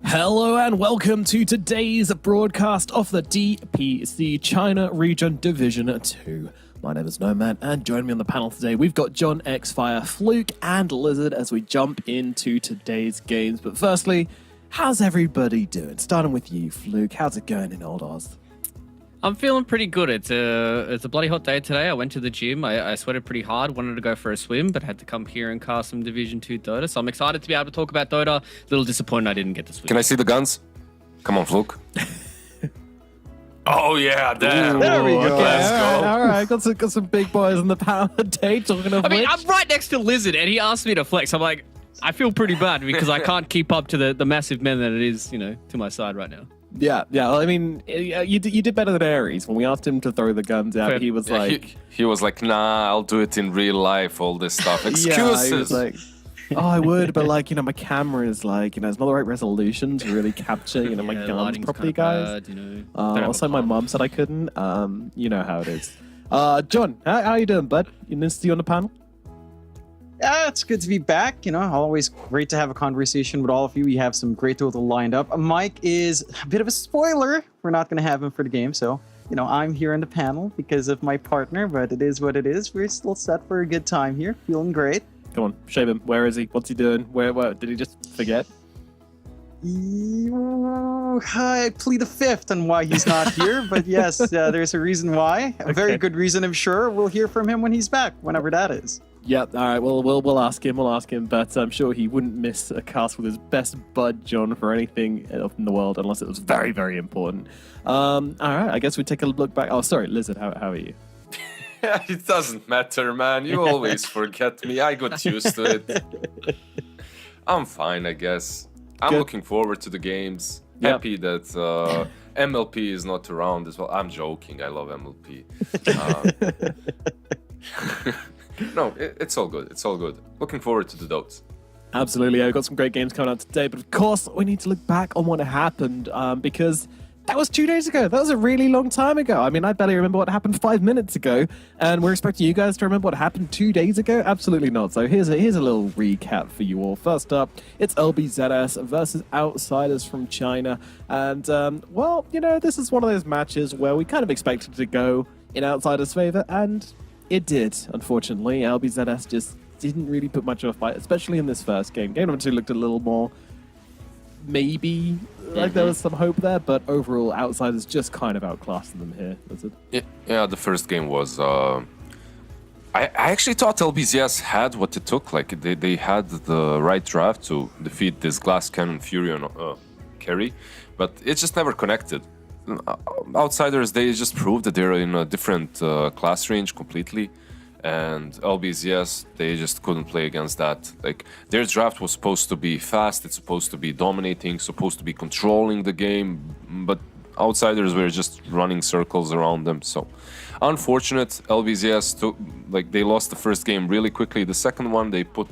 Hello and welcome to today's broadcast of the DPC China Region Division 2. My name is Nomad, and joining me on the panel today, we've got John, Xfire, Fluke, and Lizard as we jump into today's games. But firstly, how's everybody doing? Starting with you, Fluke. How's it going in Old Oz? I'm feeling pretty good. It's a bloody hot day today. I went to the gym. I sweated pretty hard. Wanted to go for a swim, but had to come here and cast some Division 2 Dota. So I'm excited to be able to talk about Dota. A little disappointed I didn't get to swim. Can I see the guns? Come on, Fluke. Oh yeah, damn. There we go. Okay, let's go. All right, got some big boys on the panel today. Talking of which, I'm right next to Lizard, and he asked me to flex. I'm like, I feel pretty bad because I can't keep up to the massive men that it is, to my side right now. Yeah. Well, I mean, you did better than Ares. When we asked him to throw the guns out, Fair. he was like, he was like, nah, I'll do it in real life. All this stuff, yeah, excuses. he was like, oh, I would, but my camera is like, it's not the right resolution to really capture, my guns lighting's properly, kinda guys. bad, Also, my mom said I couldn't. You know how it is. John, how you doing, bud? You nice to see you on the panel? Yeah, it's good to be back. Always great to have a conversation with all of you. We have some great Dota lined up. Mike is a bit of a spoiler. We're not going to have him for the game, so I'm here on the panel because of my partner. But it is what it is. We're still set for a good time here. Feeling great. Come on, shave him. Where is he? What's he doing? Where did he just forget? I plead the fifth on why he's not here, but yes, there's a reason why. A very good reason, I'm sure. We'll hear from him when he's back, whenever that is. Yep. All right. Well, we'll ask him. But I'm sure he wouldn't miss a cast with his best bud John for anything in the world, unless it was very, very important. All right. I guess we take a look back. Oh, sorry, Lizard. How are you? It doesn't matter, man. You always forget me. I got used to it. I'm fine, I guess. I'm Good. looking forward to the games. Yep. Happy that MLP is not around as well. I'm joking. I love MLP. No, it's all good. It's all good. Looking forward to the Dots. Absolutely. I've got some great games coming out today, but of course we need to look back on what happened because that was 2 days ago. That was a really long time ago. I mean, I barely remember what happened 5 minutes ago, and we're expecting you guys to remember what happened 2 days ago? Absolutely not. So here's a little recap for you all. First up, it's LBZS versus Outsiders from China. And, this is one of those matches where we kind of expected to go in Outsiders' favor, and it did, unfortunately. LBZS just didn't really put much of a fight, especially in this first game. Game number 2 looked a little more, maybe, like there was some hope there, but overall, Outsiders just kind of outclassing them here. Yeah, the first game was... I actually thought LBZS had what it took. Like, they had the right draft to defeat this Glass Cannon Fury on carry, but it just never connected. Outsiders, they just proved that they're in a different class range completely, and LBZS, they just couldn't play against that. Like, their draft was supposed to be fast, it's supposed to be dominating, supposed to be controlling the game, but Outsiders were just running circles around them. So unfortunate. LBZS they lost the first game really quickly. The second one they put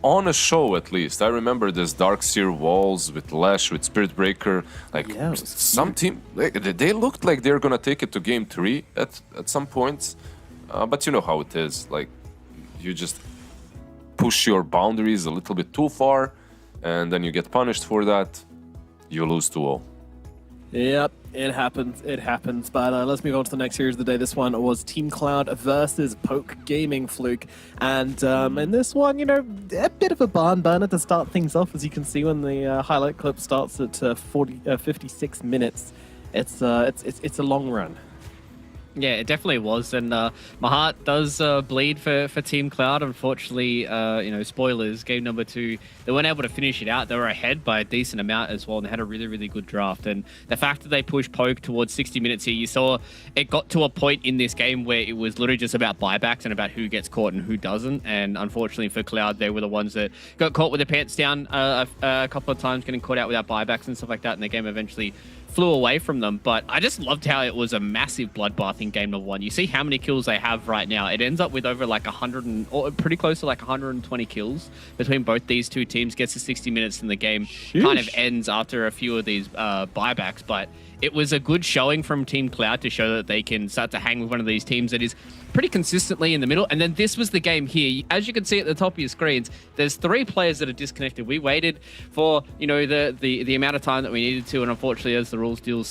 on a show, at least. I remember this Darkseer walls with Lash, with Spirit Breaker. Some team, they looked like they're gonna take it to game 3 at some points. But you know how it is. Like, you just push your boundaries a little bit too far, and then you get punished for that. You lose 2-0. Yep, it happens. But let's move on to the next series of the day. This one was Team Cloud versus Poke Gaming, Fluke. And in this one, a bit of a barn burner to start things off, as you can see when the highlight clip starts at 56 minutes. It's a long run. Yeah, it definitely was, and my heart does bleed for Team Cloud. Unfortunately, spoilers, game number 2, they weren't able to finish it out. They were ahead by a decent amount as well, and they had a really, really good draft. And the fact that they pushed Poke towards 60 minutes here, you saw it got to a point in this game where it was literally just about buybacks and about who gets caught and who doesn't. And unfortunately for Cloud, they were the ones that got caught with their pants down a couple of times, getting caught out without buybacks and stuff like that, and the game eventually flew away from them. But I just loved how it was a massive bloodbath in game number 1. You see how many kills they have right now. It ends up with over like 100 or pretty close to like 120 kills between both these two teams. Gets to 60 minutes and the game kind of ends after a few of these buybacks. But it was a good showing from Team Cloud to show that they can start to hang with one of these teams that is pretty consistently in the middle. And then this was the game here. As you can see at the top of your screens, there's 3 players that are disconnected. We waited for, you know, the amount of time that we needed to, and unfortunately, as the rules do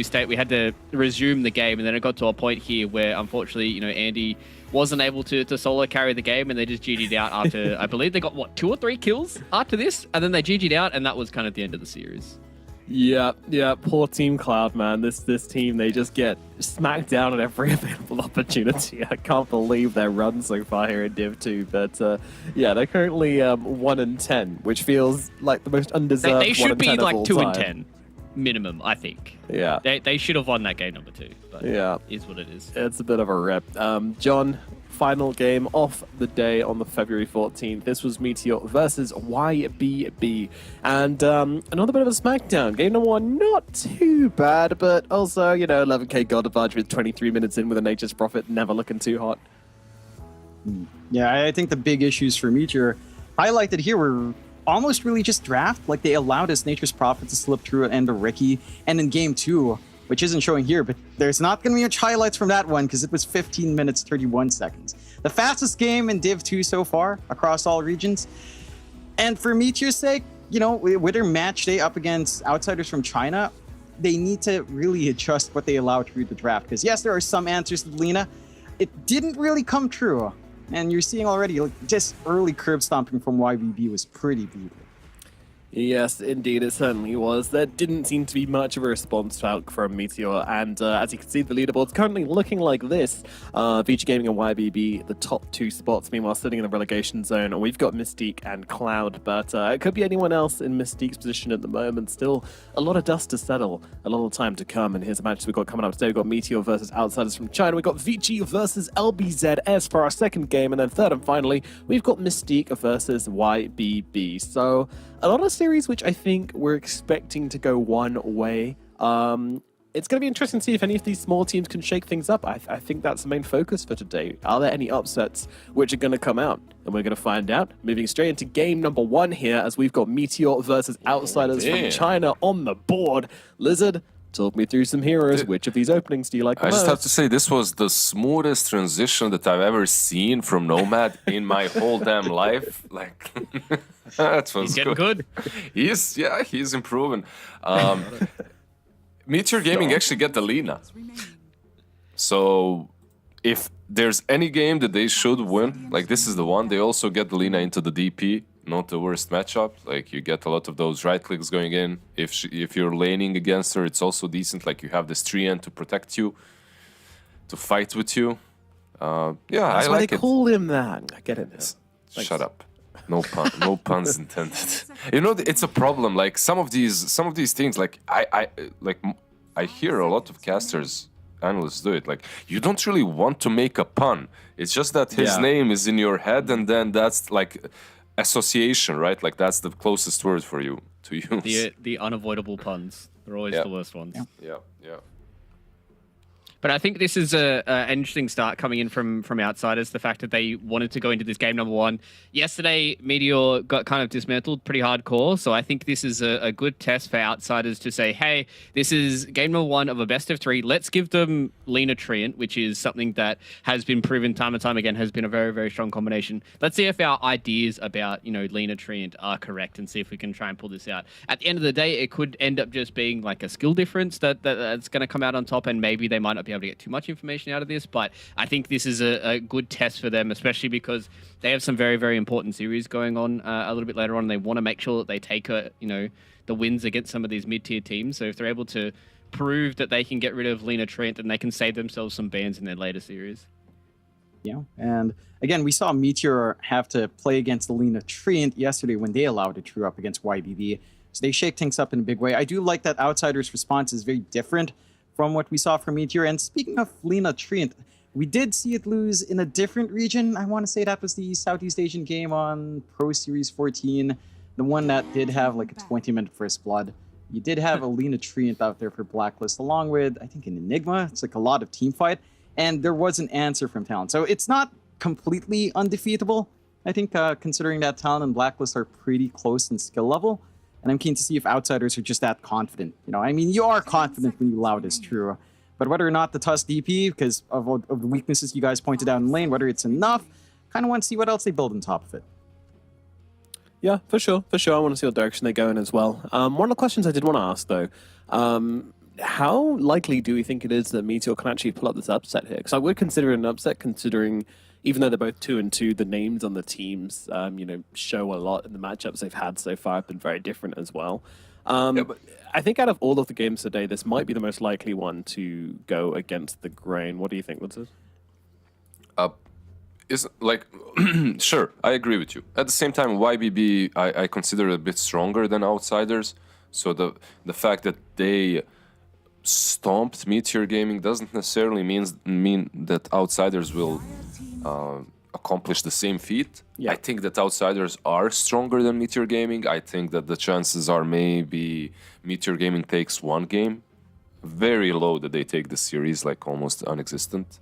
state, we had to resume the game. And then it got to a point here where, unfortunately, you know, Andy wasn't able to solo carry the game, and they just GG'd out after, I believe they got, what, 2 or 3 kills after this? And then they GG'd out, and that was kind of the end of the series. Yeah, poor Team Cloud, man. This team, they just get smacked down at every available opportunity. I can't believe their run so far here in Div 2, but yeah, they're currently 1-10, which feels like the most undeserved. They should be 1-10 of like all 2-10 time. minimum, I think. Yeah. They should have won that game number 2, but Yeah. it is what it is. It's a bit of a rip. John, final game of the day on the February 14th. This was Meteor versus YBB. And another bit of a smackdown. Game number 1, not too bad, but also, you know, 11k gold advantage with 23 minutes in with a Nature's Prophet, never looking too hot. Yeah, I think the big issues for Meteor highlighted here were almost really just draft. Like, they allowed us Nature's Prophet to slip through and a Ricky. And in game 2, which isn't showing here, but there's not going to be much highlights from that one because it was 15 minutes, 31 seconds. The fastest game in Div 2 so far across all regions. And for Meteor's sake, you know, with their match day up against outsiders from China, they need to really adjust what they allow through the draft. Because yes, there are some answers to Lena. It didn't really come true. And you're seeing already, like, just early curb stomping from YBB was pretty brutal. Yes, indeed, it certainly was. There didn't seem to be much of a response out from Meteor, and as you can see, the leaderboard's currently looking like this. VG Gaming and YBB, the top 2 spots, meanwhile sitting in the relegation zone, and we've got Mystique and Cloud, but it could be anyone else in Mystique's position at the moment. Still, a lot of dust to settle, a lot of time to come, and here's a match we've got coming up today. We've got Meteor versus Outsiders from China, we've got VG versus LBZS for our second game, and then third and finally, we've got Mystique versus YBB. So, a lot of series which I think we're expecting to go one way. It's going to be interesting to see if any of these small teams can shake things up. I think that's the main focus for today. Are there any upsets which are going to come out? And we're going to find out. Moving straight into game number 1 here, as we've got Meteor versus Outsiders from China on the board. Lizard, talk me through some heroes. Which of these openings do you like the most? I just have to say, this was the smoothest transition that I've ever seen from Nomad in my whole damn life. Like, that was He's getting good. He's improving. Meteor Gaming actually get the Lina. So, if there's any game that they should win, like this is the one, they also get the Lina into the DP. Not the worst matchup. Like, you get a lot of those right clicks going in. If you're laning against her, it's also decent. Like, you have this 3N to protect you, to fight with you. Yeah, That's I why like they it. call him that. I get it now. Shut up. No puns intended. You know, it's a problem. Like some of these things. Like I hear a lot of casters, analysts do it. Like, you don't really want to make a pun. It's just that his name is in your head, and then that's like association, right? Like, that's the closest word for you to use. The unavoidable puns. They're always the worst ones. Yeah. But I think this is an interesting start coming in from Outsiders, the fact that they wanted to go into this game number 1. Yesterday, Meteor got kind of dismantled pretty hardcore, so I think this is a good test for Outsiders to say, hey, this is game number 1 of a best of 3. Let's give them Lena Treant, which is something that has been proven time and time again, has been a very, very strong combination. Let's see if our ideas about, you know, Lena Treant are correct and see if we can try and pull this out. At the end of the day, it could end up just being like a skill difference that's going to come out on top, and maybe they might not be able to get too much information out of this, but I think this is a good test for them, especially because they have some very, very important series going on a little bit later on. They want to make sure that they take the wins against some of these mid-tier teams. So if they're able to prove that they can get rid of Lena Treant, then they can save themselves some bans in their later series. Yeah, and again, we saw Meteor have to play against the Lena Treant yesterday when they allowed it true up against YBB. So they shake things up in a big way. I do like that Outsiders' response is very different from what we saw from Meteor. And speaking of Lena Treant, we did see it lose in a different region. I want to say that was the Southeast Asian game on Pro Series 14, the one that did have like a 20-minute first blood. You did have a Lena Treant out there for Blacklist, along with, I think, an Enigma. It's like a lot of team fight. And there was an answer from Talon. So it's not completely undefeatable. I think considering that Talon and Blacklist are pretty close in skill level. And I'm keen to see if Outsiders are just that confident. You know, I mean, you are confident when you allow this true. But whether or not the Tusk DP, because of the weaknesses you guys pointed out in lane, whether it's enough, kind of want to see what else they build on top of it. Yeah, for sure. For sure. I want to see what direction they go in as well. One of the questions I did want to ask, though, how likely do we think it is that Meteor can actually pull up this upset here? Because I would consider it an upset, considering even though they're both 2-2, the names on the teams, show a lot, and the matchups they've had so far have been very different as well. But I think out of all of the games today, this might be the most likely one to go against the grain. What do you think, Winston? Is like sure, I agree with you. At the same time, YBB I consider a bit stronger than outsiders. So the fact that they stomped Meteor Gaming doesn't necessarily mean that outsiders will accomplish the same feat. Yeah. I think that outsiders are stronger than Meteor Gaming. I think that the chances are maybe Meteor Gaming takes one game, very low that they take the series, like almost non-existent.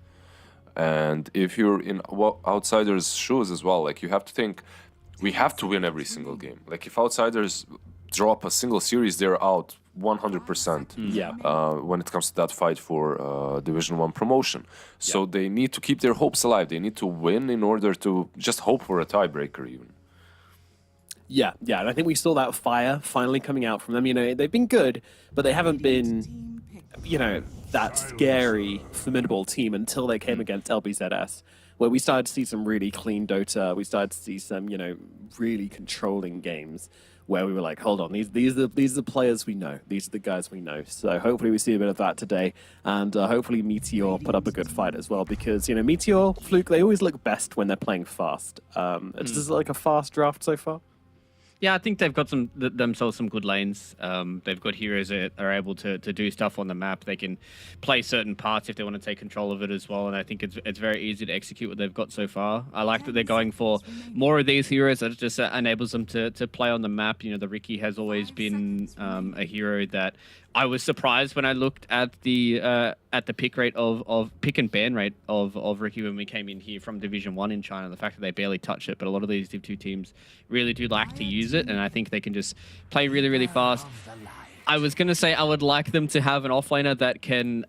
And if you're in outsiders' shoes as well, like you have to think, we have to win every single game. Like if outsiders drop a single series, they're out 100%. Yeah. When it comes to that fight for Division 1 promotion. So they need to keep their hopes alive. They need to win in order to just hope for a tiebreaker even. Yeah, and I think we saw that fire finally coming out from them. They've been good, but they haven't been, that scary, formidable team until they came against LBZS, where we started to see some really clean Dota. We started to see some, really controlling games where we were like, hold on, these are the players we know. These are the guys we know. So hopefully we see a bit of that today, and hopefully Meteor put up a good fight as well, because, Meteor, Fluke, they always look best when they're playing fast. Is this like a fast draft so far? Yeah, I think they've got themselves some good lanes. They've got heroes that are able to do stuff on the map. They can play certain parts if they want to take control of it as well. And I think it's very easy to execute what they've got so far. I like that they're going for more of these heroes. That just enables them to play on the map. The Riki has always been a hero that I was surprised when I looked at the pick rate of pick and ban rate of Riki when we came in here from Division 1 in China. The fact that they barely touch it, but a lot of these Div 2 teams really do like to use it, and I think they can just play really, really fast. I was going to say I would like them to have an offlaner that can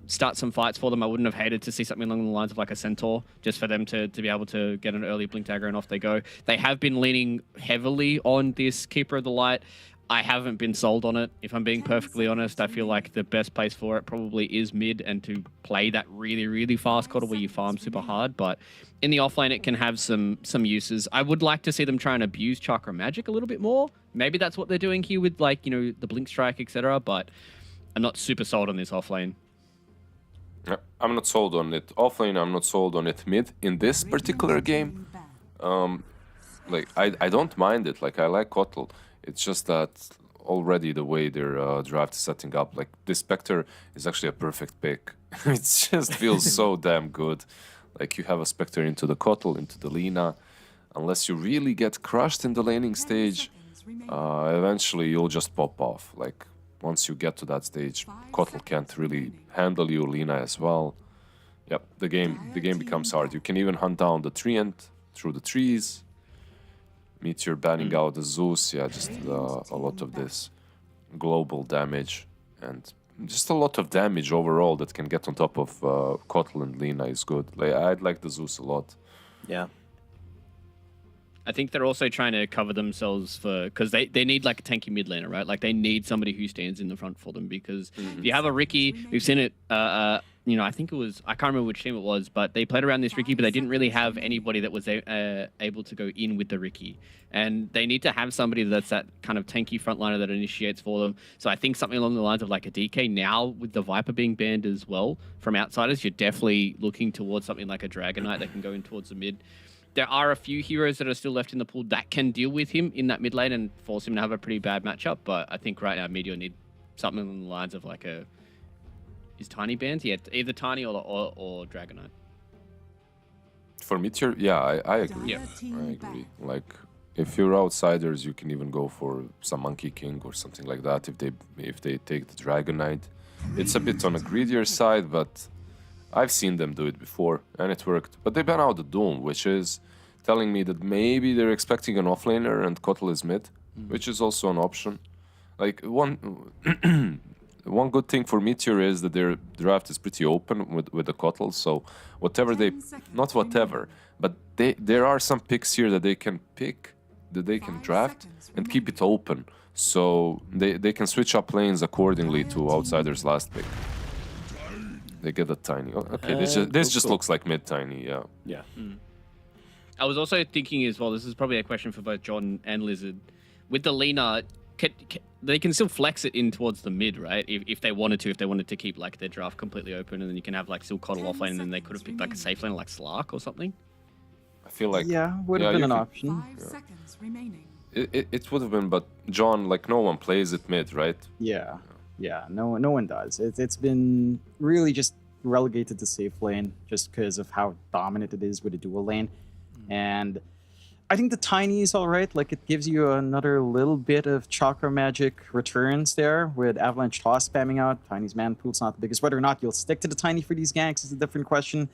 start some fights for them. I wouldn't have hated to see something along the lines of like a Centaur, just for them to be able to get an early blink dagger and off they go. They have been leaning heavily on this Keeper of the Light. I haven't been sold on it, if I'm being perfectly honest. I feel like the best place for it probably is mid, and to play that really, really fast quarter where you farm super hard. But in the offlane, it can have some uses. I would like to see them try and abuse Chakra Magic a little bit more. Maybe that's what they're doing here with, like, the Blink Strike, etc. But I'm not super sold on this offlane. I'm not sold on it offlane. I'm not sold on it mid. In this particular game, I don't mind it. Like, I like Kotl. It's just that already the way their draft is setting up, like this Spectre is actually a perfect pick. It just feels so damn good. Like you have a Spectre into the Kotl, into the Lina. Unless you really get crushed in the laning stage, eventually you'll just pop off. Like once you get to that stage, Kotl can't really handle you, Lina as well. Yep, the game becomes hard. You can even hunt down the Treant through the trees. Meteor banning out the Zeus, just a lot of this global damage, and just a lot of damage overall that can get on top of Kotl and Lina is good. Like, I'd like the Zeus a lot. Yeah. I think they're also trying to cover themselves because they need like a tanky mid laner, right? Like they need somebody who stands in the front for them, because if you have a Riki, we've seen it, I think it was, I can't remember which team it was, but they played around this Riki, but they didn't really have anybody that was able to go in with the Riki. And they need to have somebody that's that kind of tanky frontliner that initiates for them. So I think something along the lines of like a DK now, with the Viper being banned as well from outsiders, you're definitely looking towards something like a Dragon Knight that can go in towards the mid. There are a few heroes that are still left in the pool that can deal with him in that mid lane and force him to have a pretty bad matchup. But I think right now Meteor need something along the lines of like is Tiny banned? Yeah, either Tiny or Dragon Knight. For Meteor, yeah, I agree. Yeah. I agree. Like if you're outsiders, you can even go for some Monkey King or something like that if they take the Dragon Knight. It's a bit on a greedier side, but I've seen them do it before and it worked. But they ban out the Doom, which is telling me that maybe they're expecting an offlaner and Kotl is mid, which is also an option. Like one good thing for Meteor is that their draft is pretty open with the Kotl, so whatever they, not whatever, but there are some picks here that they can pick, that they can draft and keep it open, so they can switch up lanes accordingly to Outsider's last pick. They get a Tiny. Okay, this just looks like mid Tiny, yeah. Yeah. I was also thinking as well, this is probably a question for both John and Lizard. With the Lina, they can still flex it in towards the mid, right? If they wanted to keep like their draft completely open, and then you can have like still Coddle offlane, and then they could have picked like a safe lane like Slark or something. I feel like would have been an can, option. 5 seconds remaining. It would have been, but John, like no one plays it mid, right? Yeah, no one does. It's been really just relegated to safe lane just because of how dominant it is with a dual lane, and I think the Tiny is all right. Like, it gives you another little bit of chakra magic returns there with Avalanche Toss spamming out. Tiny's mana pool's not the biggest. Whether or not you'll stick to the Tiny for these ganks is a different question.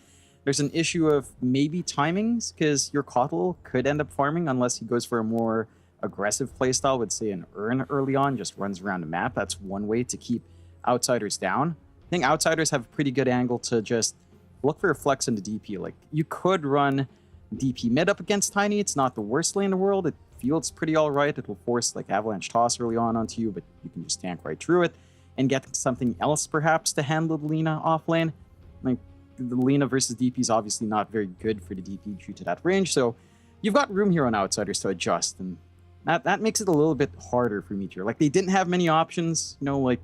There's an issue of maybe timings, because your Kotl could end up farming unless he goes for a more aggressive playstyle with, say, an Urn early on, just runs around the map. That's one way to keep Outsiders down. I think Outsiders have a pretty good angle to just look for a flex in the DP. Like, you could run DP mid up against Tiny. It's not the worst lane in the world. It feels pretty all right. It will force like Avalanche Toss early on onto you, but you can just tank right through it and get something else perhaps to handle the Lina off lane. Like, the Lina versus DP is obviously not very good for the DP due to that range, so you've got room here on Outsiders to adjust, and that makes it a little bit harder for Meteor. Like, they didn't have many options, you know, like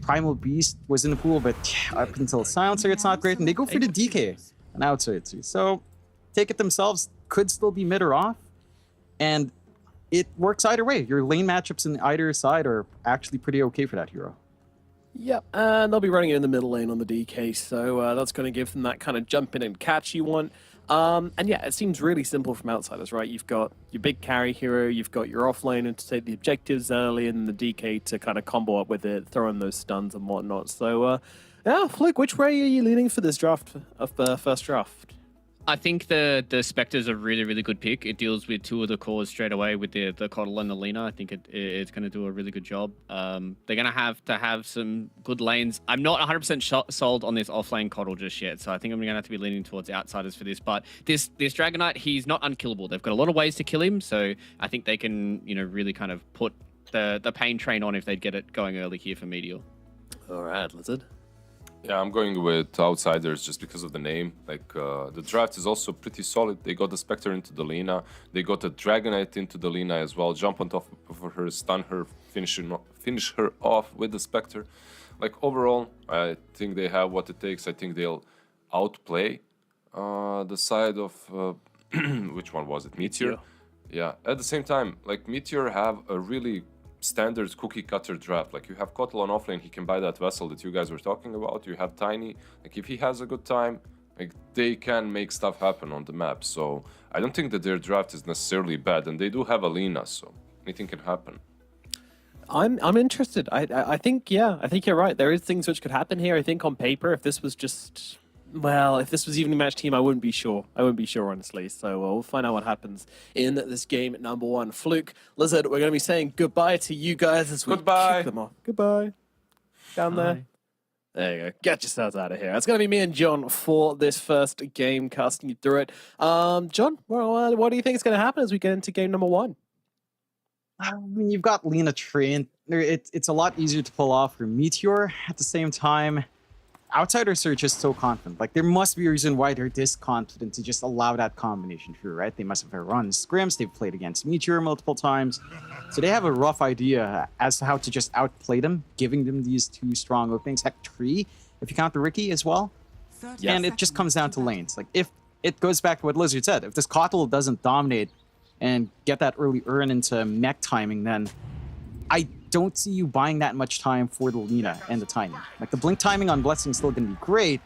Primal Beast was in the pool, but up until Silencer it's not great, and they go for the DK on Outsiders. So take it themselves, could still be mid or off, and it works either way. Your lane matchups in either side are actually pretty okay for that hero. Yep, and they'll be running it in the middle lane on the DK, so that's going to give them that kind of jump in and catch you want. And yeah, it seems really simple from Outsiders, right? You've got your big carry hero, you've got your offlaner to take the objectives early, and the DK to kind of combo up with it, throw in those stuns and whatnot. So, yeah, Fluke, which way are you leaning for this draft of first draft? I think the Spectre's a really, really good pick. It deals with two of the cores straight away with the Kotl and the Lina. I think it's going to do a really good job. They're going to have some good lanes. I'm not 100% sold on this offlane Kotl just yet, so I think I'm going to have to be leaning towards Outsiders for this. But this Dragonite, he's not unkillable. They've got a lot of ways to kill him, so I think they can, you know, really kind of put the pain train on if they'd get it going early here for Meteor. All right, Lizard. Yeah, I'm going with Outsiders just because of the name. Like, the draft is also pretty solid. They got the Spectre into the Lina. They got the Dragonite into the Lina as well. Jump on top of her, stun her, finish her off with the Spectre. Like, overall, I think they have what it takes. I think they'll outplay the side of... which one was it? Meteor? Yeah. At the same time, like, Meteor have a really standard cookie cutter draft. Like, you have Kotl on offlane, he can buy that vessel that you guys were talking about. You have Tiny, like, if he has a good time, like, they can make stuff happen on the map. So I don't think that their draft is necessarily bad, and they do have Alina, so anything can happen. I'm interested. I think, yeah, I think you're right. There is things which could happen here. I think on paper, if this was just, well, if this was evenly matched team, I wouldn't be sure. I wouldn't be sure, honestly. So we'll find out what happens in this game at number one. Fluke, Lizard, we're going to be saying goodbye to you guys as we kick them off. Goodbye. Down there. There you go. Get yourselves out of here. It's going to be me and John for this first game, casting you through it. John, well, what do you think is going to happen as we get into game number one? I mean, you've got Lina trained. It's a lot easier to pull off for Meteor. At the same time, Outsiders are just so confident. Like, there must be a reason why they're this confident to just allow that combination through, right? They must have run scrims. They've played against Meteor multiple times. So they have a rough idea as to how to just outplay them, giving them these two strong openings. Heck, three, if you count the Ricky as well. And it just comes down to lanes. Like, if it goes back to what Lizard said, if this Kotl doesn't dominate and get that early Urn into mech timing, then I don't see you buying that much time for the Lina and the timing. Like, the blink timing on Blessing is still going to be great,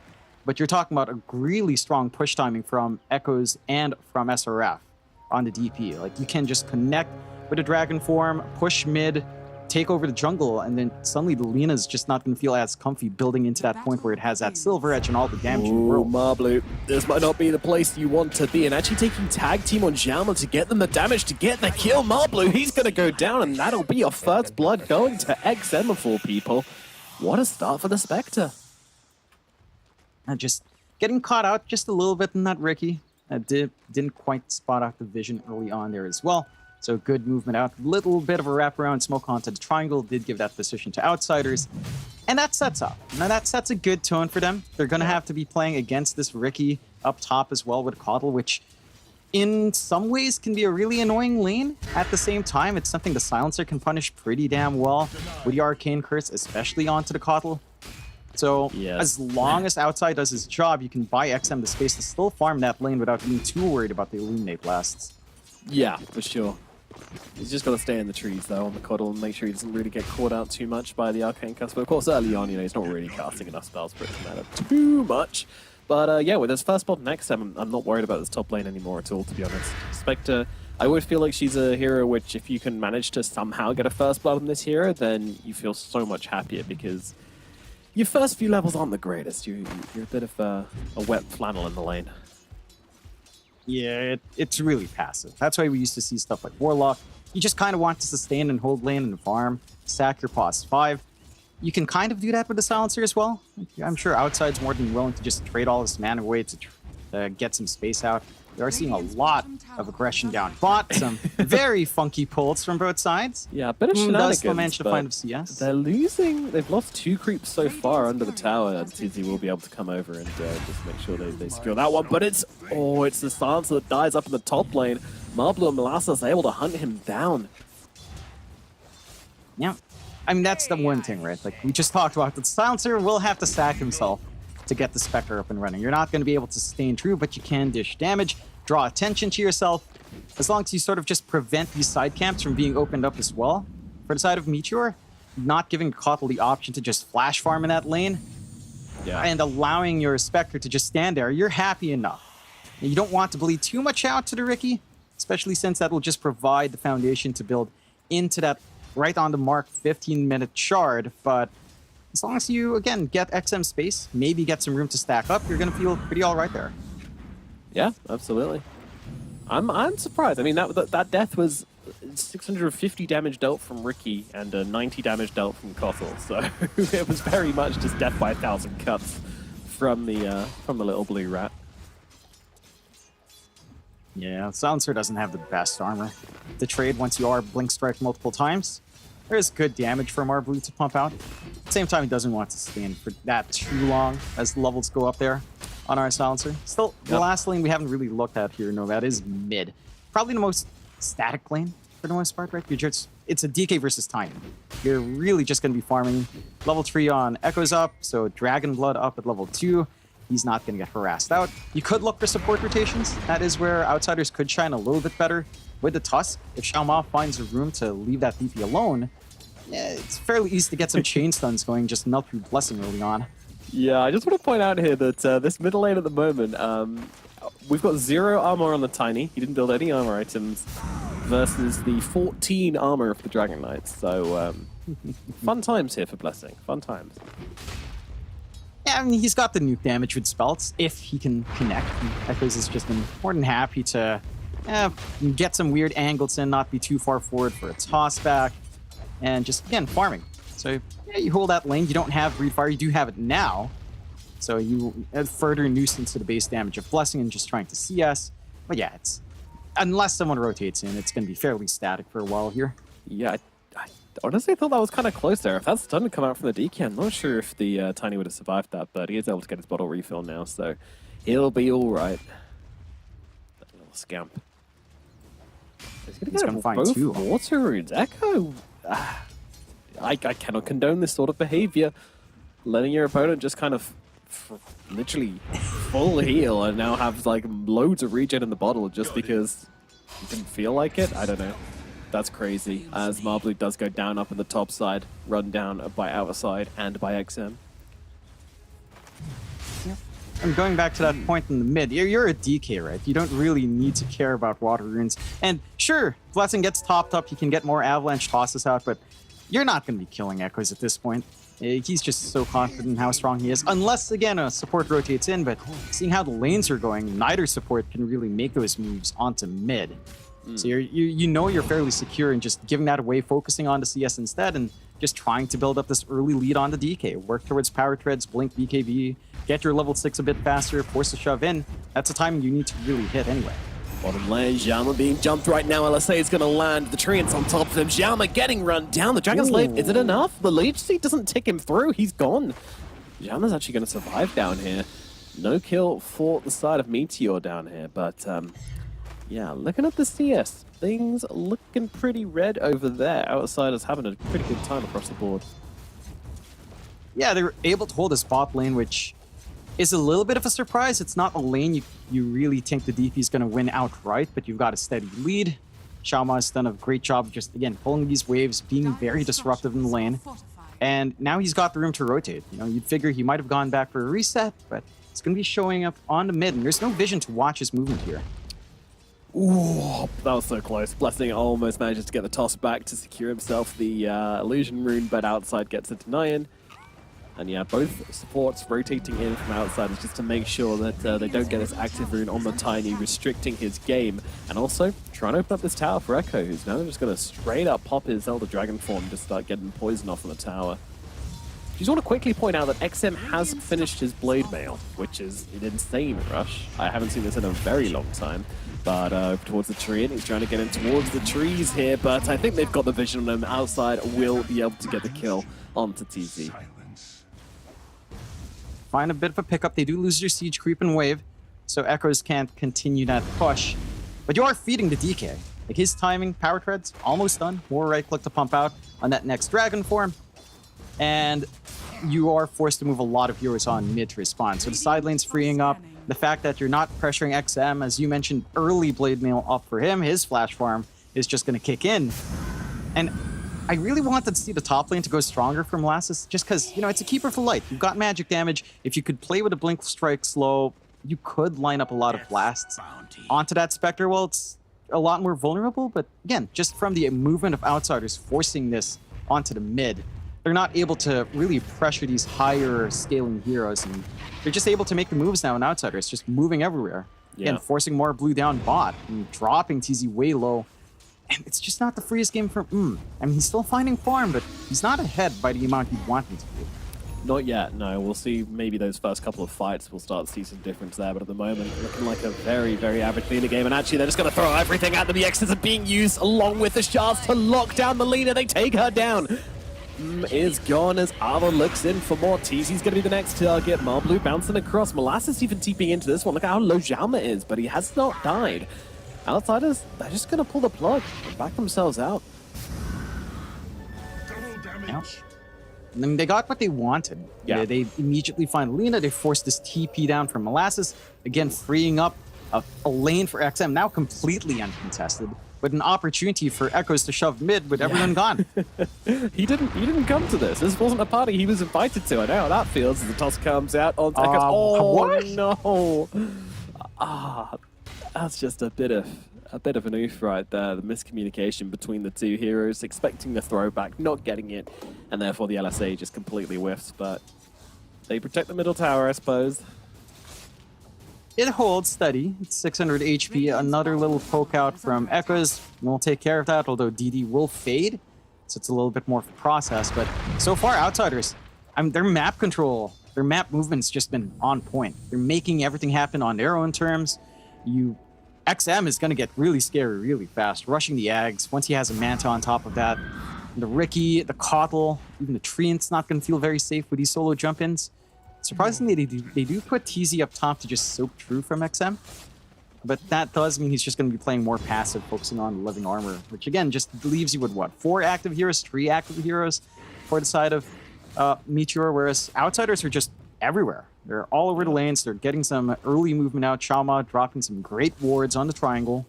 but you're talking about a really strong push timing from Echoes and from SRF on the DP. Like, you can just connect with a Dragon form, push mid, take over the jungle, and then suddenly the Lina's just not going to feel as comfy building into that point where it has that silver edge and all the damage in the world. Marblu, this might not be the place you want to be, and actually taking tag team on Jalma to get them the damage, to get the kill. Marblu, he's going to go down, and that'll be your first blood going to XM of all people. What a start for the Spectre. And just getting caught out just a little bit in that Ricky. Didn't quite spot out the vision early on there as well. So good movement out. Little bit of a wraparound smoke onto the triangle did give that position to Outsiders. And that sets up. Now that sets a good tone for them. They're going to have to be playing against this Ricky up top as well with Coddle, which in some ways can be a really annoying lane. At the same time, it's something the Silencer can punish pretty damn well with the Arcane Curse, especially onto the Coddle. So Yes. as long as Outside does his job, you can buy XM the space to still farm that lane without being too worried about the Illuminate blasts. Yeah, for sure. He's just got to stay in the trees, though, on the Coddle and make sure he doesn't really get caught out too much by the Arcane Cast. But of course, early on, he's not really casting enough spells for it to matter too much. But yeah, with his first spot next, I'm not worried about this top lane anymore at all, to be honest. Spectre, I always feel like she's a hero which, if you can manage to somehow get a first blood on this hero, then you feel so much happier because your first few levels aren't the greatest. You're a bit of a wet flannel in the lane. Yeah, it's really passive. That's why we used to see stuff like Warlock. You just kind of want to sustain and hold lane and farm, sack your pos 5. You can kind of do that with the Silencer as well. I'm sure Outside's more than willing to just trade all this mana away to get some space out. We are seeing a lot of aggression down bot, some very funky pulls from both sides. Yeah, a bit of Does shenanigans, still manage to but find a CS. they're losing. They've lost 2 creeps so far under the tower, and Tizzy will be able to come over and just make sure they secure that one. But it's the Silencer that dies up in the top lane. Marble and Molasses are able to hunt him down. Yeah. I mean, that's the one thing, right? Like, we just talked about, the Silencer will have to sack himself to get the Spectre up and running. You're not going to be able to sustain true, but you can dish damage, draw attention to yourself, as long as you sort of just prevent these side camps from being opened up as well. For the side of Meteor, not giving Kotal the option to just flash farm in that lane, and allowing your Spectre to just stand there, you're happy enough. And you don't want to bleed too much out to the Ricky, especially since that will just provide the foundation to build into that right on the mark 15-minute shard. But as long as you, again, get XM space, maybe get some room to stack up, you're going to feel pretty all right there. Yeah, absolutely. I'm surprised. I mean, that death was 650 damage dealt from Ricky and 90 damage dealt from Kothel, so it was very much just death by 1,000 cuts from the little blue rat. Yeah, Silencer doesn't have the best armor to trade once you are blink strike multiple times. There's good damage from our blue to pump out. At the same time, he doesn't want to stand for that too long as the levels go up there on our Silencer. Still, the last lane we haven't really looked at here, Nomad, is mid. Probably the most static lane for the most part, right? It's a DK versus Tiny. You're really just going to be farming level 3 on Echoes up, so Dragon Blood up at level 2. He's not going to get harassed out. You could look for support rotations. That is where Outsiders could shine a little bit better. With the Tusk, if Xiaoma finds a room to leave that DP alone, yeah, it's fairly easy to get some chain stuns going, just melt through Blessing early on. Yeah, I just want to point out here that this middle lane at the moment, we've got 0 armor on the Tiny. He didn't build any armor items versus the 14 armor of the Dragon Knights. So fun times here for Blessing. Fun times. Yeah, I mean, he's got the nuke damage with spells, if he can connect. Echoes has just been more than happy to get some weird angles in, not be too far forward for a toss back, and just, again, farming. So, yeah, you hold that lane. You don't have Breed Fire. You do have it now. So you add further nuisance to the base damage of Blessing and just trying to CS. But yeah, it's unless someone rotates in, it's going to be fairly static for a while here. Yeah, I honestly thought that was kind of close there. If that stun had come out from the DK, I'm not sure if the Tiny would have survived that, but he is able to get his bottle refill now, so he'll be all right. That little scamp. He's gonna find both 2. water runes. Echo. I cannot condone this sort of behavior. Letting your opponent just kind of literally full heal and now have like loads of regen in the bottle just because you didn't feel like it. I don't know. That's crazy. As Marblu does go down up in the top side, run down by Outside and by XM. And going back to that point in the mid, you're a DK, right? You don't really need to care about water runes. And sure, Blessing gets topped up, he can get more avalanche tosses out, but you're not going to be killing Echoes at this point. He's just so confident in how strong he is. Unless, again, a support rotates in, but seeing how the lanes are going, neither support can really make those moves onto mid. So you know you're fairly secure in just giving that away, focusing on the CS instead, and just trying to build up this early lead on the DK. Work towards power treads, blink BKB, get your level 6 a bit faster, force a shove in. That's a timing you need to really hit anyway. Bottom lane, Xiaoma being jumped right now. LSA is going to land. The Treant's on top of him. Xiaoma getting run down. The Dragon's Blade, is it enough? The Leech Seed doesn't tick him through. He's gone. Xiaoma's actually going to survive down here. No kill for the side of Meteor down here. But, yeah, looking at the CS, things looking pretty red over there. Outsiders having a pretty good time across the board. Yeah, they were able to hold a spot lane, which is a little bit of a surprise. It's not a lane you really think the DP is going to win outright, but you've got a steady lead. Xiaoma has done a great job of just, again, pulling these waves, being very disruptive in the lane. And now he's got the room to rotate. You know, you'd figure he might have gone back for a reset, but it's going to be showing up on the mid, and there's no vision to watch his movement here. Ooh, that was so close. Blessing almost manages to get the toss back to secure himself the illusion rune, but outside gets a deny-in. And yeah, both supports rotating in from outsiders just to make sure that they don't get this active rune on the Tiny, restricting his game. And also trying to open up this tower for Echo, who's now just going to straight up pop his Elder Dragon form and just start getting poison off on the tower. Just want to quickly point out that XM has finished his Blade Mail, which is an insane rush. I haven't seen this in a very long time. But towards the tree, and he's trying to get in towards the trees here, but I think they've got the vision on him. Outside will be able to get the kill onto TZ. Find a bit of a pickup. They do lose their siege creep and wave, so Echoes can't continue that push. But you are feeding the DK. Like his timing, power treads, almost done. More right click to pump out on that next dragon form. And you are forced to move a lot of heroes on mid to respond. So the side lane's freeing up. The fact that you're not pressuring XM, as you mentioned, early Blade Mail up for him, his flash farm is just going to kick in. And I really wanted to see the top lane to go stronger for Molasses, just because, you know, it's a keeper for light. You've got magic damage. If you could play with a Blink Strike slow, you could line up a lot of blasts onto that Spectre. Well, it's a lot more vulnerable, but again, just from the movement of outsiders forcing this onto the mid, they're not able to really pressure these higher scaling heroes, and they're just able to make the moves now in outsiders, just moving everywhere. Yeah. Again, forcing more blue down bot and dropping TZ way low. And it's just not the freest game for I mean, he's still finding farm, but he's not ahead by the amount you'd want him to be. Not yet, no. We'll see maybe those first couple of fights, we'll start to see some difference there, but at the moment, looking like a very, very average leader game, and actually they're just going to throw everything at them. The X's are being used along with the shards to lock down the leader. They take her down. Is gone as Ava looks in for more. TZ's going to be the next target. Marblue bouncing across. Molasses even TPing into this one. Look at how low Xiaoma is, but he has not died. Outsiders, they're just going to pull the plug and back themselves out. Yep. I mean, they got what they wanted. Yeah. They immediately find Lina. They force this TP down from Molasses. Again, freeing up a lane for XM, now completely uncontested, with an opportunity for Echoes to shove mid with everyone gone. He didn't come to this. This wasn't a party he was invited to. I know how that feels as the toss comes out onto Echoes. Oh, what? No. That's just a bit of an oof right there. The miscommunication between the two heroes, expecting the throwback, not getting it, and therefore the LSA just completely whiffs, but they protect the middle tower, I suppose. It holds steady. It's 600 HP. Another little poke out from Echoes. We'll take care of that, although DD will fade. So it's a little bit more of a process. But so far, Outsiders, their map control, their map movement's just been on point. They're making everything happen on their own terms. XM is going to get really scary really fast. Rushing the Ags. Once he has a Manta on top of that. The Riki, the Kotl, even the Treant's not going to feel very safe with these solo jump-ins. Surprisingly, they do put TZ up top to just soak through from XM. But that does mean he's just going to be playing more passive, focusing on living armor, which again just leaves you with what? 4 active heroes, 3 active heroes for the side of Meteor, whereas Outsiders are just everywhere. They're all over the lanes. They're getting some early movement out. Xiaoma dropping some great wards on the triangle,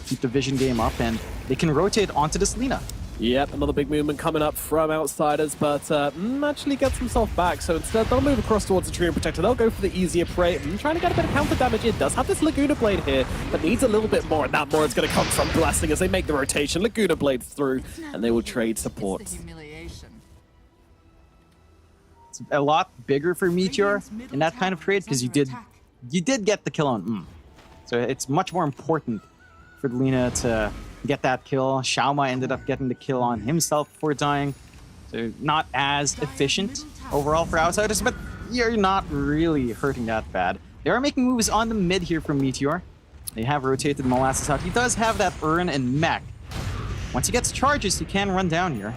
keep the vision game up, and they can rotate onto this Lina. Yep, another big movement coming up from Outsiders, but actually gets himself back. So instead, they'll move across towards the Treant Protector. They'll go for the easier prey. Trying to get a bit of counter damage in. Does have this Laguna Blade here, but needs a little bit more. And that more is going to come from Blessing as they make the rotation. Laguna Blade through, and they will trade supports. It's a lot bigger for Meteor in that kind of trade because you did get the kill on So it's much more important for Lina to get that kill. Xiaoma ended up getting the kill on himself before dying. So not as efficient overall for Outsiders, but you're not really hurting that bad. They are making moves on the mid here from Meteor. They have rotated Molasses out. He does have that Urn and Mech. Once he gets charges, he can run down here.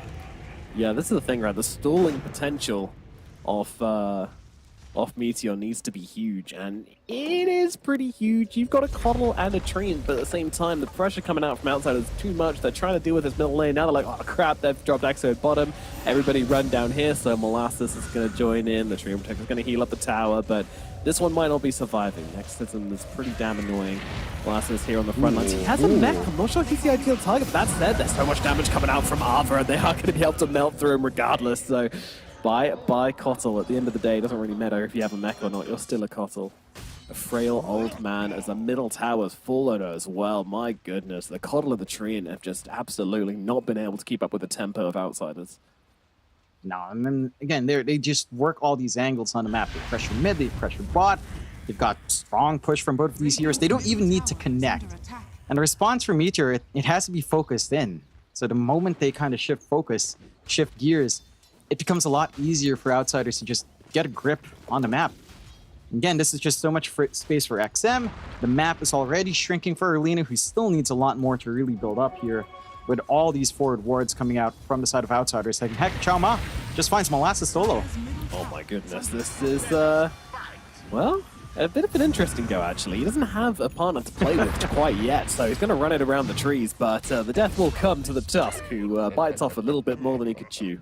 Yeah, this is the thing, right? The stalling potential of Meteor needs to be huge, and it is pretty huge. You've got a Coddle and a Treant, but at the same time, the pressure coming out from outside is too much. They're trying to deal with this middle lane. Now they're like, oh crap, they've dropped Exo at bottom. Everybody run down here, so Molasses is going to join in. The Treant Protector is going to heal up the tower, but this one might not be surviving. Nextism is pretty damn annoying. Molasses here on the front lines. He has a mech. I'm not sure he's the ideal target, but that said, there's so much damage coming out from Ava, and they are going to be able to melt through him regardless, so... By Kotl, at the end of the day, it doesn't really matter if you have a mech or not, you're still a Kotl. A frail old man as the middle tower's fallen as well. My goodness, the Kotl and the Treant have just absolutely not been able to keep up with the tempo of Outsiders. No, and then again, they just work all these angles on the map. They pressure mid, they pressure bot. They've got strong push from both of these heroes. They don't even need to connect. And the response from Meteor, it has to be focused in. So the moment they kind of shift focus, shift gears, it becomes a lot easier for Outsiders to just get a grip on the map. Again, this is just so much space for XM. The map is already shrinking for Erlina, who still needs a lot more to really build up here with all these forward wards coming out from the side of Outsiders. Like, heck, Chao Ma just finds Molasses solo. Oh my goodness, this is, well, a bit of an interesting go, actually. He doesn't have a partner to play with quite yet, so he's going to run it around the trees, but the death will come to the Tusk, who bites off a little bit more than he could chew.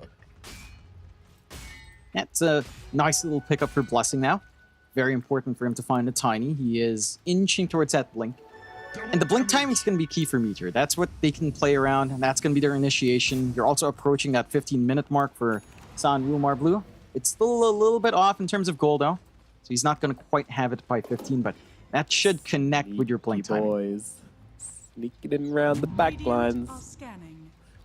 That's a nice little pickup for Blessing now. Very important for him to find a Tiny. He is inching towards that Blink. And the Blink timing is going to be key for Meteor. That's what they can play around, and that's going to be their initiation. You're also approaching that 15-minute mark for San Wumar Blue. It's still a little bit off in terms of goal, though. So he's not going to quite have it by 15, but that should connect with your Blink timing. Boys. Sneaking in around the back lines.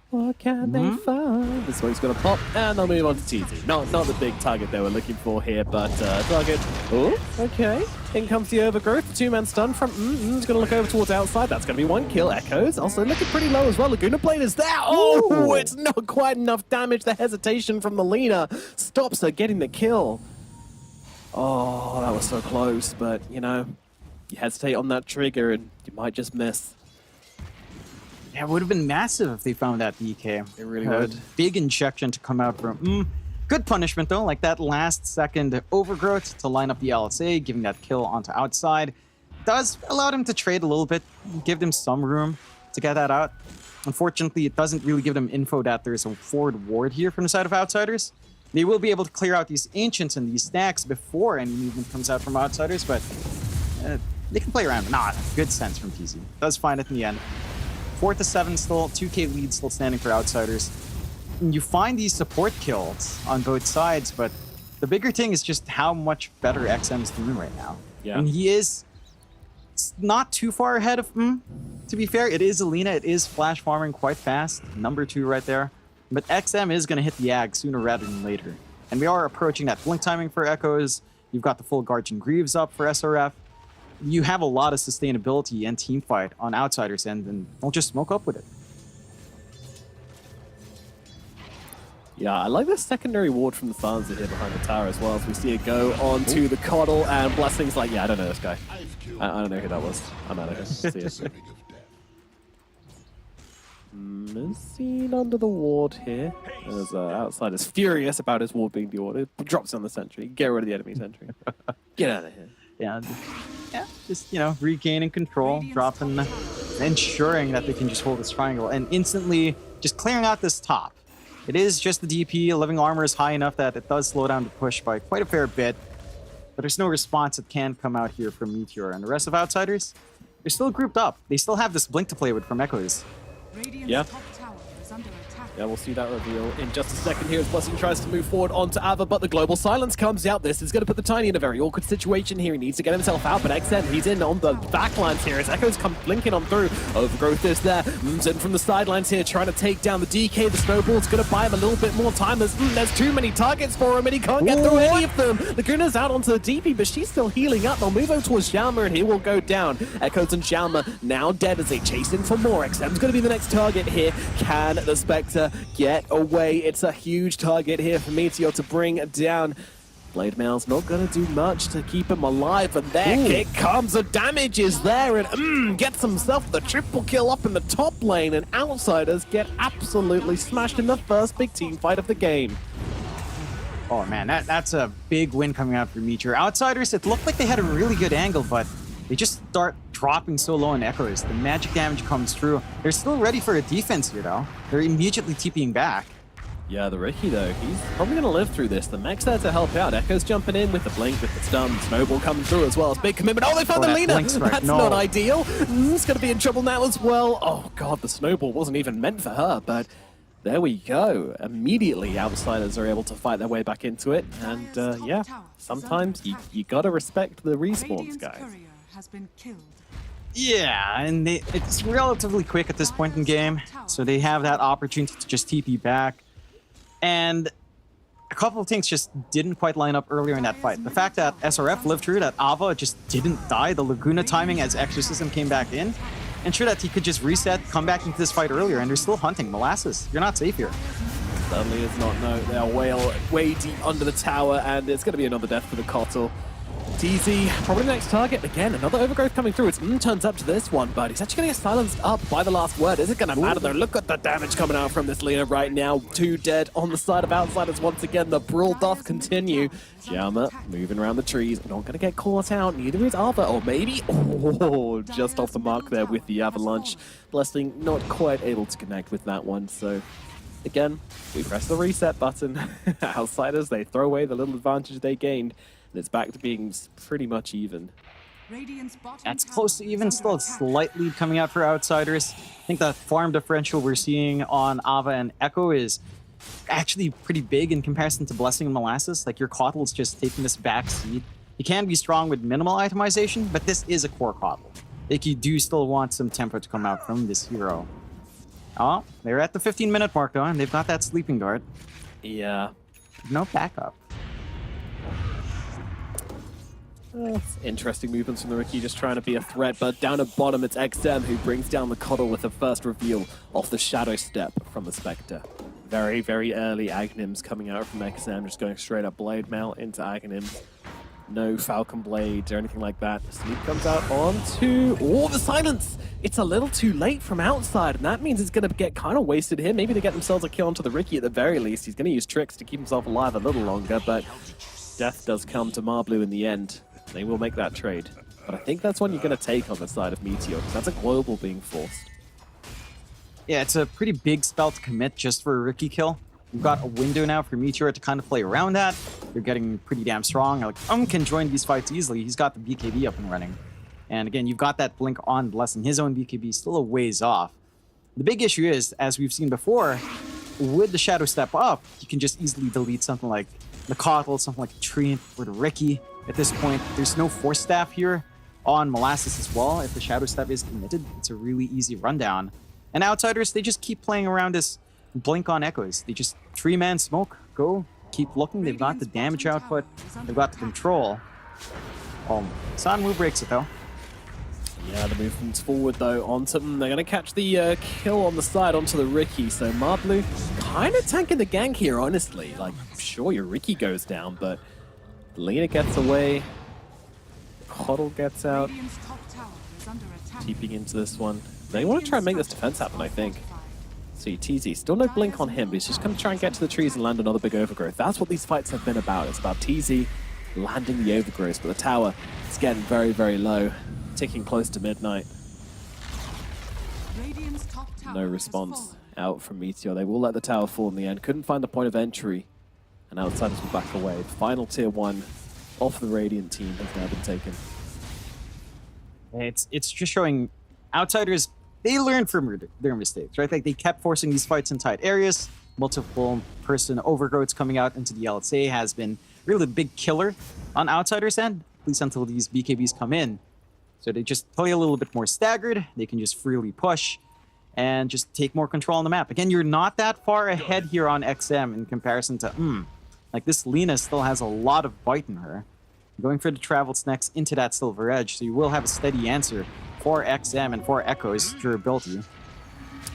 What can they find? This one's going to pop, and they'll move on to TZ. Not the big target they were looking for here, but target. Oh, okay. In comes the Overgrowth. The two-man stun from he's going to look over towards outside. That's going to be one kill. Echoes also looking pretty low as well. Laguna Blade is there. Oh, it's not quite enough damage. The hesitation from the Lina stops her getting the kill. Oh, that was so close, but, you know, you hesitate on that trigger and you might just miss. Yeah, it would have been massive if they found that DK. It really would. Big injection to come out from. Good punishment, though, like that last second Overgrowth to line up the LSA, giving that kill onto outside. Does allow them to trade a little bit, give them some room to get that out. Unfortunately, it doesn't really give them info that there's a forward ward here from the side of Outsiders. They will be able to clear out these Ancients and these stacks before any movement comes out from Outsiders, but they can play around. Nah, good sense from TZ. Does find it in the end. 4-7 still, 2k lead still standing for Outsiders. And you find these support kills on both sides, but the bigger thing is just how much better XM is doing right now. Yeah. And he is not too far ahead of to be fair. It is Alina, it is flash farming quite fast. Number 2 right there. But XM is going to hit the Ag sooner rather than later. And we are approaching that blink timing for Echoes. You've got the full Guardian Greaves up for SRF. You have a lot of sustainability and team fight on Outsiders' end, and they'll just smoke up with it. Yeah, I like the secondary ward from the Sansa here behind the tower as well, as we see it go on to the Coddle, and Blessing's like, yeah, I don't know this guy. I don't know who that was. I'm out of here. See ya. Seen under the ward here. There's Outsiders furious about his ward being dewarded. Drops on the sentry. Get rid of the enemy sentry. Get out of here. Yeah, just, you know, regaining control, dropping, ensuring that they can just hold this triangle, and instantly just clearing out this top. It is just the DP. Living armor is high enough that it does slow down the push by quite a fair bit, but there's no response that can come out here from Meteor. And the rest of Outsiders, they're still grouped up. They still have this blink to play with from Echoes. Yeah. Yeah, we'll see that reveal in just a second here as Blessing tries to move forward onto Ava, but the global silence comes out. This is going to put the Tiny in a very awkward situation here. He needs to get himself out, but XM, he's in on the backlines here as Echoes come blinking on through. Overgrowth is there. Moves in from the sidelines here, trying to take down the DK. The snowball's going to buy him a little bit more time. There's too many targets for him, and he can't get through any of them. Laguna's out onto the DP, but she's still healing up. They'll move over towards Xiaoma, and he will go down. Echoes and Xiaoma now dead as they chase in for more. XM's going to be the next target here. Can the Spectre to get away. It's a huge target here for Meteor to bring down. Blade Mail's not going to do much to keep him alive, and there it comes. The damage is there, and gets himself the triple kill up in the top lane, and Outsiders get absolutely smashed in the first big team fight of the game. Oh man, that's a big win coming out for Meteor. Outsiders, it looked like they had a really good angle, but they just start dropping so low in Echoes. The magic damage comes through. They're still ready for a defense here, though. They're immediately TPing back. Yeah, the Ricky, though, he's probably going to live through this. The mech's there to help out. Echo's jumping in with the blink, with the stun. Snowball coming through as well. It's big commitment. Oh, they found the Lina! That's not ideal. It's going to be in trouble now as well. Oh, God, the Snowball wasn't even meant for her, but there we go. Immediately, Outsiders are able to fight their way back into it. And, yeah, sometimes you got to respect the respawns, guys. Yeah, and it's relatively quick at this point in game, so they have that opportunity to just TP back. And a couple of things just didn't quite line up earlier in that fight. The fact that SRF lived through, that Ava just didn't die, the Laguna timing as Exorcism came back in, ensure that he could just reset, come back into this fight earlier, and they're still hunting. Molasses, you're not safe here. Certainly is not, no. They are way deep under the tower, and it's going to be another death for the Cottle. TZ, probably the next target. Again, another overgrowth coming through. It's turns up to this one, but he's actually going to get silenced up by the last word. Is it going to matter, though? Look at the damage coming out from this Lina right now. 2 dead on the side of Outsiders once again. The brawl doth continue. Jama moving around the trees. Not going to get caught out. Neither is Ava. Or maybe... Oh, just off the mark there with the Avalanche. Blessing not quite able to connect with that one, so... Again, we press the reset button. Outsiders, they throw away the little advantage they gained. And it's back to being pretty much even. That's close to even, still a slight lead coming out for Outsiders. I think the farm differential we're seeing on Ava and Echo is actually pretty big in comparison to Blessing and Molasses. Like, your Cottle's just taking this back seat. You can be strong with minimal itemization, but this is a core Cottle. Like, you do still want some tempo to come out from this hero. Oh, they're at the 15-minute mark, though, and they've got that sleeping guard. Yeah. No backup. Interesting movements from the Ricky, just trying to be a threat, but down at bottom it's XM who brings down the Coddle with the first reveal off the Shadow Step from the Spectre. Very, very early Aghanims coming out from XM, just going straight up Blade Mail into Aghanims. No Falcon Blades or anything like that. Sleep comes out onto... Oh, the silence! It's a little too late from outside, and that means it's going to get kind of wasted here. Maybe they get themselves a kill onto the Ricky at the very least. He's going to use tricks to keep himself alive a little longer, but death does come to Marblu in the end. They will make that trade. But I think that's one you're going to take on the side of Meteor, because that's a global being forced. Yeah, it's a pretty big spell to commit just for a Ricky kill. You've got a window now for Meteor to kind of play around that. They're getting pretty damn strong. Like, can join these fights easily. He's got the BKB up and running. And again, you've got that blink on Blessing. His own BKB is still a ways off. The big issue is, as we've seen before, with the Shadow Step up, you can just easily delete something like the Coddle, something like a Tree, or the Ricky. At this point, there's no Force Staff here on Molasses as well. If the Shadow Step is committed, it's a really easy rundown. And Outsiders, they just keep playing around this blink on Echoes. They just 3-man smoke, go, keep looking. They've got the damage output, they've got the control. Sanwu breaks it though. Yeah, the movement's forward though onto them. They're going to catch the kill on the side onto the Ricky. So Marblu kind of tanking the gank here, honestly. Like, sure, your Ricky goes down, but Lina gets away. Coddle gets out. TPing into this one. They want to try and make this defense happen, I think. See, TZ, still no blink on him, but he's just going to try and get to the trees and land another big overgrowth. That's what these fights have been about. It's about TZ landing the overgrowth, but the tower is getting very, very low, ticking close to midnight. No response out from Meteor. They will let the tower fall in the end. Couldn't find the point of entry, and Outsiders will back away. The final tier 1 off the Radiant team has now been taken. It's just showing Outsiders, they learned from their mistakes, right? Like, they kept forcing these fights in tight areas. Multiple person overgrowths coming out into the LSA has been really the big killer on Outsiders' end, at least until these BKBs come in. So they just play a little bit more staggered. They can just freely push and just take more control on the map. Again, you're not that far ahead here on XM in comparison to, like, this Lina still has a lot of bite in her. Going for the travels next into that Silver Edge, so you will have a steady answer for XM and for Echo's durability.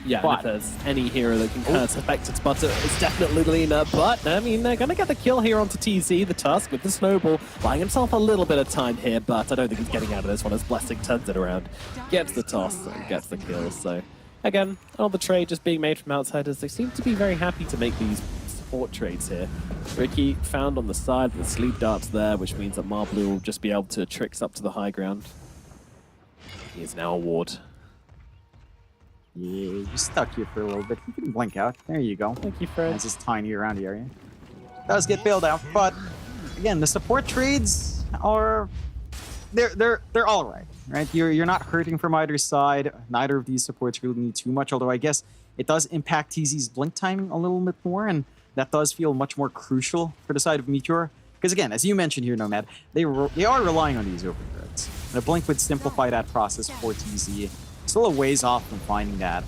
Yeah, But- and if there's any hero that can kind of affect its butter, it's definitely Lina. But, I mean, they're going to get the kill here onto TZ, the Tusk, with the Snowball, buying himself a little bit of time here, but I don't think he's getting out of this one as Blessing turns it around, gets the toss, and gets the kill. So, again, all the trade just being made from outsiders, they seem to be very happy to make these support trades here. Ricky found on the side with the sleep darts there, which means that Marblue will just be able to tricks up to the high ground. He is now a ward. Yeah, you're stuck here for a little bit. You can blink out. There you go. Thank you, Fred. As it's tiny around the area. Does get bailed out, but again, the support trades are they're all right? You're not hurting from either side. Neither of these supports really need too much, although I guess it does impact TZ's blink timing a little bit more, and that does feel much more crucial for the side of Meteor. Because again, as you mentioned here, Nomad, they are relying on these overgrowths. The blink would simplify that process for TZ. Still a ways off from finding that.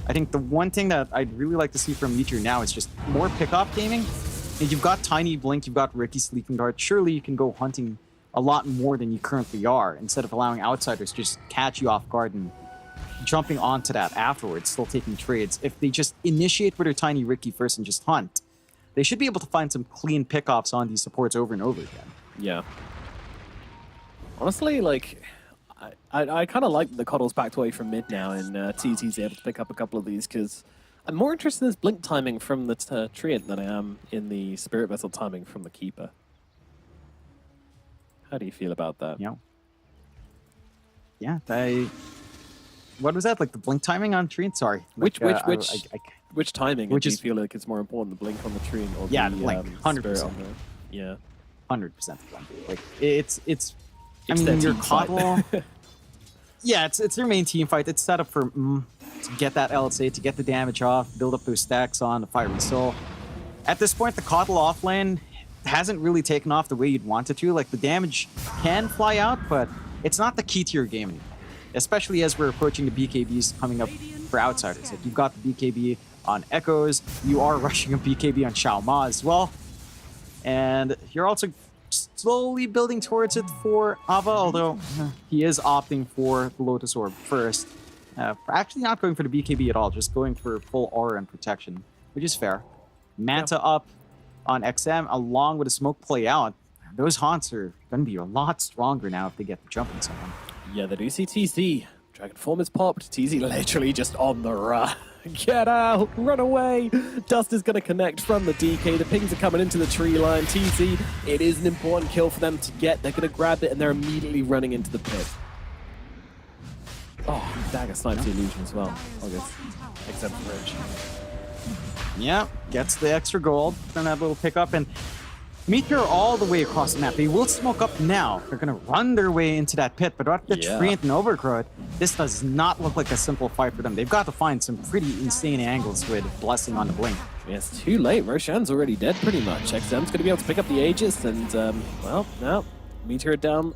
I think the one thing that I'd really like to see from Meteor now is just more pickoff gaming. And you've got Tiny Blink, you've got Ricky Sleeping Dart. Surely you can go hunting a lot more than you currently are, instead of allowing outsiders to just catch you off guard and jumping onto that afterwards, still taking trades. If they just initiate with their Tiny Ricky first and just hunt, they should be able to find some clean pickoffs on these supports over and over again. Yeah. Honestly, like, I kind of like the Coddle's backed away from mid now, and TZ's able to pick up a couple of these, because I'm more interested in this blink timing from the Treant than I am in the Spirit Vessel timing from the Keeper. How do you feel about that? Yeah, what was that? Like the blink timing on Treant? Sorry. Which timing? Which Do you is- feel like it's more important, the blink on the Treant or Yeah, the the blink, Spirit 100%. on the... Yeah. 100% blink. Like it's I It's their mean, your team fight. Coddle. Yeah, it's their main team fight. It's set up for to get that LSA, to get the damage off, build up those stacks on the Fiery Soul. At this point, the Coddle offlane hasn't really taken off the way you'd want it to. Like, the damage can fly out, but it's not the key to your game anymore. Especially as we're approaching the BKBs coming up for outsiders. Like, you've got the BKB on Echoes, you are rushing a BKB on Xiao Ma as well, and you're also slowly building towards it for Ava, although he is opting for the Lotus Orb first. Actually not going for the BKB at all, just going for full aura and protection, which is fair. Manta up on XM, along with a smoke play out. Those haunts are going to be a lot stronger now if they get the jump on someone. Yeah, they do see TZ. Dragon Form is popped. TZ literally just on the run. Get out! Run away! Dust is going to connect from the DK. The pings are coming into the tree line. TZ, it is an important kill for them to get. They're going to grab it, and they're immediately running into the pit. Oh, Dagger snipes the illusion as well. August. Except for Ridge. Yeah, gets the extra gold from that little pickup, and Meteor all the way across the map. They will smoke up now. They're going to run their way into that pit, but what the Yeah. Treant and Overgrowth, this does not look like a simple fight for them. They've got to find some pretty insane angles with Blessing on the blink. Yeah, it's too late. Roshan's already dead pretty much. XM's going to be able to pick up the Aegis, and, well, now, Meteor down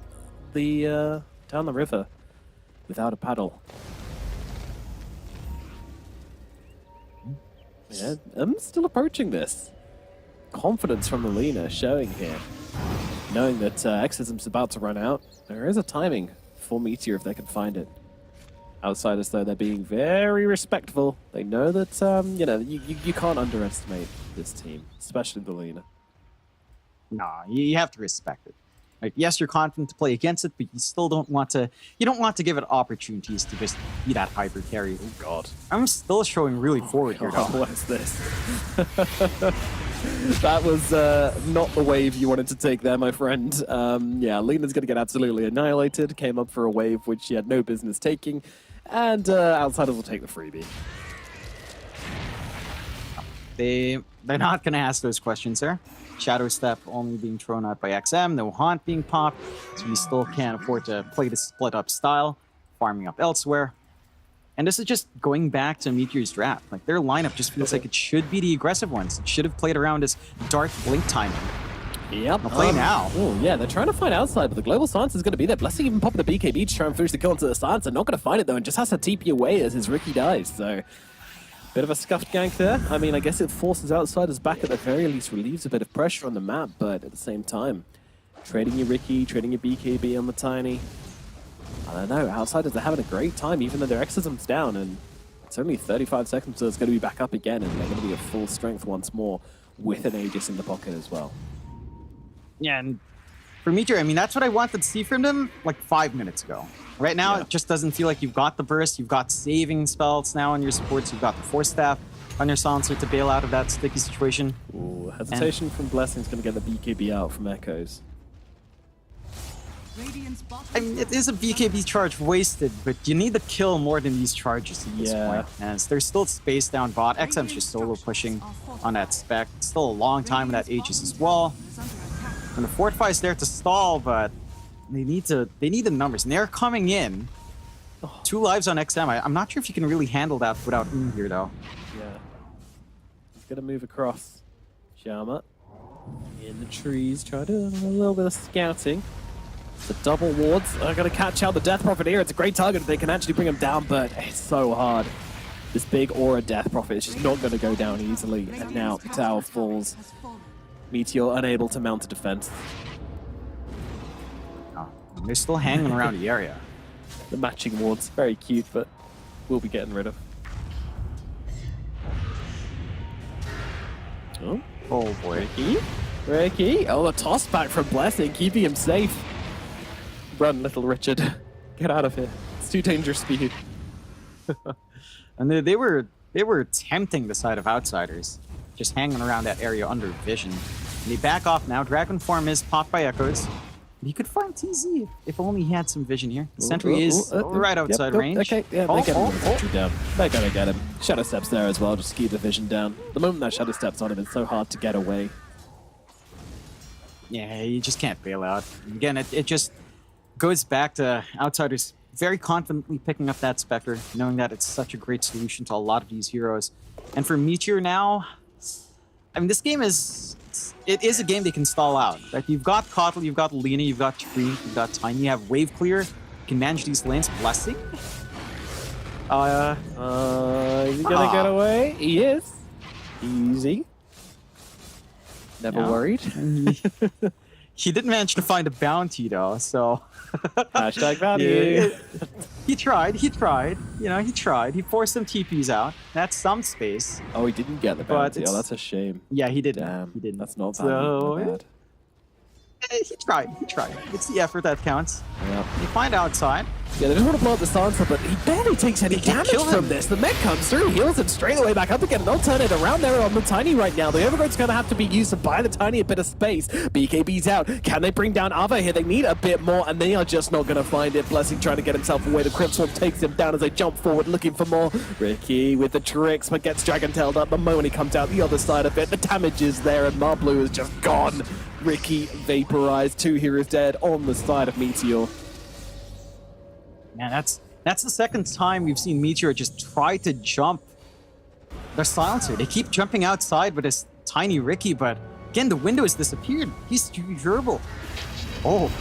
the river without a paddle. Yeah, I'm still approaching this. Confidence from Alina showing here. Knowing that Exorcism's about to run out, there is a timing for Meteor if they can find it. Outsiders, though, they're being very respectful. They know that, you can't underestimate this team, especially the Alina. Nah, you have to respect it. Like, yes, you're confident to play against it, but you still don't want to. You don't want to give it opportunities to just be that hyper carry. Oh, God. I'm still showing really forward here, Oh, though. what is this? That was not the wave you wanted to take there, my friend. Yeah, Lena's going to get absolutely annihilated. Came up for a wave which she had no business taking. And Outsiders will take the freebie. They're not going to ask those questions there. Shadow Step only being thrown out by XM, no Haunt being popped, so we still can't afford to play the split up style, farming up elsewhere. And this is just going back to Meteor's draft. Like, their lineup just feels like it should be the aggressive ones. It should have played around this dark blink timing. Yep. I'll play now. Oh, yeah, they're trying to find outside, but the Global Silence is going to be there. Blessing even popping the BKB to try and finish the kill into the Silence. They're not going to find it, though, and just has to TP away as his Ricky dies, so... Bit of a scuffed gank there. I mean, I guess it forces Outsiders back at the very least, relieves a bit of pressure on the map, but at the same time, trading your Ricky, trading your BKB on the Tiny. I don't know, Outsiders are having a great time, even though their Exorcism's down, and It's only 35 seconds, so it's going to be back up again, and they're going to be at full strength once more with an Aegis in the pocket as well. Yeah, and for Meteor, I mean, that's what I wanted to see from them like 5 minutes ago. Right now, it just doesn't feel like you've got the burst. You've got saving spells now on your supports. You've got the Force Staff on your Silencer to bail out of that sticky situation. Ooh, hesitation from Blessing's going to get the BKB out from Echoes. I mean, it is a BKB charge wasted, but you need the kill more than these charges at this point. As there's still space down bot. XM's just solo pushing on that spec. It's still a long time in that Aegis as well. And the Fortify's there to stall, but they need the numbers. And they're coming in. 2 lives on XM. I'm not sure if you can really handle that without here, though. Yeah. He's going to move across. Shama in the trees, trying to do a little bit of scouting. The double wards are going to catch out the Death Prophet here. It's a great target if they can actually bring him down, but it's so hard. This big aura Death Prophet is just not going to go down easily. And now the tower falls. Meteor unable to mount a defense. Oh, they're still hanging around the area. The matching wards, very cute, but we'll be getting rid of. Oh boy. Ricky. Oh, a toss back from Blessing, keeping him safe. Run, little Richard. Get out of here. It's too dangerous for you. And they were tempting the side of Outsiders, just hanging around that area under vision. And they back off now. Dragon form is popped by Echoes. He could find TZ if only he had some vision here. The sentry is right outside range. Okay, yeah, they're getting the sentry down. They're gonna get him. Shadow Step's there as well, just keep the vision down. The moment that Shadow Step's on him, it's so hard to get away. Yeah, you just can't bail out. Again, it just goes back to Outsiders very confidently picking up that Spectre, knowing that it's such a great solution to a lot of these heroes. And for Meteor now, I mean, this game is a game they can stall out. Like, you've got Kotl, you've got Lina, you've got Tree, you've got Tiny, you have Wave Clear, you can manage these lanes. Blessing? Is he gonna get away? He is. Easy. Never worried. He did manage to find a bounty though, so Hashtag value. He tried. You know, he tried. He forced some TPs out. That's some space. Oh, he didn't get the bounty. Oh, that's a shame. Yeah, he didn't. Damn, he didn't. That's not so, bad. He tried. It's the effort that counts. Yeah. You find outside. Yeah, they just want to blow up the silencer, but he barely takes any damage from this. The mech comes through, heals him straight away back up again. They'll turn it around there on the Tiny right now. The Overgrowth's going to have to be used to buy the Tiny a bit of space. BKB's out. Can they bring down Ava here? They need a bit more, and they are just not going to find it. Blessing trying to get himself away. The Crypt Swarm takes him down as they jump forward, looking for more. Ricky with the tricks, but gets Dragon-tailed up the moment he comes out the other side of it. The damage is there, and Marblu is just gone. Ricky vaporized. 2 heroes dead on the side of Meteor. Man, that's the second time we've seen Meteor just try to jump their silencer. They keep jumping outside with this Tiny Ricky, but again, the window has disappeared. He's durable. Oh.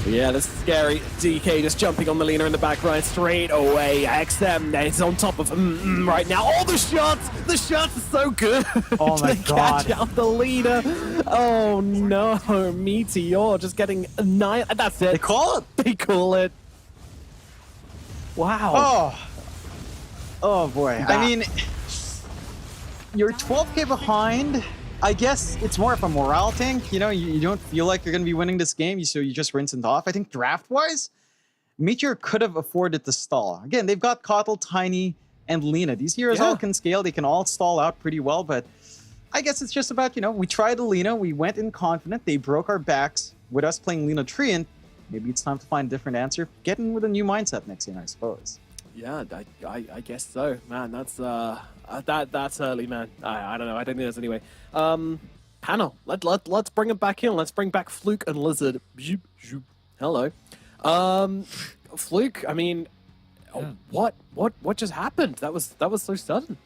Yeah, this is scary. DK just jumping on the Lina in the back right straight away. XM is on top of him right now. Oh, the shots! The shots are so good. Oh my God. Catch out the Lina. Oh no, Meteor just getting annihilated. That's it. They call it. They call it. Wow. Oh boy. I mean, you're 12k behind. I guess it's more of a morale tank. You know, you don't feel like you're going to be winning this game, so you just rinse it off. I think draft-wise, Meteor could have afforded to stall. Again, they've got Kotl, Tiny, and Lina. These heroes all can scale. They can all stall out pretty well, but I guess it's just about, you know, we tried the Lina. We went in confident. They broke our backs with us playing Lina Treant. Maybe it's time to find a different answer. Get in with a new mindset next game, I suppose. Yeah, I guess so. Man, that's early, man. I don't know. I don't think there's anyway. Panel, let's bring it back in. Let's bring back Fluke and Lizard. Hello. Fluke, I mean, what just happened? That was so sudden.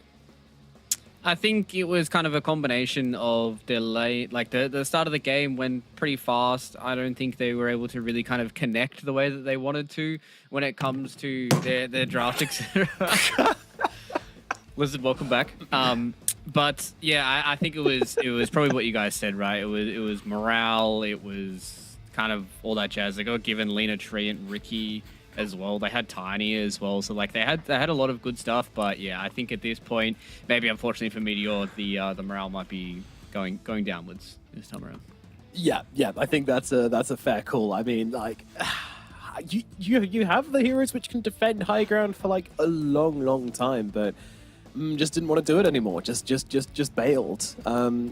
I think it was kind of a combination of delay, like the start of the game went pretty fast. I don't think they were able to really kind of connect the way that they wanted to when it comes to their draft, etc. Lizard, welcome back. But yeah, I think it was probably what you guys said, right? It was morale, it was kind of all that jazz. They got given Lina, Tree, and Ricky as well. They had Tiny as well, so like they had a lot of good stuff. But yeah, I think at this point, maybe unfortunately for Meteor, the morale might be going downwards this time around. Yeah, I think that's a fair call. I mean, like, you have the heroes which can defend high ground for like a long time, but just didn't want to do it anymore. Just bailed.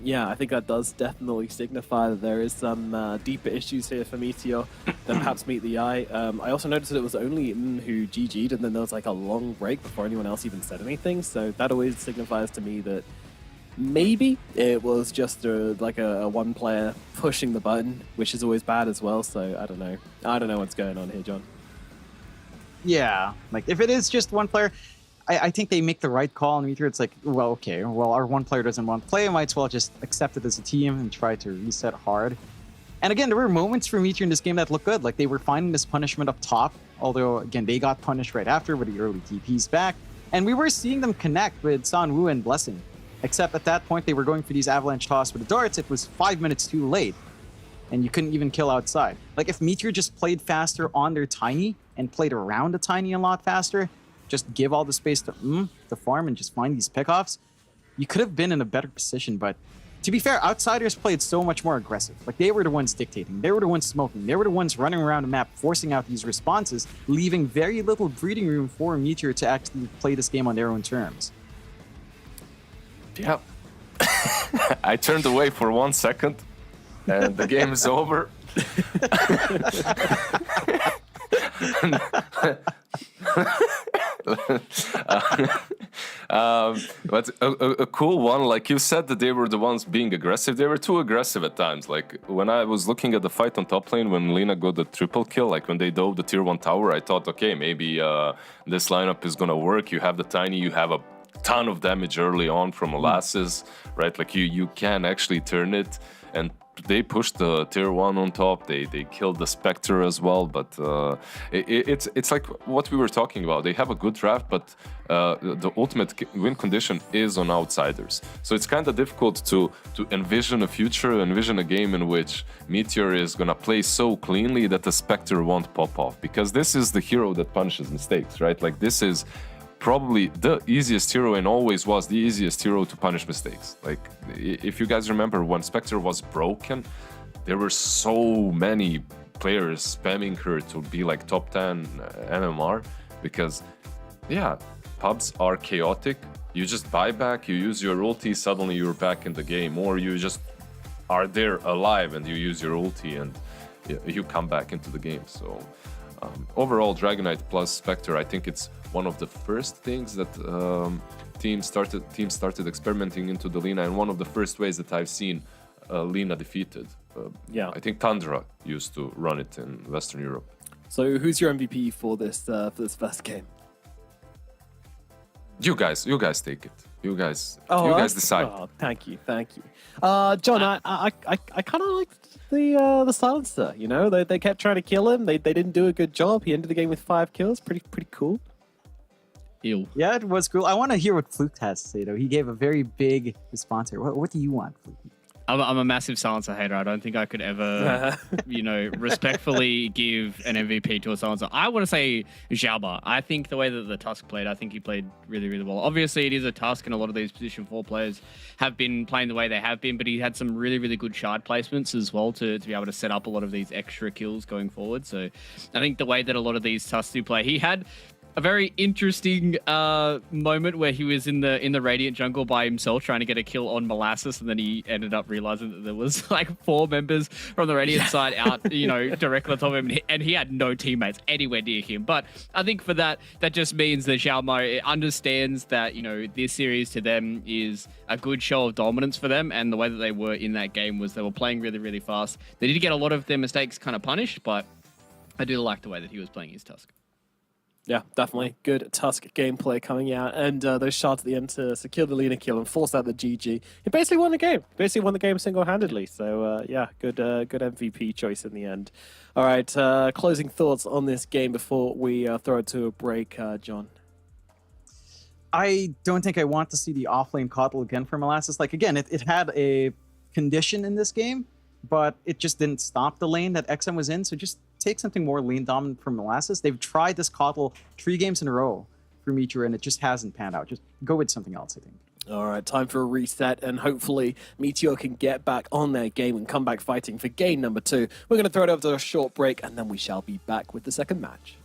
Yeah, I think that does definitely signify that there is some deeper issues here for Meteor than perhaps meet the eye. I also noticed that it was only who GG'd, and then there was like a long break before anyone else even said anything. So that always signifies to me that maybe it was just like a one player pushing the button, which is always bad as well. So I don't know what's going on here, John. Yeah, like if it is just one player, I think they make the right call on Meteor. It's like, well, okay, well, our one player doesn't want to play, might as well just accept it as a team and try to reset hard. And again, there were moments for Meteor in this game that looked good. Like they were finding this punishment up top, although again, they got punished right after with the early TPs back. And we were seeing them connect with Sanwoo and Blessing. Except at that point, they were going for these avalanche toss with the darts. It was 5 minutes too late. And you couldn't even kill outside. Like if Meteor just played faster on their Tiny and played around the Tiny a lot faster, just give all the space to farm and just find these pickoffs, you could have been in a better position. But to be fair, Outsiders played so much more aggressive. Like they were the ones dictating. They were the ones smoking. They were the ones running around the map, forcing out these responses, leaving very little breathing room for Meteor to actually play this game on their own terms. Yeah. I turned away for 1 second and the game is over. But a cool one, like you said that they were the ones being aggressive. They were too aggressive at times. Like when I was looking at the fight on top lane, when Lina got the triple kill, like when they dove the tier 1 tower, I thought, okay, maybe this lineup is gonna work. You have the Tiny, you have a ton of damage early on from Molasses, right? Like you can actually turn it, and they pushed the tier 1 on top. They killed the Spectre as well, but it's like what we were talking about. They have a good draft, but the ultimate win condition is on Outsiders. So it's kind of difficult to envision a future, envision a game in which Meteor is gonna play so cleanly that the Spectre won't pop off, because this is the hero that punishes mistakes, right? Like this is probably the easiest hero and always was the easiest hero to punish mistakes. Like if you guys remember when Spectre was broken, there were so many players spamming her to be like top 10 MMR, because yeah, pubs are chaotic. You just buy back, you use your ulti, suddenly you're back in the game, or you just are there alive and you use your ulti and you come back into the game. So overall, Dragonite plus Spectre, I think it's one of the first things that teams started experimenting into the Lina, and one of the first ways that I've seen Lina defeated. Yeah, I think Tundra used to run it in Western Europe. So who's your MVP for this first game? You guys take it. You guys decide. Oh, thank you. John, I kind of liked the silencer. You know, they kept trying to kill him. They didn't do a good job. He ended the game with 5 kills. Pretty cool. Ew. Yeah, it was cool. I want to hear what Fluke has to say, though. He gave a very big response here. What do you want, Fluke? I'm a massive silencer hater. I don't think I could ever, respectfully give an MVP to a silencer. I want to say Xiaoba. I think the way that the Tusk played, I think he played really, really well. Obviously, it is a Tusk, and a lot of these position 4 players have been playing the way they have been, but he had some really, really good shard placements as well to be able to set up a lot of these extra kills going forward. So I think the way that a lot of these Tusks do play, he had a very interesting moment where he was in the Radiant jungle by himself trying to get a kill on Molasses, and then he ended up realizing that there was like 4 members from the Radiant side out, directly on top of him, and he had no teammates anywhere near him. But I think for that just means that Xiaomo understands that, this series to them is a good show of dominance for them, and the way that they were in that game was they were playing really, really fast. They did get a lot of their mistakes kind of punished, but I do like the way that he was playing his Tusk. Yeah, definitely. Good Tusk gameplay coming out, and those shots at the end to secure the Lina kill and force out the GG. He basically won the game. Single-handedly. So, good MVP choice in the end. All right, closing thoughts on this game before we throw it to a break, John. I don't think I want to see the offlane coddle again for Molasses. Like, again, it had a condition in this game, but it just didn't stop the lane that XM was in, so just take something more lane dominant from Molasses. They've tried this Kotl 3 games in a row for Meteor, and it just hasn't panned out. Just go with something else, I think. All right, time for a reset, and hopefully Meteor can get back on their game and come back fighting for game number 2. We're going to throw it over to a short break, and then we shall be back with the second match.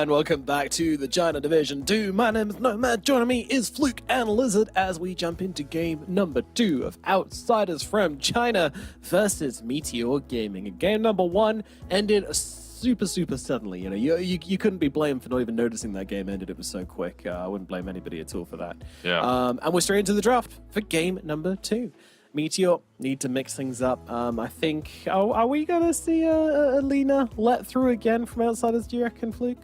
and welcome back to the China Division 2. My name is Nomad. Joining me is Fluke and Lizard as we jump into game number 2 of Outsiders from China versus Meteor Gaming. And game number 1 ended super suddenly. You know, you couldn't be blamed for not even noticing that game ended. It was so quick. I wouldn't blame anybody at all for that. Yeah. And we're straight into the draft for game number 2. Meteor need to mix things up. I think. Are we gonna see a Lena let through again from Outsiders? Do you reckon, Fluke?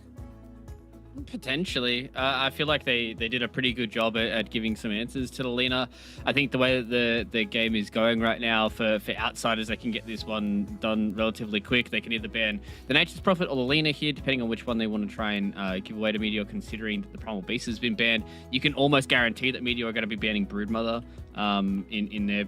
Potentially. I feel like they did a pretty good job at giving some answers to the Lena. I think the way that the game is going right now for Outsiders, they can get this one done relatively quick. They can either ban the Nature's Prophet or the Lena here, depending on which one they want to try and give away to Meteor, considering that the Primal Beast has been banned. You can almost guarantee that Meteor are going to be banning Broodmother in their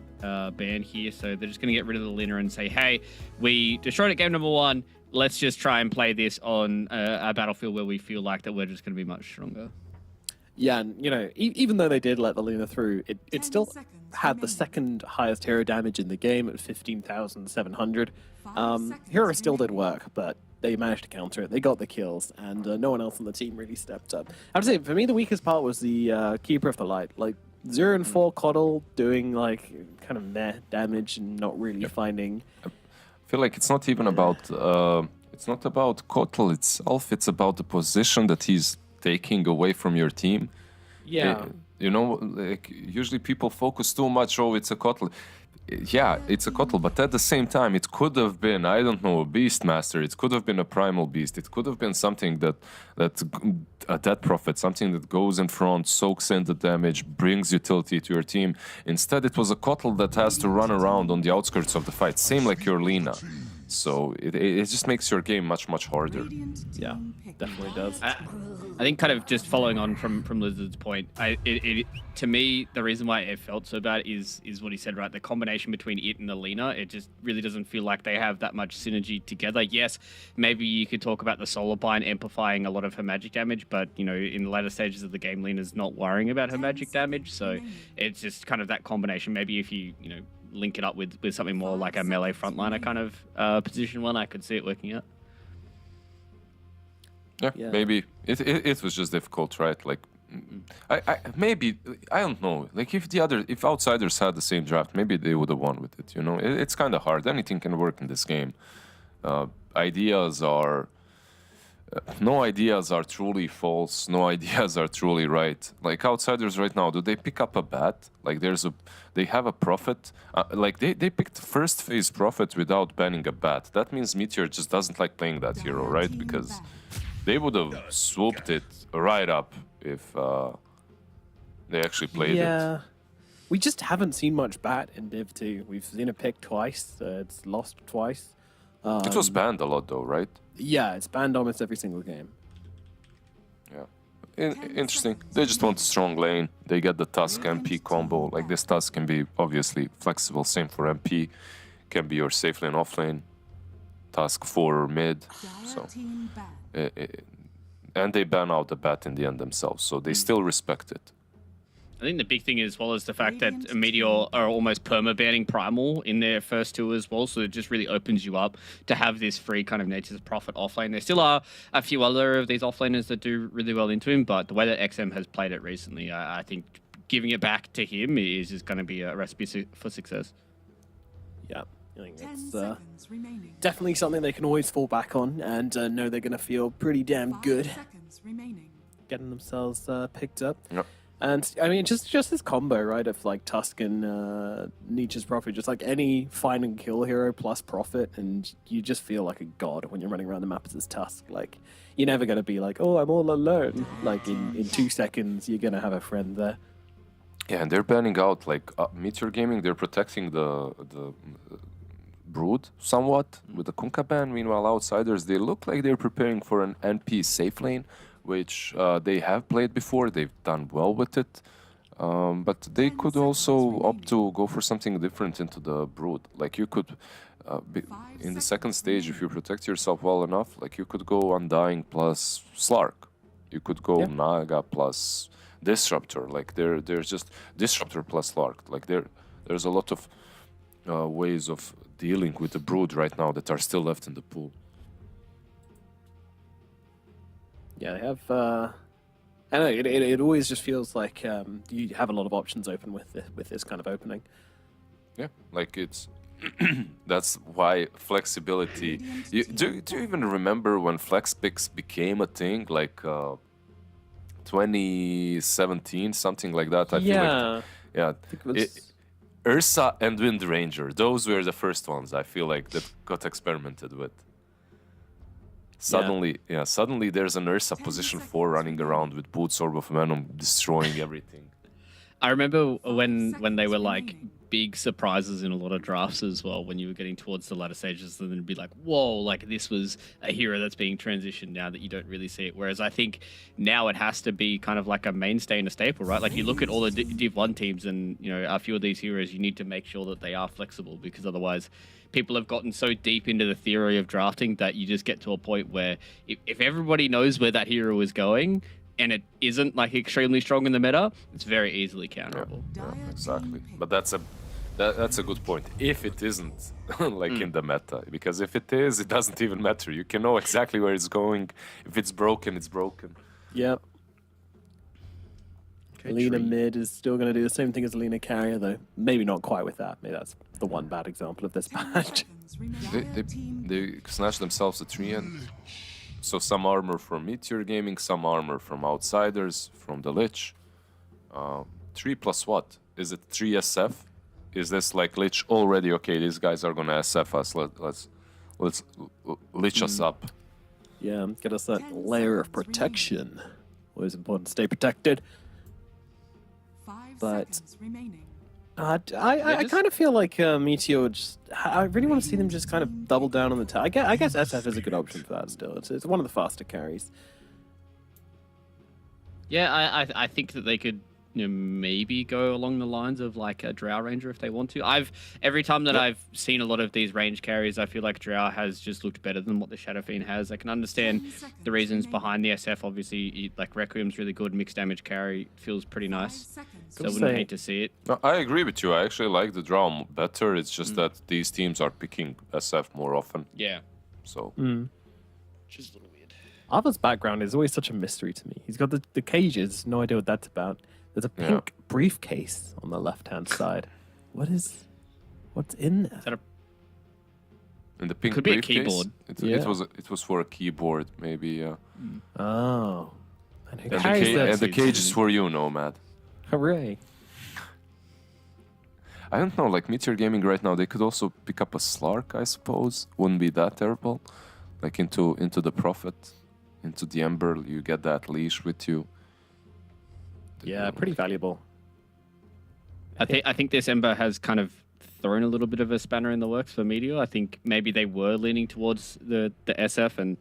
ban here. So they're just going to get rid of the Lena and say, hey, we destroyed it game number 1. Let's just try and play this on a battlefield where we feel like that we're just going to be much stronger. Yeah, and you know, even though they did let the Lena through, it still had the second highest hero damage in the game at 15,700. Hero still did work, but they managed to counter it. They got the kills, and no one else on the team really stepped up. I would say, for me, the weakest part was the Keeper of the Light. Like, 0 and 4 Coddle doing, like, kind of meh damage and not really finding... I feel like it's not even about Kotal itself. It's about the position that he's taking away from your team. Yeah. You know, like usually people focus too much. Oh, it's a Kotal. Yeah, it's a Kotal, but at the same time, it could have been, I don't know, a Beastmaster. It could have been a Primal Beast. It could have been something that a Death Prophet, something that goes in front, soaks in the damage, brings utility to your team. Instead, it was a Kotal that has to run around on the outskirts of the fight, same like your Lina. So it just makes your game much harder. Yeah, definitely does. I think kind of just following on from Lizard's point, to me, the reason why it felt so bad is what he said, right? The combination between it and the Lena, it just really doesn't feel like they have that much synergy together. Yes, maybe you could talk about the Solar Bind amplifying a lot of her magic damage, but, you know, in the later stages of the game, Lena's not worrying about her magic damage, so it's just kind of that combination. Maybe if you know, link it up with something more like a melee frontliner kind of position one, I could see it working out. Yeah, maybe it was just difficult, right? Like, I don't know. Like if Outsiders had the same draft, maybe they would have won with it. You know, it's kind of hard. Anything can work in this game. No ideas are truly false. No ideas are truly right. Like Outsiders right now, do they pick up a bat? Like they have a Prophet. Like they picked first phase Prophet without banning a bat. That means Meteor just doesn't like playing that hero, right? Because they would have swooped it right up if they actually played it. Yeah. We just haven't seen much bat in Div 2. We've seen it picked twice. It's lost twice. It was banned a lot though, right? Yeah, it's banned almost every single game. Yeah. Interesting. They just want a strong lane. They get the Tusk MP combo. Like this Tusk can be obviously flexible. Same for MP. Can be your safe lane, off lane. Tusk for mid. So, and they ban out the bat in the end themselves. So they still respect it. I think the big thing as well is the fact that Meteor are almost perma-banning Primal in their first two as well, so it just really opens you up to have this free kind of Nature's Prophet offlane. There still are a few other of these offlaners that do really well into him, but the way that XM has played it recently, I think giving it back to him is just going to be a recipe for success. Yeah, I think it's definitely something they can always fall back on and know they're going to feel pretty damn good getting themselves picked up. Yep. And I mean, just this combo, right, of like Tusk and Nietzsche's Prophet, just like any find and kill hero plus Prophet, and you just feel like a god when you're running around the map as this Tusk. Like, you're never going to be like, oh, I'm all alone. Like, in 2 seconds, you're going to have a friend there. Yeah, and they're banning out, like, Meteor Gaming, they're protecting the Brood somewhat with the Kunkka ban. Meanwhile, Outsiders, they look like they're preparing for an NP safe lane, which they have played before. They've done well with it. But they could also opt to go for something different into the Brood. Like you could, in the second stage, if you protect yourself well enough, like you could go Undying plus Slark. You could go Naga plus Disruptor. Like there's just Disruptor plus Slark. Like there's a lot of ways of dealing with the Brood right now that are still left in the pool. Yeah, I have. I don't know. It always just feels like you have a lot of options open with this kind of opening. Yeah, like it's that's why flexibility. Do you even remember when flex picks became a thing? Like 2017, something like that. I feel like yeah. I think it was. Ursa and Wind Ranger. Those were the first ones I feel like that got experimented with. Suddenly there's an Ursa position 4 running around with Boots, Orb of Venom, destroying everything. I remember when they were like big surprises in a lot of drafts as well, when you were getting towards the latter stages, and then it'd be like, whoa, like this was a hero that's being transitioned now that you don't really see it. Whereas I think now it has to be kind of like a mainstay and a staple, right? Like you look at all the Div 1 teams and, you know, a few of these heroes, you need to make sure that they are flexible, because otherwise people have gotten so deep into the theory of drafting that you just get to a point where if everybody knows where that hero is going, and it isn't like extremely strong in the meta, it's very easily counterable. Yeah, exactly. But that's a good point. If it isn't like in the meta, because if it is, it doesn't even matter. You can know exactly where it's going. If it's broken, it's broken. Yep. Okay, Lena tree. mid is still going to do the same thing as Lena carrier, though. Maybe not quite with that. Maybe that's the one bad example of this patch. They snatch themselves a tree, and so some armor from Meteor Gaming, some armor from Outsiders, from the Lich. 3 plus what? Is it 3 SF? Is this like Lich already? Okay, these guys are gonna SF us. Let's Lich us up. Yeah, get us that layer of protection. Always important to stay protected. But I kind of feel like Meteor just... I really want to see them just kind of double down on the... I guess SF is a good option for that still. It's one of the faster carries. Yeah, I think that they could, you know, maybe go along the lines of like a Drow Ranger if they want to. Every time that I've seen a lot of these range carries, I feel like Drow has just looked better than what the Shadow Fiend has. I can understand the reasons behind the SF. Obviously, like Requiem's really good. Mixed damage carry feels pretty nice. So I wouldn't hate to see it. No, I agree with you. I actually like the draw better. It's just that these teams are picking SF more often. Yeah. So Which is a little weird. Arthur's background is always such a mystery to me. He's got the cages, no idea what that's about. There's a pink briefcase on the left-hand side. What's in there? Is that in the pink Could be a briefcase, keyboard. It was for a keyboard, maybe. Oh. And who And carries that? the cage is for you, Nomad. Hooray. I don't know, like Meteor Gaming right now, they could also pick up a Slark, I suppose. Wouldn't be that terrible. Like into the Prophet, into the Ember, you get that leash with you. Yeah, pretty valuable. I think this Ember has kind of thrown a little bit of a spanner in the works for Meteor. I think maybe they were leaning towards the SF, and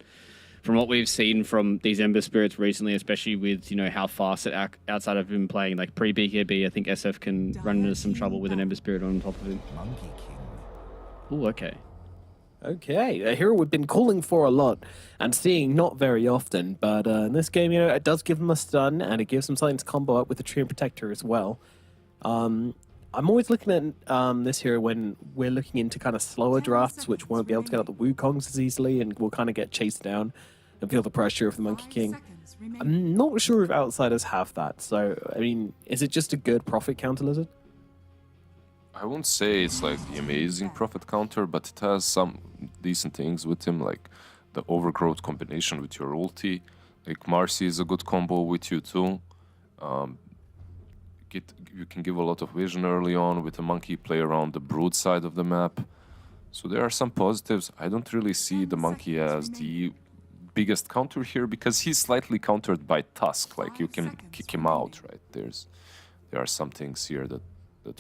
from what we've seen from these Ember Spirits recently, especially with, you know, how fast it outside of him playing like pre-BKB, I think SF can run into some trouble with an Ember Spirit on top of him. Oh, okay. Okay, a hero we've been calling for a lot and seeing not very often, but in this game, you know, it does give them a stun and it gives them something to combo up with the Tree and Protector as well. I'm always looking at this hero when we're looking into kind of slower drafts, which won't be able to get out the Wukongs as easily and will kind of get chased down and feel the pressure of the Monkey King. I'm not sure if Outsiders have that, so, I mean, is it just a good profit counter, Lizard? I won't say it's like the amazing Prophet counter, but it has some decent things with him, like the Overgrowth combination with your ulti. Like Marcy is a good combo with you too. You can give a lot of vision early on with the Monkey, play around the Brood side of the map. So there are some positives. I don't really see the Monkey as the biggest counter here because he's slightly countered by Tusk. Like you can kick him out, right? There are some things here that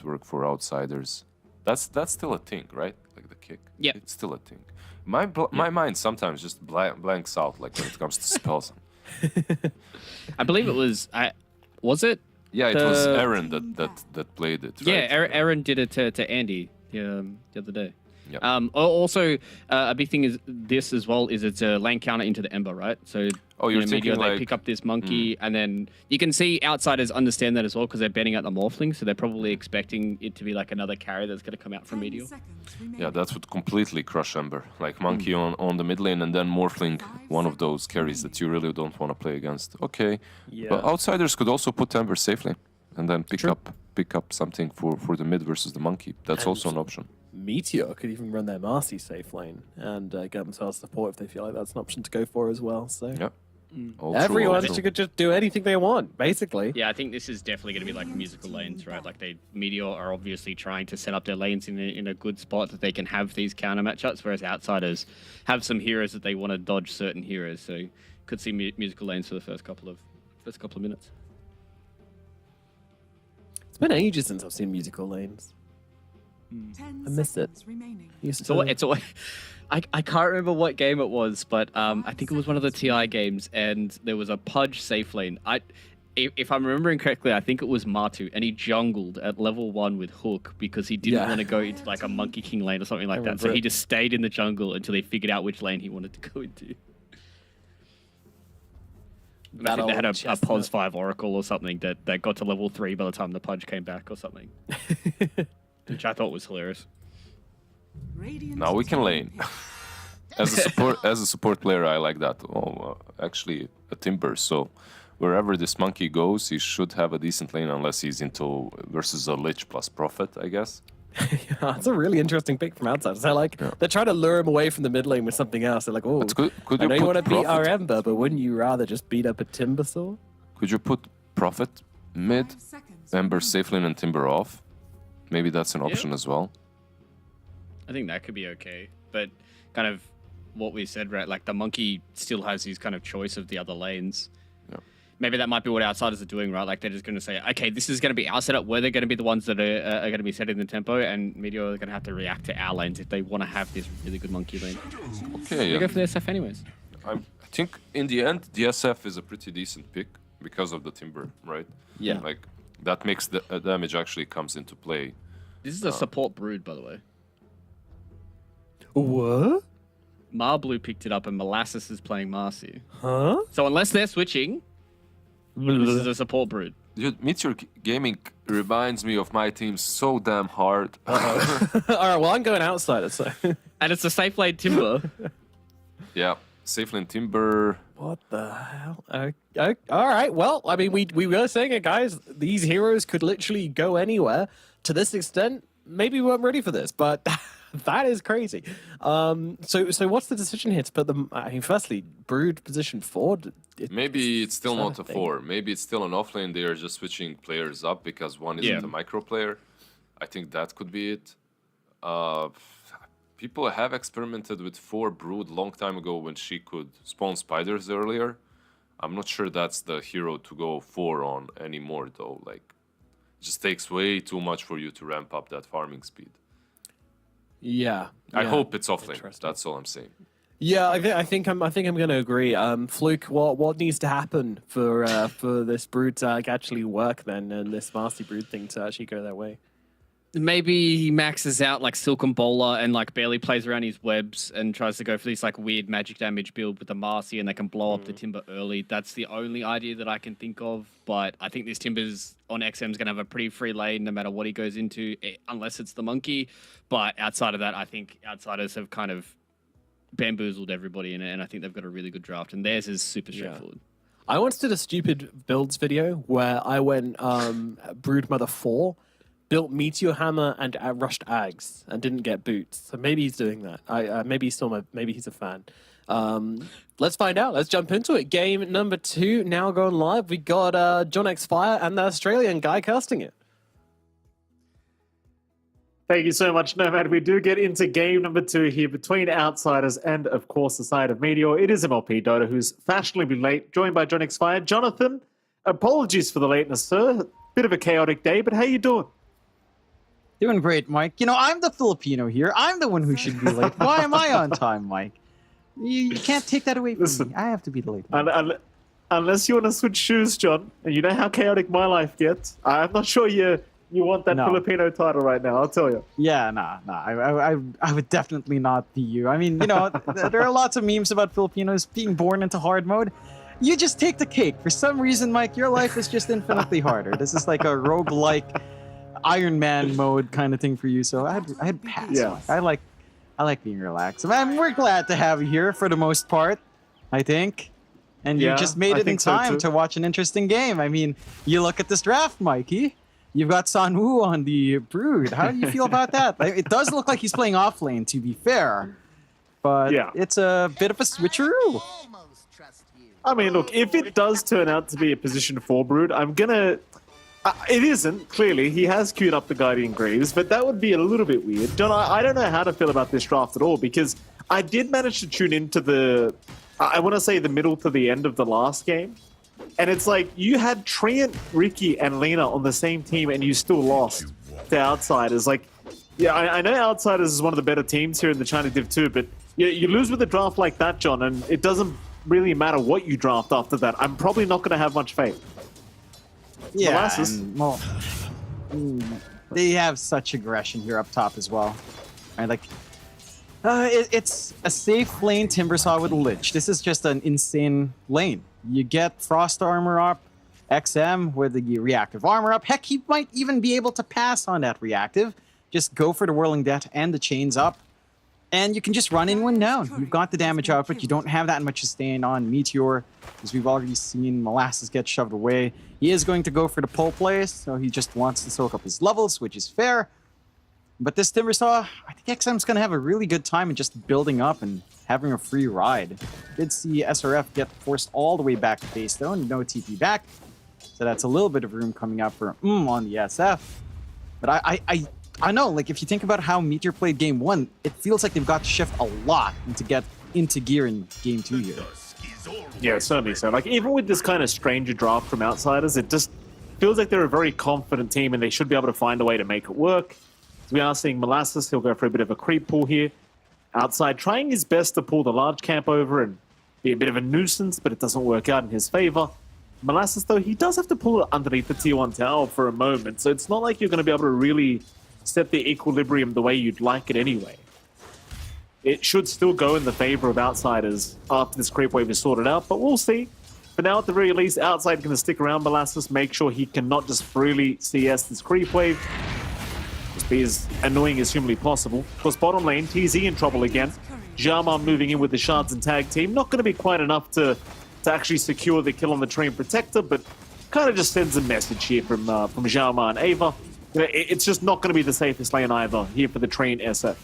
work for Outsiders. That's still a thing, right? Like the kick. Yeah, It's still a thing. My mind sometimes just blanks out, like when it comes to spells. I believe it was. Was it? Yeah, it was Aaron that played it. Right? Yeah, Aaron did it to Andy the other day. Also, a big thing is this as well is it's a lane counter into the Ember, right? So Oh, you're thinking Meteor, they like- pick up this monkey, and then you can see outsiders understand that as well because they're betting out the Morphling, so they're probably expecting it to be like another carry that's going to come out from Meteor. Yeah, that would completely crush Ember. Like Monkey on the mid lane and then Morphling, one of those carries that you really don't want to play against. Okay, Yeah. but outsiders could also put Ember safely and then pick up something for the mid versus the Monkey. That's also an option. Meteor could even run their Marcy safe lane and get themselves support if they feel like that's an option to go for as well. So Yeah. All true, all everyone true. could just do anything they want, basically. Yeah, I think this is definitely going to be like musical lanes, right? Like Meteor are obviously trying to set up their lanes in a good spot that they can have these counter matchups, whereas outsiders have some heroes that they want to dodge certain heroes. So could see musical lanes for the first couple of minutes. It's been ages since I've seen musical lanes. I miss it. Used So to- it's always, I can't remember what game it was, but I think it was one of the TI games, and there was a Pudge safe lane. If I'm remembering correctly, I think it was Matu, and he jungled at level 1 with Hook because he didn't Yeah. want to go into like a Monkey King lane or something like that. So remember he it. just stayed in the jungle until he figured out which lane he wanted to go into. And I think they had a POS 5 Oracle or something that got to level 3 by the time the Pudge came back or something. Which I thought was hilarious. Now we can lane. As a support player, I like that. Oh, actually, a Timber. So wherever this monkey goes, he should have a decent lane, unless he's into versus a Lich plus Prophet, I guess. Yeah, that's a really interesting pick from outside. So they're trying to lure him away from the mid lane with something else. They're like, oh, But could I you know you put want to beat our Prophet? Ember, but wouldn't you rather just beat up a Timbersaw? Could you put Prophet mid, Ember safe lane, and Timber off? Maybe that's an option as well. I think that could be okay, but kind of what we said, right? Like the monkey still has his kind of choice of the other lanes. Yeah. Maybe that might be what outsiders are doing, right? Like they're just going to say, okay, this is going to be our setup. Where they're going to be the ones that are going to be setting the tempo, and Meteor are going to have to react to our lanes if they want to have this really good monkey lane. Okay, They yeah. go for the SF anyways. I think in the end, DSF is a pretty decent pick because of the Timber, right? Yeah. Like that makes the damage actually comes into play. This is a support brood, by the way. What? Marblue picked it up, and Molasses is playing Marcy. Huh? So unless they're switching, this is a support brood. Dude, Meteor Gaming reminds me of my team so damn hard. All right, well, I'm going outsider, so. And it's a safe lane Timber. Yeah, safe lane Timber. What the hell? All right. Well, I mean, we were saying it, guys. These heroes could literally go anywhere. To this extent, maybe we weren't ready for this, but that is crazy. So what's the decision here to put them? I mean, firstly, Brood position 4. Maybe it's still that not a a thing? 4. Maybe it's still an offlane. They are just switching players up because one isn't Yeah. a micro player. I think that could be it. People have experimented with 4 Brood long time ago when she could spawn spiders earlier. I'm not sure that's the hero to go 4 on anymore, though. Like, it just takes way too much for you to ramp up that farming speed. Yeah. I hope it's offlane. Interesting. That's all I'm saying. Yeah, I think I'm going to agree. Fluke, what needs to happen for this Brood to actually work then, and this Marcy Brood thing to actually go that way? Maybe he maxes out like Silken Bowler and like barely plays around his webs and tries to go for this like weird magic damage build with the Marcy, and they can blow up the Timber early. That's the only idea that I can think of. But I think this Timber's on XM is going to have a pretty free lane no matter what he goes into, unless it's the monkey. But outside of that, I think outsiders have kind of bamboozled everybody, and I think they've got a really good draft. And theirs is super straightforward. I once did a stupid builds video where I went Brood Mother 4, built Meteor Hammer and rushed Ags and didn't get boots. So maybe he's doing that. Maybe he's a fan. Let's find out. Let's jump into it. Game number 2 now going live. We got John X Fire and the Australian guy casting it. Thank you so much, Nomad. We do get into game number 2 here between Outsiders and, of course, the side of Meteor. It is MLP Dota, who's fashionably late, joined by John X Fire. Jonathan, apologies for the lateness, sir. Bit of a chaotic day, but how you doing? Doing great, Mike. You know, I'm the Filipino here. I'm the one who should be late. Why am I on time, Mike? You can't take that away from Listen, me. I have to be the late one. Unless you want to switch shoes, John, and you know how chaotic my life gets, I'm not sure you're You want that No. Filipino title right now, I'll tell you. Yeah, nah. I would definitely not be you. I mean, there are lots of memes about Filipinos being born into hard mode. You just take the cake. For some reason, Mike, your life is just infinitely harder. This is like a roguelike Iron Man mode kind of thing for you. So I'd pass. Yeah. Mike. I like being relaxed. Man, we're glad to have you here for the most part, I think. And you Yeah, just made I it in think so time too. to watch an interesting game. I mean, you look at this draft, Mikey. You've got Sanwoo on the Brood. How do you feel about that? Like, it does look like he's playing off lane, to be fair. But Yeah. it's a bit of a switcheroo. I mean, look, if it does turn out to be a position for Brood, I'm gonna. It isn't, clearly. He has queued up the Guardian Greaves, but that would be a little bit weird. John, I don't know how to feel about this draft at all, because I did manage to tune into the. I want to say the middle to the end of the last game. And it's like, you had Treant, Ricky, and Lena on the same team, and you still lost to Outsiders. Like, yeah, I know Outsiders is one of the better teams here in the China Div 2, but you lose with a draft like that, John, and it doesn't really matter what you draft after that. I'm probably not going to have much faith. Yeah, Molasses. and, well, they have such aggression here up top as well. Right, like, it's a safe lane Timbersaw with Lich. This is just an insane lane. You get Frost Armor up, XM with the reactive armor up. Heck, he might even be able to pass on that reactive. Just go for the Whirling Death and the chains up. And you can just run anyone down. You've got the damage output. You don't have that much sustain on Meteor, as we've already seen Molasses get shoved away. He is going to go for the pull play, so he just wants to soak up his levels, which is fair. But this Timbersaw, I think XM's going to have a really good time in just building up and having a free ride. Did see SRF get forced all the way back to base, though, and no TP back. So that's a little bit of room coming up for on the SF. But I know, like, if you think about how Meteor played game 1, it feels like they've got to shift a lot to get into gear in game 2 here. Yeah, certainly so. Like, even with this kind of stranger draft from Outsiders, it just feels like they're a very confident team and they should be able to find a way to make it work. So we are seeing Molasses. He'll go for a bit of a creep pull here. Outside, trying his best to pull the large camp over and be a bit of a nuisance, but it doesn't work out in his favor. Molasses, though, he does have to pull it underneath the Tier 1 tower for a moment, so it's not like you're going to be able to really set the equilibrium the way you'd like it anyway. It should still go in the favor of Outsiders after this creep wave is sorted out, but we'll see. For now, at the very least, Outside going to stick around Molasses, make sure he cannot just freely CS this creep wave. Just be as annoying as humanly possible. Of course, bottom lane, TZ in trouble again. Jama moving in with the shards and tag team. Not going to be quite enough to actually secure the kill on the Train Protector, but kind of just sends a message here from Jama and Ava. You know, it's just not going to be the safest lane either here for the Train SF.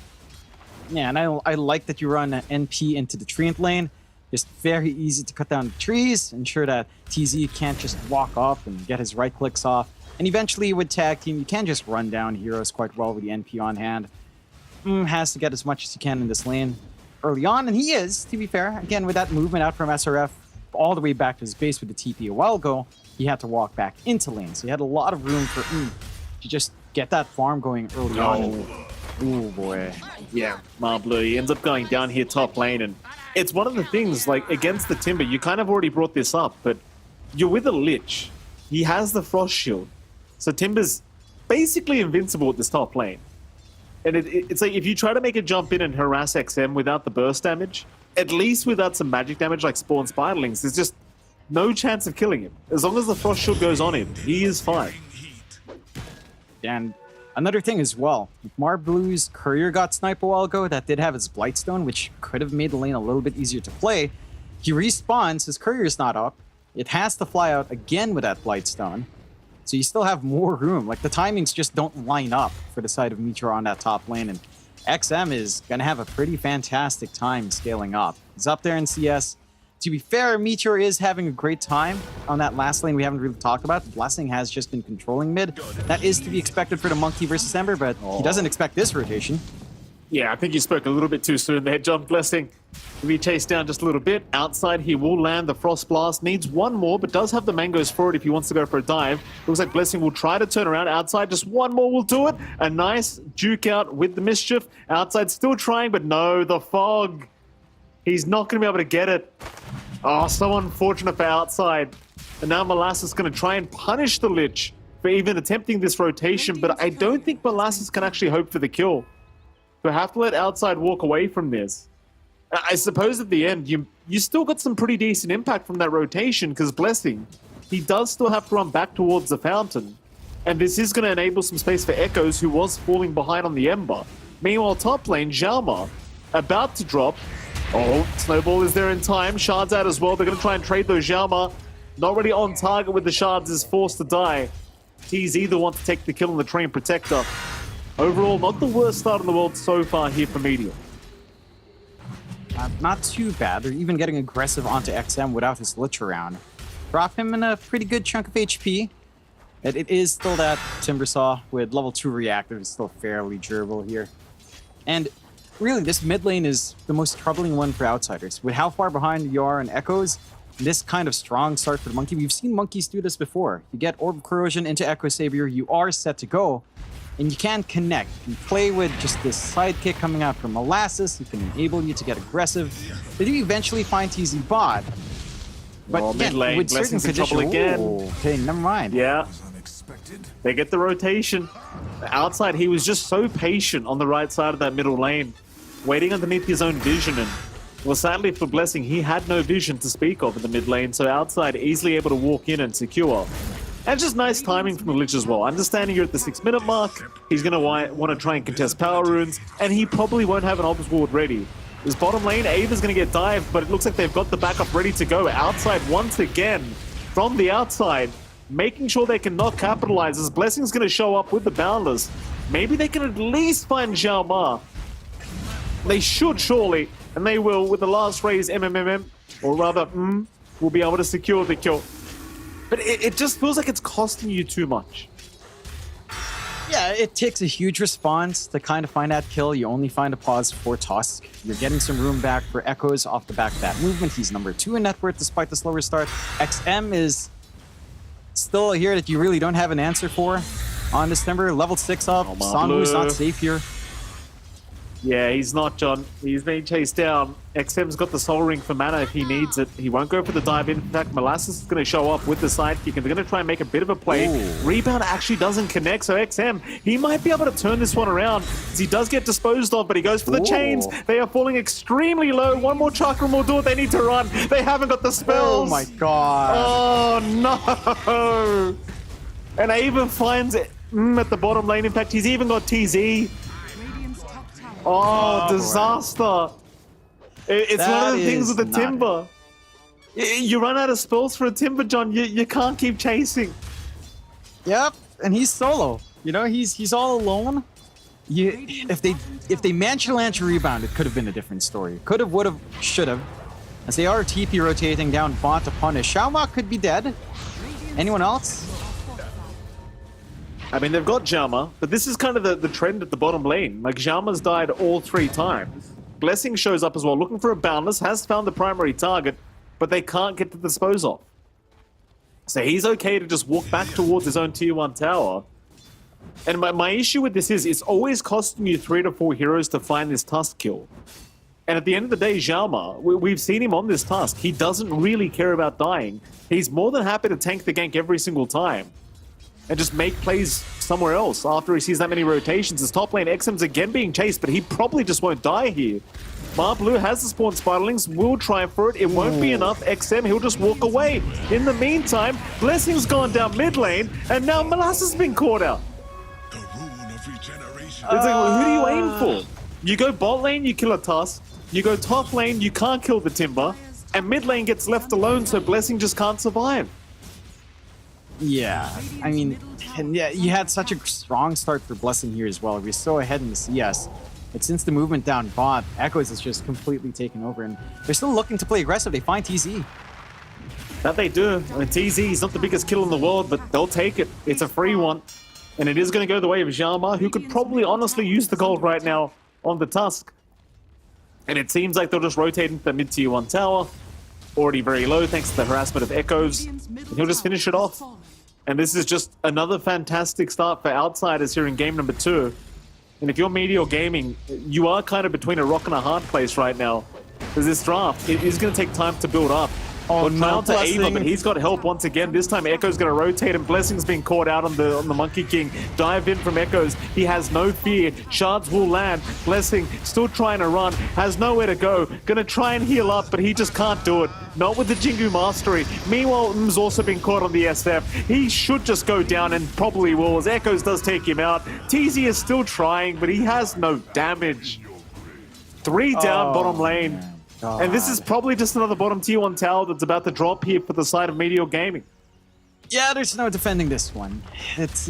Yeah, and I like that you run an NP into the Treant lane. Just very easy to cut down the trees, ensure that TZ can't just walk up and get his right clicks off. And eventually with tag team, you can just run down heroes quite well with the NP on hand. Has to get as much as he can in this lane early on, and he is, to be fair. Again, with that movement out from SRF all the way back to his base with the TP a while ago, he had to walk back into lane. So he had a lot of room for to just get that farm going early on. Oh boy. Yeah, Marblu, he ends up going down here top lane, and it's one of the things, like, against the Timber, you kind of already brought this up, but you're with a Lich. He has the Frost Shield. So Timber's basically invincible at this top lane. And it's like, if you try to make a jump in and harass XM without the burst damage, at least without some magic damage like Spawn Spiderlings, there's just no chance of killing him. As long as the Frost Shield goes on him, he is fine. And another thing as well, Marblu's Courier got sniped a while ago. That did have his Blightstone, which could have made the lane a little bit easier to play. He respawns, his Courier's not up. It has to fly out again with that Blightstone. So you still have more room. Like, the timings just don't line up for the side of Meteor on that top lane. And XM is going to have a pretty fantastic time scaling up. He's up there in CS. To be fair, Meteor is having a great time on that last lane we haven't really talked about. The Blessing has just been controlling mid. That is to be expected for the Monkey versus Ember, but he doesn't expect this rotation. Yeah, I think you spoke a little bit too soon there, John. Blessing will be chased down just a little bit. Outside, he will land the Frost Blast. Needs one more, but does have the mangoes for it if he wants to go for a dive. Looks like Blessing will try to turn around. Outside, just one more will do it. A nice juke out with the Mischief. Outside still trying, but no, the fog. He's not going to be able to get it. Oh, so unfortunate for Outside. And now Molasses is going to try and punish the Lich for even attempting this rotation, but I don't think Molasses can actually hope for the kill. We have to let outside walk away from this. I suppose at the end, you still got some pretty decent impact from that rotation, because Blessing, he does still have to run back towards the fountain. And this is going to enable some space for Echoes, who was falling behind on the Ember. Meanwhile, top lane, Xiaoma, about to drop. Oh, Snowball is there in time. Shards out as well. They're going to try and trade those. Xiaoma, not really on target with the Shards, is forced to die. He's either want to take the kill on the Train Protector. Overall, not the worst start in the world so far here for Meteor. Not too bad. They're even getting aggressive onto XM without his Lich around. Drop him in a pretty good chunk of HP. It is still that Timbersaw with level 2 reactive. It's still fairly durable here. And really, this mid lane is the most troubling one for outsiders. With how far behind you are in Echoes, this kind of strong start for the Monkey. We've seen Monkeys do this before. You get Orb Corrosion into Echo Savior, you are set to go. And you can connect. You play with just this sidekick coming out from Molasses. He can enable you to get aggressive. They do eventually find TZ bot. But Oh, again, mid lane, with certain Blessing's in trouble conditions... again. Ooh, okay, never mind. Yeah. They get the rotation. Outside, he was just so patient on the right side of that middle lane, waiting underneath his own vision. And, well, sadly for Blessing, he had no vision to speak of in the mid lane, so outside, easily able to walk in and secure. And just nice timing from the Lich as well. Understanding you're at the 6-minute mark, he's going to want to try and contest power runes, and he probably won't have an Obs Ward ready. His bottom lane, Ava's going to get dived, but it looks like they've got the backup ready to go. Outside once again, from the outside, making sure they can not capitalize as Blessing's going to show up with the Boundless. Maybe they can at least find Xiaoma. They should surely, and they will with the last raise MMMM, or rather, will be able to secure the kill. But it just feels like it's costing you too much. Yeah, it takes a huge response to kind of find that kill. You only find a pause for Tusk. You're getting some room back for Echoes off the back of that movement. He's number 2 in net worth despite the slower start. XM is still here that you really don't have an answer for on this Timber. Level 6 up. Sanwu's not safe here. Yeah, he's not, John. He's being chased down. XM's got the Soul Ring for mana if he needs it. He won't go for the dive in. In fact, Molasses is going to show up with the sidekick, and they're going to try and make a bit of a play. Ooh. Rebound actually doesn't connect, so XM, he might be able to turn this one around, as he does get disposed of, but he goes for the chains. They are falling extremely low. One more chakram will do it. They need to run. They haven't got the spells. Oh my god. Oh, no. And Ava finds it at the bottom lane. In fact, he's even got TZ. Oh, disaster. It's one of the things with the Timber. You run out of spells for a Timber, John. You can't keep chasing. Yep, and he's solo. You know, he's all alone. If they managed to launch a rebound, it could have been a different story. Could have, would have, should have. As they are TP rotating down bot to punish. Xiaoma could be dead. Anyone else? I mean, they've got Xiaoma, but this is kind of the trend at the bottom lane. Like, Xiaoma's died all 3 times. Blessing shows up as well, looking for a Boundless, has found the primary target, but they can't get to dispose of. So he's okay to just walk back towards his own tier 1 tower. And my issue with this is, it's always costing you 3 to 4 heroes to find this Tusk kill. And at the end of the day, Xiaoma, we've seen him on this Tusk. He doesn't really care about dying. He's more than happy to tank the gank every single time and just make plays somewhere else after he sees that many rotations. His top lane, XM's again being chased, but he probably just won't die here. Blue has the spawn Spiderlings, will try for it. It won't be enough. XM, he'll just walk away. In the meantime, Blessing's gone down mid lane, and now Molasses has been caught out. The rune of regeneration. It's like, well, who do you aim for? You go bot lane, you kill a Tusk. You go top lane, you can't kill the Timber. And mid lane gets left alone, so Blessing just can't survive. Yeah, I mean, and yeah, you had such a strong start for Blessing here as well. We're so ahead in the CS. But since the movement down bot, Echoes is just completely taken over, and they're still looking to play aggressive. They find TZ. That they do. I mean, TZ is not the biggest kill in the world, but they'll take it. It's a free one. And it is going to go the way of Xiaoma, who could probably honestly use the gold right now on the Tusk. And it seems like they'll just rotate into the mid-tier 1 tower. Already very low thanks to the harassment of Echoes. And he'll just finish it off. And this is just another fantastic start for outsiders here in game number 2. And if you're Meteor Gaming, you are kind of between a rock and a hard place right now. Because this draft, it is going to take time to build up. Oh, But down to Ava, Blessing. but he's got help once again. This time Echo's going to rotate and Blessing's being caught out on the Monkey King. Dive in from Echoes. He has no fear. Shards will land. Blessing still trying to run. Has nowhere to go. Going to try and heal up, but he just can't do it. Not with the Jingu Mastery. Meanwhile, M's also been caught on the SF. He should just go down and probably will, as Echoes does take him out. TZ is still trying, but he has no damage. 3 down bottom lane. And this is probably just another bottom tier 1 tower that's about to drop here for the side of Meteor Gaming. Yeah, there's no defending this one. It's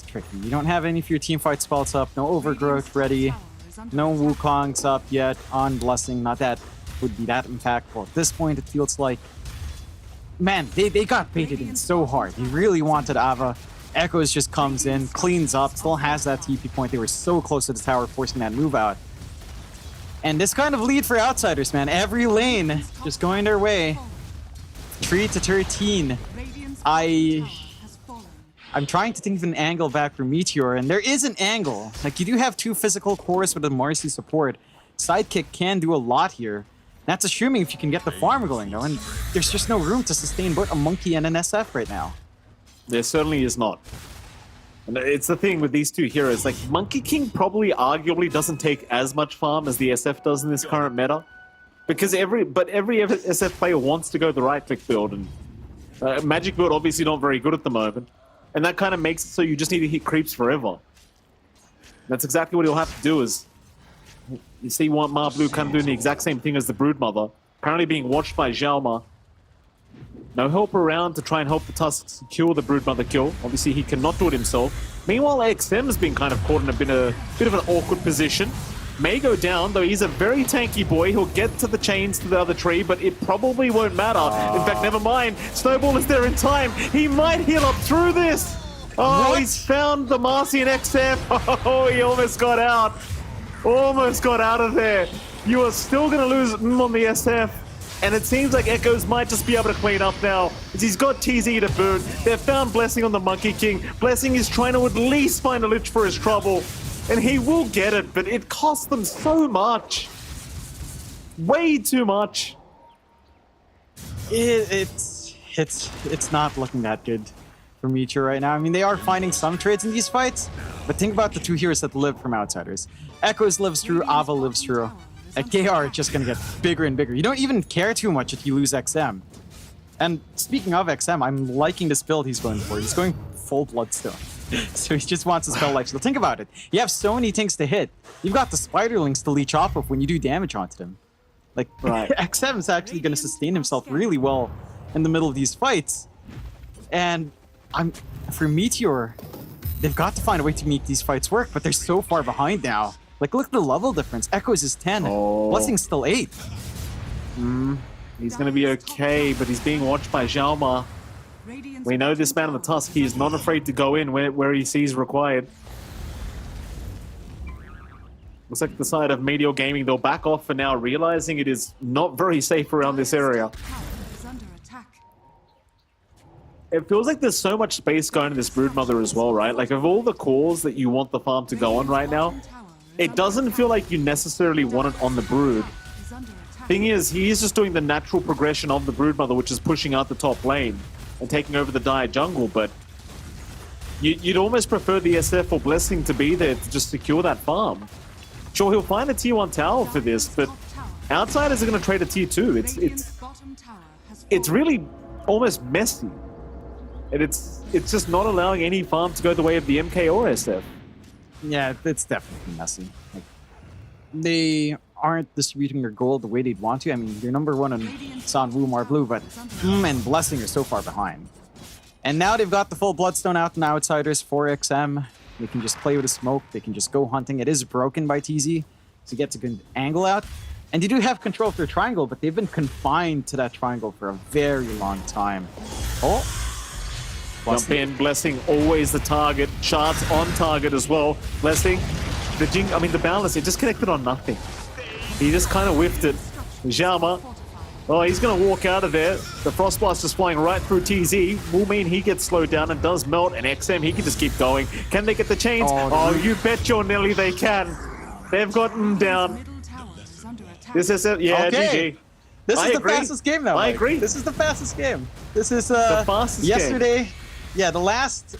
tricky. You don't have any of your teamfight spells up, no overgrowth ready, no Wukong's up yet on Blessing. Not that would be that impactful. At this point, it feels like, man, they got baited in so hard. They really wanted Ava. Echoes just comes in, cleans up, still has that TP point. They were so close to the tower, forcing that move out. And this kind of lead for outsiders, man. Every lane just going their way. 3 to 13. I'm trying to think of an angle back for Meteor, and there is an angle. Like, you do have 2 physical cores with a Marcy support. Sidekick can do a lot here. That's assuming if you can get the farm going, though, and there's just no room to sustain both a Monkey and an SF right now. There certainly is not. And it's the thing with these 2 heroes, like Monkey King probably arguably doesn't take as much farm as the SF does in this current meta. Because every SF player wants to go the right click build, and Magic build obviously not very good at the moment. And that kind of makes it so you just need to hit creeps forever. That's exactly what he'll have to do. Is you see Ma Blue kind of doing the exact same thing as the Broodmother, apparently being watched by Xiaoma. No help around to try and help the Tusks kill the Broodmother kill. Obviously, he cannot do it himself. Meanwhile, XM's been kind of caught in a bit of an awkward position. May go down, though he's a very tanky boy. He'll get to the chains to the other tree, but it probably won't matter. In fact, never mind. Snowball is there in time. He might heal up through this. Oh, What? he's found the Marcy and XF. Oh, he almost got out. Almost got out of there. You are still going to lose on the SF. And it seems like Echoes might just be able to clean up now, as he's got TZ to boot. They've found Blessing on the Monkey King. Blessing is trying to at least find a lich for his trouble. And he will get it, but it costs them so much. Way too much. It's not looking that good for Meteor right now. I mean, they are finding some trades in these fights, but think about the 2 heroes that live from outsiders. Echoes lives through, Ava lives through. At KR, it's just going to get bigger and bigger. You don't even care too much if you lose XM. And speaking of XM, I'm liking this build he's going for. He's going full Bloodstone. So he just wants to spell life. So think about it. You have so many things to hit. You've got the Spiderlings to leech off of when you do damage onto them. Like, Right. XM is actually going to sustain himself really well in the middle of these fights. And for Meteor, they've got to find a way to make these fights work, but they're so far behind now. Like, look at the level difference. Echoes is 10. Oh. Blessing's still 8. He's going to be okay, but he's being watched by Xiaoma. We know this man on the Tusk. He is not afraid to go in where he sees required. Looks like the side of Meteor Gaming, they'll back off for now, realizing it is not very safe around this area. It feels like there's so much space going to this Broodmother as well, right? Like, of all the cores that you want the farm to go on right now, it doesn't feel like you necessarily want it on the Brood. Thing is, he is just doing the natural progression of the Broodmother, which is pushing out the top lane and taking over the dire jungle, but you'd almost prefer the SF or Blessing to be there to just secure that farm. Sure, he'll find a tier 1 tower for this, but outsiders are going to trade a tier 2. It's really almost messy. And it's just not allowing any farm to go the way of the MK or SF. Yeah, it's definitely messy. Like, they aren't distributing their gold the way they'd want to. I mean, you're number 1 on San Wu Mar Blue, but and Blessing are so far behind. And now they've got the full Bloodstone out in Outsiders for XM. They can just play with the smoke. They can just go hunting. It is broken by TZ, so he gets a good angle out. And they do have control of their triangle, but they've been confined to that triangle for a very long time. Oh. Jump in, Blessing, always the target. Shards on target as well. Blessing, the balance, it just connected on nothing. He just kind of whiffed it. Xiaoma, oh, he's going to walk out of there. The Frostblast is flying right through TZ. Will mean he gets slowed down and does melt. And XM, he can just keep going. Can they get the chains? Oh, you bet your Nelly they can. They've gotten down. This is it. Yeah, Okay. GG. This I is agree. the fastest game now. I Mike. agree. This is the fastest game. This is The fastest game. yesterday. Yeah, the last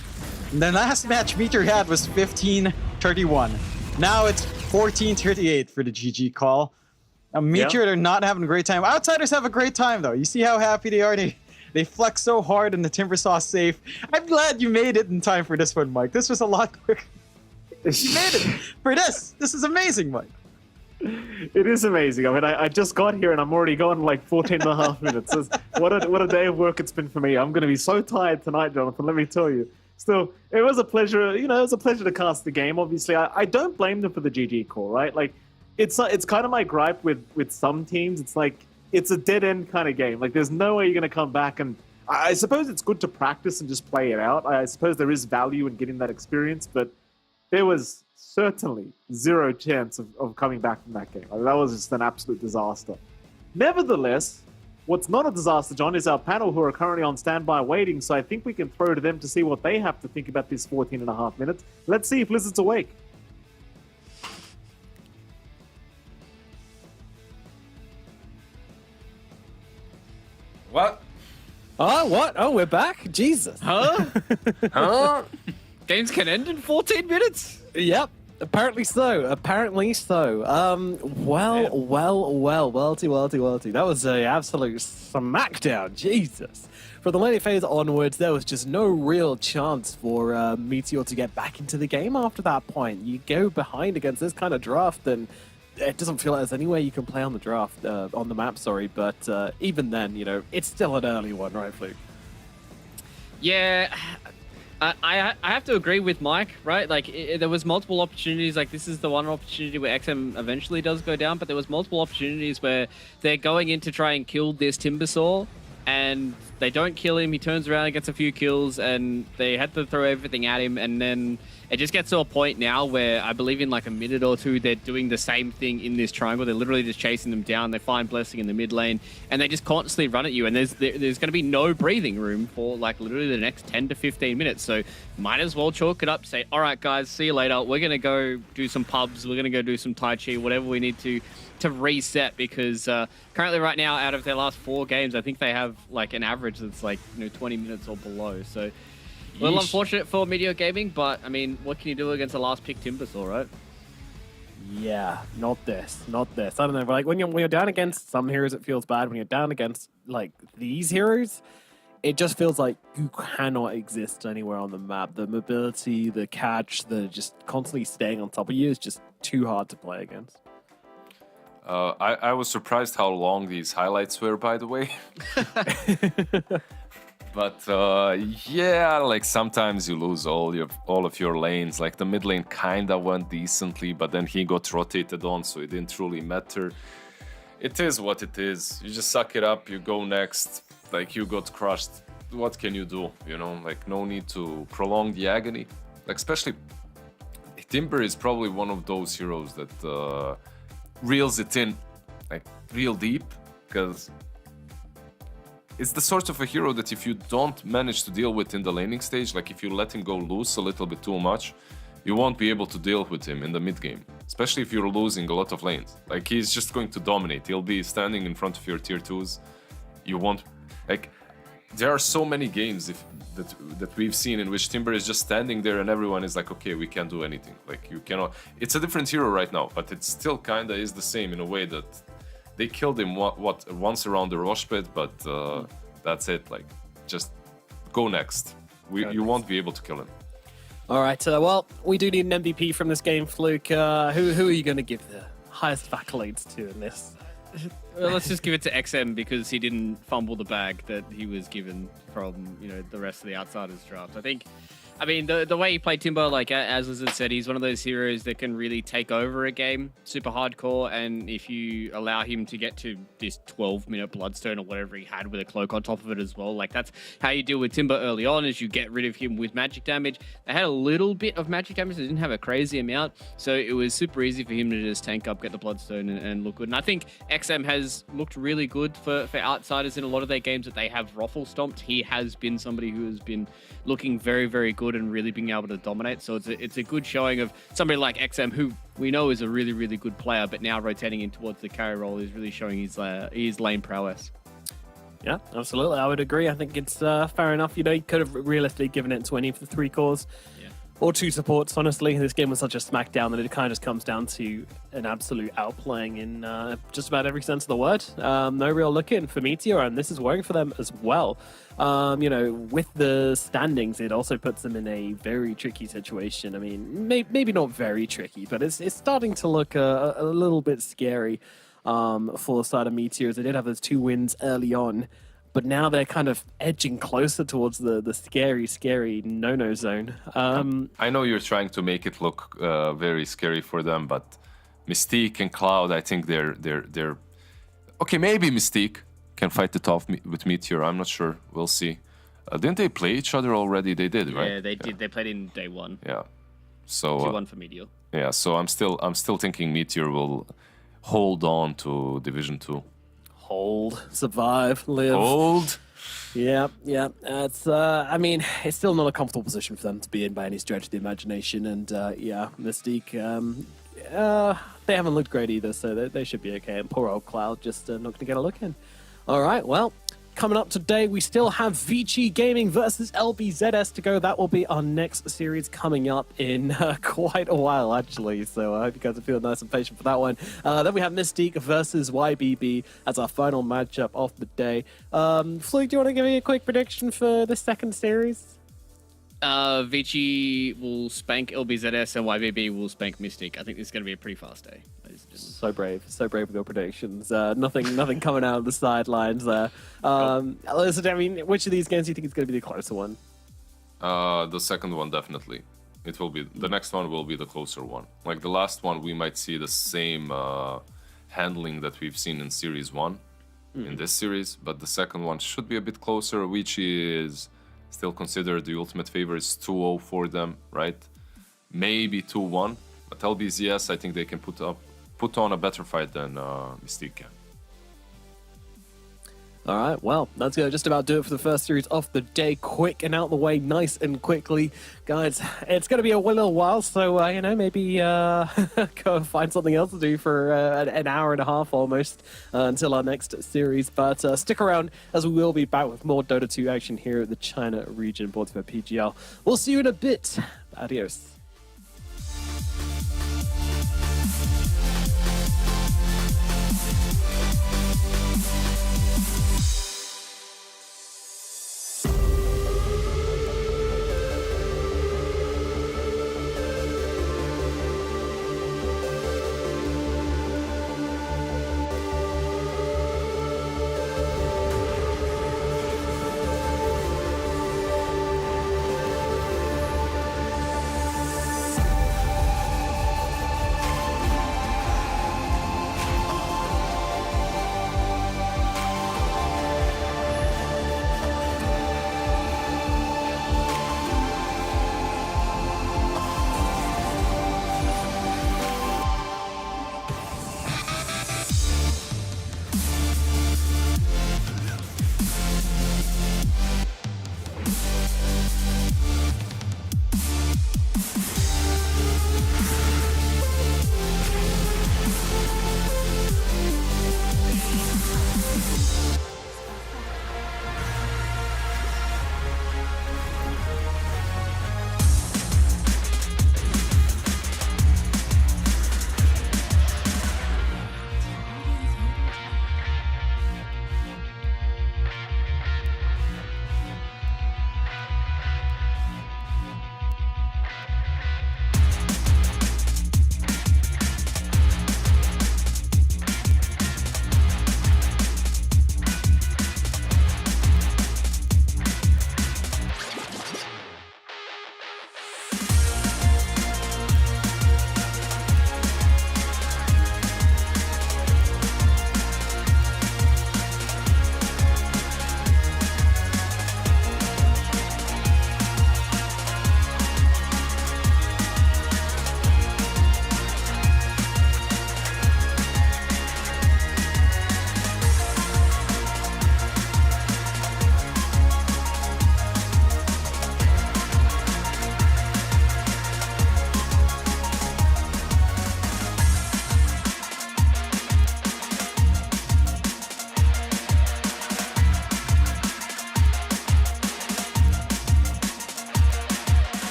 match Meteor had was 15:31. Now it's 14:38 for the GG call. Meteor, they're not having a great time. Outsiders have a great time though. You see how happy they are. They flex so hard in the Timbersaw safe. I'm glad you made it in time for this one, Mike. This was a lot quicker. You made it for this. This is amazing, Mike. It is amazing. I mean, I just got here and I'm already gone like 14 and a half minutes. What a day of work it's been for me. I'm going to be so tired tonight, Jonathan, let me tell you. Still, it was a pleasure, it was a pleasure to cast the game. Obviously, I don't blame them for the GG call, right? Like, it's kind of my gripe with some teams. It's like, it's a dead-end kind of game. Like, there's no way you're going to come back and... I suppose it's good to practice and just play it out. I suppose there is value in getting that experience, but there was certainly zero chance of coming back from that game. Like, that was just an absolute disaster. Nevertheless, what's not a disaster, John, is our panel who are currently on standby waiting, so I think we can throw to them to see what they have to think about this 14 and a half minutes. Let's see if Lizard's awake. What? Oh, what? Oh, we're back? Jesus. Huh? Huh? Games can end in 14 minutes? Yep. Apparently so. Apparently so. Welty. That was a absolute smackdown. Jesus. From the late phase onwards, there was just no real chance for Meteor to get back into the game after that point. You go behind against this kind of draft, and it doesn't feel like there's any way you can play on the draft, on the map, sorry. But even then, it's still an early one, right, Fluke? Yeah, I have to agree with Mike, right? Like, there was multiple opportunities. Like, this is the one opportunity where XM eventually does go down, but there was multiple opportunities where they're going in to try and kill this Timbersaw, and they don't kill him. He turns around and gets a few kills, and they had to throw everything at him, and then it just gets to a point now where I believe in like a minute or two, they're doing the same thing in this triangle. They're literally just chasing them down. They find Blessing in the mid lane, and they just constantly run at you. And there's going to be no breathing room for like literally the next 10 to 15 minutes. So might as well chalk it up, say, all right, guys, see you later. We're going to go do some pubs. We're going to go do some Tai Chi, whatever we need to reset, because currently right now, out of their last 4 games, I think they have like an average that's like 20 minutes or below. So a little unfortunate for Meteor Gaming, but I mean, what can you do against a last pick Timbersaw, right? Yeah, not this. I don't know. But like when you're down against some heroes, it feels bad. When you're down against like these heroes, it just feels like you cannot exist anywhere on the map. The mobility, the catch, the just constantly staying on top of you is just too hard to play against. I was surprised how long these highlights were, by the way. But yeah, like sometimes you lose all of your lanes. Like the mid lane kinda went decently, but then he got rotated on, so it didn't truly matter. It is what it is. You just suck it up. You go next. Like you got crushed. What can you do? Like no need to prolong the agony. Like especially Timber is probably one of those heroes that reels it in like real deep, because it's the sort of a hero that if you don't manage to deal with in the laning stage, like if you let him go loose a little bit too much, you won't be able to deal with him in the mid game, especially if you're losing a lot of lanes. Like he's just going to dominate. He'll be standing in front of your tier 2s. You won't, like, there are so many games that we've seen in which Timber is just standing there and everyone is like, okay, we can't do anything. Like you cannot. It's a different hero right now, but it still kinda is the same in a way that they killed him once around the Rosh pit, but that's it. Like, just go next. You won't be able to kill him. All right. Well, we do need an MVP from this game, Fluke. Who are you going to give the highest accolades to in this? Well, let's just give it to XM because he didn't fumble the bag that he was given from the rest of the Outsiders draft. I mean, the way he played Timber, like as Lizard said, he's one of those heroes that can really take over a game, super hardcore, and if you allow him to get to this 12-minute Bloodstone or whatever he had with a cloak on top of it as well, like that's how you deal with Timber early on, is you get rid of him with magic damage. They had a little bit of magic damage, they didn't have a crazy amount, so it was super easy for him to just tank up, get the Bloodstone and look good. And I think XM has has looked really good for outsiders in a lot of their games that they have ruffle stomped. He has been somebody who has been looking very, very good and really being able to dominate. So it's a good showing of somebody like XM, who we know is a really, really good player, but now rotating in towards the carry role is really showing his lane prowess. Yeah, absolutely. I would agree. I think it's fair enough. You could have realistically given it to any of the 3 cores. Or 2 supports, honestly. This game was such a smackdown that it kind of just comes down to an absolute outplaying in just about every sense of the word. No real look in for Meteor, and this is working for them as well. With the standings, it also puts them in a very tricky situation. I mean, maybe not very tricky, but it's starting to look a little bit scary for the side of Meteors. They did have those 2 wins early on, but now they're kind of edging closer towards the scary no-no zone. I know you're trying to make it look very scary for them, but Mystique and Cloud, I think they're okay. Maybe Mystique can fight it off with Meteor. I'm not sure. We'll see. Didn't they play each other already? They did, right? Yeah, they did. They played in day 1. Yeah. So 2-1 for Meteor. Yeah. So I'm still thinking Meteor will hold on to Division 2. Hold, survive, live. Hold. Yeah. It's I mean, it's still not a comfortable position for them to be in by any stretch of the imagination. And Mystique, they haven't looked great either, so they should be okay. And poor old Cloud just not going to get a look in. All right, well, coming up today, we still have Vici Gaming versus LBZS to go. That will be our next series coming up in quite a while, actually. So I hope you guys are feeling nice and patient for that one. Then we have Mystique versus YBB as our final matchup of the day. Floyd, do you want to give me a quick prediction for the second series? Vici will spank LBZS and YBB will spank Mystique. I think this is going to be a pretty fast day. So brave with your predictions. Nothing coming out of the sidelines there. Listen, I mean, which of these games do you think is going to be the closer one? The second one, definitely. It will be the next one. Will be the closer one. Like the last one, we might see the same handling that we've seen in Series 1 in this series, but the second one should be a bit closer. Vici is still considered the ultimate favorite. It's 2-0 for them, right? Maybe 2-1, but LBZS, I think they can put on a better fight than Mystique can. All right, well, that's going to just about do it for the first series of the day. Quick and out the way, nice and quickly. Guys, it's going to be a little while, so, maybe go find something else to do for an hour and a half almost until our next series. But stick around, as we will be back with more Dota 2 action here at the China region, brought to you by PGL. We'll see you in a bit. Adios.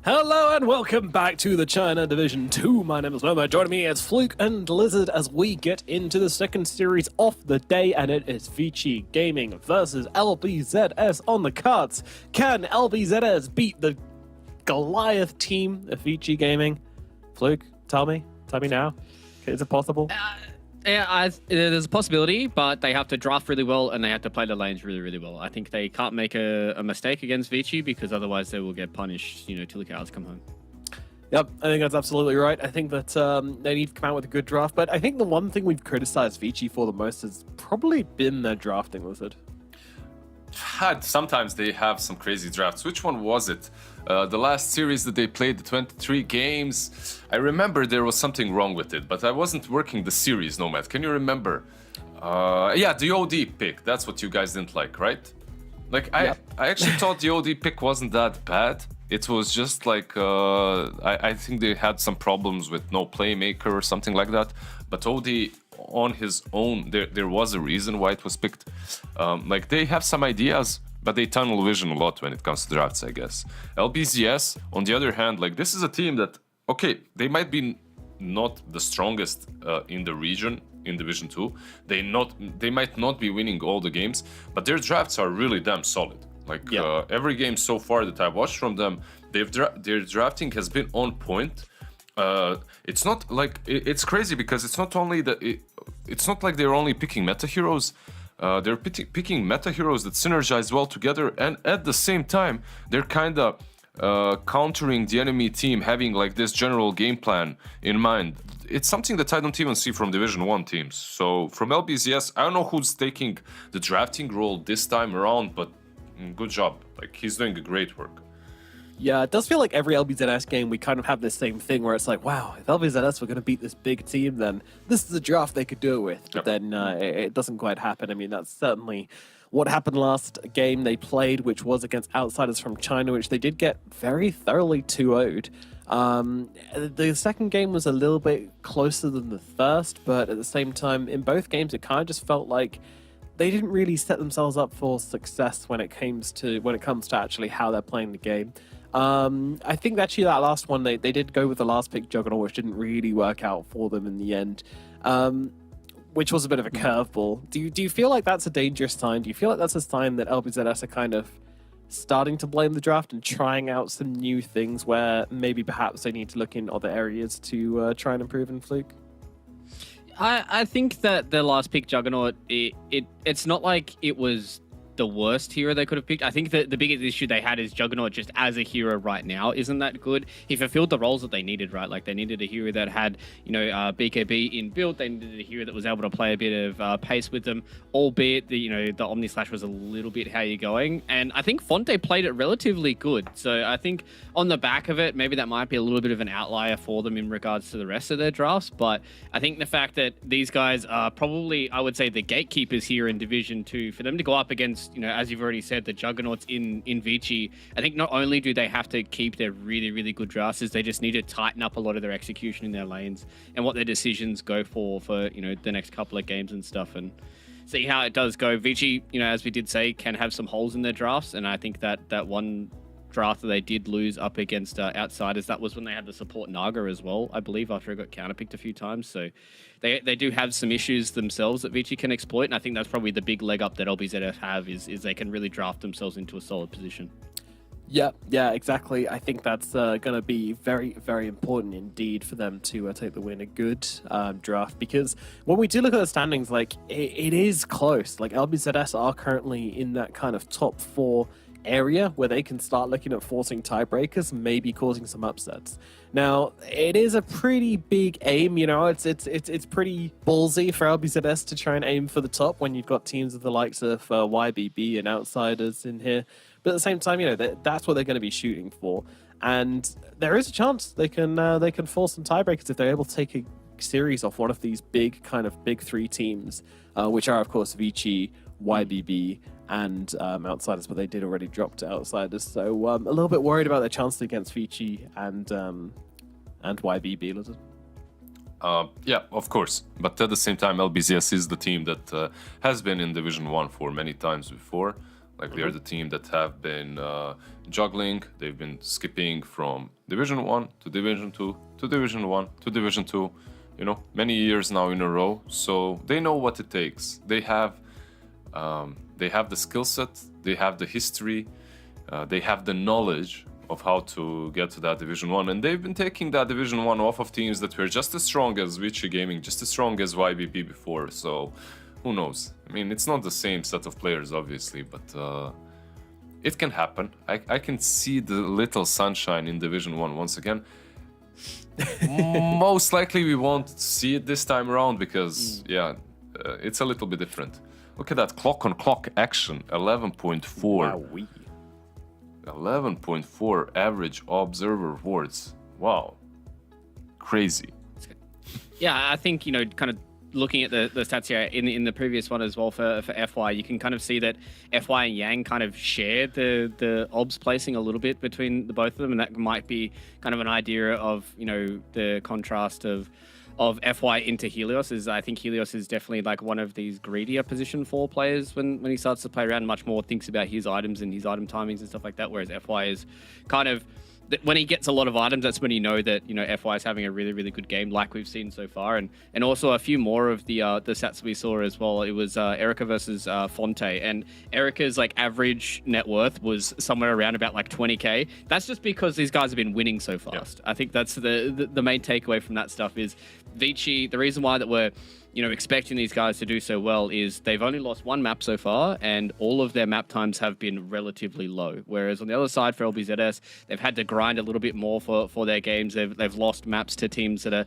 Hello and welcome back to the China Division 2. My name is Momo. Joining me is Fluke and Lizard as we get into the second series of the day, and it is Vici Gaming versus LBZS on the cards. Can LBZS beat the Goliath team of Vici Gaming? Fluke, tell me now. Is it possible? Yeah, there's a possibility, but they have to draft really well and they have to play the lanes really, really well. I think they can't make a mistake against Vici because otherwise they will get punished, till the cows come home. Yep, I think that's absolutely right. I think that they need to come out with a good draft, but I think the one thing we've criticized Vici for the most has probably been their drafting, Lizard. Sometimes they have some crazy drafts. Which one was it? The last series that they played, the 23 games. I remember there was something wrong with it, but I wasn't working the series, Nomad. Can you remember? Yeah, the OD pick. That's what you guys didn't like, right? Like, I actually thought the OD pick wasn't that bad. It was just like, I think they had some problems with no playmaker or something like that. But OD on his own, there was a reason why it was picked. Like, they have some ideas, but they tunnel vision a lot when it comes to drafts, I guess. LBZS, on the other hand, like, this is a team that, okay, they might be not the strongest in the region, in Division 2. They might not be winning all the games, but their drafts are really damn solid. Like, every game so far that I've watched from them, their drafting has been on point. It's not like it's crazy because it's not only that it's not like they're only picking meta heroes. They're picking meta heroes that synergize well together, and at the same time, they're kind of countering the enemy team, having like this general game plan in mind. It's something that I don't even see from Division 1 teams. So from LBZS, I don't know who's taking the drafting role this time around, but good job. Like, he's doing a great work. Yeah, it does feel like every LBZS game we kind of have this same thing where it's like, wow, if LBZS were going to beat this big team, then this is a draft they could do it with. But then it doesn't quite happen. I mean, that's certainly what happened last game they played, which was against Outsiders from China, which they did get very thoroughly 2-0'd. The second game was a little bit closer than the first, but at the same time, in both games, it kind of just felt like they didn't really set themselves up for success when it comes to actually how they're playing the game. I think actually that last one they did go with the last pick Juggernaut, which didn't really work out for them in the end, which was a bit of a curveball. Do you feel like that's a dangerous sign? Do you feel like that's a sign that LBZS are kind of starting to blame the draft and trying out some new things where maybe perhaps they need to look in other areas to try and improve in Fluke? I think that the last pick, Juggernaut, it's not like it was the worst hero they could have picked. I think that the biggest issue they had is Juggernaut just as a hero right now isn't that good. He fulfilled the roles that they needed, right? Like, they needed a hero that had, BKB in build. They needed a hero that was able to play a bit of pace with them, albeit the Omni Slash was a little bit how you're going. And I think Fonte played it relatively good. So I think on the back of it, maybe that might be a little bit of an outlier for them in regards to the rest of their drafts. But I think the fact that these guys are probably, I would say, the gatekeepers here in Division 2, for them to go up against, as you've already said, the Juggernauts in Vici, I think not only do they have to keep their really, really good drafters, they just need to tighten up a lot of their execution in their lanes and what their decisions go for the next couple of games and stuff, and see how it does go. Vici, as we did say, can have some holes in their drafts, and I think that one draft that they did lose up against Outsiders, that was when they had to support Naga as well, I believe, after it got counterpicked a few times. So they do have some issues themselves that Vici can exploit, and I think that's probably the big leg up that LBZF have is they can really draft themselves into a solid position. Yeah, exactly. I think that's going to be very, very important indeed for them to take the win. A good draft, because when we do look at the standings, like it is close. Like, LBZS are currently in that kind of top 4 area where they can start looking at forcing tiebreakers, maybe causing some upsets. Now, it is a pretty big aim, it's pretty ballsy for LBZS to try and aim for the top when you've got teams of the likes of YBB and Outsiders in here. But at the same time, that's what they're going to be shooting for. And there is a chance they can force some tiebreakers if they're able to take a series off one of these big 3 teams, which are, of course, Vici, YBB, and Outsiders, but they did already drop to Outsiders. So a little bit worried about their chances against Vici and YBB, Lizard. Yeah, of course. But at the same time, LBZS is the team that has been in Division 1 for many times before. Like, they're the team that have been juggling. They've been skipping from Division 1 to Division 2 to Division 1 to Division 2, many years now in a row. So they know what it takes. They have the skill set, they have the history, they have the knowledge of how to get to that Division 1. And they've been taking that Division 1 off of teams that were just as strong as Vici Gaming, just as strong as YBB before. So who knows? I mean, it's not the same set of players, obviously, but it can happen. I can see the little sunshine in Division 1 once again. Most likely we won't see it this time around because, it's a little bit different. Look at that clock-on-clock action, 11.4. 11.4 average observer wards. Wow. Crazy. Yeah, I think, kind of looking at the stats here in the previous one as well for FY, you can kind of see that FY and Yang kind of share the obs placing a little bit between the both of them, and that might be kind of an idea of, the contrast of FY into Helios. Is I think Helios is definitely like one of these greedier position 4 players when he starts to play around, much more thinks about his items and his item timings and stuff like that, whereas FY is kind of, when he gets a lot of items, that's when you know that FY is having a really, really good game, like we've seen so far, and also a few more of the stats we saw as well. It was Erica versus Fonte, and Erica's like average net worth was somewhere around about like 20k. That's just because these guys have been winning so fast. Yeah. I think that's the main takeaway from that stuff is Vici. The reason why that we're expecting these guys to do so well is they've only lost one map so far, and all of their map times have been relatively low. Whereas on the other side for LBZS, they've had to grind a little bit more for their games. They've lost maps to teams that are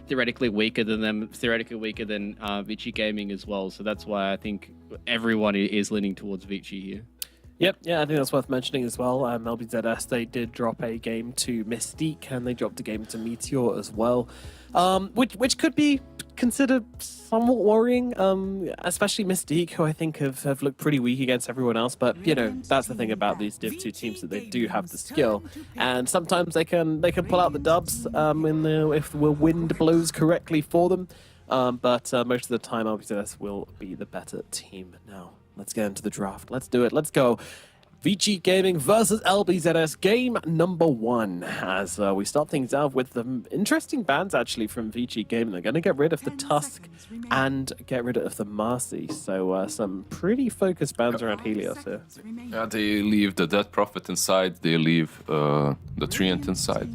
theoretically weaker than them, theoretically weaker than Vici Gaming as well. So that's why I think everyone is leaning towards Vici here. Yep, yeah, I think that's worth mentioning as well. LBZS, they did drop a game to Mystique, and they dropped a game to Meteor as well, which could be considered somewhat worrying, especially Mystique, who I think have looked pretty weak against everyone else. But that's the thing about these Div 2 teams, that they do have the skill, and sometimes they can pull out the dubs if the wind blows correctly for them. But most of the time, LBZS will be the better team now. Let's get into the draft. Let's do it. Let's go. Vici Gaming versus LBZS, game number 1. As we start things out with the interesting bans actually from Vici Gaming. They're going to get rid of the Tusk and get rid of the Marcy. So some pretty focused bans around Helios here. Yeah, they leave the Dead Prophet inside. They leave the Treant inside.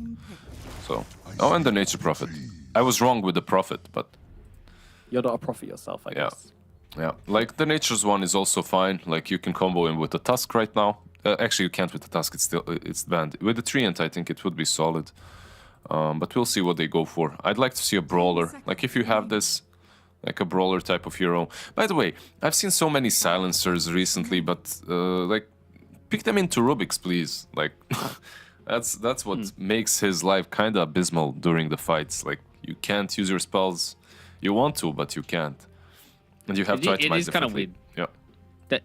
So, and the Nature Prophet. I was wrong with the Prophet, but you're not a prophet yourself, I guess. Yeah, like the Nature's one is also fine. Like you can combo him with the Tusk right now. Actually, you can't with the Tusk. It's banned. With the Treant, I think it would be solid. But we'll see what they go for. I'd like to see a brawler. Like if you have this, like a brawler type of hero. By the way, I've seen so many silencers recently, but like pick them into Rubik's, please. Like that's what makes his life kind of abysmal during the fights. Like you can't use your spells. You want to, but you can't. And you have to itemize it is kind of weird. Yeah.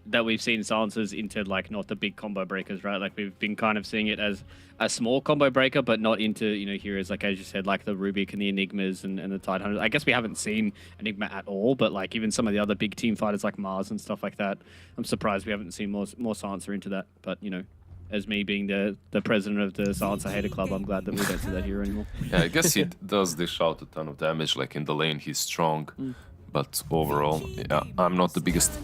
That we've seen silencers into like not the big combo breakers, right? Like we've been kind of seeing it as a small combo breaker, but not into heroes like, as you said, like the Rubik and the Enigmas and the Tidehunters. I guess we haven't seen Enigma at all, but like even some of the other big team fighters like Mars and stuff like that, I'm surprised we haven't seen more silencer into that. But as me being the president of the Silencer Hater Club, I'm glad that we don't see that hero anymore. Yeah, I guess he does dish out a ton of damage. Like in the lane, he's strong. But overall, yeah, I'm not the biggest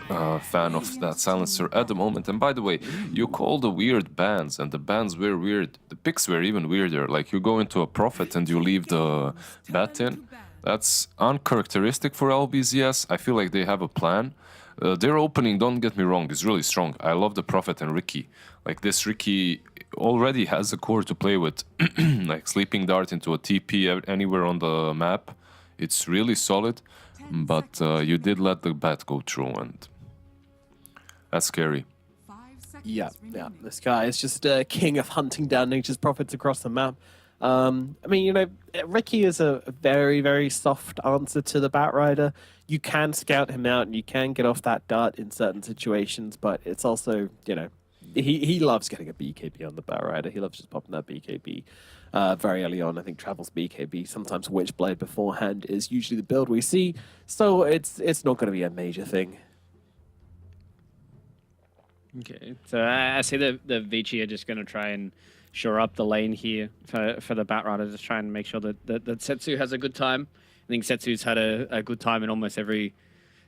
fan of that silencer at the moment. And by the way, you call the weird bans, and the bans were weird. The picks were even weirder. Like you go into a Prophet and you leave the Bat in. That's uncharacteristic for LBZS. I feel like they have a plan. Their opening, don't get me wrong, is really strong. I love the Prophet and Ricky. Like this Ricky already has a core to play with. Like Sleeping Dart into a TP anywhere on the map. It's really solid, but you did let the bat go through, and that's scary. Yeah. This guy is just a king of hunting down nature's prophets across the map. I mean, Ricky is a very, very soft answer to the Bat Rider. You can scout him out and you can get off that dart in certain situations, but it's also, he loves getting a BKB on the Bat Rider. He loves just popping that BKB very early on. I think Travel's BKB, sometimes Witchblade beforehand, is usually the build we see. So it's not going to be a major thing. Okay, so I see that the Vici are just going to try and shore up the lane here for the Bat Rider, just try and make sure that Setsu has a good time. I think Setsu's had a good time in almost every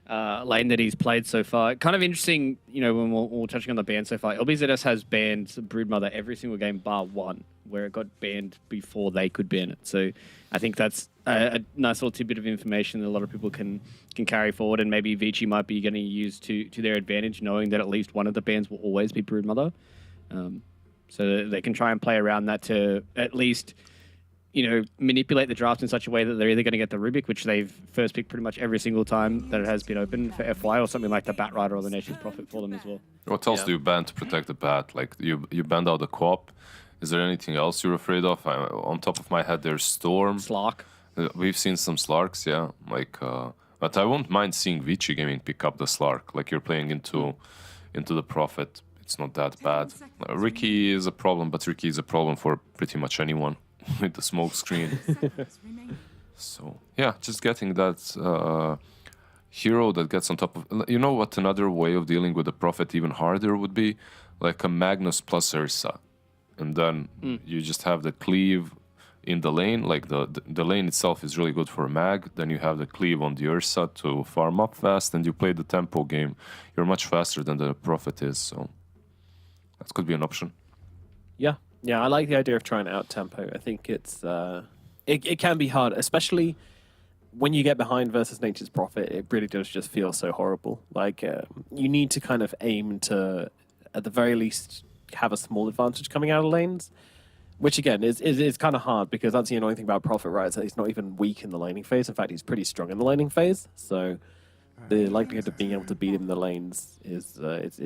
lane that he's played so far. Kind of interesting, when we're touching on the ban so far, LBZS has banned Broodmother every single game bar one, where it got banned before they could ban it. So I think that's a nice little tidbit of information that a lot of people can carry forward, and maybe Vici might be going to use to their advantage, knowing that at least one of the bans will always be Broodmother. So they can try and play around that to at least manipulate the draft in such a way that they're either going to get the Rubik, which they've first picked pretty much every single time that it has been open for FY, or something like the Bat Rider or the Nation's Prophet for them as well. What else do you ban to protect the bat? Like you banned out the co-op. Is there anything else you're afraid of? On top of my head, there's Storm. Slark. We've seen some Slarks, yeah. But I won't mind seeing Vici Gaming pick up the Slark. Like you're playing into the Prophet. It's not that bad. Ricky is a problem, but Ricky is a problem for pretty much anyone with the smoke screen. So yeah, just getting that hero that gets on top of. You know what? Another way of dealing with the Prophet even harder would be like a Magnus plus Ursa, and then you just have the cleave in the lane. Like the lane itself is really good for a mag. Then you have the cleave on the Ursa to farm up fast, and you play the tempo game. You're much faster than the Prophet is, so that could be an option. Yeah, I like the idea of trying out tempo. I think it's it can be hard, especially when you get behind versus Nature's Prophet. It really does just feel so horrible. Like you need to kind of aim to, at the very least, have a small advantage coming out of lanes, which again is kind of hard because that's the annoying thing about Prophet, right? So he's not even weak in the laning phase. In fact, he's pretty strong in the laning phase. So the likelihood of being able to beat him in the lanes is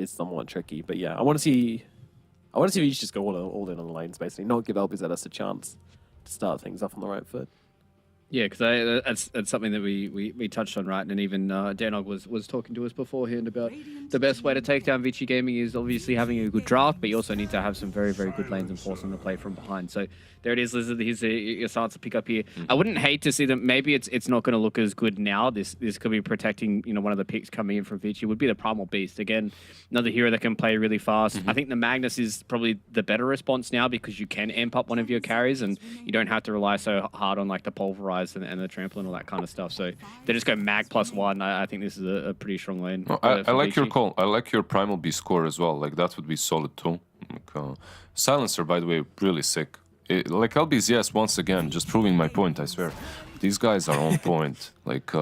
somewhat tricky. But yeah, I want to see Each just go all in on the lanes, basically, not give LBZS a chance to start things off on the right foot. Yeah, because that's something that we touched on, right? And even Danog was talking to us beforehand about the best way to take down Vici Gaming is obviously having a good draft, but you also need to have some very, very good lanes and force them to play from behind. So there it is, Lizard. Here's your stance to pick up here. I wouldn't hate to see them. Maybe it's not going to look as good now. This could be protecting one of the picks coming in from Vici. Would be the Primal Beast again, another hero that can play really fast. I think the Magnus is probably the better response now because you can amp up one of your carries and you don't have to rely so hard on like the Pulverize and the Trample and all that kind of stuff. So they just go Mag +1. I think this is a pretty strong lane. I like your call. I like your Primal Beast score as well. Like that would be solid too. Like, Silencer, by the way, really sick. Like LBZS, once again, just proving my point, I swear. These guys are on point. Like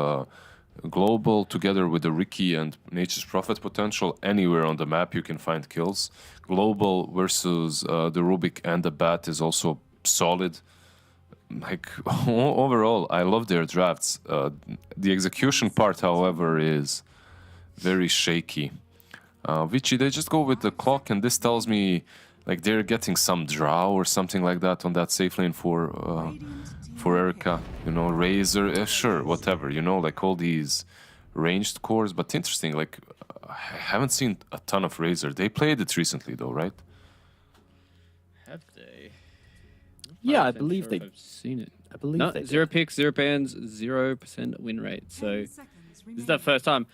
Global together with the Ricky and Nature's Prophet potential, anywhere on the map you can find kills. Global versus the Rubik and the Bat is also solid. Like overall, I love their drafts. The execution part, however, is very shaky. Vici, they just go with the clock, and this tells me like they're getting some draw or something like that on that safe lane for Erica. Razor, sure, whatever. Like all these ranged cores, but interesting. Like I haven't seen a ton of Razor. They played it recently, though, right? Have they? Yeah, I believe sure they. if I've seen it. I believe No, they. 0 picks, 0 bans, 0% win rate. So this is the first time.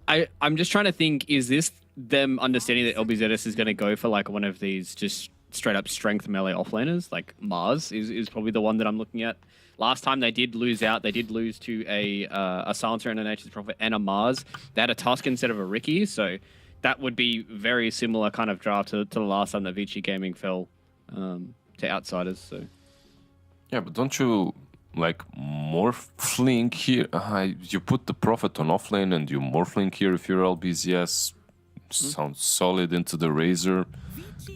I'm just trying to think, is this them understanding that LBZS is going to go for like one of these just straight up strength melee offlaners? Like Mars is probably the one that I'm looking at. Last time they did lose out. They did lose to a Silencer and a Nature's Prophet and a Mars. They had a Tusk instead of a Ricky. So that would be very similar kind of draft to the last time that Vici Gaming fell to Outsiders. So yeah, but don't you like morphling here? You put the Prophet on offlane and you morphling here if you're LBZS. Sounds solid into the Razor.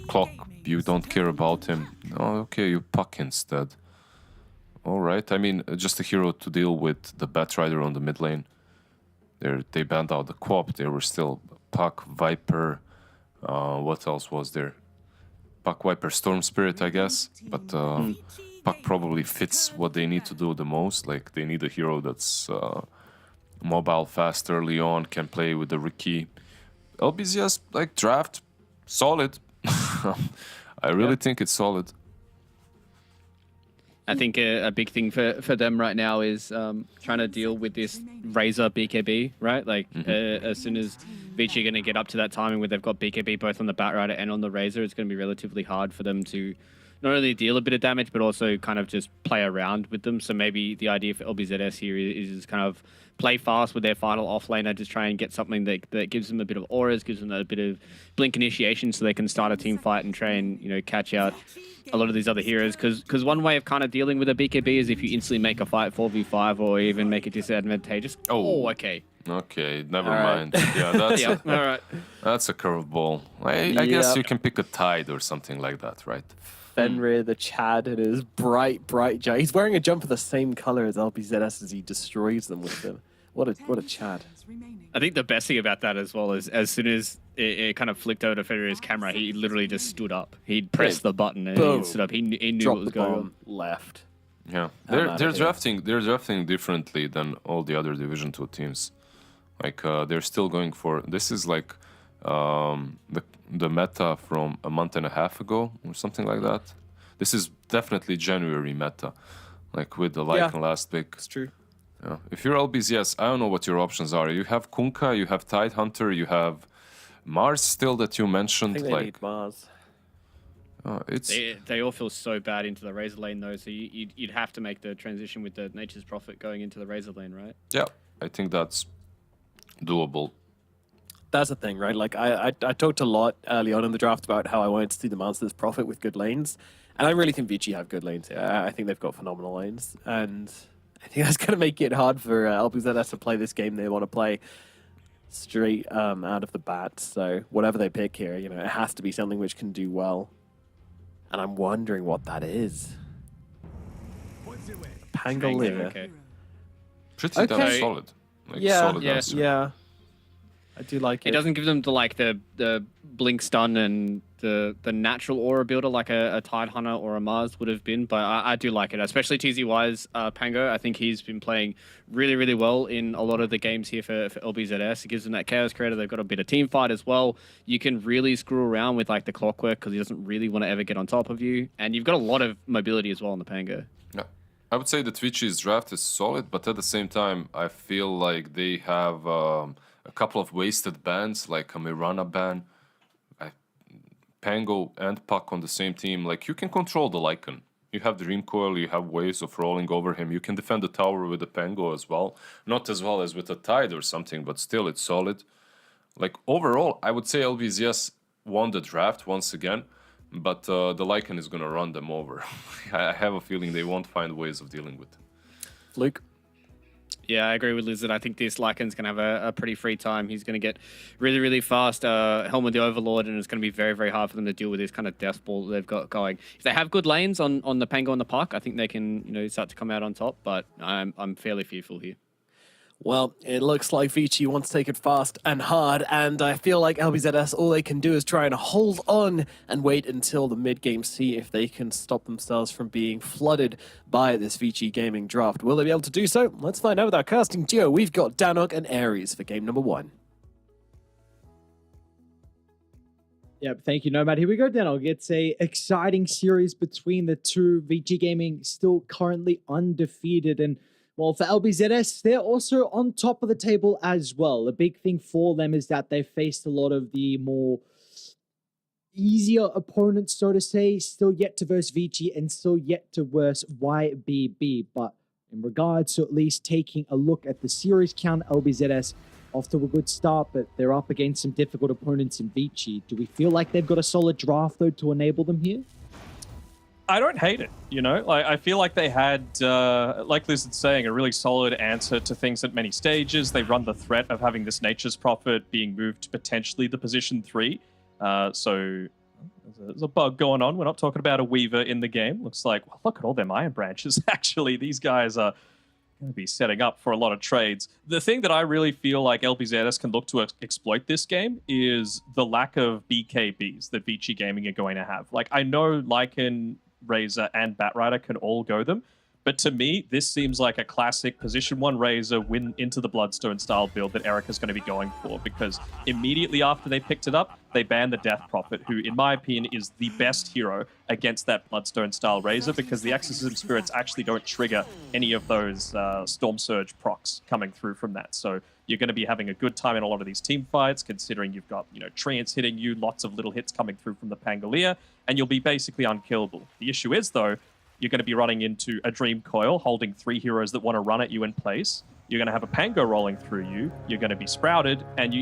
Clock, you don't care about him. Oh, okay, you Puck instead. Alright, I mean, just a hero to deal with the Bat Rider on the mid lane. They banned out the co-op. There were still Puck, Viper. What else was there? Puck, Viper, Storm Spirit, I guess. But Puck probably fits what they need to do the most. Like, they need a hero that's mobile, fast early on, can play with the Ricky. LBZS, like, draft, solid. I really think it's solid. I think a big thing for them right now is trying to deal with this Razor BKB, right? Like, as soon as Vici are going to get up to that timing where they've got BKB both on the Bat Rider and on the Razor, it's going to be relatively hard for them to not only deal a bit of damage, but also kind of just play around with them. So maybe the idea for LBZS here is kind of play fast with their final offlaner, just try and get something that gives them a bit of auras, gives them a bit of blink initiation so they can start a team fight and try and, catch out a lot of these other heroes. Because one way of kind of dealing with a BKB is if you instantly make a fight 4v5 or even make it disadvantageous. Oh, okay. Okay, never All mind. Yeah, that's Yeah, all right. that's a curveball. I guess you can pick a Tide or something like that, right? Fenrir, the Chad, in his bright jump. He's wearing a jumper the same color as LBZS as he destroys them with them. What a Chad. I think the best thing about that as well is as soon as it kind of flicked over to Federer's camera, he literally just stood up. He'd pressed the button and he stood up. He knew Drop what was the going bomb, on. left. Yeah, I'm they're outta here. drafting differently than all the other Division 2 teams. Like they're still going for this is like the meta from a month and a half ago or something like that. This is definitely January meta, like with the Lycan last pick. It's true. Yeah. If you're LBZS, I don't know what your options are. You have Kunkka, you have Tidehunter, you have Mars still that you I mentioned. think they Like need Mars. it's They all feel so bad into the Razor lane though, so you'd have to make the transition with the Nature's Prophet going into the Razor lane, right? yeah, I think that's doable. That's the thing, right? Like I talked a lot early on in the draft about how I wanted to see the Monsters Prophet with good lanes, and I really think Vici have good lanes here. I think they've got phenomenal lanes, and I think that's going to make it hard for LBZS to play this game they want to play straight out of the bat. So whatever they pick here, it has to be something which can do well, and I'm wondering what that is. Pangolier. Okay. Pretty Okay. damn solid. Like Yeah, solid yeah, answer. yeah. I do like it. It doesn't give them the blink stun and the natural aura builder like a Tidehunter or a Mars would have been, but I do like it, especially TZY's Pango. I think he's been playing really, really well in a lot of the games here for LBZS. It gives them that Chaos Creator. They've got a bit of team fight as well. You can really screw around with like the Clockwork because he doesn't really want to ever get on top of you, and you've got a lot of mobility as well on the Pango. Yeah. I would say that Vichi's draft is solid, but at the same time, I feel like they have a couple of wasted bans, like a Mirana ban, Pango and Puck on the same team. Like, you can control the Lycan. You have Dream Coil, you have ways of rolling over him. You can defend the tower with the Pango as well. Not as well as with a Tide or something, but still it's solid. Like, overall, I would say LBZS won the draft once again, but the Lycan is going to run them over. I have a feeling they won't find ways of dealing with them. Luke. Yeah, I agree with Lizard. I think this Lycan's going to have a pretty free time. He's going to get really, really fast Helmet the Overlord, and it's going to be very, very hard for them to deal with this kind of death ball that they've got going. If they have good lanes on the Pango and the Puck, I think they can start to come out on top, but I'm fairly fearful here. Well, it looks like Vici wants to take it fast and hard, and I feel like LBZS, all they can do is try and hold on and wait until the mid-game, see if they can stop themselves from being flooded by this Vici gaming draft. Will they be able to do so? Let's find out with our casting duo. We've got Danok and Ares for game number 1. Yep, thank you, Nomad. Here we go, Danok. It's a exciting series between the two. VG Gaming still currently undefeated, and well, for LBZS, they're also on top of the table as well. The big thing for them is that they've faced a lot of the more easier opponents, so to say, still yet to verse Vici and still yet to verse YBB. But in regards to at least taking a look at the series count, LBZS off to a good start, but they're up against some difficult opponents in Vici. Do we feel like they've got a solid draft, though, to enable them here? I don't hate it, Like, I feel like they had, like Lizard's saying, a really solid answer to things at many stages. They run the threat of having this Nature's Prophet being moved to potentially the position 3. So there's a bug going on. We're not talking about a Weaver in the game. Looks like, well, look at all them Iron Branches. Actually, these guys are going to be setting up for a lot of trades. The thing that I really feel like LBZS can look to exploit this game is the lack of BKBs that Vici Gaming are going to have. Like, I know Lycan, Razor, and Batrider can all go them, but to me, this seems like a classic position 1 Razor win into the Bloodstone style build that Erica's going to be going for, because immediately after they picked it up, they banned the Death Prophet, who, in my opinion, is the best hero against that Bloodstone style Razor, because the Exorcism Spirits actually don't trigger any of those Storm Surge procs coming through from that. So you're going to be having a good time in a lot of these team fights, considering you've got, Treants hitting you, lots of little hits coming through from the Pangolier, and you'll be basically unkillable. The issue is, though, you're going to be running into a Dream Coil, holding 3 heroes that want to run at you in place. You're going to have a Pango rolling through you. You're going to be sprouted, and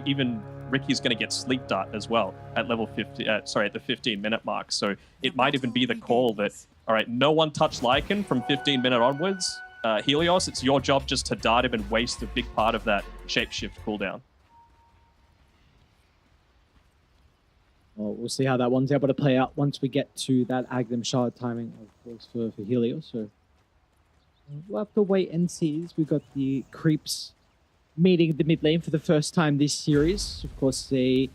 Ricky's going to get Sleep Dart as well at level 50. At the 15-minute mark. So it might even be the call that, all right, no one touch Lycan from 15-minute onwards. Helios, it's your job just to dart him and waste a big part of that shapeshift cooldown. Oh, Well, we'll see how that one's able to play out once we get to that Agdam Shard timing, of course, for Helios. So we'll have to wait and see. We've got the creeps meeting the mid lane for the first time this series. Of course, a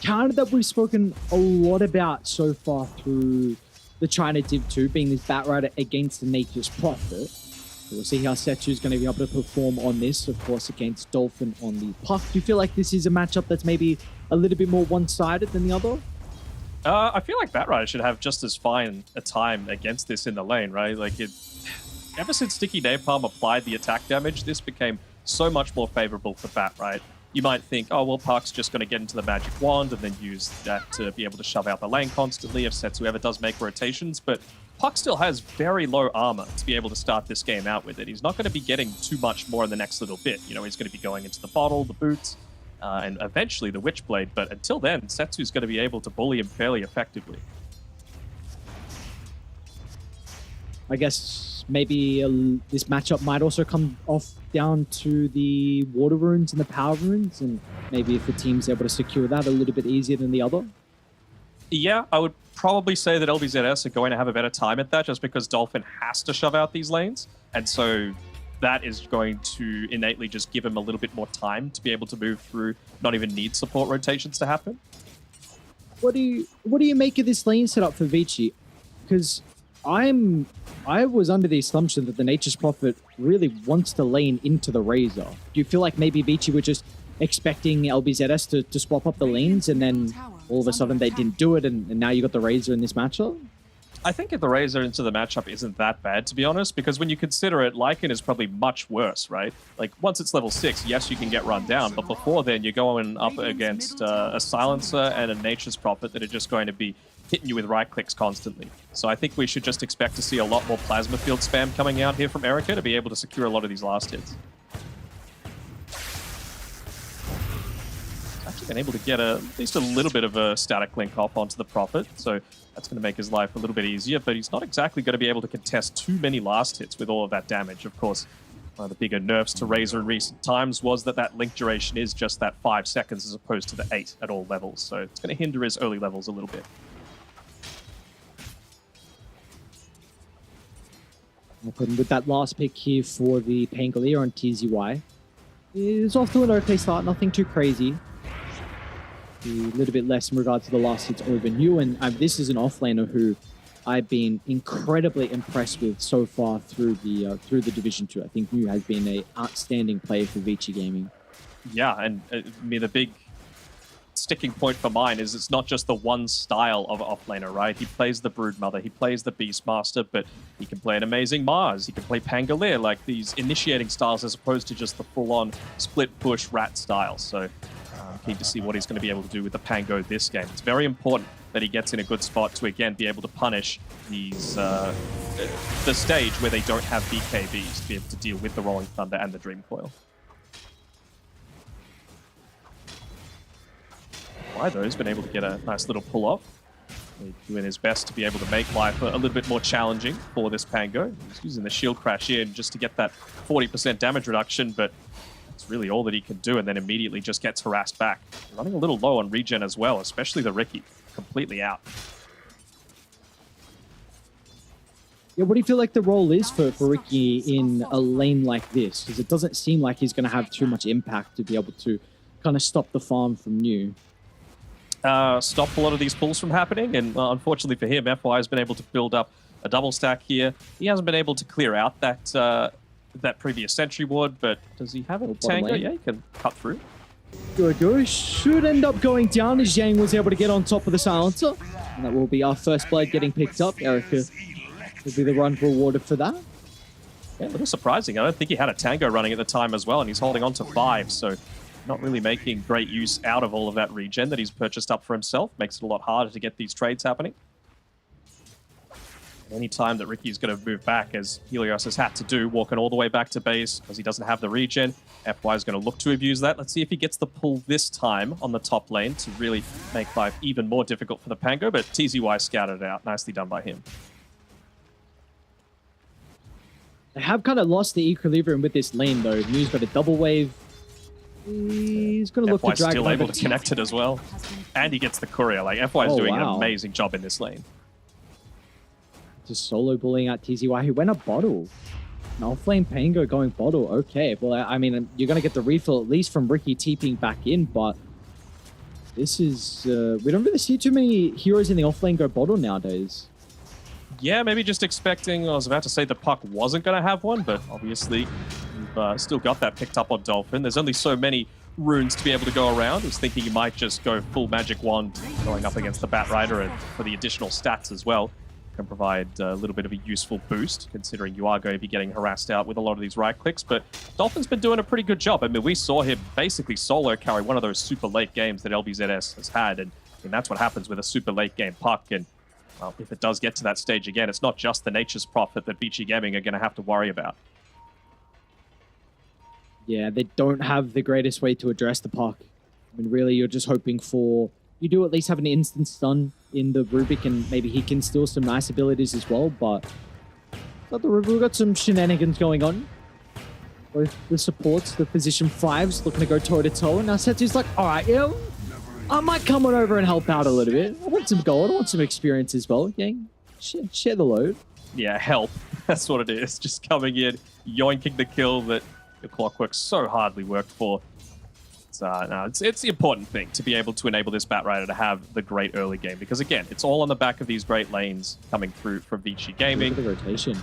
counter that we've spoken a lot about so far through the China Div 2, being this Bat Rider against the Nature's Prophet. So we'll see how Setsu's going to be able to perform on this, of course, against Dolphin on the Puck. Do you feel like this is a matchup that's maybe a little bit more one-sided than the other? I feel like Batrider should have just as fine a time against this in the lane, right? Like, ever since Sticky Napalm applied the attack damage, this became so much more favorable for Bat, right? You might think, oh, well, Puck's just going to get into the magic wand and then use that to be able to shove out the lane constantly if Setsu ever does make rotations, but Puck still has very low armor to be able to start this game out with it. He's not going to be getting too much more in the next little bit. You know, he's going to be going into the bottle, the boots, and eventually the Witchblade, but until then, Setsu's going to be able to bully him fairly effectively. I guess maybe this matchup might also come off down to the water runes and the power runes, and maybe if the team's able to secure that a little bit easier than the other. Yeah, I would probably say that LBZS are going to have a better time at that just because Dolphin has to shove out these lanes. And so that is going to innately just give him a little bit more time to be able to move through, not even need support rotations to happen. What do you make of this lane setup for Vici? Because I was under the assumption that the Nature's Prophet really wants to lane into the Razor. Do you feel like maybe Vici were just expecting LBZS to swap up the lanes and then all of a sudden they didn't do it and now you got the Razor in this matchup? I think if the Razor into the matchup isn't that bad, to be honest, because when you consider it, Lycan is probably much worse, right? Like, once it's level 6, yes, you can get run down, but before then, you're going up against a Silencer and a Nature's Prophet that are just going to be hitting you with right clicks constantly. So I think we should just expect to see a lot more Plasma Field spam coming out here from Erica to be able to secure a lot of these last hits. Actually been able to get at least a little bit of a static link off onto the Prophet, so that's going to make his life a little bit easier, but he's not exactly going to be able to contest too many last hits with all of that damage. Of course, one of the bigger nerfs to Razor in recent times was that link duration is just that 5 seconds as opposed to the 8 at all levels, so it's going to hinder his early levels a little bit. With that last pick here for the Pangolier on TZY, it's off to an okay start, nothing too crazy. A little bit less in regard to the last hits over New, and this is an offlaner who I've been incredibly impressed with so far through the Division 2. I think New has been an outstanding player for Vici Gaming. Yeah, and I mean, the big sticking point for mine is it's not just the one style of offlaner, right? He plays the Broodmother, he plays the Beastmaster, but he can play an amazing Mars, he can play Pangolier, like these initiating styles as opposed to just the full-on split-push rat style. So I'm keen to see what he's going to be able to do with the Pango this game. It's very important that he gets in a good spot to, again, be able to punish these the stage where they don't have BKBs to be able to deal with the Rolling Thunder and the Dream Coil. Though, he's been able to get a nice little pull-off. He's doing his best to be able to make life a little bit more challenging for this Pango. He's using the shield crash in just to get that 40% damage reduction, but it's really all that he can do, and then immediately just gets harassed back. Running a little low on regen as well, especially the Riki. Completely out. Yeah, what do you feel like the role is for Riki in a lane like this? Because it doesn't seem like he's going to have too much impact to be able to kind of stop the farm from New. Stop a lot of these pulls from happening, and unfortunately for him, FY has been able to build up a double stack here. He hasn't been able to clear out that previous sentry ward, but does he have a tango? Yeah, he can cut through. Good. Should end up going down as Yang was able to get on top of the Silencer. And that will be our first blade getting picked up. Erica will be the run rewarded for that. Yeah, a little surprising. I don't think he had a tango running at the time as well, and he's holding on to 5, so not really making great use out of all of that regen that he's purchased up for himself. Makes it a lot harder to get these trades happening. Any time that Riki's going to move back, as Helios has had to do, walking all the way back to base because he doesn't have the regen, FY is going to look to abuse that. Let's see if he gets the pull this time on the top lane to really make life even more difficult for the Pango, but TZY scouted it out. Nicely done by him. They have kind of lost the equilibrium with this lane, though. New's got a double wave. He's going to look to drag still it able over. to connect it as well. And he gets the courier. Like, FY is Oh, doing an wow. amazing job in this lane. Just solo bullying out TZY, who went a bottle. Now Flame Pango going bottle. Okay, well, I mean, you're going to get the refill at least from Ricky TPing back in, but this is... we don't really see too many heroes in the offlane go bottle nowadays. Yeah, maybe just expecting... I was about to say the Puck wasn't going to have one, but obviously you've still got that picked up on Dolphin. There's only so many runes to be able to go around. I was thinking you might just go full Magic Wand going up against the Bat Rider and for the additional stats as well. Can provide a little bit of a useful boost, considering you are going to be getting harassed out with a lot of these right clicks. But Dolphin's been doing a pretty good job. I mean, we saw him basically solo carry one of those super late games that LBZS has had, and that's what happens with a super late game Puck. And well, if it does get to that stage again, it's not just the Nature's Prophet that VG Gaming are going to have to worry about. Yeah, they don't have the greatest way to address the Puck. I mean, really, you're just hoping for... You do at least have an instant stun in the Rubik, and maybe he can steal some nice abilities as well, but... Got the Rubik, we've got some shenanigans going on. Both the supports, the position 5s, looking to go toe-to-toe, and now Setsu's like, alright, you know, I might come on over and help out a little bit. I want some gold, I want some experience as well. Yeah, share the load. Yeah, help. That's what it is. Just coming in, yoinking the kill that the Clockwork so hardly worked for. No, it's the important thing to be able to enable this Bat Rider to have the great early game, because again, it's all on the back of these great lanes coming through from Vici Gaming. Look at the rotation.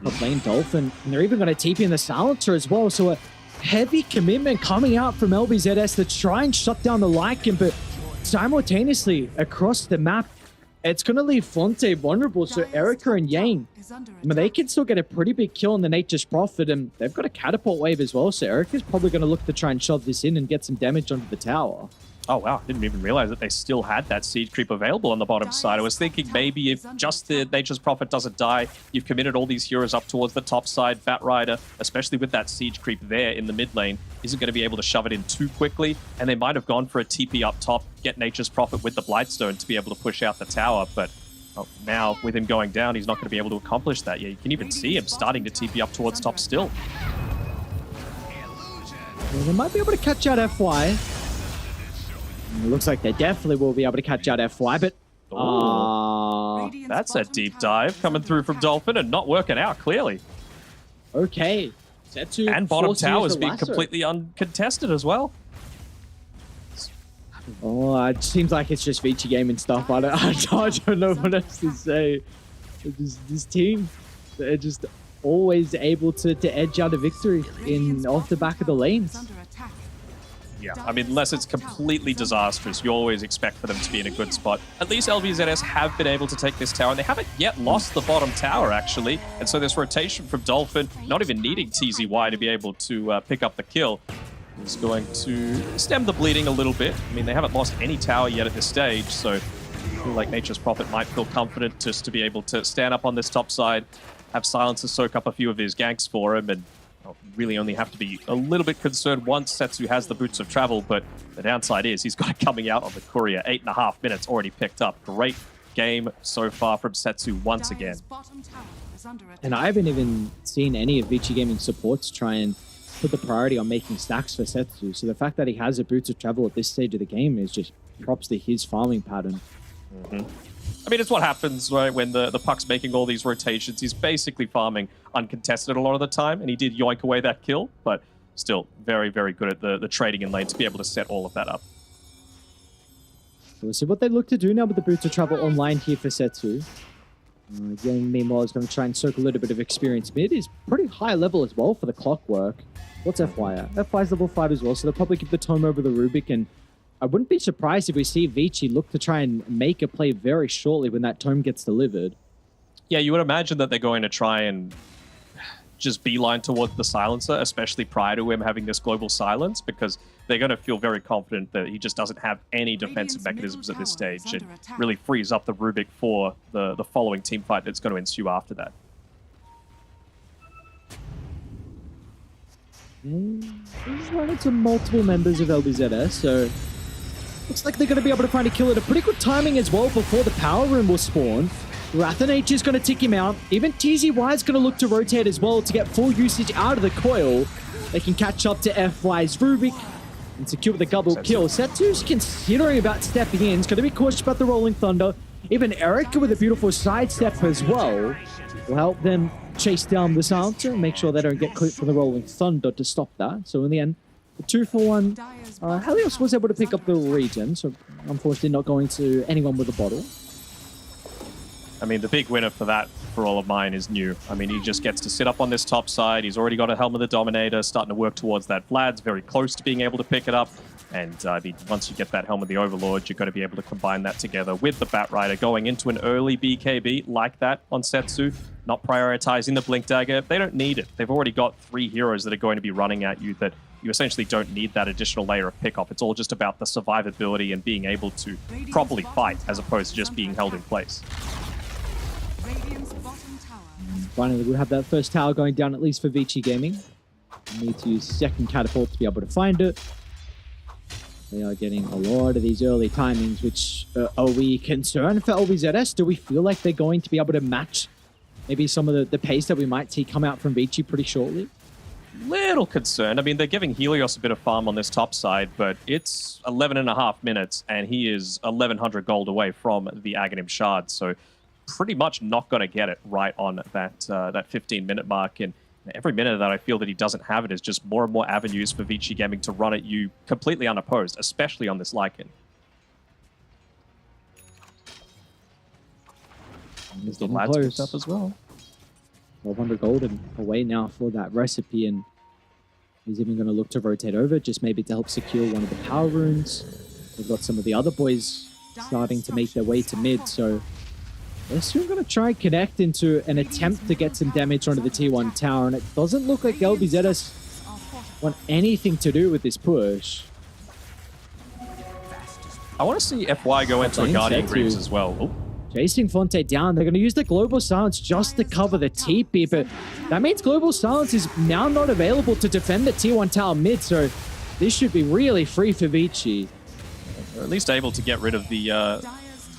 Top lane Dolphin, and they're even going to TP in the Silencer as well, so a heavy commitment coming out from LBZS to try and shut down the Lycan, but simultaneously across the map, it's going to leave Fonte vulnerable, so Erica and Yang, I mean, they can still get a pretty big kill on the Nature's Prophet, and they've got a catapult wave as well, so Erica's probably going to look to try and shove this in and get some damage onto the tower. Oh, wow. Didn't even realize that they still had that Siege Creep available on the bottom side. I was thinking maybe if just the Nature's Prophet doesn't die, you've committed all these heroes up towards the top side. Bat Rider, especially with that Siege Creep there in the mid lane, isn't going to be able to shove it in too quickly, and they might have gone for a TP up top, get Nature's Prophet with the Blightstone to be able to push out the tower, but now with him going down, he's not going to be able to accomplish that. Yeah, you can even see him starting to TP up towards top still. Well, they might be able to catch out FY. It looks like they definitely will be able to catch out FY, but... That's a deep dive coming through from Dolphin and not working out, clearly. Okay. Setsu and bottom forced to tower use is the being lasso. completely uncontested as well. Oh, it seems like it's just Vici Gaming stuff. I don't know what else to say. This team, they're just always able to edge out a victory off the back of the lanes. Yeah, I mean, unless it's completely disastrous, you always expect for them to be in a good spot. At least LBZS have been able to take this tower, and they haven't yet lost the bottom tower, actually. And so this rotation from Dolphin, not even needing TZY to be able to pick up the kill, is going to stem the bleeding a little bit. I mean, they haven't lost any tower yet at this stage, so I feel like Nature's Prophet might feel confident just to be able to stand up on this top side, have Silencer soak up a few of his ganks for him, and really only have to be a little bit concerned once Setsu has the Boots of Travel, but the downside is he's got it coming out on the Courier. 8.5 minutes already picked up. Great game so far from Setsu once again. And I haven't even seen any of Vici Gaming supports try and put the priority on making stacks for Setsu, so the fact that he has a Boots of Travel at this stage of the game is just props to his farming pattern. I mean, it's what happens, right, when the Puck's making all these rotations. He's basically farming uncontested a lot of the time, and he did yoink away that kill, but still very, very good at the trading in lane to be able to set all of that up. We'll see what they look to do now with the Boots of Travel online here for Setsu. Yang, meanwhile, is going to try and soak a little bit of experience mid. Is pretty high level as well for the Clockwork. What's FY at? FY's level 5 as well, so they'll probably keep the tome over the Rubik, and I wouldn't be surprised if we see Vici look to try and make a play very shortly when that tome gets delivered. Yeah, you would imagine that they're going to try and just beeline towards the Silencer, especially prior to him having this global silence, because they're going to feel very confident that he just doesn't have any defensive mechanisms at this stage and really frees up the Rubik for the following team fight that's going to ensue after that. He's running into multiple members of LBZS, so looks like they're going to be able to find a kill at a pretty good timing as well before the power room will spawn. RathanH is going to tick him out. Even TZY is going to look to rotate as well to get full usage out of the coil. They can catch up to FY's Rubik. and secure the double kill. Setsu's considering about stepping in. He's going to be cautious about the Rolling Thunder. Even Erica with a beautiful sidestep as well will help them chase down the Silencer and make sure they don't get clipped from the Rolling Thunder to stop that. So in the end, the 2-for-1, Helios was able to pick up the regen, so unfortunately not going to anyone with a bottle. I mean, the big winner for that, for all of mine, is New. I mean, he just gets to sit up on this top side. He's already got a Helm of the Dominator, starting to work towards that Vlad's, very close to being able to pick it up. And I mean, once you get that Helm of the Overlord, you're going to be able to combine that together with the Batrider going into an early BKB like that on Setsu, not prioritizing the Blink Dagger. They don't need it. They've already got 3 heroes that are going to be running at you that you essentially don't need that additional layer of pickup. It's all just about the survivability and being able to properly fight as opposed to just being held in place. Finally, we'll have that first tower going down, at least for Vici Gaming. We need to use second catapult to be able to find it. They are getting a lot of these early timings, which are we concerned for LBZS? Do we feel like they're going to be able to match maybe some of the pace that we might see come out from Vici pretty shortly? Little concerned. I mean, they're giving Helios a bit of farm on this top side, but it's 11.5 minutes, and he is 1,100 gold away from the Aghanim Shard. So pretty much not going to get it right on that 15-minute mark. And every minute that I feel that he doesn't have it is just more and more avenues for Vici Gaming to run at you completely unopposed, especially on this Lycan. He's The getting Vlad's close. picked up as well. 1,200 gold and away now for that recipe, and he's even going to look to rotate over, just maybe to help secure one of the power runes. We've got some of the other boys starting to make their way to mid, so they're soon going to try and connect into an attempt to get some damage onto the T1 tower, and it doesn't look like LBZS want anything to do with this push. I want to see FY go into a Guardian Greaves as well. Oh. Chasing Fonte down. They're going to use the Global Silence just to cover the TP, but that means Global Silence is now not available to defend the T1 tower mid, so this should be really free for Vici. They're at least able to get rid of the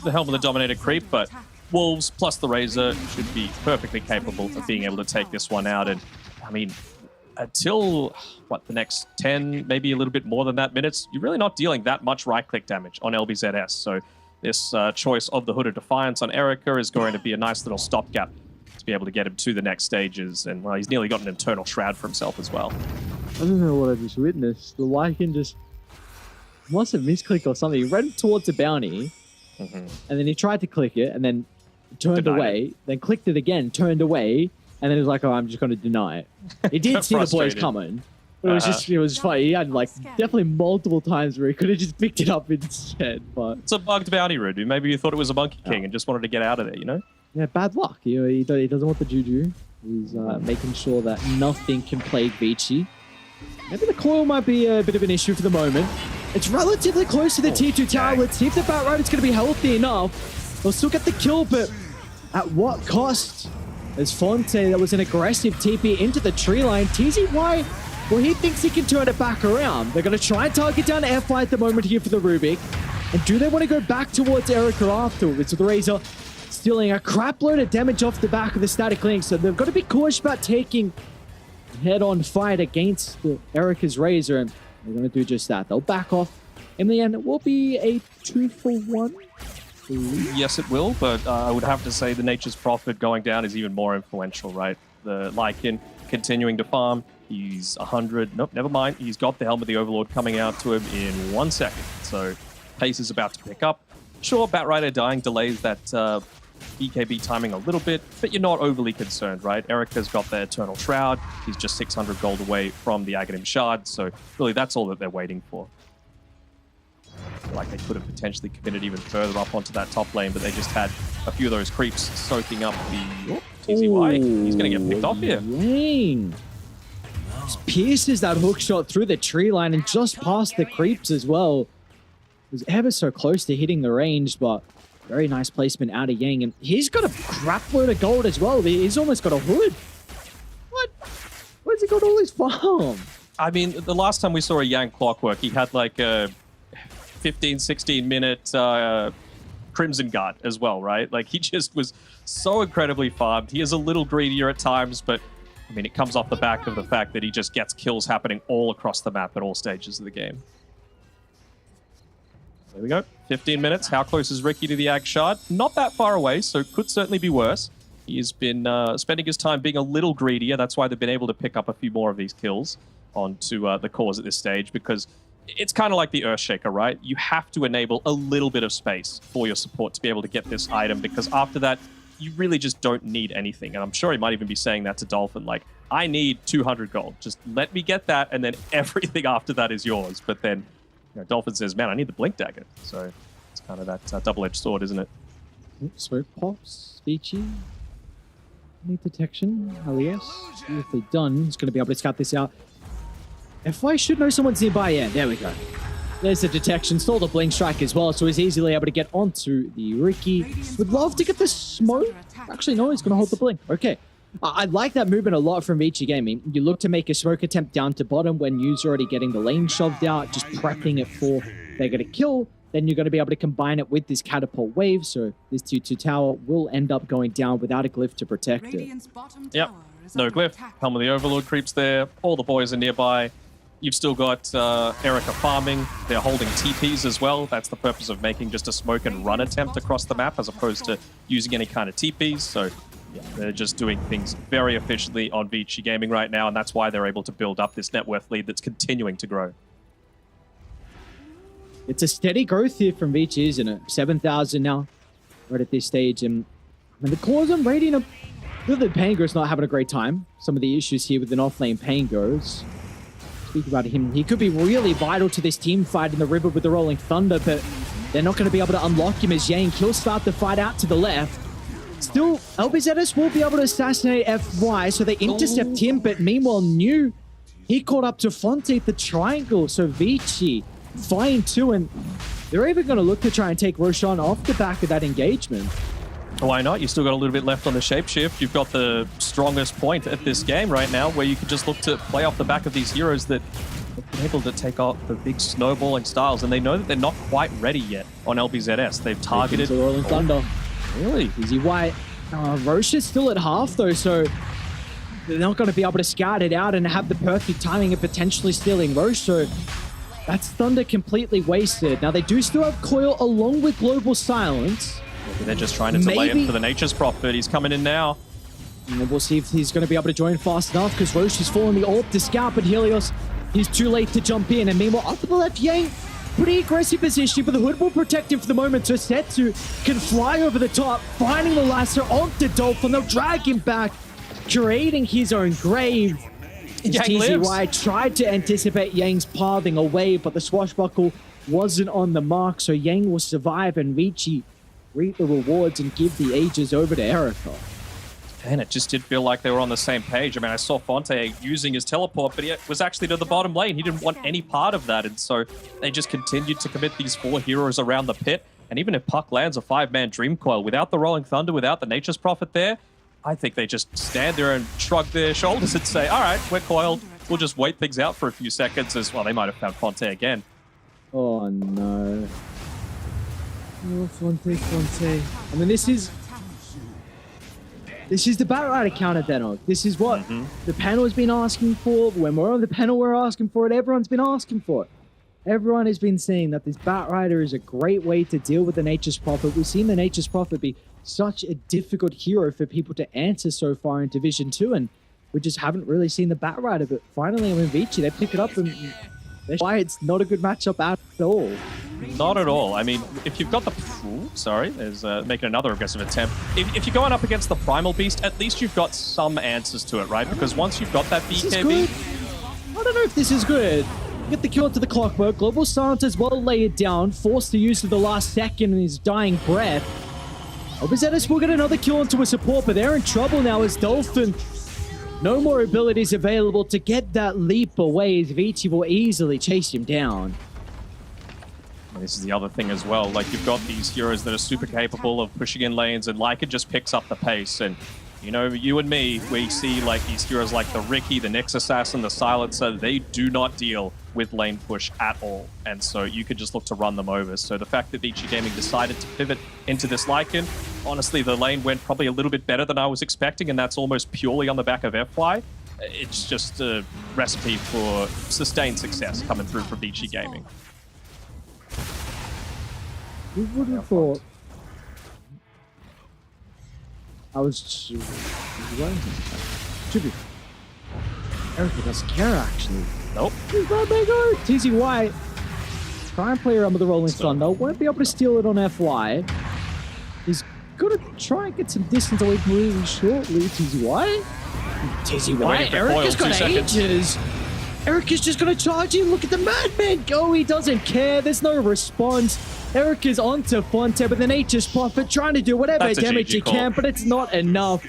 Helm of the Dominator creep, but Wolves plus the Razor should be perfectly capable of being able to take this one out. And I mean, until what, the next 10, maybe a little bit more than that minutes, you're really not dealing that much right-click damage on LBZS. So this choice of the Hood of Defiance on Erica is going to be a nice little stopgap to be able to get him to the next stages. And well, he's nearly got an Eternal Shroud for himself as well. I don't know what I just witnessed. The Lycan just must have misclicked or something. He ran towards a bounty, and then he tried to click it, and then turned Denied away, it. then clicked it again, turned away, and then he was like, oh, I'm just going to deny it. He did see the boys Frustrated. coming. It was just, it was funny. He had like definitely multiple times where he could have just picked it up instead, but It's a bugged bounty route. Maybe you thought it was a Monkey King and just wanted to get out of there, you know? yeah, bad luck. He doesn't want the juju. He's making sure that nothing can plague Vici. Maybe the coil might be a bit of an issue for the moment. It's relatively close to the T2 tower. Let's see if the Batrider's going to be healthy enough. They'll still get the kill, but at what cost? As Fonte, that was an aggressive TP into the tree line. TZY, well, he thinks he can turn it back around. They're going to try and target down FY at the moment here for the Rubik. And do they want to go back towards Erica afterwards? With the Razor stealing a crap load of damage off the back of the Static Link. So they've got to be cautious about taking head-on fight against the Erica's Razor. And they're going to do just that. They'll back off. In the end, it will be a 2-for-1. Yes, it will, but I would have to say the Nature's Prophet going down is even more influential, right? The Lycan continuing to farm. He's 100. Nope, never mind. He's got the Helm of the Overlord coming out to him in 1 second. So pace is about to pick up. Sure, Batrider dying delays that BKB timing a little bit, but you're not overly concerned, right? Erica's got the Eternal Shroud. He's just 600 gold away from the Aghanim Shard. So really, that's all that they're waiting for. Like they could have potentially committed even further up onto that top lane, but they just had a few of those creeps soaking up the TZY. He's going to get picked off here. Dang. Just pierces that hook shot through the tree line and just past the creeps as well. It was ever so close to hitting the range, but very nice placement out of Yang. And he's got a crap load of gold as well. He's almost got a hood. What? Where's he got all his farm? I mean, the last time we saw a Yang Clockwork, he had like a 15, 16-minute Crimson Guard as well, right? Like, he just was so incredibly farmed. He is a little greedier at times, but, I mean, it comes off the back of the fact that he just gets kills happening all across the map at all stages of the game. There we go. 15 minutes. How close is Ricky to the Ag Shard? Not that far away, so could certainly be worse. He's been spending his time being a little greedier. That's why they've been able to pick up a few more of these kills onto the cores at this stage, because it's kind of like the Earthshaker, right? You have to enable a little bit of space for your support to be able to get this item, because after that, you really just don't need anything. And I'm sure he might even be saying that to Dolphin, like, I need 200 gold. Just let me get that, and then everything after that is yours. But then, you know, Dolphin says, man, I need the Blink Dagger. So it's kind of that double-edged sword, isn't it? Smoke pops, Vici. Need detection, Elias. Beautifully done. He's going to be able to scout this out. FY should know someone's nearby. Yeah, there we go. There's the detection. Stole the Blink Strike as well, so he's easily able to get onto the Ricky. Would love to get the smoke. Actually, no, he's going to hold the Blink. Okay. I like that movement a lot from Vici Gaming. You look to make a smoke attempt down to bottom when you're already getting the lane shoved out, just prepping it for they're going to kill. Then you're going to be able to combine it with this catapult wave, so this 2-2 tower will end up going down without a glyph to protect it. Yep, no glyph. Helm of the Overlord creeps there. All the boys are nearby. You've still got Erica farming. They're holding TPs as well. That's the purpose of making just a smoke and run attempt across the map as opposed to using any kind of TPs. So yeah, they're just doing things very efficiently on Vici Gaming right now, and that's why they're able to build up this net worth lead that's continuing to grow. It's a steady growth here from Vici, isn't it? 7,000 now, right at this stage. And the cores on Radiant, the Pango's not having a great time. Some of the issues here with an off-lane Pango's. Speak about him, he could be really vital to this team fight in the river with the Rolling Thunder, but they're not going to be able to unlock him as Yang. He'll start the fight out to the left. Still, LBZS will be able to assassinate FY, so they intercept him, but meanwhile, New, he caught up to Fonte the triangle, so Vici flying too, and they're even going to look to try and take Roshan off the back of that engagement. Why not? You've still got a little bit left on the shapeshift. You've got the strongest point at this game right now, where you can just look to play off the back of these heroes that have been able to take out the big snowballing styles, and they know that they're not quite ready yet on LBZS. They've targeted the Rolling Thunder. Really? Easy White. Roche is still at half though, so they're not going to be able to scout it out and have the perfect timing of potentially stealing Roche, so that's Thunder completely wasted. Now they do still have Coil along with Global Silence. Maybe they're just trying to delay it for the Nature's Prophet. He's coming in now. And we'll see if he's going to be able to join fast enough, because Roche is falling the AWP to scout, but Helios, he's too late to jump in. And meanwhile, up to the left, Yang, pretty aggressive position, but the hood will protect him for the moment. So Setsu can fly over the top, finding the lasso onto Dolphin. They'll drag him back, creating his own grave. TZY tried to anticipate Yang's pathing away, but the swashbuckle wasn't on the mark, so Yang will survive and Vici reap the rewards and give the Aegis over to Erica. And it just did feel like they were on the same page. I mean, I saw Fonte using his teleport, but he was actually to the bottom lane. He didn't want any part of that, and so they just continued to commit these 4 heroes around the pit. And even if Puck lands a 5-man Dream Coil, without the Rolling Thunder, without the Nature's Prophet there, I think they just stand there and shrug their shoulders and say, all right, we're coiled. We'll just wait things out for a few seconds as well. They might have found Fonte again. Oh, no. Oh, Fonte. I mean, this is the Batrider counter, Denog. This is what the panel has been asking for. When we're on the panel, we're asking for it. Everyone's been asking for it. Everyone has been saying that this Batrider is a great way to deal with the Nature's Prophet. We've seen the Nature's Prophet be such a difficult hero for people to answer so far in Division 2, and we just haven't really seen the Batrider. But finally, I mean, Vici, they pick it up, and that's why it's not a good matchup at all. Not at all. I mean, if you've got the... Ooh, sorry, there's making another aggressive attempt. If you're going up against the Primal Beast, at least you've got some answers to it, right? Because once you've got that BKB... I don't know if this is good. Get the kill into the Clockwork. Global Silence as well lay it down, forced to use to the last second in his dying breath. LBZS will get another kill onto a support, but they're in trouble now as Dolphin. No more abilities available to get that leap away as Vici will easily chase him down. And this is the other thing as well. Like, you've got these heroes that are super capable of pushing in lanes, and Leica just picks up the pace. And, you know, you and me, we see like these heroes like the Ricky, the Nyx Assassin, the Silencer, they do not deal with lane push at all. And so you could just look to run them over. So the fact that Vici Gaming decided to pivot into this Lycan, honestly, the lane went probably a little bit better than I was expecting, and that's almost purely on the back of FY. It's just a recipe for sustained success coming through from Vici Gaming. Who would have thought? I was should be. Erica doesn't care actually. Nope. He's not there go. TZ White, prime player under the Rolling Thunder, won't be able to steal it on FY. He's gonna try and get some distance away from really shortly. TZ White. TZ White. Erica's got ages. Erica's just gonna charge him. Look at the madman go. He doesn't care. There's no response. Erica's onto Fonte with the Nature's Prophet, trying to do whatever That's a damage GG he call. can, but it's not enough.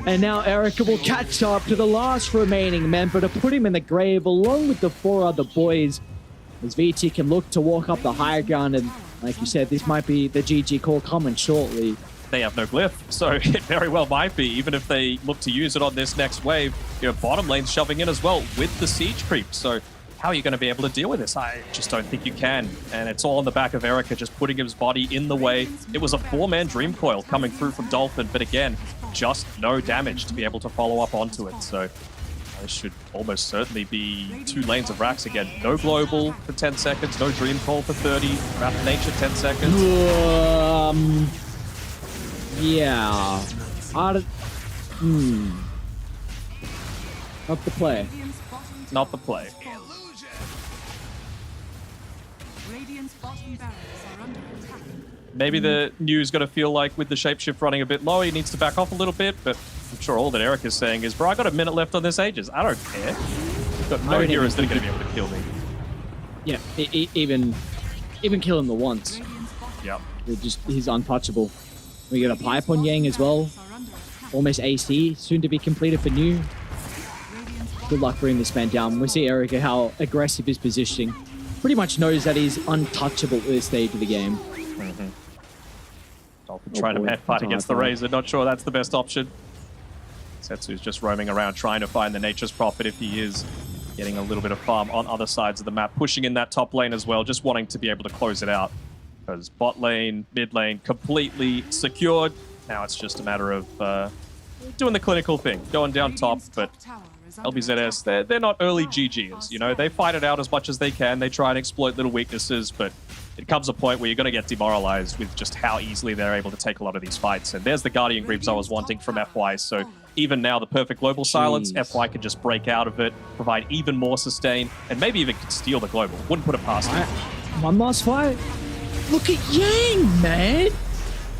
And now Erica will catch up to the last remaining member to put him in the grave along with the 4 other boys. As VT can look to walk up the higher ground, and like you said, this might be the GG call coming shortly. They have no glyph, so it very well might be, even if they look to use it on this next wave. You know, bottom lane's shoving in as well with the siege creep, so how are you going to be able to deal with this? I just don't think you can, and it's all on the back of Erica just putting his body in the way. It was a 4-man Dream Coil coming through from Dolphin, but again, just no damage to be able to follow up onto it, so this should almost certainly be 2 lanes of racks again. No global for 10 seconds, no Dream Coil for 30, Wrath of Nature 10 seconds. Yeah. Not the play. Not the play. Maybe the New's going to feel like with the shapeshift running a bit low, he needs to back off a little bit, but I'm sure all that Eric is saying is, bro, I got a minute left on this Aegis. I don't care. I've got no heroes that are going to be able to kill me. Yeah, even kill him the once. Yep. He's untouchable. We get a pipe on Yang as well. Almost AC, soon to be completed for New. Good luck bringing this man down. We see Erica how aggressive his positioning. Pretty much knows that he's untouchable at this stage of the game. Dolphin trying to fight against the Razor. Not sure that's the best option. Setsu's just roaming around trying to find the Nature's Prophet if he is getting a little bit of farm on other sides of the map. Pushing in that top lane as well, just wanting to be able to close it out. Because bot lane, mid lane, completely secured. Now it's just a matter of doing the clinical thing, going down top, but LBZS, they're not early GGs, you know? They fight it out as much as they can. They try and exploit little weaknesses, but it comes a point where you're going to get demoralized with just how easily they're able to take a lot of these fights. And there's the Guardian Greaves I was wanting from FY, so even now the perfect global silence, FY can just break out of it, provide even more sustain, and maybe even could steal the global. Wouldn't put it past him. One last fight. Look at Yang, man!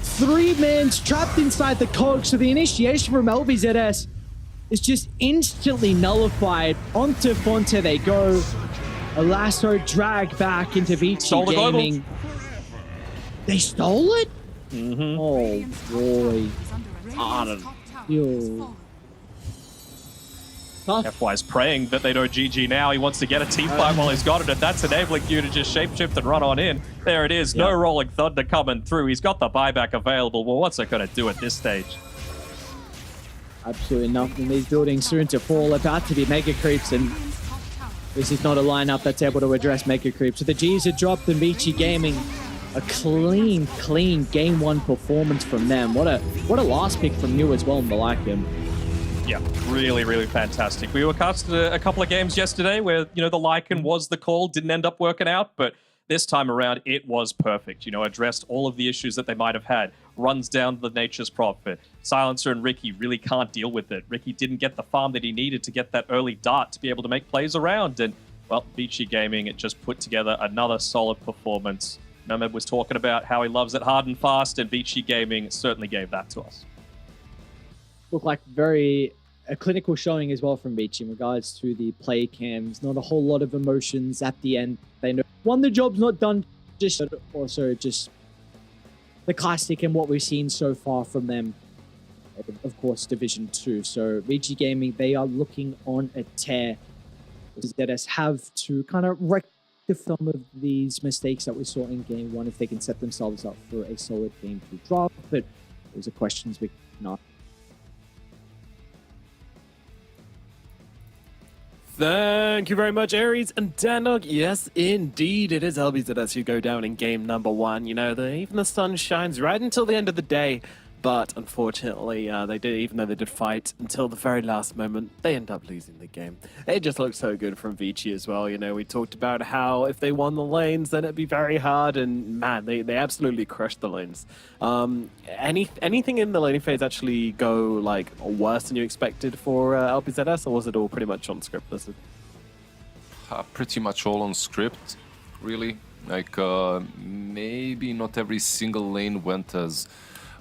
3 mans trapped inside the cog, so the initiation from LBZS is just instantly nullified. Onto Fonte they go. A lasso drag back into Vici Gaming. Global. They stole it? Mm-hmm. Oh boy. I don't know. FY's praying that they don't GG now. He wants to get a team fight while he's got it, and that's enabling you to just shapeshift and run on in. There it is. No Rolling Thunder coming through. He's got the buyback available. Well, what's it going to do at this stage? Absolutely nothing. These buildings soon to fall, about to be mega creeps, and this is not a lineup that's able to address mega creeps. So the G's are dropped, and Vici Gaming, a clean game 1 performance from them. What a last pick from you as well, Malakim. Yeah, really, really fantastic. We were casted a couple of games yesterday where, you know, the Lycan was the call, didn't end up working out, but this time around, it was perfect. You know, addressed all of the issues that they might have had. Runs down the Nature's Prophet. Silencer and Ricky really can't deal with it. Ricky didn't get the farm that he needed to get that early dart to be able to make plays around. And, well, Vici Gaming, it just put together another solid performance. Nomad was talking about how he loves it hard and fast, and Vici Gaming certainly gave that to us. Look like a clinical showing as well from Vici in regards to the play cams. Not a whole lot of emotions at the end. They know one, the job's not done, just also just the classic and what we've seen so far from them. Of course, Division 2. So Vici Gaming, they are looking on a tear. ZS have to kind of rectify some of these mistakes that we saw in Game 1 if they can set themselves up for a solid Game 2 drop. But those are questions we cannot. Thank you very much, Aries and Danog. Yes, indeed, it is LBZS who go down in game number 1. You know, even the sun shines right until the end of the day. But unfortunately, they did. Even though they did fight until the very last moment, they end up losing the game. It just looked so good from Vici as well. You know, we talked about how if they won the lanes, then it'd be very hard. And man, they absolutely crushed the lanes. Anything in the laning phase actually go like worse than you expected for LBZS, or was it all pretty much on script, Blizzard? Pretty much all on script, really. Like, maybe not every single lane went as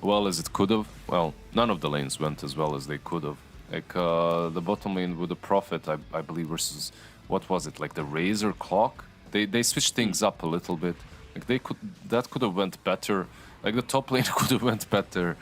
well as it could have. Well, none of the lanes went as well as they could have. Like, the bottom lane with the Prophet, I believe, versus, what was it, like the Razor Clock? They switched things up a little bit. Like, that could have went better. Like, the top lane could have went better.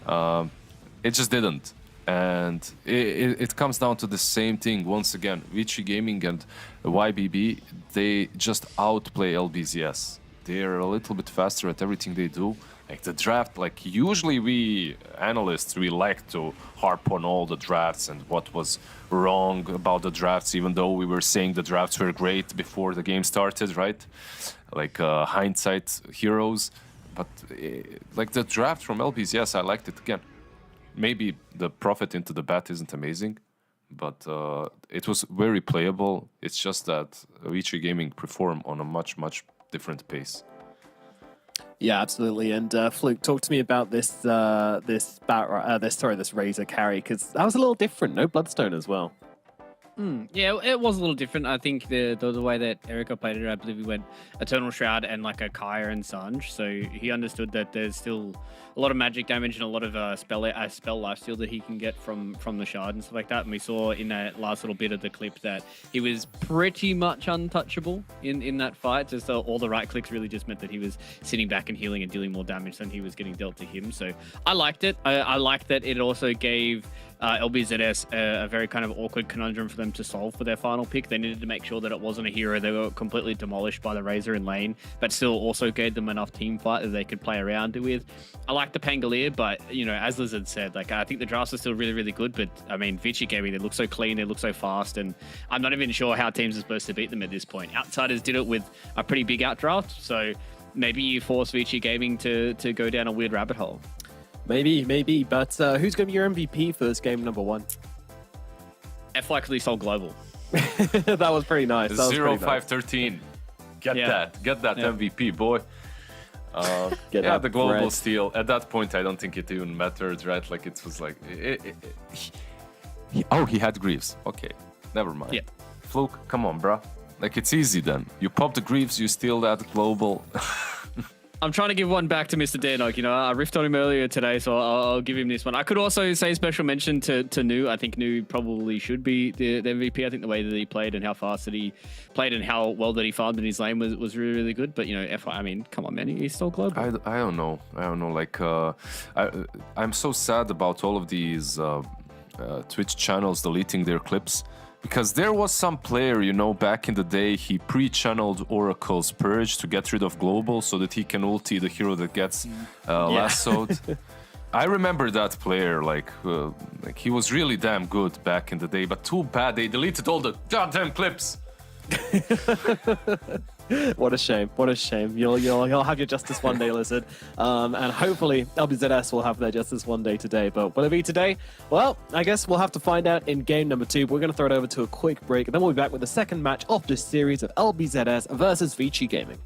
It just didn't. And it comes down to the same thing once again. Vici Gaming and YBB, they just outplay LBZS. They're a little bit faster at everything they do. Like the draft, like usually we analysts, we like to harp on all the drafts and what was wrong about the drafts, even though we were saying the drafts were great before the game started, right? Like hindsight heroes. But like the draft from LBZS, I liked it again. Maybe the Prophet into the bat isn't amazing, but it was very playable. It's just that Vici Gaming perform on a much different pace. Yeah, absolutely. And Fluke, talk to me about this Razor carry, because that was a little different. No Bloodstone as well. Yeah, it was a little different. I think the way that Erica played it, I believe he went Eternal Shroud and like a Kaya and Sanj. So he understood that there's still a lot of magic damage and a lot of spell lifesteal that he can get from the shard and stuff like that. And we saw in that last little bit of the clip that he was pretty much untouchable in that fight. Just all the right clicks really just meant that he was sitting back and healing and dealing more damage than he was getting dealt to him. So I liked it. I liked that it also gave LBZS a very kind of awkward conundrum for them to solve for their final pick. They needed to make sure that it wasn't a hero they were completely demolished by the Razor in lane, but still also gave them enough team fight that they could play around with. I like the Pangolier, but you know, as Lizard said, like I think the drafts are still really good, but I mean, Vici Gaming, they look so clean, they look so fast, and I'm not even sure how teams are supposed to beat them at this point. Outsiders did it with a pretty big outdraft, so maybe you force Vici Gaming to go down a weird rabbit hole. Maybe, but who's going to be your MVP for this game number 1? FY Sol Global. That was pretty nice. 0513. Get that MVP, boy. Get yeah, that the global bread. steal. At that point, I don't think it even mattered, right? Like it was like, he had Greaves. Okay, never mind. Yeah. Fluke, come on, bruh. Like it's easy then. You pop the Greaves, you steal that global. I'm trying to give one back to Mr. Danog. You know, I riffed on him earlier today, so I'll give him this one. I could also say special mention to Nu. I think Nu probably should be the MVP. I think the way that he played and how fast that he played and how well that he farmed in his lane was really good. But, you know, I mean, come on, man. He's still global. I don't know. Like, I'm so sad about all of these Twitch channels deleting their clips. Because there was some player, you know, back in the day, he pre-channeled Oracle's Purge to get rid of Global so that he can ulti the hero that gets lassoed. I remember that player, like he was really damn good back in the day, but too bad they deleted all the goddamn clips. What a shame! What a shame! You'll have your justice one day, Lizard, and hopefully LBZS will have their justice one day today. But will it be today? Well, I guess we'll have to find out in game number 2. We're going to throw it over to a quick break, and then we'll be back with the second match of this series of LBZS versus Vici Gaming.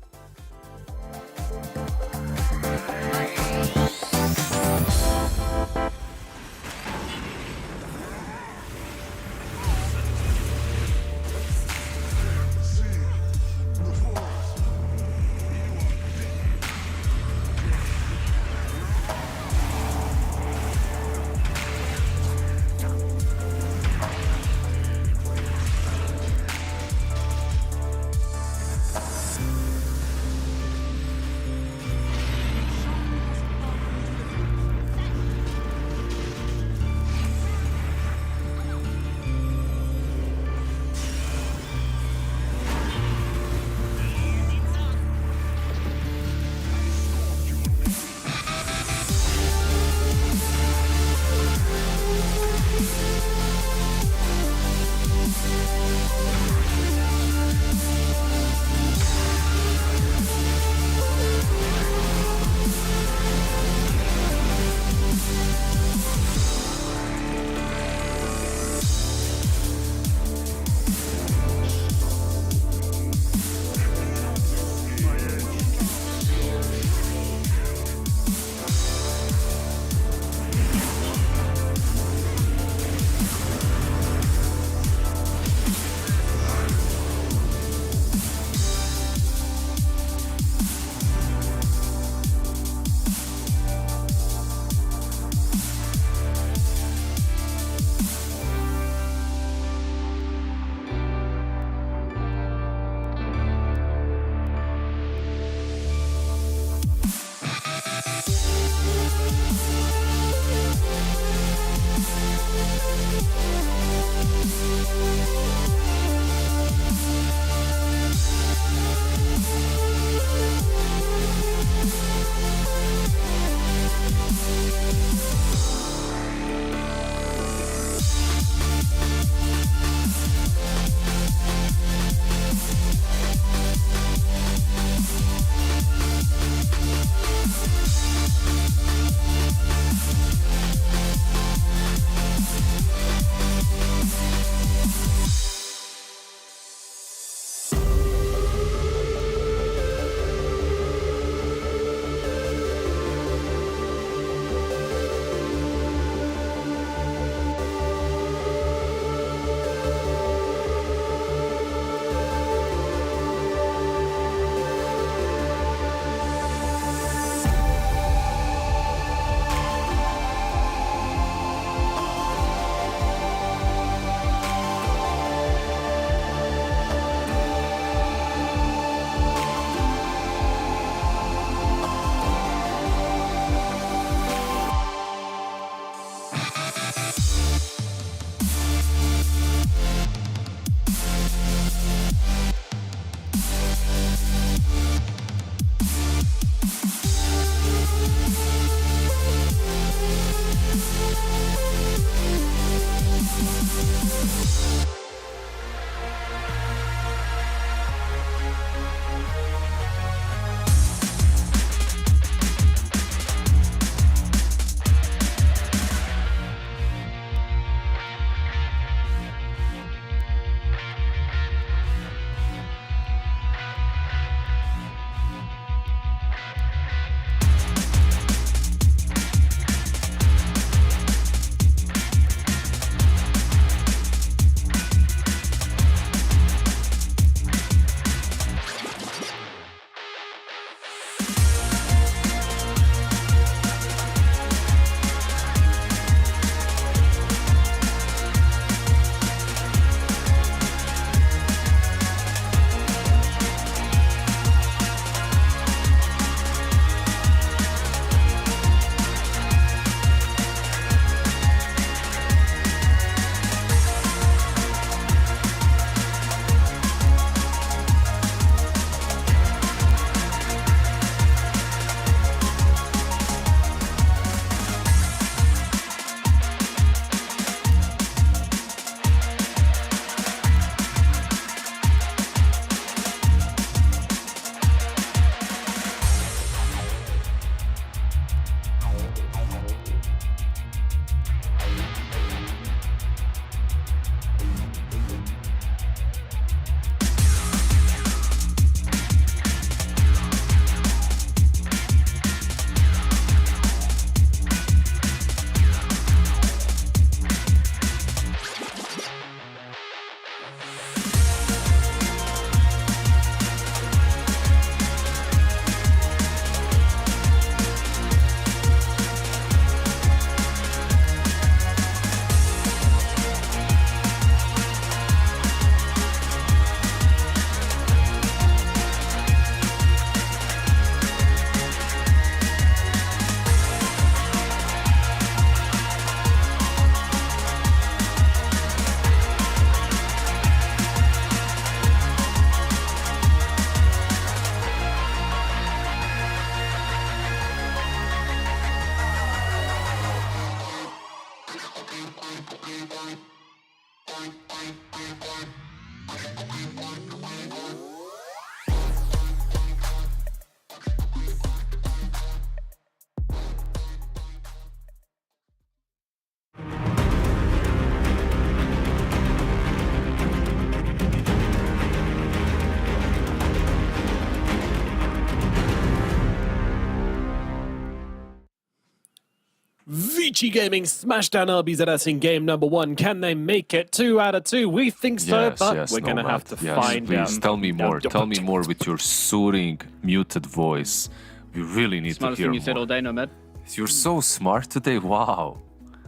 Vici Gaming smashed down LBZS in game number 1. Can they make it 2 out of 2? We think so, Yes, but yes, we're going to have to find please, out. tell me more. Tell me more with your soothing, muted voice. We really need Smartest to hear thing you said all more. day, Nomad. You're so smart today. Wow.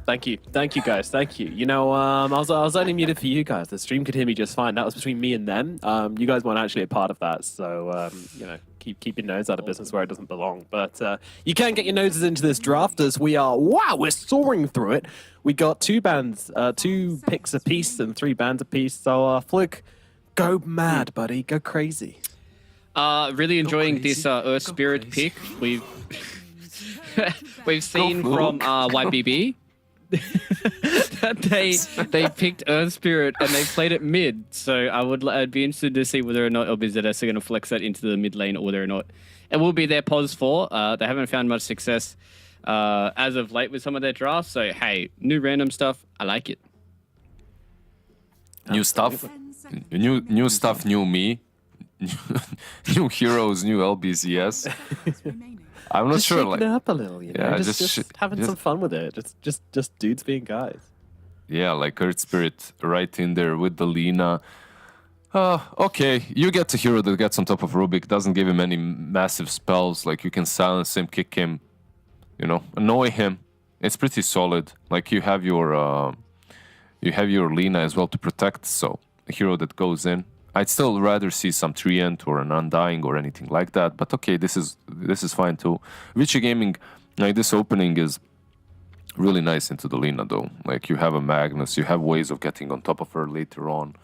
Thank you guys, thank you. You know, I was only muted for you guys. The stream could hear me just fine. That was between me and them. You guys weren't actually a part of that, so you know, keep your nose out of business where it doesn't belong. But you can get your noses into this draft as we're soaring through it. We got 2 bands, 2 picks apiece and 3 bands apiece. So Fluke, go mad, buddy, go crazy. Really enjoying this Earth Spirit pick. We've seen from YBB that they picked Earth Spirit and they played it mid. So I'd be interested to see whether or not LBZS are going to flex that into the mid lane or whether or not it will be their pos for. They haven't found much success as of late with some of their drafts. So hey, new random stuff. I like it. New stuff. New stuff. New me. New heroes. New LBZS. I'm not Just sure. shaking Like, it up a little, you know, yeah, just having some fun with it. Just dudes being guys. yeah, like Earth Spirit right in there with the Lina. Okay, you get a hero that gets on top of Rubik, doesn't give him any massive spells. Like you can silence him, kick him, you know, annoy him. It's pretty solid. Like you have your Lina as well to protect. So a hero that goes in. I'd still rather see some Treant or an Undying or anything like that. But okay, this is fine too. Vici Gaming, like this opening is really nice into the Lina though. Like you have a Magnus, you have ways of getting on top of her later on.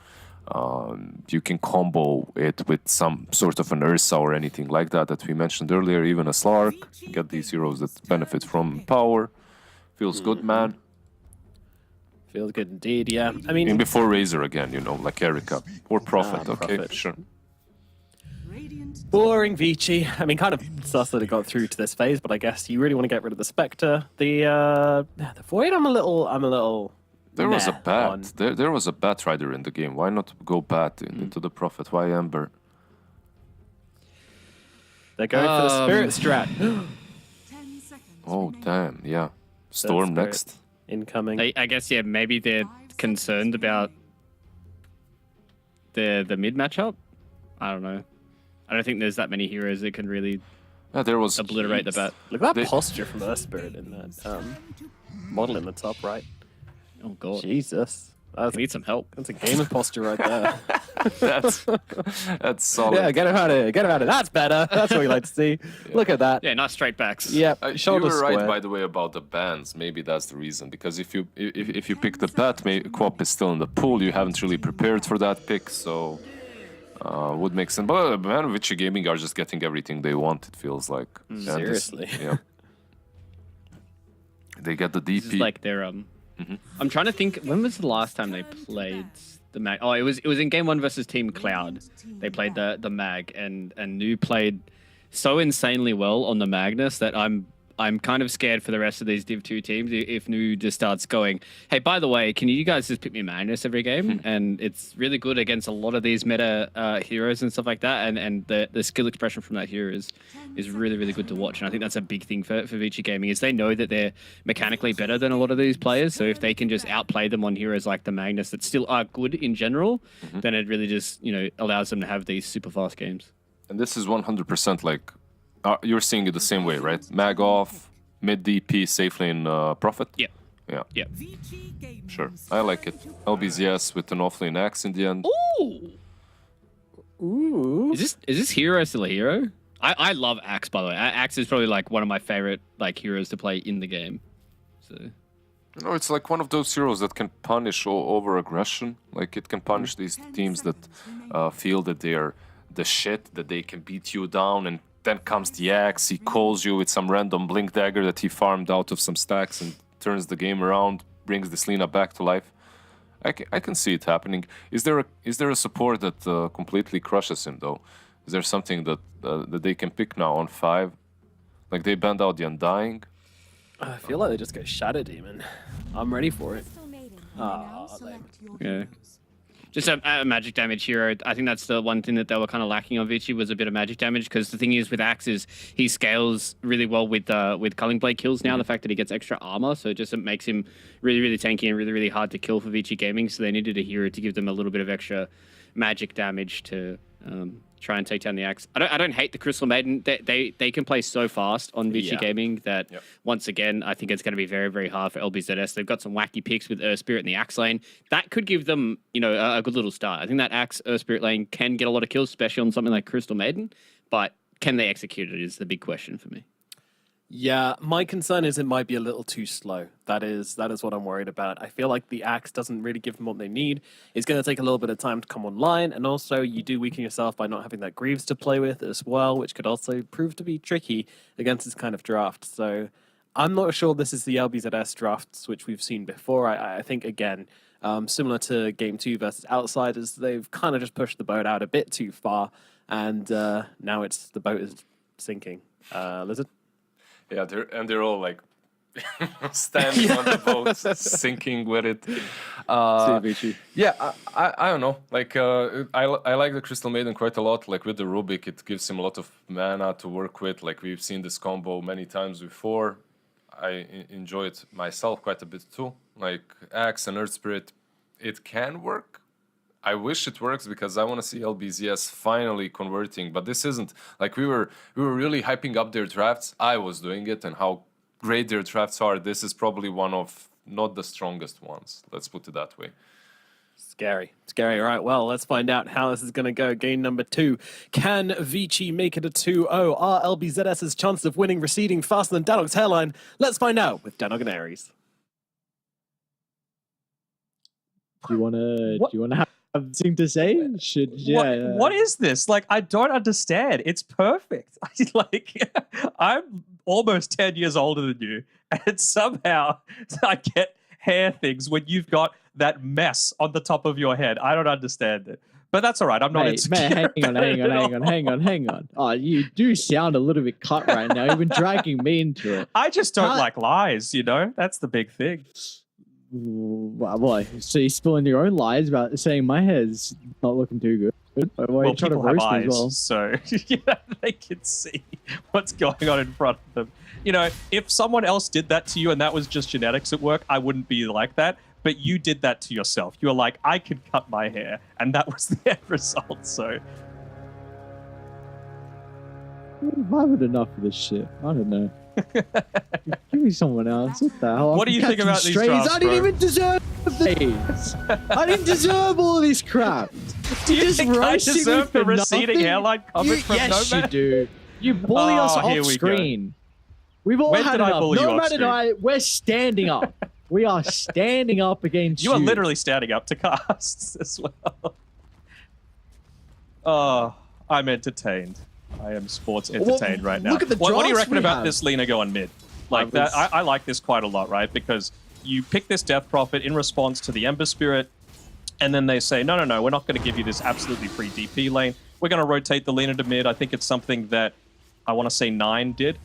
You can combo it with some sort of an Ursa or anything like that we mentioned earlier, even a Slark. Get these heroes that benefit from power. Feels good, man. Feels good indeed, yeah. I mean, And before Razor again, you know, like Erika. Or Prophet, okay, Prophet. sure. boring Vici. I mean, kind of sus that it got through to this phase, but I guess you really want to get rid of the Spectre. The Void, I'm a little. There was a meh bat. on. There was a bat rider in the game. Why not go bat into the Prophet? Why Ember? They're going for the Spirit strat. Oh damn, yeah. Storm Spirit next. Incoming. I guess, yeah, maybe they're concerned about the mid matchup. I don't know. I don't think there's that many heroes that can really Yeah, there was obliterate the bat. Look at that They- posture from Earth Spirit in that model in the top right. Oh god, Jesus. I need some help. That's a gamer posture right there. that's solid. Yeah, get her out of it. That's better. That's what we like to see. Look at that. Yeah, nice straight backs. Yep. You Shoulders were right, square. by the way, about the bans. Maybe that's the reason. Because if you pick the bat, Quap is still in the pool. You haven't really prepared for that pick, so would make sense. But man, Vici Gaming are just getting everything they want. It feels like. And this- Seriously. yeah. They get the This is DP. like their I'm trying to think. When was the last time they played the mag? Oh, it was in game 1 versus Team Cloud. They played the mag, and Nu played so insanely well on the Magnus that I'm kind of scared for the rest of these Div 2 teams if Nu just starts going, hey, by the way, can you guys just pick me Magnus every game? And it's really good against a lot of these meta heroes and stuff like that. And the skill expression from that hero is really, really good to watch. And I think that's a big thing for Vici Gaming is they know that they're mechanically better than a lot of these players. So if they can just outplay them on heroes like the Magnus that still are good in general, then it really just, allows them to have these super fast games. And this is 100% like you're seeing it the same way, right? Mag off, mid DP, safely in Prophet. Yeah. Yeah, Yeah. sure. I like it. LBZS with an offlane axe in the end. Ooh. Ooh. Is this hero still a hero? I love Axe, by the way. Axe is probably like one of my favorite heroes to play in the game. So No, it's like one of those heroes that can punish over aggression. Like it can punish these teams that feel that they're the shit, that they can beat you down, and then comes the axe. He calls you with some random blink dagger that he farmed out of some stacks and turns the game around, brings the Selena back to life. I can see it happening. Is there a support that completely crushes him though? Is there something that they can pick now on 5? Like they banned out the Undying. I feel like they just go Shadow Demon. I'm ready for it. yeah. Just a magic damage hero. I think that's the one thing that they were kind of lacking on Vici was a bit of magic damage, because the thing is with Axe is he scales really well with Culling Blade kills now. The fact that he gets extra armor, so it just makes him really, really tanky and really, really hard to kill for Vici Gaming. So they needed a hero to give them a little bit of extra magic damage to try and take down the Axe. I don't hate the Crystal Maiden. They can play so fast on Vici Gaming that once again, I think it's going to be very, very hard for LBZS. They've got some wacky picks with Earth Spirit in the Axe lane. That could give them, a good little start. I think that Axe Earth Spirit lane can get a lot of kills, especially on something like Crystal Maiden, but can they execute it is the big question for me. Yeah, my concern is it might be a little too slow. That is what I'm worried about. I feel like the Axe doesn't really give them what they need. It's going to take a little bit of time to come online, and also you do weaken yourself by not having that Greaves to play with as well, which could also prove to be tricky against this kind of draft. So I'm not sure this is the LBZS drafts which we've seen before. I think, again, similar to Game 2 versus Outsiders, they've kind of just pushed the boat out a bit too far, and now the boat is sinking. Lizard? Yeah, they're all like standing on the boat, sinking with it. Yeah, I don't know. Like I like the Crystal Maiden quite a lot. Like with the Rubik, it gives him a lot of mana to work with. Like we've seen this combo many times before. I enjoy it myself quite a bit too. Like Axe and Earth Spirit, it can work. I wish it works because I want to see LBZS finally converting, but this isn't. Like we were really hyping up their drafts. I was doing it, and how great their drafts are. This is probably one of not the strongest ones. Let's put it that way. Scary. All right, well, let's find out how this is going to go. Game number 2. Can Vici make it a 2-0? Are LBZS's chances of winning receding faster than Danog's hairline? Let's find out with Danog and Aries. Do you want to have something to say? What is this? Like, I don't understand. It's perfect. I'm almost 10 years older than you, and somehow I get hair things when you've got that mess on the top of your head. I don't understand it. But that's all right. I'm not insecure. Hang on. Oh, you do sound a little bit cut right now. You've been dragging me into it. I just don't like lies, That's the big thing. Boy, so you're spilling your own lies about saying my hair's not looking too good. Well, people have eyes, so they can see what's going on in front of them. If someone else did that to you and that was just genetics at work, I wouldn't be like that. But you did that to yourself. You were like, I could cut my hair, and that was the end result. So I've had enough of this shit. I don't know. Give me someone else. What the hell? What do you think about these drafts, I didn't even deserve these. I didn't deserve all this crap. Do you think I deserve the receding hairline comment from Yes, Nomad? you do. You bully us off screen. We've all had enough. Nomad and I, we're standing up. We are standing up against you. You are literally standing up to casts as well. Oh, I'm entertained. I am sports entertained right now. Look at the what do you drafts reckon we about have. this Lina going mid? Like that, I like this quite a lot, right? Because you pick this Death Prophet in response to the Ember Spirit, and then they say, no, we're not going to give you this absolutely free DP lane. We're going to rotate the Lina to mid. I think it's something that I want to say Nine did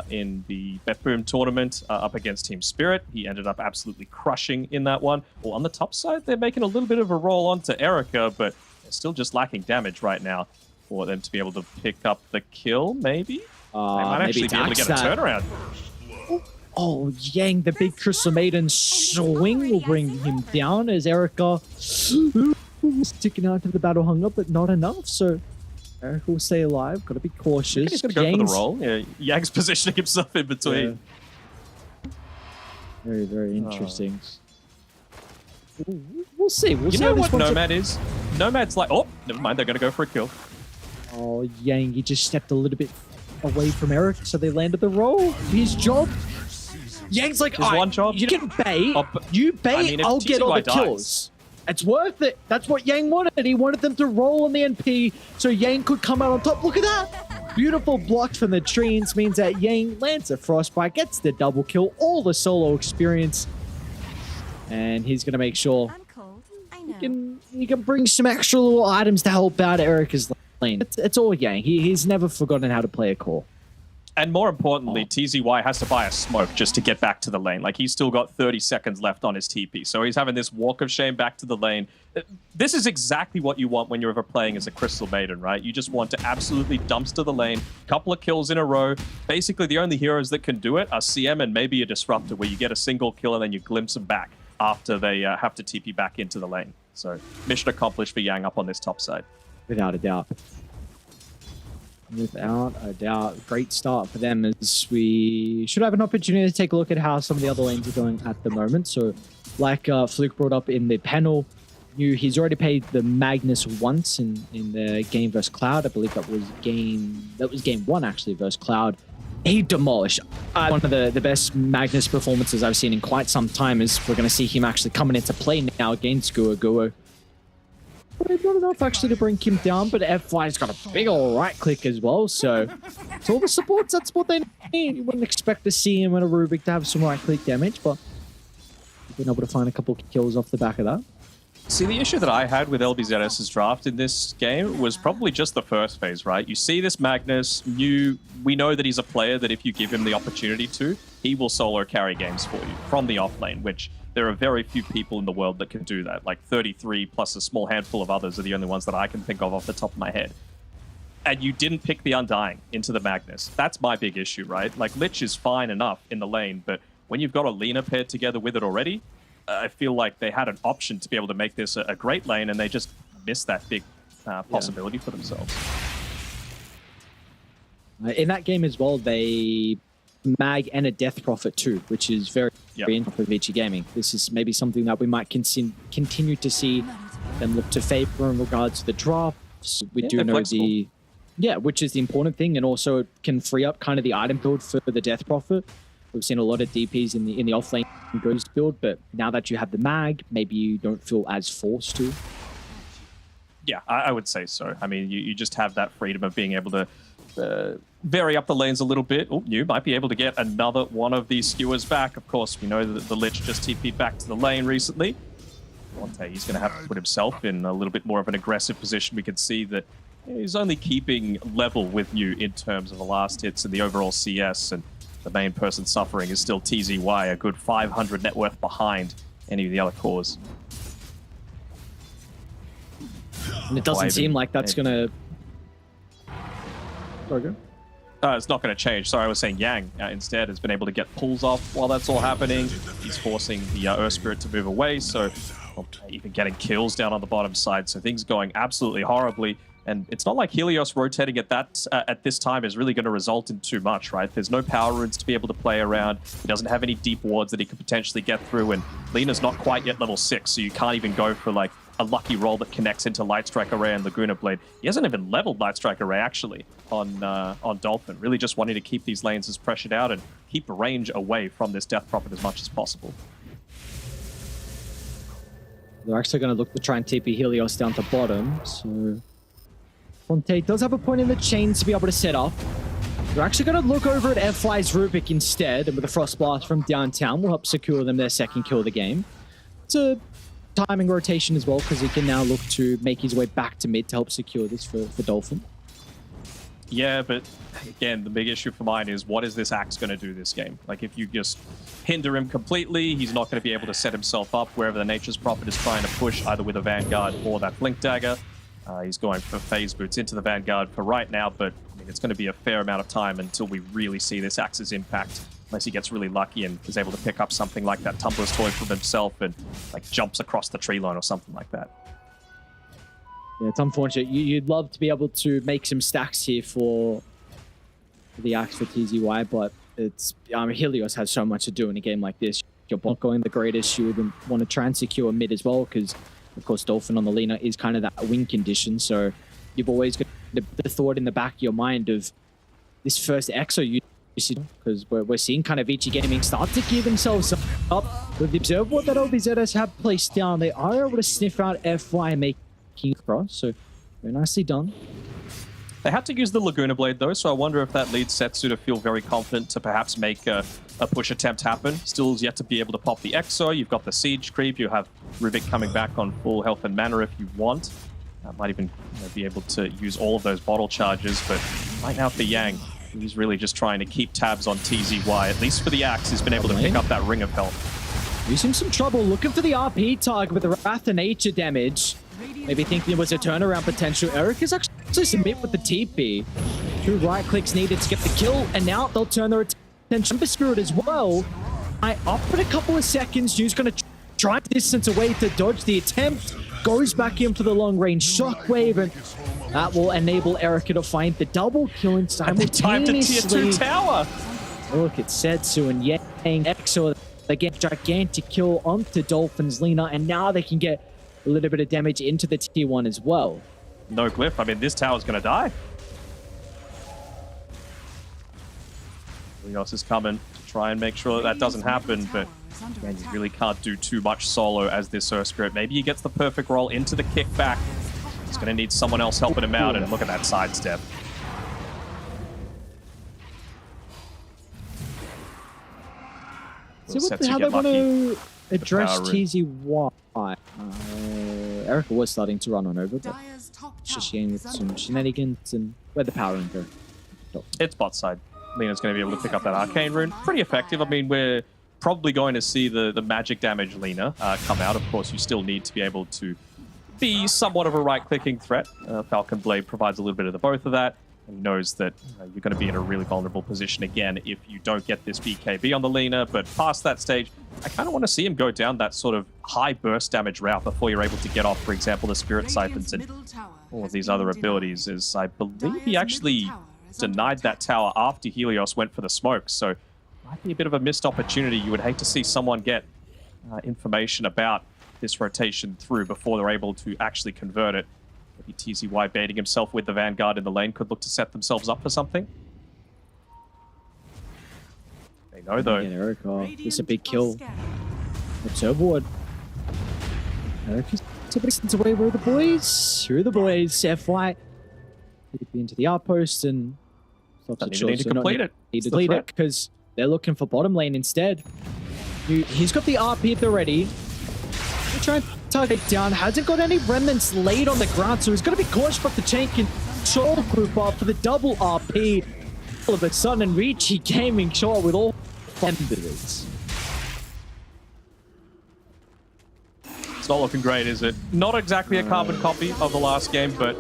in the Bethboom tournament up against Team Spirit. He ended up absolutely crushing in that one. Well, on the top side, they're making a little bit of a roll onto Erica, but they're still just lacking damage right now for them to be able to pick up the kill, maybe? They might actually be able to get a turnaround. Oh, Yang, the big Crystal Maiden swing will bring him down as Erica sticking out to the battle hunger, but not enough. So Erica will stay alive. Got to be cautious. He's going to go for the roll. Yeah, Yang's positioning himself in between. Yeah. Very, very interesting. We'll see. You know what Nomad is? Nomad's like, oh, never mind. They're going to go for a kill. Oh, Yang, he just stepped a little bit away from Eric, so they landed the roll. His job. Yang's like, one job. You can bait. You bait, I'll get all the kills. It's worth it. That's what Yang wanted. He wanted them to roll on the NP so Yang could come out on top. Look at that. Beautiful blocks from the trees means that Yang lands a Frostbite, gets the double kill, all the solo experience. And he's going to make sure he can bring some extra little items to help out Erica's lane. It's all Yang. He's never forgotten how to play a core. And more importantly, TZY has to buy a smoke just to get back to the lane. Like, he's still got 30 seconds left on his TP. So he's having this walk of shame back to the lane. This is exactly what you want when you're ever playing as a Crystal Maiden, right? You just want to absolutely dumpster the lane, couple of kills in a row. Basically, the only heroes that can do it are CM and maybe a Disruptor, where you get a single kill and then you glimpse them back after they have to TP back into the lane. So mission accomplished for Yang up on this top side. Without a doubt. Without a doubt. Great start for them, as we should have an opportunity to take a look at how some of the other lanes are going at the moment. So, like Fluke brought up in the panel, he's already paid the Magnus once in the game versus Cloud. I believe that was game one actually versus Cloud. He demolished. One of the best Magnus performances I've seen in quite some time. Is we're going to see him actually coming into play now against Guo. Not enough actually to bring him down, but FY's got a big ol' right click as well, so it's all the supports, that's what they need. You wouldn't expect to see him and a Rubik to have some right click damage, but you've been able to find a couple kills off the back of that. See, the issue that I had with LBZS's draft in this game was probably just the first phase, right? You see this Magnus, we know that he's a player that if you give him the opportunity to, he will solo carry games for you from the offlane, which there are very few people in the world that can do that. Like 33 plus a small handful of others are the only ones that I can think of off the top of my head. And you didn't pick the Undying into the Magnus. That's my big issue, right? Like, Lich is fine enough in the lane, but when you've got a Lina paired together with it already, I feel like they had an option to be able to make this a great lane, and they just missed that big possibility for themselves. In that game as well, they mag and a Death Prophet too, which is very important for VG Gaming. This is maybe something that we might continue to see them look to favor in regards to the drafts. We do know flexible. Which is the important thing, and also it can free up kind of the item build for the Death Prophet. We've seen a lot of DPs in the offlane Ghost build, but now that you have the mag, maybe you don't feel as forced to. Yeah, I would say so. I mean, you just have that freedom of being able to vary up the lanes a little bit. Oh, you might be able to get another one of these skewers back. Of course, we know that the Lich just TP'd back to the lane recently. Monte, he's going to have to put himself in a little bit more of an aggressive position. We can see that he's only keeping level with you in terms of the last hits and the overall CS, and the main person suffering is still TZY, a good 500 net worth behind any of the other cores. And it doesn't seem like that's going to... Sorry, go. It's not going to change. Sorry, I was saying Yang instead has been able to get pulls off while that's all happening. He's forcing the Earth Spirit to move away, so even getting kills down on the bottom side. So things going absolutely horribly. And it's not like Helios rotating at this time is really going to result in too much, right? There's no power runes to be able to play around. He doesn't have any deep wards that he could potentially get through, and Lina's not quite yet level 6, so you can't even go for like a lucky roll that connects into Lightstrike Array and Laguna Blade. He hasn't even leveled Lightstrike Array actually on Dolphin, really just wanting to keep these lanes as pressured out and keep range away from this Death Prophet as much as possible. They're actually going to look to try and TP Helios down to bottom, so Fonte does have a point in the chain to be able to set up. They're actually going to look over at FY's Rubik instead, and with a Frost Blast from downtown will help secure them their second kill of the game. It's a timing rotation as well, because he can now look to make his way back to mid to help secure this for Dolphin. Yeah, but again, the big issue for mine is what is this Axe going to do this game? Like, if you just hinder him completely, he's not going to be able to set himself up wherever the Nature's Prophet is trying to push, either with a Vanguard or that Blink Dagger. He's going for Phase Boots into the Vanguard for right now, but I mean, it's going to be a fair amount of time until we really see this Axe's impact, unless he gets really lucky and is able to pick up something like that Tumbler's Toy from himself and like jumps across the tree line or something like that. Yeah, it's unfortunate. You'd love to be able to make some stacks here for the Axe for TZY, but it's Helios has so much to do in a game like this. You're not going the greatest. You would want to try and secure mid as well, because of course Dolphin on the Lina is kind of that win condition. So you've always got the thought in the back of your mind of this first EXO you see, because we're seeing kind of VG Gaming start to gear themselves up with the observable that LBZS have placed down. They are able to sniff out FY making across, so very nicely done. They had to use the Laguna Blade though, so I wonder if that leads Setsu to feel very confident to perhaps make a push attempt happen. Still yet to be able to pop the Exo. You've got the Siege creep. You have Rubik coming back on full health and mana if you want. Might even be able to use all of those bottle charges, but right now for Yang, He's really just trying to keep tabs on TZY. At least for the Axe, he's been able to pick up that Ring of Health. Using some trouble, looking for the RP target with the Wrath of Nature damage. Maybe thinking it was a turnaround potential. Eric is actually submit with the TP. 2 right clicks needed to get the kill, and now they'll turn their attention to Spirit as well. Up in a couple of seconds, Yu's going to try distance away to dodge the attempt. Goes back in for the long-range shockwave, and that will enable Erica to find the double kill and simultaneously. Time to tier 2 tower. Look at Setsu and Yang Exo. They get gigantic kill onto Dolphin's Lina, and now they can get a little bit of damage into the tier 1 as well. No glyph. I mean, this tower's going to die. Rios is coming to try and make sure that doesn't happen, but man, you really can't do too much solo as this Urskrit. Maybe he gets the perfect roll into the kickback. He's going to need someone else helping him out, and look at that sidestep. So how they want to address TZY. Erica was starting to run on over, but just getting with some shenanigans, and where the power in go. It's bot side. Lina's going to be able to pick up that Arcane Rune. Pretty effective. I mean, we're probably going to see the magic damage Lina come out. Of course, you still need to be able to be somewhat of a right-clicking threat. Falcon Blade provides a little bit of the both of that. And knows that you're going to be in a really vulnerable position again if you don't get this BKB on the Lina. But past that stage, I kind of want to see him go down that sort of high burst damage route before you're able to get off, for example, the Spirit Siphons and all of these other abilities. Is I believe he actually denied that tower after Helios went for the smoke. So might be a bit of a missed opportunity. You would hate to see someone get information about this rotation through before they're able to actually convert it. Maybe TZY baiting himself with the Vanguard in the lane could look to set themselves up for something. They know though. Yeah, Erica, it's a big kill. Observe ward. Erica's a bit distance away. Where are the boys? Who are the boys? FY. Be into the outpost and need to complete it. Need to complete it because they're looking for bottom lane instead. He's got the RP at the ready. They're trying to target down. Hasn't got any remnants laid on the ground, so he's going to be cautious, but the chain can control group up for the double RP. All of a sudden, Ricci gaming short with all members. It's not looking great, is it? Not exactly a carbon copy of the last game, but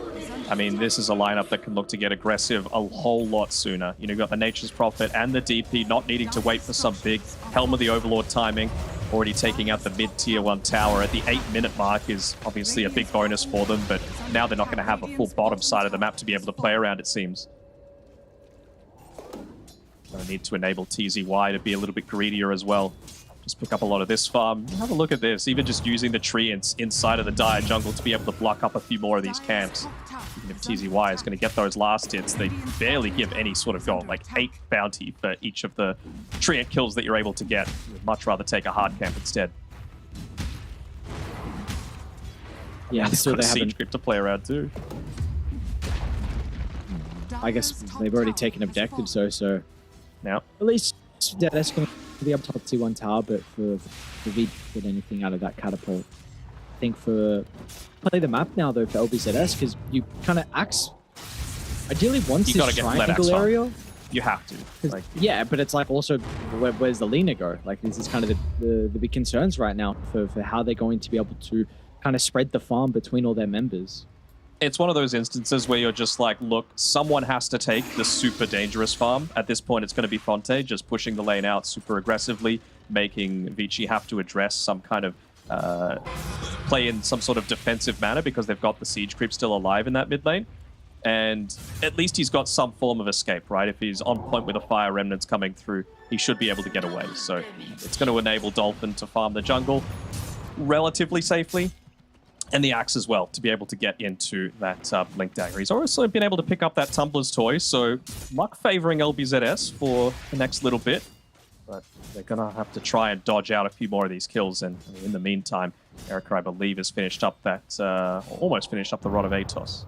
I mean, this is a lineup that can look to get aggressive a whole lot sooner. You know, you've got the Nature's Prophet and the DP not needing to wait for some big Helm of the Overlord timing. Already taking out the mid-tier 1 tower at the 8-minute mark is obviously a big bonus for them, but now they're not going to have a full bottom side of the map to be able to play around, it seems. Going to need to enable TZY to be a little bit greedier as well. Just pick up a lot of this farm. Have a look at this. Even just using the tree inside of the dire jungle to be able to block up a few more of these camps. Even if TZY is going to get those last hits, they barely give any sort of gold, like 8 bounty for each of the treant kills that you're able to get. You'd much rather take a hard camp instead. Yeah, so they got a siege haven't. grip to play around too. I guess they've already taken objectives, so Now, at least that's going to be up top T1 tower, but for V get anything out of that catapult. I think for play the map now though for LBZS, because you kind of axe ideally once You gotta this get let triangle axe on. area. you have to. 'Cause- Like, yeah, but it's like also where's the Lina go? Like this is kind of the big concerns right now for how they're going to be able to kind of spread the farm between all their members. it's one of those instances where you're just like, look, someone has to take the super dangerous farm. At this point, it's going to be Fonte just pushing the lane out super aggressively, making Vici have to address some kind of play in some sort of defensive manner because they've got the siege creep still alive in that mid lane. And at least he's got some form of escape, right? If he's on point with a fire remnants coming through, he should be able to get away. So it's going to enable Dolphin to farm the jungle relatively safely. And the axe as well, to be able to get into that Blink Dagger. He's also been able to pick up that Tumbler's Toy, so luck favoring LBZS for the next little bit. But they're going to have to try and dodge out a few more of these kills. And in the meantime, Erica, I believe, has finished up that, almost finished up the Rod of Atos.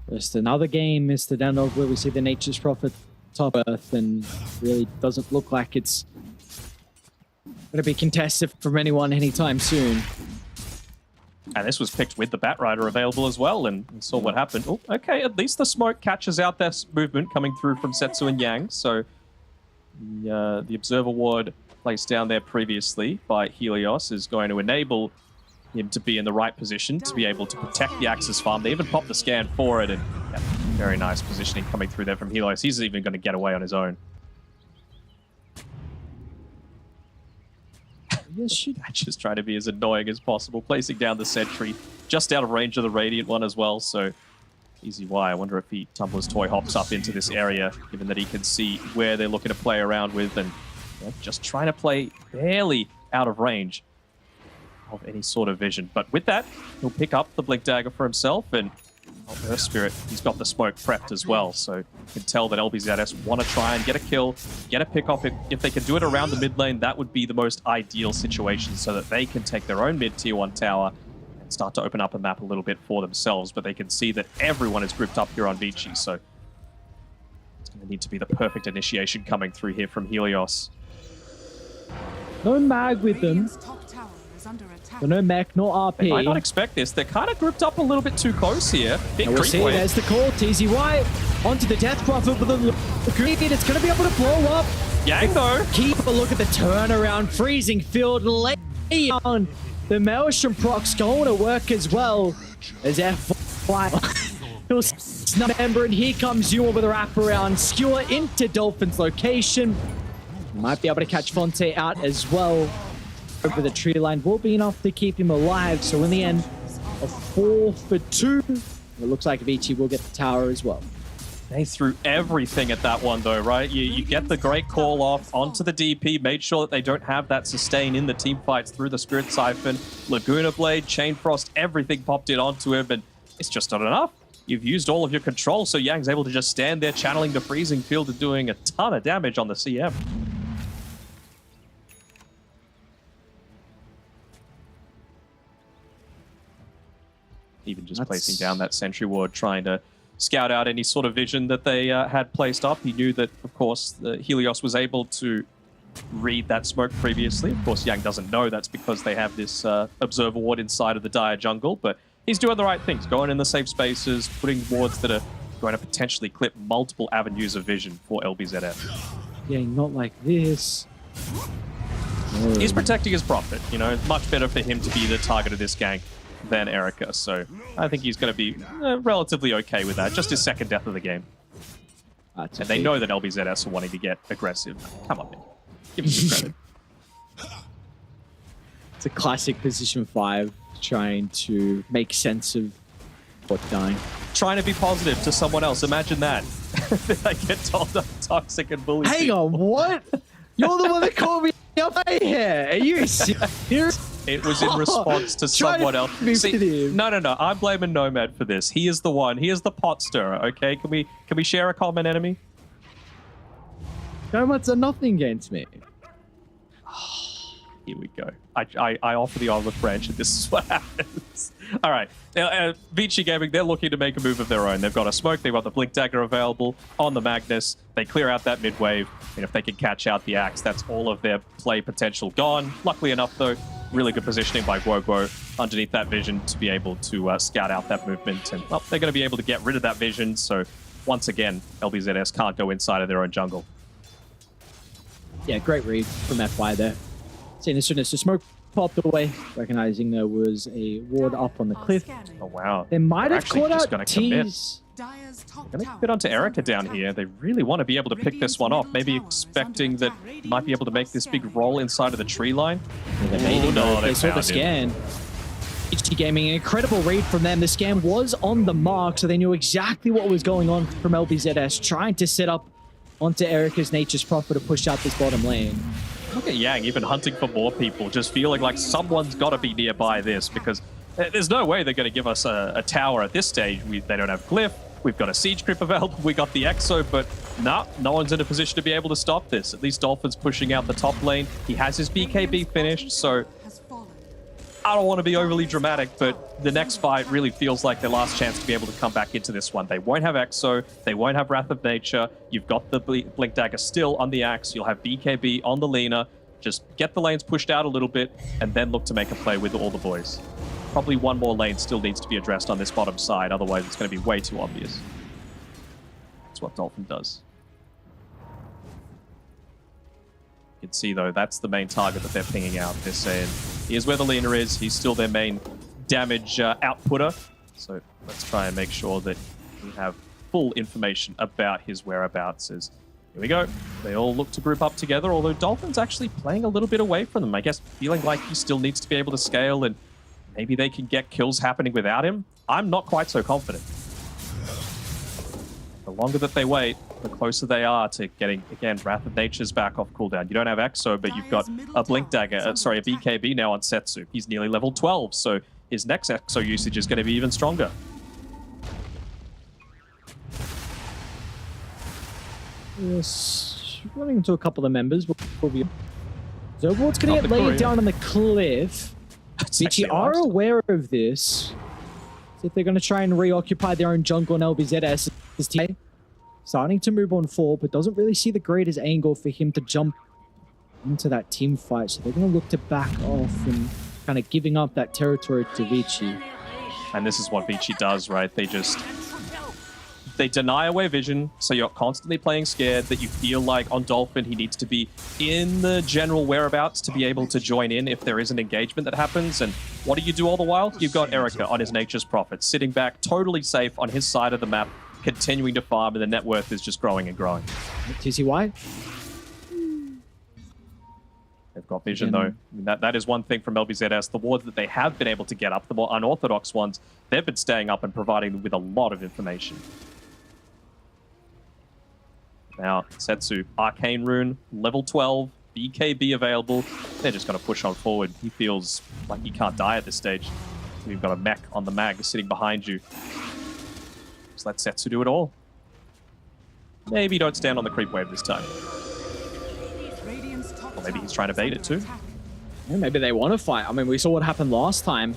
Just another game, Mr. Dandog, where we see the Nature's Prophet top earth and really doesn't look like it's going to be contested from anyone anytime soon. And this was picked with the Batrider available as well, and we saw what happened. Oh, okay, at least the smoke catches out this movement coming through from Setsu and Yang, so the Observer Ward placed down there previously by Helios is going to enable him to be in the right position to be able to protect the Axis farm. They even popped the scan for it, and yeah, very nice positioning coming through there from Helios. He's even going to get away on his own. Yes, she Just trying to be as annoying as possible, placing down the sentry just out of range of the Radiant one as well, so easy why. I wonder if Tumblr's Toy hops up into this area, given that he can see where they're looking to play around with, and just trying to play barely out of range of any sort of vision. But with that, he'll pick up the Blink Dagger for himself, and Earth Spirit, he's got the smoke prepped as well, so you can tell that LBZS want to try and get a kill, get a pick off. If they can do it around the mid lane, that would be the most ideal situation so that they can take their own mid tier 1 tower and start to open up a map a little bit for themselves. But they can see that everyone is grouped up here on Vici, so it's going to need to be the perfect initiation coming through here from Helios. no mag with them. So no mech, no RP. They might not expect this. They're kind of grouped up a little bit too close here. Big And we'll creep see, wave. there's the call. TZY onto the Death Prophet with a greed. It's going to be able to blow up. Yang though. Keep a look at the turnaround. Freezing field. Lay on. The Maelstrom proc's going to work as well. As F5. He'll snap Ember, and here comes Yuma with a wraparound. Skewer into Dolphin's location. Might be able to catch Fonte out as well. Over the tree line will be enough to keep him alive. So in the end, a 4 for 2. It looks like Vici will get the tower as well. They threw everything at that one though, right? You get the great call off onto the DP, made sure that they don't have that sustain in the team fights through the Spirit Siphon, Laguna Blade, Chain Frost, everything popped in onto him, and it's just not enough. You've used all of your control, so Yang's able to just stand there channeling the freezing field and doing a ton of damage on the CM. Even just placing down that sentry ward, trying to scout out any sort of vision that they had placed up. He knew that, of course, the Helios was able to read that smoke previously. Of course, Yang doesn't know that's because they have this observer ward inside of the dire jungle, but he's doing the right things, going in the safe spaces, putting wards that are going to potentially clip multiple avenues of vision for LBZF. Yeah, not like this. He's protecting his Prophet. You know, it's much better for him to be the target of this gank than Erica, so I think he's going to be relatively okay with that. Just his second death of the game. And they know that LBZS are wanting to get aggressive. Come on, man. Give him some credit. It's a classic position 5, trying to make sense of what's dying. Trying to be positive to someone else. Imagine that. I get told I'm toxic and bully. Hang on, what? You're the one that called me up here. Are you serious? It was in response to someone else. See, no. I'm blaming Nomad for this. He is the one. He is the pot stirrer. Okay, can we share a common enemy? Nomad's done nothing against me. Here we go. I offer the olive branch, and this is what happens. All right, Vici Gaming, they're looking to make a move of their own. They've got a smoke, they've got the Blink Dagger available on the Magnus. They clear out that mid wave, and if they can catch out the Axe, that's all of their play potential gone. Luckily enough, though, really good positioning by Guoguo underneath that vision to be able to scout out that movement. And, well, they're going to be able to get rid of that vision, so once again, LBZS can't go inside of their own jungle. Yeah, great read from FY there. Seeing as soon as the smoke popped away, recognizing there was a ward up on the cliff. Oh, wow. They might They're have actually caught just out gonna commit. T's. Going to fit onto Erica down here. They really want to be able to pick this one off. Maybe expecting that he might be able to make this big roll inside of the tree line. They made it, no, they saw the found him. scan. HT Gaming, an incredible read from them. The scan was on the mark, so they knew exactly what was going on from LBZS, trying to set up onto Erica's Nature's Prophet to push out this bottom lane. Look at Yang even hunting for more people, just feeling like someone's got to be nearby this, because there's no way they're going to give us a tower at this stage. They don't have Glyph. We've got a Siege Creep available. We got the Exo, but no one's in a position to be able to stop this. At least Dolphin's pushing out the top lane. He has his BKB finished, so I don't want to be overly dramatic, but the next fight really feels like their last chance to be able to come back into this one. They won't have Exo. They won't have Wrath of Nature. You've got the Blink Dagger still on the Axe. You'll have BKB on the Lina. Just get the lanes pushed out a little bit and then look to make a play with all the boys. probably one more lane still needs to be addressed on this bottom side. Otherwise, it's going to be way too obvious. That's what Dolphin does. You can see, though, that's the main target that they're pinging out. They're saying, here's where the leaner is. He's still their main damage outputter. So let's try and make sure that we have full information about his whereabouts. As here we go. They all look to group up together, although Dolphin's actually playing a little bit away from them. I guess feeling like he still needs to be able to scale and maybe they can get kills happening without him. I'm not quite so confident. The longer that they wait, the closer they are to getting, again, Wrath of Nature's back off cooldown. You don't have Exo, but you've got a Blink Dagger, a BKB now on Setsu. He's nearly level 12, so his next Exo usage is going to be even stronger. Yes, running into a couple of members. We'll be... Zerward's going to get laid down on the cliff. Vici are aware of this. See if they're going to try and reoccupy their own jungle on LBZS. His team starting to move on forward, but doesn't really see the greatest angle for him to jump into that team fight. So they're going to look to back off and kind of giving up that territory to Vici. And this is what Vici does, right? They deny away vision, so you're constantly playing scared that you feel like on Dolphin he needs to be in the general whereabouts to be able to join in if there is an engagement that happens. And what do you do all the while? You've got Erica on his Nature's Prophet, sitting back totally safe on his side of the map, continuing to farm, and the net worth is just growing and growing. TCY? They've got vision, though. I mean, that is one thing from LBZS. The wards that they have been able to get up, the more unorthodox ones, they've been staying up and providing them with a lot of information. Now, Setsu, Arcane Rune, level 12, BKB available. They're just going to push on forward. He feels like he can't die at this stage. We've got a mech on the mag sitting behind you. Just let Setsu do it all. Maybe don't stand on the creep wave this time. Or maybe he's trying to bait it too. Yeah, maybe they want to fight. I mean, we saw what happened last time.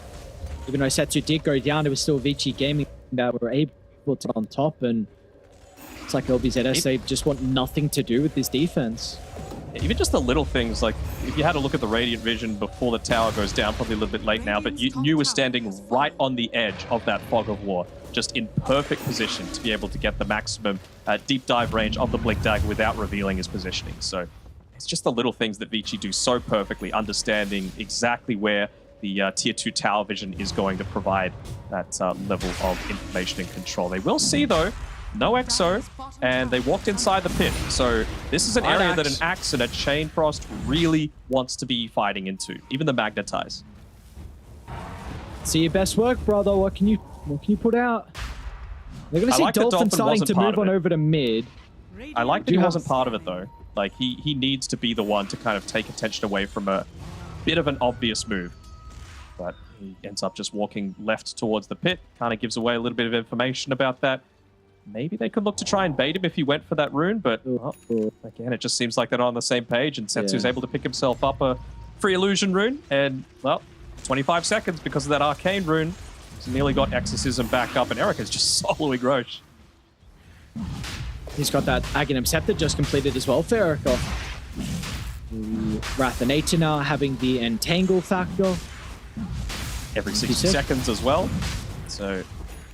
Even though Setsu did go down, it was still Vici Gaming that were able to on top, and it's like LBZS, they just want nothing to do with this defense. Even just the little things, like if you had a look at the Radiant Vision before the tower goes down, probably a little bit late now, but you were standing right on the edge of that Fog of War, just in perfect position to be able to get the maximum deep dive range of the Blink Dagger without revealing his positioning. So it's just the little things that Vici do so perfectly, understanding exactly where the tier 2 tower vision is going to provide that level of information and control. They will see, though, no Exo, and they walked inside the pit. So this is an area that an Axe and a Chain Frost really wants to be fighting into, even the Magnetize. See your best work, brother. What can you put out? They're going to see Dolphin starting to move on over to mid. I like that he wasn't part of it, though. Like, he needs to be the one to kind of take attention away from a bit of an obvious move. But he ends up just walking left towards the pit, kind of gives away a little bit of information about that. Maybe they could look to try and bait him if he went for that rune, but again, it just seems like they're not on the same page, and Setsu's able to pick himself up a free illusion rune, and, well, 25 seconds because of that arcane rune. He's nearly got Exorcism back up, and Erica's just soloing Roche. He's got that Aghanim Scepter just completed as well for Erica. Wrath of Nature now having the Entangle factor. Every 60 seconds as well. So,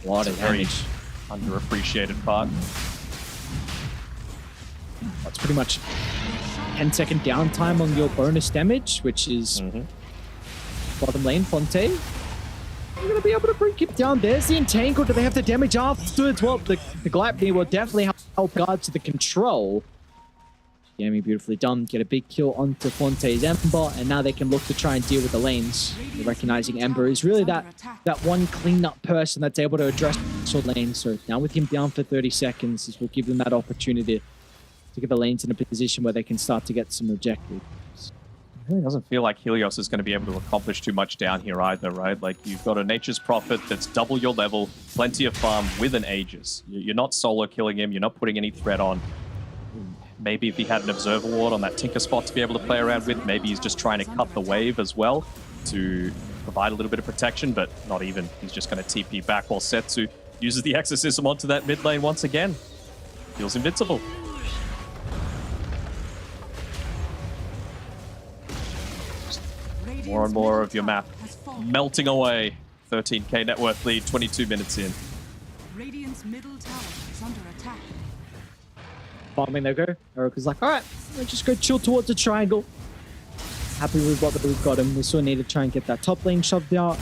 what a very damage. Underappreciated part. That's pretty much 10-second downtime on your bonus damage, which is bottom lane, Fonte. You're going to be able to bring him down. There's the Entangle. Do they have the damage afterwards? Well, the Glypnir will definitely help guard to the control. Gaming beautifully done. Get a big kill onto Fonte's Ember, and now they can look to try and deal with the lanes. Recognizing Ember is really that one clean-up person that's able to address the lane. So now with him down for 30 seconds, this will give them that opportunity to get the lanes in a position where they can start to get some objectives. It really doesn't feel like Helios is going to be able to accomplish too much down here either, right? Like, you've got a Nature's Prophet that's double your level, plenty of farm with an Aegis. You're not solo killing him, you're not putting any threat on. Maybe if he had an Observer Ward on that Tinker spot to be able to play around with, maybe he's just trying to cut the wave as well to provide a little bit of protection, but not even. He's just going to TP back while Setsu uses the Exorcism onto that mid lane once again. Feels invincible. More and more of your map melting away 13k net worth lead 22 minutes in. Radiant's middle tower is under attack. Bombing they go. Erica's like, all right, let's just go chill towards the triangle. Happy with what we've got him. We still need to try and get that top lane shoved out.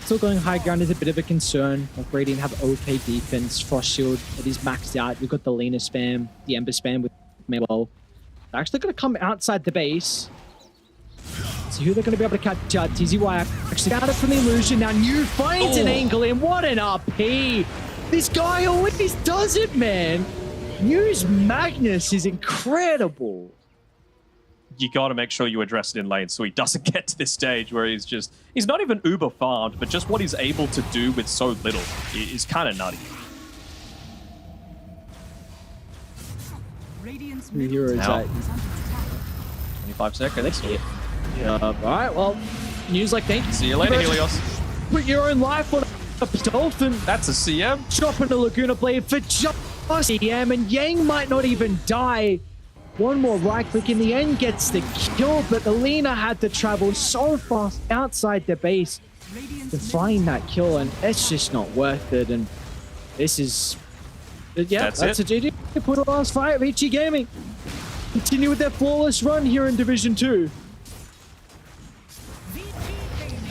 Still going high ground is a bit of a concern. Like Radiant have OK defense, Frost Shield, it is maxed out. We've got the Lena spam, the Ember spam with Maywell. They're actually going to come outside the base. See who they're going to be able to catch out. TZY actually got it from the illusion. Now New finds an angle in. What an RP. This guy always does it, man. New's Magnus is incredible. You got to make sure you address it in lane so he doesn't get to this stage where he's not even uber farmed, but just what he's able to do with so little is kind of nutty. Radiant's New middle hero is tower like, is under attack. 25 seconds. all right, well, New's like, thank you. See you later, Helios. Put your own life on a dolphin. That's a CM. Dropping a Laguna Blade for just CM, and Yang might not even die. One more right click in the end gets the kill, but Alina had to travel so fast outside the base Radiant's to find that kill, and it's just not worth it. And this is, yeah, that's a GG. Put the last fight, VG Gaming. Continue with their flawless run here in Division 2.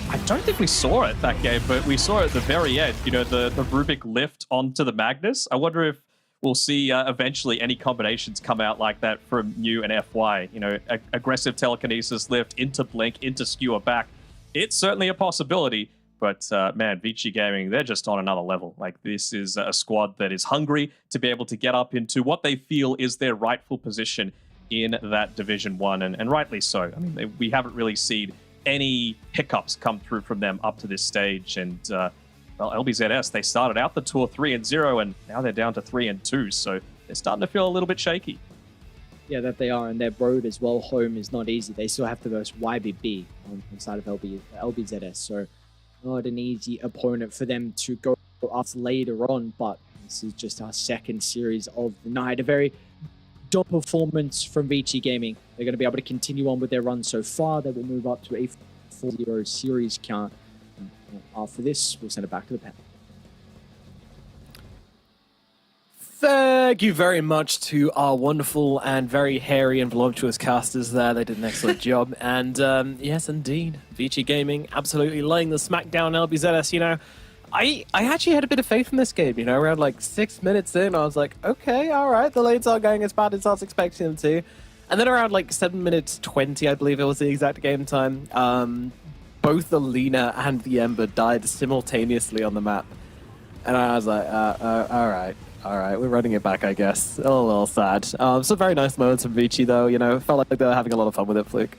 I don't think we saw it that game, but we saw it at the very end. You know, the Rubik lift onto the Magnus. I wonder if we'll see eventually any combinations come out like that from New and FY. You know, aggressive telekinesis lift into blink, into skewer back. It's certainly a possibility, but man, Vici Gaming, they're just on another level. Like, this is a squad that is hungry to be able to get up into what they feel is their rightful position in that Division 1, and rightly so. I mean, we haven't really seen any hiccups come through from them up to this stage, and well, LBZS, they started out the tour 3-0, and now they're down to 3-2, so they're starting to feel a little bit shaky. Yeah, that they are, and their road as well home is not easy. They still have to verse YBB on the side of LBZS, so not an easy opponent for them to go up later on, but this is just our second series of the night. A very top performance from Vici Gaming. They're going to be able to continue on with their run so far. They will move up to a 4-0 series count. And after this, we'll send it back to the panel. Thank you very much to our wonderful and very hairy and voluptuous casters there. They did an excellent job. And yes, indeed, Vici Gaming absolutely laying the smackdown LBZS. You know, I actually had a bit of faith in this game. You know, around like 6 minutes in, I was like, okay, all right, the lanes aren't going as bad as I was expecting them to. And then around like 7 minutes 20, I believe it was the exact game time, both the Lina and the Ember died simultaneously on the map. And I was like, all right, we're running it back, I guess. A little sad. Some very nice moments from Vici, though. You know, felt like they were having a lot of fun with it, Fluke.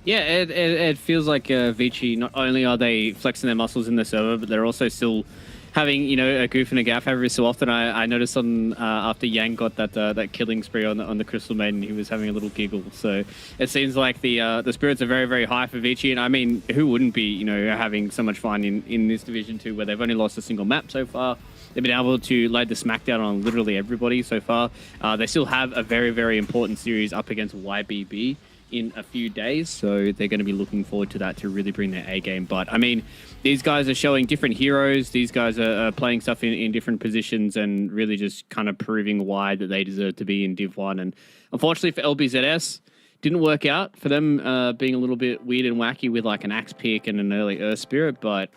Yeah, it feels like Vici, not only are they flexing their muscles in the server, but they're also still having, you know, a goof and a gaff every so often. I noticed on after Yang got that killing spree on the Crystal Maiden, he was having a little giggle. So it seems like the spirits are very, very high for Vici. And I mean, who wouldn't be, you know, having so much fun in this Division 2 where they've only lost a single map so far? They've been able to lay the smackdown on literally everybody so far. They still have a very, very important series up against YBB in a few days, so they're going to be looking forward to that to really bring their A game. But I mean, these guys are showing different heroes. These guys are playing stuff in different positions and really just kind of proving why that they deserve to be in Div 1. And unfortunately for LBZS, didn't work out for them, being a little bit weird and wacky with like an Axe pick and an early Earth Spirit, but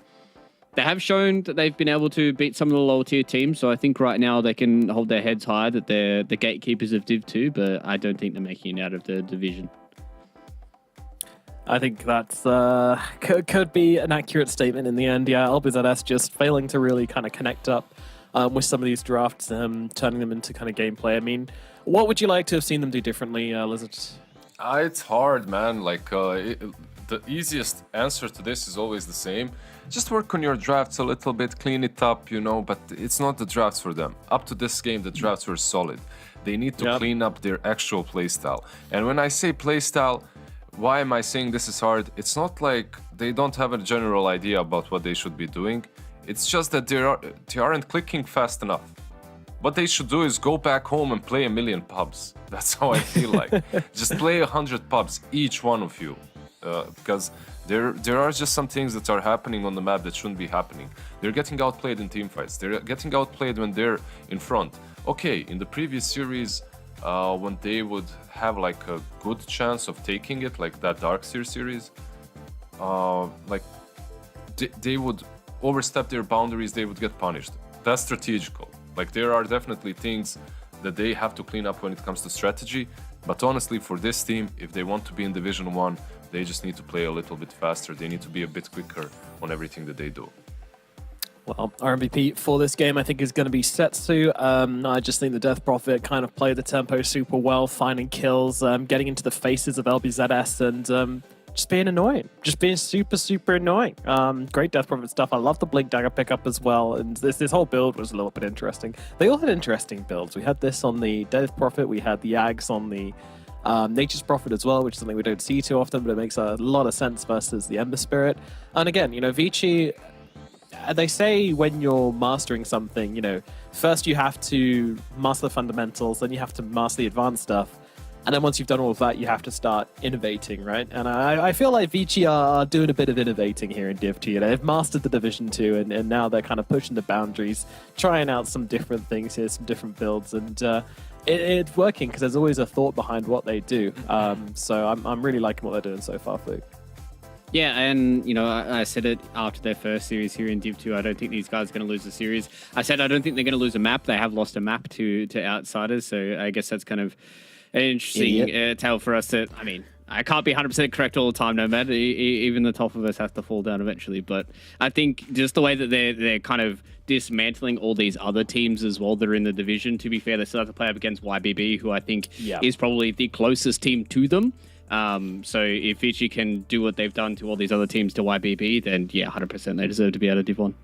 they have shown that they've been able to beat some of the lower tier teams. So I think right now they can hold their heads high that they're the gatekeepers of Div 2, but I don't think they're making it out of the division. I think that's could be an accurate statement in the end. Yeah, LBZS just failing to really kind of connect up with some of these drafts, turning them into kind of gameplay. I mean, what would you like to have seen them do differently, Lizard? It's hard, man. Like, the easiest answer to this is always the same. Just work on your drafts a little bit, clean it up, you know, but it's not the drafts for them. Up to this game, the drafts were solid. They need to clean up their actual playstyle. And when I say playstyle, why am I saying this is hard? It's not like they don't have a general idea about what they should be doing. It's just that they aren't clicking fast enough. What they should do is go back home and play 1,000,000 pubs. That's how I feel like. Just play 100 pubs, each one of you. because there are just some things that are happening on the map that shouldn't be happening. They're getting outplayed in team fights. They're getting outplayed when they're in front. Okay, in the previous series, when they would have like a good chance of taking it, like that Darkseer series, like they would overstep their boundaries, they would get punished. That's strategical. Like there are definitely things that they have to clean up when it comes to strategy. But honestly, for this team, if they want to be in Division 1, they just need to play a little bit faster. They need to be a bit quicker on everything that they do. Well, our MVP for this game, I think, is going to be Setsu. I just think the Death Prophet kind of played the tempo super well, finding kills, getting into the faces of LBZS, and just being annoying. Just being super, super annoying. Great Death Prophet stuff. I love the Blink Dagger pickup as well, and this whole build was a little bit interesting. They all had interesting builds. We had this on the Death Prophet, we had the Ags on the Nature's Prophet as well, which is something we don't see too often, but it makes a lot of sense versus the Ember Spirit. And again, you know, Vici, they say when you're mastering something, you know, first you have to master the fundamentals, then you have to master the advanced stuff, and then once you've done all of that, you have to start innovating, right? And I feel like Vici are doing a bit of innovating here in Div 2. They've mastered the Division 2, and now they're kind of pushing the boundaries, trying out some different things here, some different builds, and it's working because there's always a thought behind what they do. So I'm really liking what they're doing so far, Fluke. Yeah, and, you know, I said it after their first series here in Div 2. I don't think these guys are going to lose the series. I said I don't think they're going to lose a map. They have lost a map to Outsiders, so I guess that's kind of an interesting tale for us to... I mean, I can't be 100% correct all the time, no matter. Even the top of us has to fall down eventually. But I think just the way that they're kind of dismantling all these other teams as well that are in the division, to be fair, they still have to play up against YBB, who I think is probably the closest team to them. So if Vici can do what they've done to all these other teams to YBB, then yeah, 100% they deserve to be out of Div 1.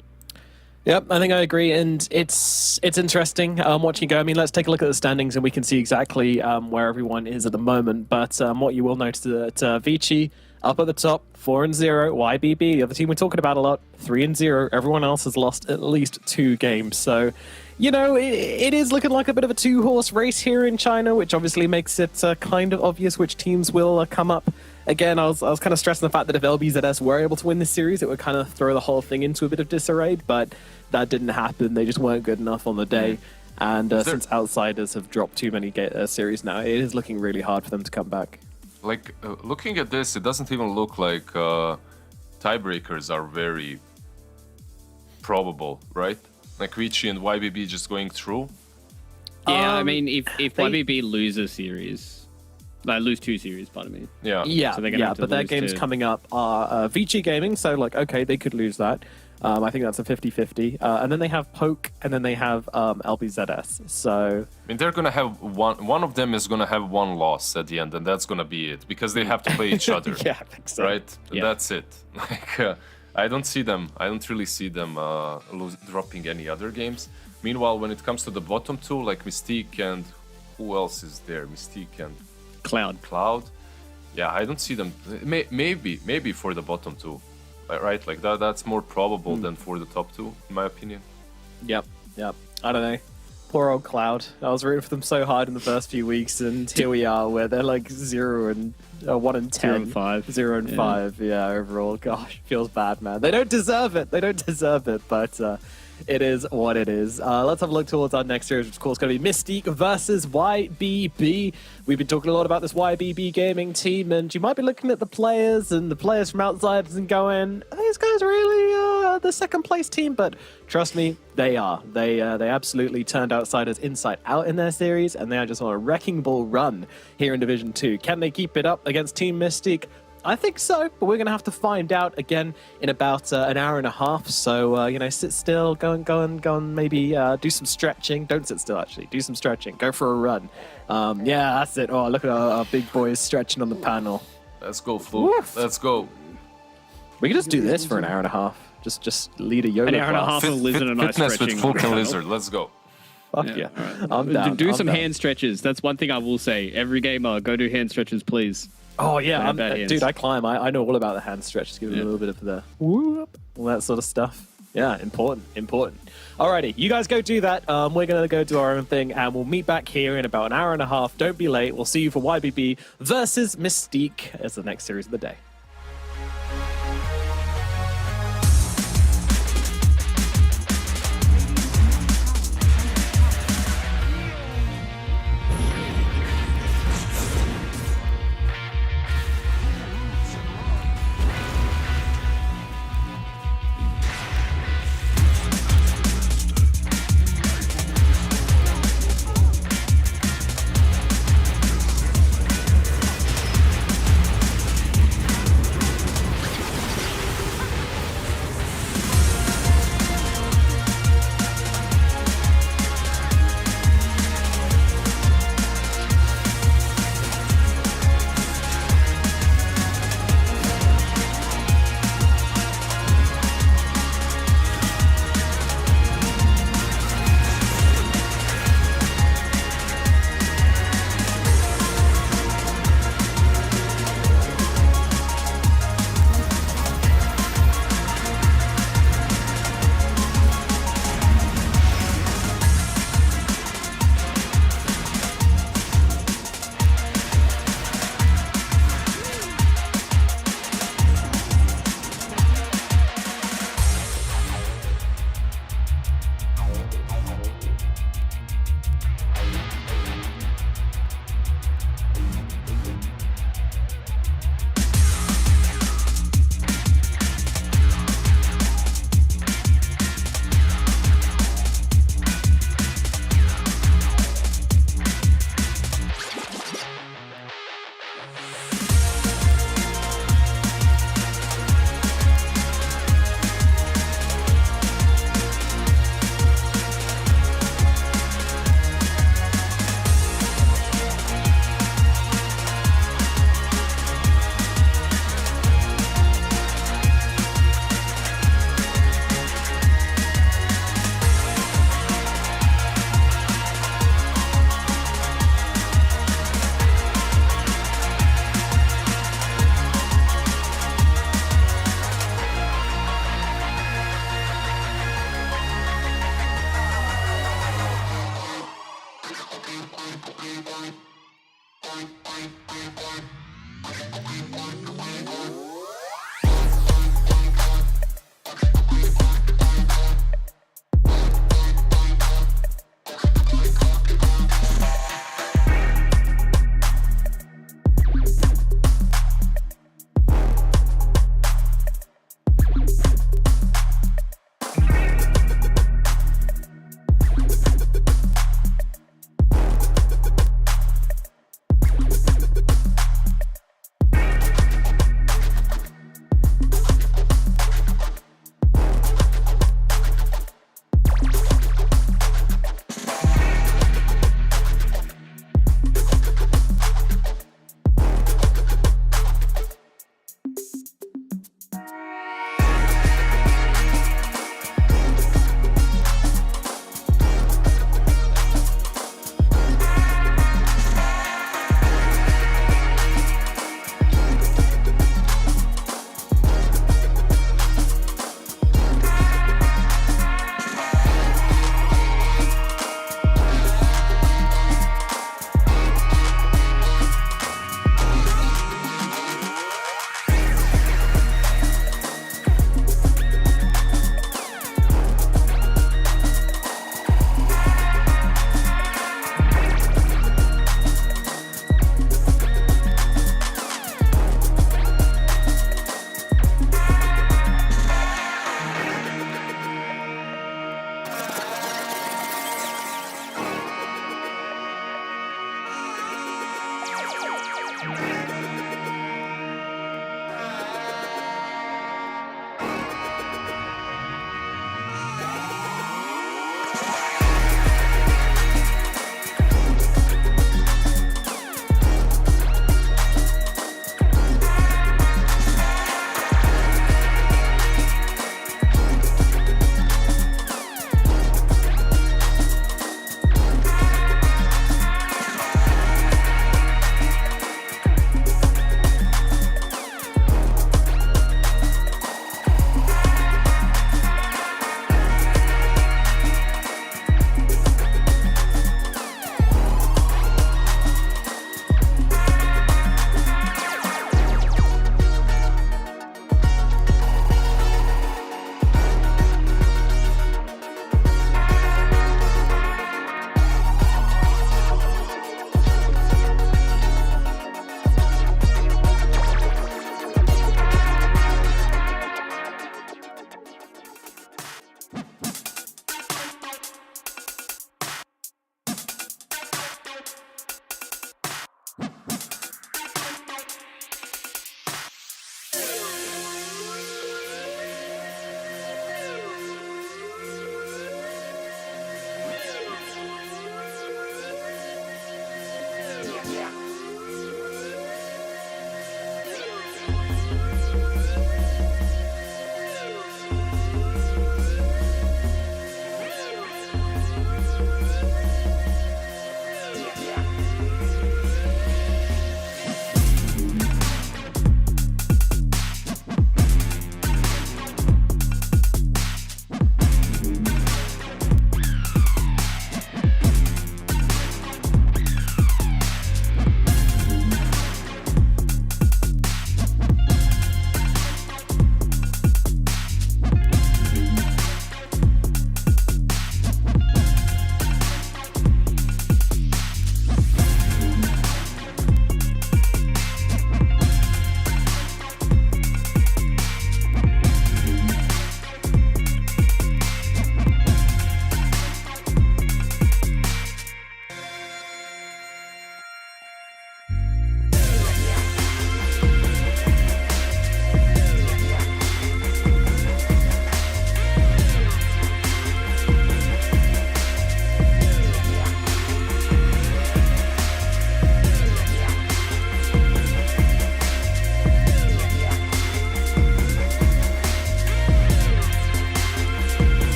Yep, I think I agree, and it's interesting watching you go. I mean, let's take a look at the standings, and we can see exactly where everyone is at the moment. But what you will notice that Vici up at the top, 4-0. YBB, the other team we're talking about a lot, 3-0. Everyone else has lost at least 2 games. So, you know, it is looking like a bit of a 2-horse race here in China, which obviously makes it kind of obvious which teams will come up. Again, I was kind of stressing the fact that if LBZS were able to win this series, it would kind of throw the whole thing into a bit of disarray, but that didn't happen. They just weren't good enough on the day. And since Outsiders have dropped too many series now, it is looking really hard for them to come back. Like, looking at this, it doesn't even look like tiebreakers are very probable, right? Like Vici and YBB just going through. Yeah, I mean, if YBB loses series... They lose 2 series, pardon me. Yeah, so they're gonna have to but their lose games coming up are Vici Gaming, so like, okay, they could lose that. I think that's a 50-50. And then they have Poke, and then they have LBZS. So I mean, they're gonna have one of them is gonna have one loss at the end, and that's gonna be it because they have to play each other. Yeah, I think so. Right? Yeah. That's it. Like, I don't really see them dropping any other games. Meanwhile, when it comes to the bottom 2, like Mystique and who else is there? Mystique and Cloud. Yeah, I don't see them. Maybe for the bottom 2, right? Like that's more probable than for the top 2, in my opinion. Yep. I don't know. Poor old Cloud. I was rooting for them so hard in the first few weeks, and here we are, where they're like 0 and 1 and 10, 0 and 5, 0 and 5. Yeah, overall, gosh, feels bad, man. They don't deserve it. But it is what it is. Let's have a look towards our next series, which of course is going to be Mystique versus YBB. We've been talking a lot about this YBB gaming team, and you might be looking at the players and the players from Outsiders and going, are these guys really the second place team? But trust me, they are. They absolutely turned Outsiders inside out in their series, and they are just on a wrecking ball run here in Division 2. Can they keep it up against Team Mystique? I think so, but we're going to have to find out again in about an hour and a half. So, you know, sit still, go and maybe do some stretching. Don't sit still, actually. Do some stretching. Go for a run. Yeah, that's it. Oh, look at our big boys stretching on the panel. Let's go, Fluke. Let's go. We could just do this for an hour and a half. Just lead a yoga An hour and a class. half of Lizard and I Fitness stretching. with Fluke and Lizard. Let's go. Fuck yeah. Right. I'm down. Do I'm some down. hand stretches. That's one thing I will say. Every gamer, go do hand stretches, please. Oh, yeah. Bad hands. Dude, I climb. I know all about the hand stretch. Just give it a little bit of the whoop, all that sort of stuff. Yeah, important. Alrighty, you guys go do that. We're going to go do our own thing, and we'll meet back here in about an hour and a half. Don't be late. We'll see you for YBB versus Mystique as the next series of the day.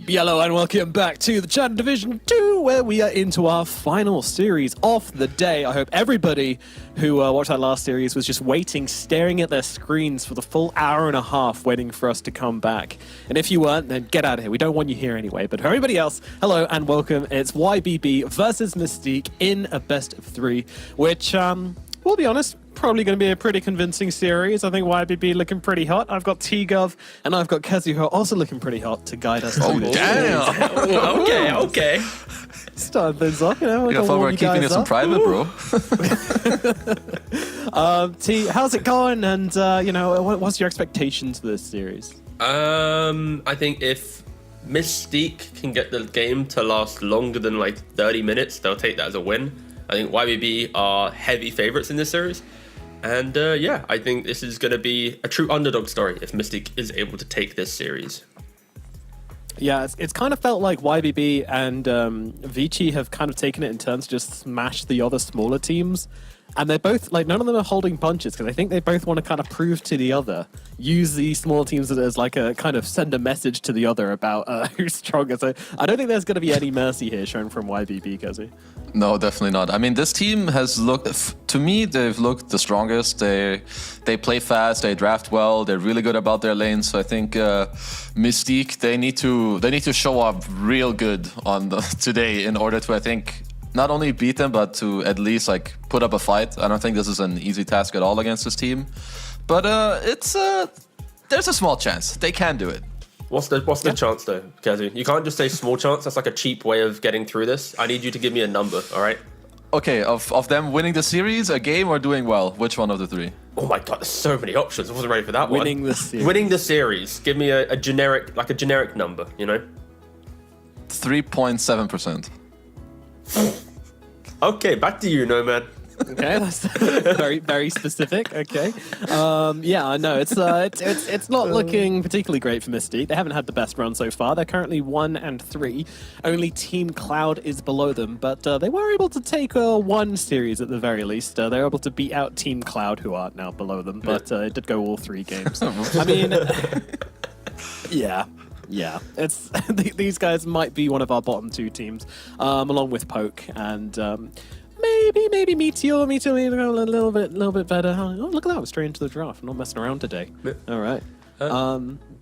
Hello and welcome back to the Chat Division 2, where we are into our final series of the day. I hope everybody who watched that last series was just waiting, staring at their screens for the full hour and a half, waiting for us to come back. And if you weren't, then get out of here. We don't want you here anyway. But for everybody else, hello and welcome. It's YBB versus Mystique in a best of 3, which, we'll be honest, probably going to be a pretty convincing series. I think YBB looking pretty hot. I've got T-Gov and I've got Kazu who are also looking pretty hot to guide us through this. Damn. okay. Start things off, you know. I thought we were keeping this in private, bro. T, how's it going? And what's your expectations for this series? I think if Mystique can get the game to last longer than like 30 minutes, they'll take that as a win. I think YBB are heavy favorites in this series. And I think this is going to be a true underdog story if Mystique is able to take this series. Yeah, it's kind of felt like YBB and Vici have kind of taken it in turns to just smash the other smaller teams. And they're both, like, none of them are holding punches because I think they both want to kind of prove to the other, use these small teams as like a kind of send a message to the other about who's stronger. So I don't think there's going to be any mercy here shown from YBB, Kazi. No, definitely not. I mean, this team has looked, to me, they've looked the strongest. They play fast, they draft well, they're really good about their lanes. So I think Mystique, they need to show up real good on today in order to, I think, not only beat them, but to at least like put up a fight. I don't think this is an easy task at all against this team, but there's a small chance they can do it. What's the chance though, Kazu? You can't just say small chance. That's like a cheap way of getting through this. I need you to give me a number, all right? Okay, of them winning the series, a game, or doing well? Which one of the three? Oh my god, there's so many options. I wasn't ready for that one. Winning the series. Winning the series. Give me a generic number, you know? 3.7%. Okay, back to you, Nomad. Okay, that's very, very specific. Okay, I know it's not looking particularly great for Mystique. They haven't had the best run so far. They're currently 1-3. Only Team Cloud is below them, but they were able to take one series at the very least. They were able to beat out Team Cloud, who are now below them, but it did go all 3 games. I mean, yeah, it's these guys might be one of our bottom 2 teams, along with Poke and. Maybe Meteor a little bit better. Oh, look at that! We're straight into the draft. I'm not messing around today. Yeah. All right.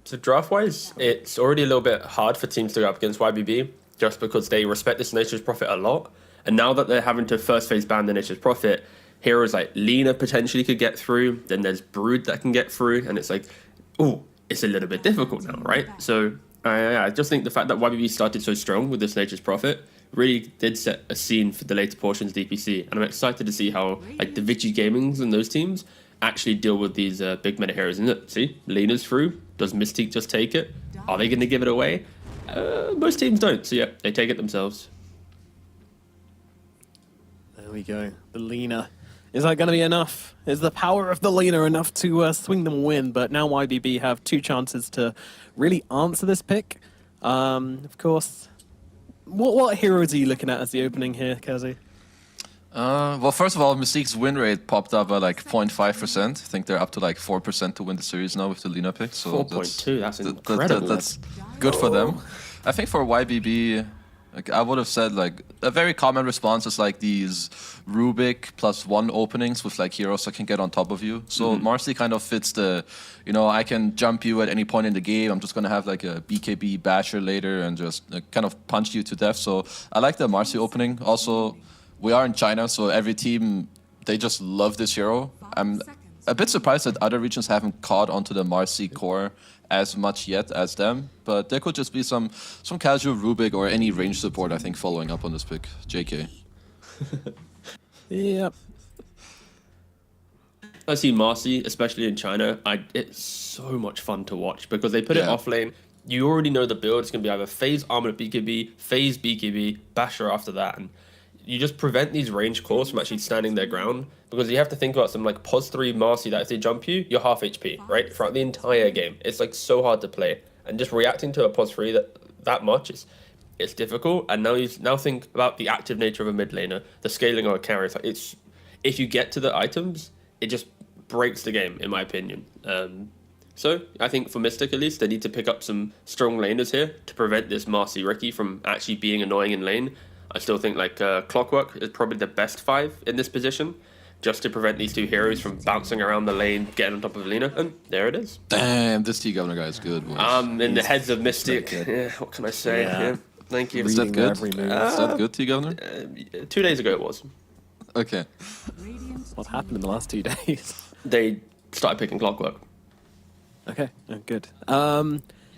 So draft-wise, it's already a little bit hard for teams to go up against YBB just because they respect this Nature's Prophet a lot. And now that they're having to first phase ban the Nature's Prophet, heroes like Lina potentially could get through. Then there's Brood that can get through, and it's like, it's a little bit difficult now, right? So I just think the fact that YBB started so strong with this Nature's Prophet really did set a scene for the later portions of DPC, and I'm excited to see how like the Vici Gamings and those teams actually deal with these big meta heroes. And see, Lena's through. Does Mystique just take it? Are they going to give it away? Most teams don't, so yeah, they take it themselves. There we go. The Lena. Is that going to be enough? Is the power of the Lena enough to swing them a win? But now YBB have 2 chances to really answer this pick. Of course. What heroes are you looking at as the opening here, Kazi? Well, first of all, Mystique's win rate popped up by like 0.5%. I think they're up to like 4% to win the series now with the Lina pick. So 4.2, that's incredible. That's good for them. I think for YBB, like I would have said like a very common response is like these Rubik +1 openings with like heroes that can get on top of you. So Marcy kind of fits the, I can jump you at any point in the game. I'm just going to have like a BKB basher later and just kind of punch you to death. So I like the Marcy opening. Also, we are in China, so every team, they just love this hero. I'm a bit surprised that other regions haven't caught onto the Marcy core as much yet as them, but there could just be some casual Rubik or any range support, I think, following up on this pick. JK. Yep. I see Marcy, especially in China. It's so much fun to watch because they put it off lane. You already know the build. It's going to be either phase Armored BKB, phase BKB, Basher after that, and you just prevent these range cores from actually standing their ground because you have to think about some like pos 3 Marcy that if they jump you, you're half HP, right? Throughout the entire game. It's like so hard to play. And just reacting to a pos 3 that much it's difficult. And now think about the active nature of a mid laner, the scaling of a carry. If you get to the items, it just breaks the game, in my opinion. So I think for Mystic at least, they need to pick up some strong laners here to prevent this Marcy Riki from actually being annoying in lane. I still think like Clockwork is probably the best 5 in this position, just to prevent these 2 heroes from bouncing around the lane, getting on top of Lina, and there it is. Damn, this T-Governor guy is good. Boys. In the heads of Mystic, yeah, what can I say? Yeah. Thank you. Is that good? every move. Is that good, T-Governor? 2 days ago it was. Okay. What happened in the last 2 days? They started picking Clockwork. Okay, good.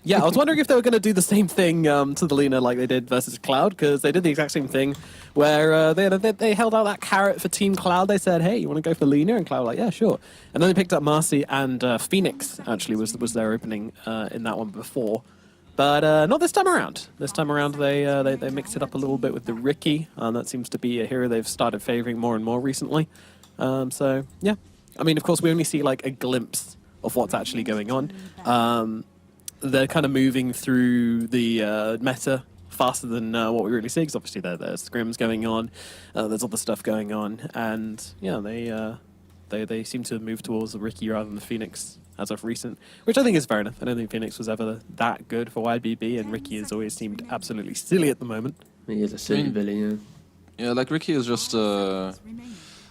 Yeah, I was wondering if they were going to do the same thing to the Lina like they did versus Cloud, because they did the exact same thing where they held out that carrot for Team Cloud. They said, hey, you want to go for Lina? And Cloud like, yeah, sure. And then they picked up Marcy, and Phoenix actually was their opening in that one before. But not this time around. This time around, they mixed it up a little bit with the Riki. That seems to be a hero they've started favoring more and more recently. So, yeah. I mean, of course, we only see like a glimpse of what's actually going on. They're kind of moving through the meta faster than what we really see, because obviously there's scrims going on, there's other stuff going on, and yeah, they seem to move towards the Riki rather than the Phoenix as of recent, which I think is fair enough. I don't think Phoenix was ever that good for YBB, and Riki has always seemed absolutely silly at the moment. He is a silly Billy, yeah. Yeah, like Riki is just.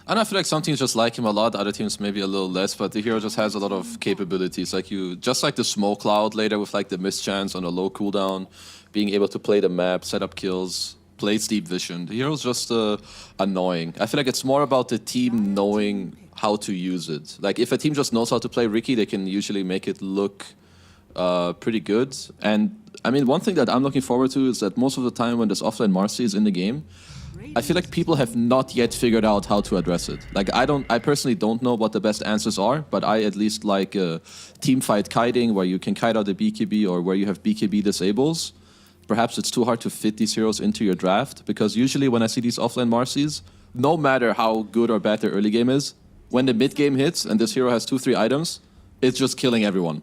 And I feel like some teams just like him a lot, other teams maybe a little less, but the hero just has a lot of capabilities. Like just like the smoke cloud later with like the mischance on a low cooldown, being able to play the map, set up kills, plays deep vision. The hero's just annoying. I feel like it's more about the team knowing how to use it. Like if a team just knows how to play Riki, they can usually make it look pretty good. And I mean, one thing that I'm looking forward to is that most of the time when this offline Marcy is in the game, I feel like people have not yet figured out how to address it. Like I personally don't know what the best answers are, but I at least like team fight kiting where you can kite out the BKB or where you have BKB disables. Perhaps it's too hard to fit these heroes into your draft, because usually when I see these offline Marcies, no matter how good or bad their early game is, when the mid game hits and this hero has 2-3 items, it's just killing everyone.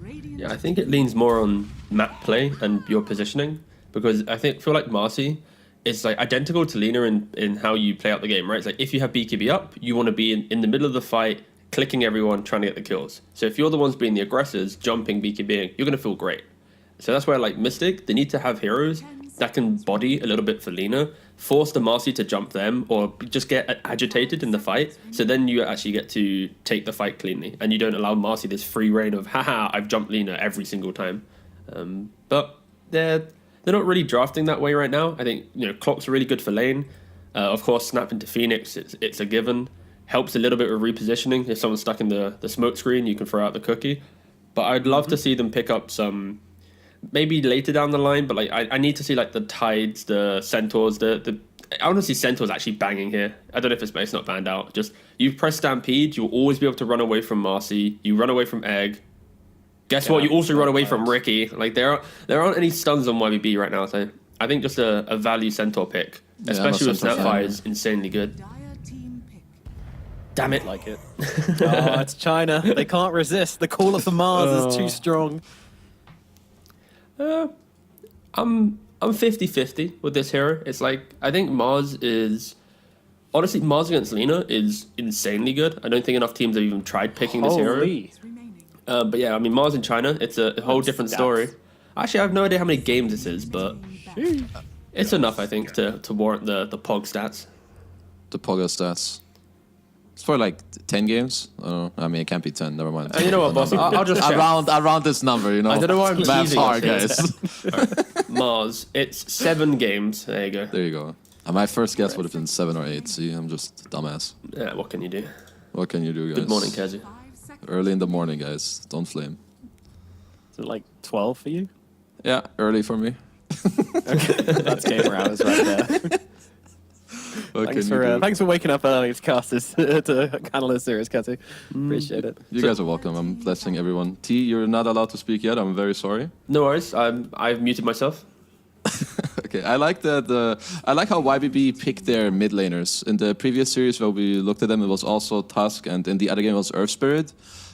Yeah, I think it leans more on map play and your positioning, because I feel like Marcy is like identical to Lina in how you play out the game, right? It's like if you have BKB up, you want to be in the middle of the fight, clicking everyone, trying to get the kills. So if you're the ones being the aggressors, jumping, BKBing, you're going to feel great. So that's where like Mystic, they need to have heroes that can body a little bit for Lina, force the Marcy to jump them, or just get agitated in the fight. So then you actually get to take the fight cleanly, and you don't allow Marcy this free reign of, haha, I've jumped Lina every single time. But they're not really drafting that way right now. I think, Clock's really good for lane. Of course, snap into Phoenix, it's a given. Helps a little bit with repositioning. If someone's stuck in the smoke screen, you can throw out the cookie. But I'd love to see them pick up some, maybe later down the line, but like I need to see like the Tides, the Centaurs, I want to see Centaurs actually banging here. I don't know if it's not banned out. Just, you press Stampede, you'll always be able to run away from Marcy. You run away from Egg. Guess what? You also run away from Riki. Like there aren't any stuns on YBB right now, so I think just a value Centaur pick, especially with Snapfire, is insanely good. Damn it! Like it. Oh, it's China. They can't resist. The call of the Mars is too strong. I'm 50-50 with this hero. It's like, I think Mars against Lina is insanely good. I don't think enough teams have even tried picking this hero. But yeah, I mean, Mars in China, it's a whole different story. Actually, I have no idea how many games this is, but it's enough, I think, to warrant the POG stats. The POG stats. It's for like 10 games. I mean, it can't be 10. Never mind. You know what, boss? I'll just check. around this number. I don't know why I'm Math's teasing hard, us. guys. Right. Mars, it's 7 games. There you go. There you go. My first guess would have been 7 or 8. See, I'm just a dumbass. Yeah, what can you do? What can you do, guys? Good morning, Kazu. Early in the morning, guys. Don't flame. Is it like 12 for you? Yeah, early for me. Okay, that's gamer hours right there. Thanks for waking up early to cast this to handle this series, Kazu. Appreciate it. You guys are welcome. I'm blessing everyone. T, you're not allowed to speak yet. I'm very sorry. No worries. I've muted myself. Okay, I like that. I like how YBB picked their mid laners. In the previous series where we looked at them, it was also Tusk, and in the other game it was Earth Spirit.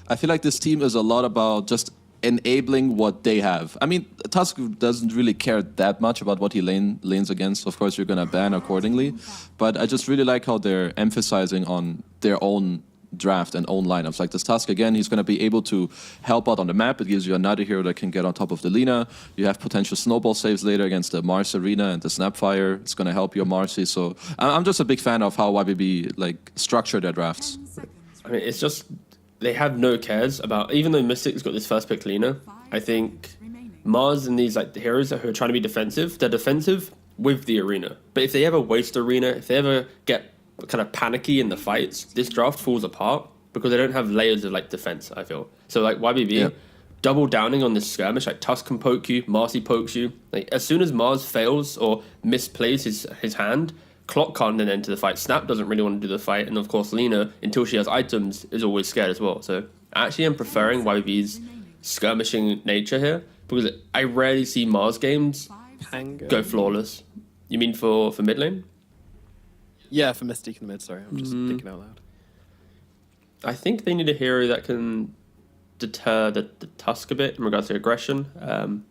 I feel like this team is a lot about just enabling what they have. I mean, Tusk doesn't really care that much about what he lanes against. Of course, you're gonna ban accordingly, but I just really like how they're emphasizing on their own draft and own lineups. Like this Tusk, again, he's going to be able to help out on the map. It gives you another hero that can get on top of the Lina. You have potential snowball saves later against the Mars Arena and the Snapfire. It's going to help your Marcy. So I'm just a big fan of how YBB like structure their drafts. I mean, it's just they have no cares about. Even though Mystic's got this first pick Lina, I think Mars and these like the heroes who are trying to be defensive, they're defensive with the arena. But if they ever waste arena, if they ever get kind of panicky in the fights, this draft falls apart because they don't have layers of like defense. I feel so like YBB double downing on this skirmish. Like Tusk can poke you, Marcy pokes you. Like as soon as Mars fails or misplays his hand, Clock can't then enter the fight. Snap doesn't really want to do the fight, and of course Lina, until she has items, is always scared as well. So actually, I'm preferring YBB's skirmishing nature here because I rarely see Mars games go flawless. You mean for mid lane? Yeah, for Mystique in the mid. Sorry, I'm just thinking out loud. I think they need a hero that can deter the Tusk a bit in regards to aggression.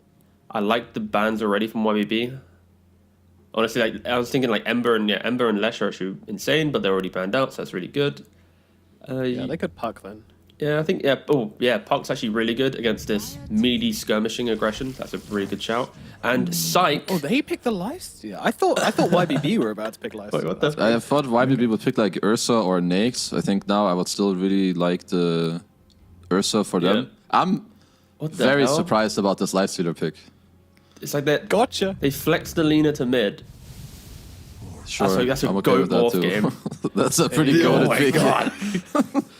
I like the bans already from YBB. Honestly, like I was thinking, like Ember and Lesh are actually insane, but they're already banned out, so that's really good. Yeah, they could Puck then. Yeah, I think Puck's actually really good against this meaty skirmishing aggression. That's a really good shout. And Psych. Oh, they picked the Lifesteal. I thought YBB were about to pick Lifesteal. Wait, what the? I thought YBB would pick like Ursa or Nyx. I think now I would still really like the Ursa for them. I'm very surprised about this Lifestealer pick. It's like that. Gotcha. They flexed the Lina to mid. Sure, that's a I'm okay goat with that morph too. game. That's a pretty goated pick. God.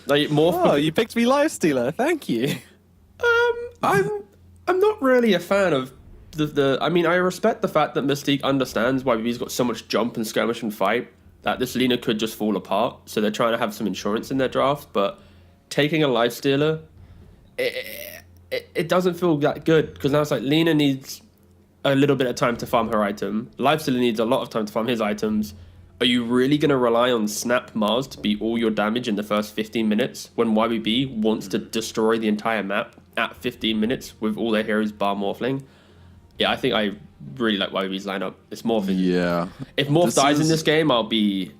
Like morph. Oh, you picked me Lifestealer. Thank you. I'm not really a fan of the. I mean, I respect the fact that Mystique understands why YBB's got so much jump and skirmish and fight that this Lina could just fall apart. So they're trying to have some insurance in their draft, but taking a Lifestealer, it doesn't feel that good because now it's like Lina needs a little bit of time to farm her item. Lifestealer needs a lot of time to farm his items. Are you really going to rely on Snap Mars to beat all your damage in the first 15 minutes when YBB wants to destroy the entire map at 15 minutes with all their heroes bar Morphling? Yeah, I think I really like YBB's lineup. It's Morph. Yeah. If Morph dies in this game, I'll be...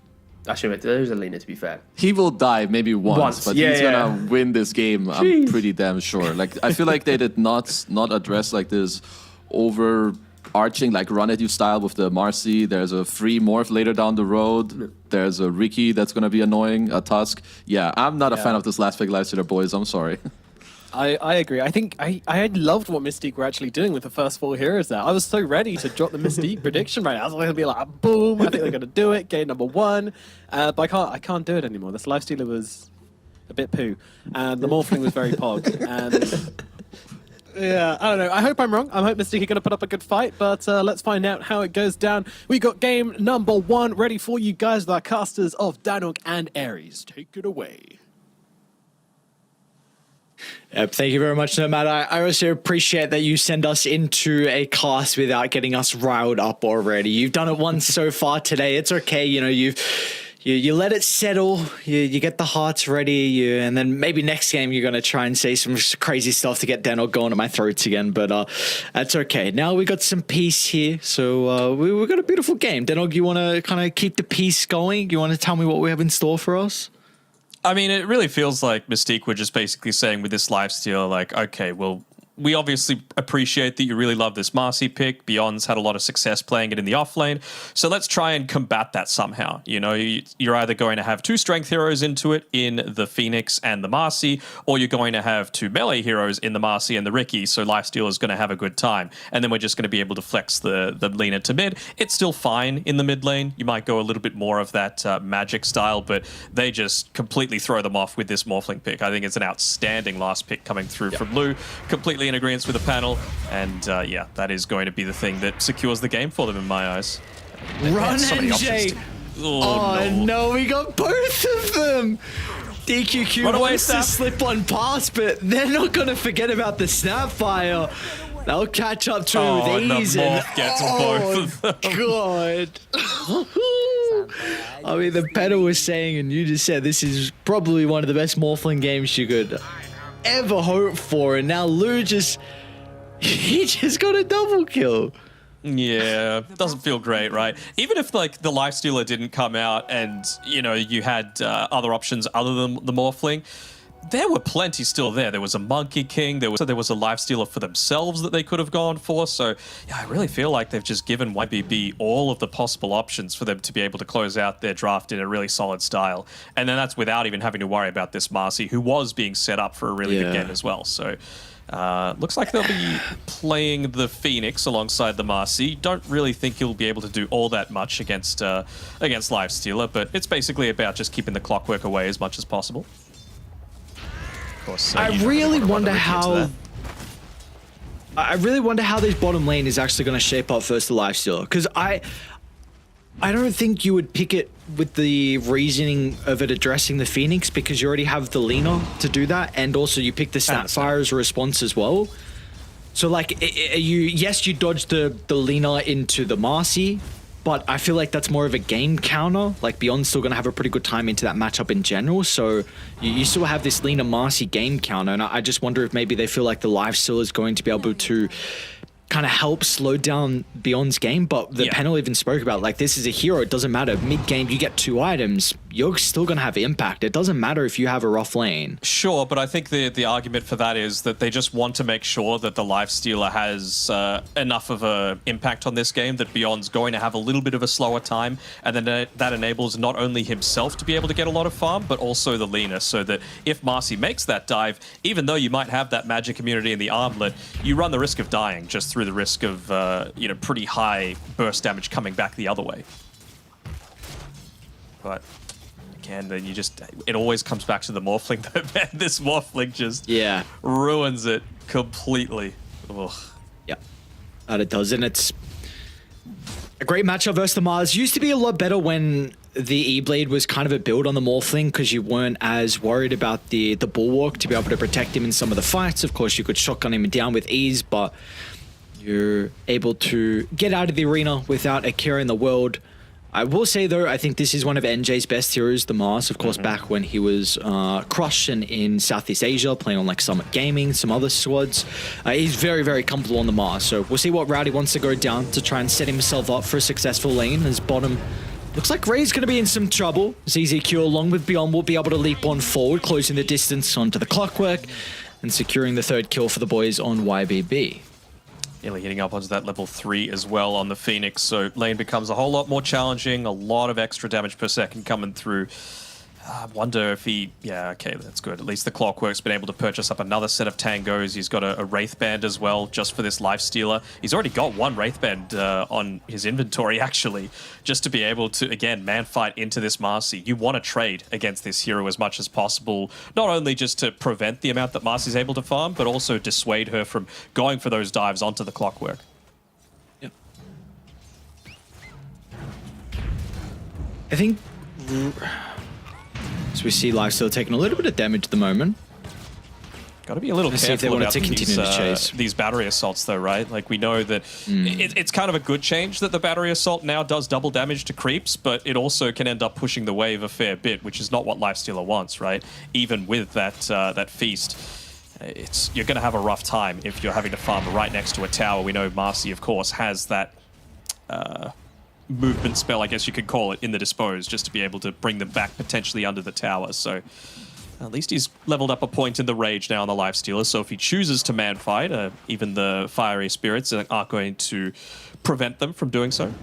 Actually, there's a Lina, to be fair. He will die maybe once, but he's gonna win this game. I'm pretty damn sure. Like I feel like they did not address like this overarching like run at you style with the Marcy. There's a free morph later down the road. There's a Ricky that's gonna be annoying. A Tusk. Yeah, I'm not a fan of this last pick Lifestealer, boys. I'm sorry. I agree. I think I loved what Mystique were actually doing with the first 4 heroes there. I was so ready to drop the Mystique prediction right now. I was going to be like, boom, I think they're going to do it, game number 1. But I can't do it anymore. This Lifestealer was a bit poo. And the Morphling was very pog. And yeah, I don't know. I hope I'm wrong. I hope Mystique are going to put up a good fight, but let's find out how it goes down. We got game number 1 ready for you guys with our casters of Danok and Ares. Take it away. Yep, thank you very much, Nomad. I also appreciate that you send us into a class without getting us riled up already. You've done it once so far today. It's okay. You know, you let it settle. You get the hearts ready. And then maybe next game you're going to try and say some crazy stuff to get Danok going at my throats again. But that's okay. Now we got some peace here. So we got a beautiful game. Danok, you want to kind of keep the peace going? You want to tell me what we have in store for us? I mean, it really feels like Mystique were just basically saying with this lifesteal, like, okay, well, we obviously appreciate that you really love this Marcy pick. Beyond's had a lot of success playing it in the off lane. So let's try and combat that somehow. You know, you're either going to have 2 strength heroes into it in the Phoenix and the Marcy, or you're going to have 2 melee heroes in the Marcy and the Ricky. So Lifesteal is going to have a good time. And then we're just going to be able to flex the Lina to mid. It's still fine in the mid lane. You might go a little bit more of that magic style, but they just completely throw them off with this Morphling pick. I think it's an outstanding last pick coming through from Blue. Completely in agreement with the panel, and yeah, that is going to be the thing that secures the game for them in my eyes. Run, NJ! Oh no, we got both of them! DQQ wants to slip one past, but they're not going to forget about the Snapfire. They'll catch up to these. The morph gets both of them. God. I mean, the panel was saying, and you just said, this is probably one of the best Morphling games you could ever hope for, and now Lou he just got a double kill. Yeah, doesn't feel great, right? Even if like the Lifestealer didn't come out and you had other options other than the Morphling, there were plenty still there. There was a Monkey King. There was a Lifestealer for themselves that they could have gone for. So yeah, I really feel like they've just given YBB all of the possible options for them to be able to close out their draft in a really solid style. And then that's without even having to worry about this Marcy, who was being set up for a really good game as well. So looks like they'll be playing the Phoenix alongside the Marcy. Don't really think he'll be able to do all that much against Lifestealer, but it's basically about just keeping the Clockwork away as much as possible. Of course, I really wonder how this bottom lane is actually going to shape up versus the Lifestealer, because I don't think you would pick it with the reasoning of it addressing the Phoenix, because you already have the Lina to do that, and also you pick the Snapfire as a response as well. So like, you dodge the Lina into the Marcy, but I feel like that's more of a game counter. Like, Beyond's still going to have a pretty good time into that matchup in general, so you still have this Lina Marcy game counter, and I just wonder if maybe they feel like the Lifestealer is going to be able to kind of help slow down Beyond's game. But the panel even spoke about, like, this is a hero, it doesn't matter. Mid-game, you get 2 items, you're still going to have impact. It doesn't matter if you have a rough lane. Sure, but I think the argument for that is that they just want to make sure that the Lifestealer has enough of an impact on this game that Beyond's going to have a little bit of a slower time, and then that enables not only himself to be able to get a lot of farm, but also the Lina, so that if Marcy makes that dive, even though you might have that magic immunity in the armlet, you run the risk of dying just through the risk of pretty high burst damage coming back the other way. But again, then it always comes back to the Morphling though, man. This Morphling just ruins it completely. Ugh. Yeah, that it does, and it's a great matchup versus the Mars. Used to be a lot better when the E-Blade was kind of a build on the Morphling, because you weren't as worried about the Bulwark to be able to protect him in some of the fights. Of course, you could shotgun him down with ease, but you're able to get out of the arena without a care in the world. I will say, though, I think this is one of NJ's best heroes, the Mars. Of course, back when he was crushing in Southeast Asia, playing on like Summit Gaming, some other squads. He's very, very comfortable on the Mars. So we'll see what route he wants to go down to try and set himself up for a successful lane. As bottom, looks like Ray's going to be in some trouble. ZZQ, along with Beyond, will be able to leap on forward, closing the distance onto the Clockwork and securing the 3rd kill for the boys on YBB. Nearly hitting up onto that level 3 as well on the Phoenix, so lane becomes a whole lot more challenging, a lot of extra damage per second coming through. I wonder if he... Yeah, okay, that's good. At least the Clockwork's been able to purchase up another set of tangos. He's got a Wraith Band as well, just for this Lifestealer. He's already got 1 Wraith Band on his inventory, actually, just to be able to, again, man fight into this Marcy. You want to trade against this hero as much as possible, not only just to prevent the amount that Marcy's able to farm, but also dissuade her from going for those dives onto the Clockwork. Yeah. I think... So we see Lifestealer taking a little bit of damage at the moment. Got to be a little careful about these battery assaults, though, right? Like, we know that it's kind of a good change that the battery assault now does double damage to creeps, but it also can end up pushing the wave a fair bit, which is not what Lifestealer wants, right? Even with that feast, you're going to have a rough time if you're having to farm right next to a tower. We know Marcy, of course, has that movement spell, I guess you could call it, in the Dispose, just to be able to bring them back potentially under the tower. So at least he's leveled up a point in the Rage now on the Lifestealer, so if he chooses to man fight, even the Fiery Spirits aren't going to prevent them from doing so.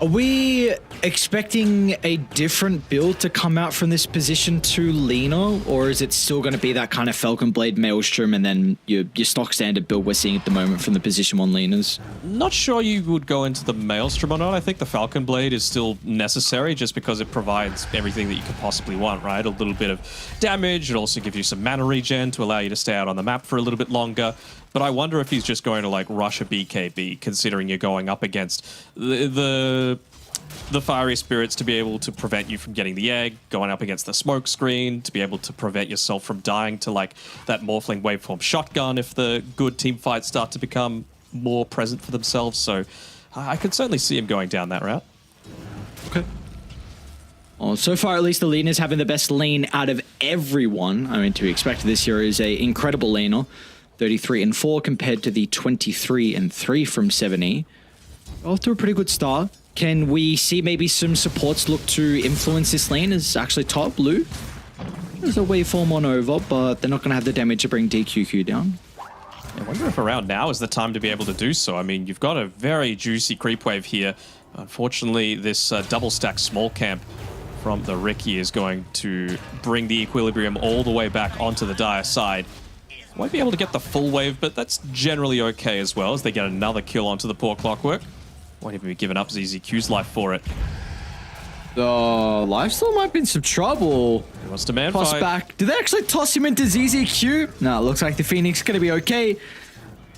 Are we expecting a different build to come out from this position to Lina, or is it still going to be that kind of Falcon Blade Maelstrom and then your stock standard build we're seeing at the moment from the position 1 Linas? Not sure you would go into the Maelstrom or not. I think the Falcon Blade is still necessary just because it provides everything that you could possibly want, right? A little bit of damage, it also gives you some mana regen to allow you to stay out on the map for a little bit longer. But I wonder if he's just going to like rush a BKB, considering you're going up against the Fiery Spirits to be able to prevent you from getting the egg, going up against the smoke screen to be able to prevent yourself from dying to like that Morphling waveform shotgun if the good team fights start to become more present for themselves. So I could certainly see him going down that route. Okay. Well, so far, at least, the Lina's having the best lane out of everyone. I mean, to be expected this year is a incredible laner. 33 and 4 compared to the 23 and 3 from 70. Off to a pretty good start. Can we see maybe some supports look to influence this lane as actually top blue? There's a waveform on over, but they're not going to have the damage to bring DQQ down. I wonder if around now is the time to be able to do so. I mean, you've got a very juicy creep wave here. Unfortunately, this double stack small camp from the Ricky is going to bring the equilibrium all the way back onto the Dire side. Won't be able to get the full wave, but that's generally okay as well as they get another kill onto the poor Clockwork. Won't even be giving up ZZQ's life for it. Lifesteal might be in some trouble. He wants to man Toss fight. back. Did they actually toss him into ZZQ? No, it looks like the Phoenix is going to be okay.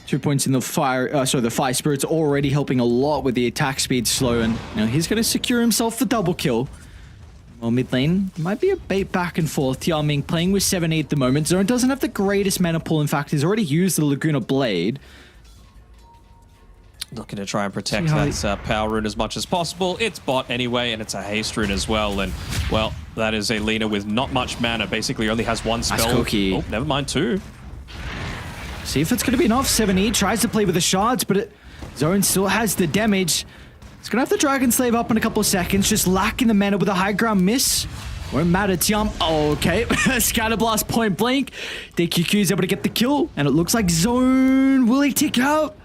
2 points in the fire. The Fire Spirit's already helping a lot with the attack speed slow, and he's going to secure himself the double kill. Well, mid lane might be a bait back and forth. Tiaming playing with 7-8 at the moment. Zone doesn't have the greatest mana pool. In fact, he's already used the Laguna Blade. Looking to try and protect that power rune as much as possible. It's bot anyway, and it's a haste rune as well. And, well, that is a Lina with not much mana. Basically only has one spell. Cookie. Oh, never mind, two. See if it's going to be enough. 7-8 tries to play with the shards, but Zone still has the damage. It's going to have the Dragon Slave up in a couple of seconds, just lacking the mana with a high ground miss. Won't matter, Tiam. Oh, okay. Scatterblast point blank. DQQ is able to get the kill, and it looks like Zone will he tick out.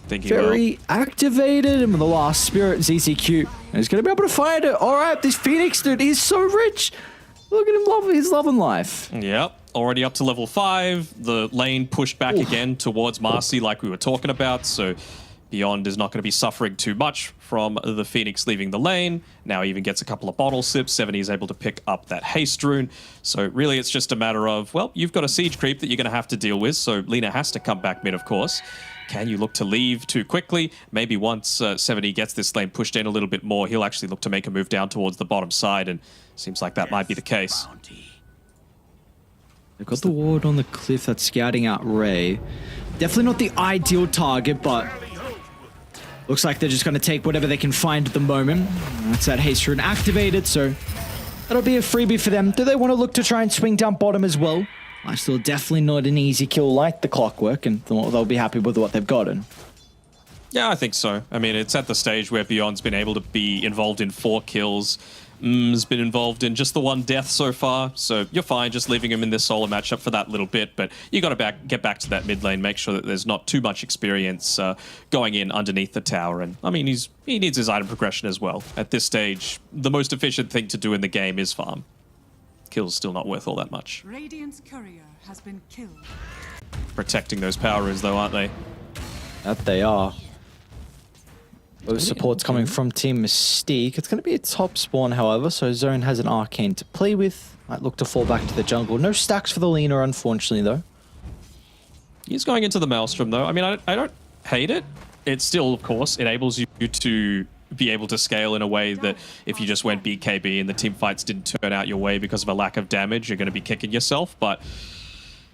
Very activated, and with the last spirit, ZCQ. And he's going to be able to find it. All right, this Phoenix dude, he's so rich. Look at him, he's loving life. Yep, already up to level 5. The lane pushed back again towards Marcy like we were talking about, so Beyond is not going to be suffering too much from the Phoenix leaving the lane. Now he even gets a couple of bottle sips. 70 is able to pick up that haste rune. So really it's just a matter of, well, you've got a siege creep that you're going to have to deal with, so Lina has to come back mid, of course. Can you look to leave too quickly? Maybe once 70 gets this lane pushed in a little bit more, he'll actually look to make a move down towards the bottom side, and seems like that might be the case. They've got the ward on the cliff that's scouting out Ray. Definitely not the ideal target, but looks like they're just going to take whatever they can find at the moment. That's that haste rune activated, so that'll be a freebie for them. Do they want to look to try and swing down bottom as well? Still definitely not an easy kill like the Clockwork, and they'll be happy with what they've gotten. Yeah, I think so. I mean, it's at the stage where Beyond's been able to be involved in 4 kills. Has been involved in just the 1 death so far, so you're fine just leaving him in this solo matchup for that little bit, but you got to get back to that mid lane, make sure that there's not too much experience going in underneath the tower. And I mean, he needs his item progression as well. At this stage, the most efficient thing to do in the game is farm. Kill's still not worth all that much. Radiant's courier has been killed. Protecting those power runes though, aren't they? That they are. Those supports coming from Team Mystique. It's going to be a top spawn, however, so Zone has an Arcane to play with. Might look to fall back to the jungle. No stacks for the Lina, unfortunately, though. He's going into the Maelstrom, though. I mean, I don't hate it. It still, of course, enables you to be able to scale in a way that if you just went BKB and the team fights didn't turn out your way because of a lack of damage, you're going to be kicking yourself. But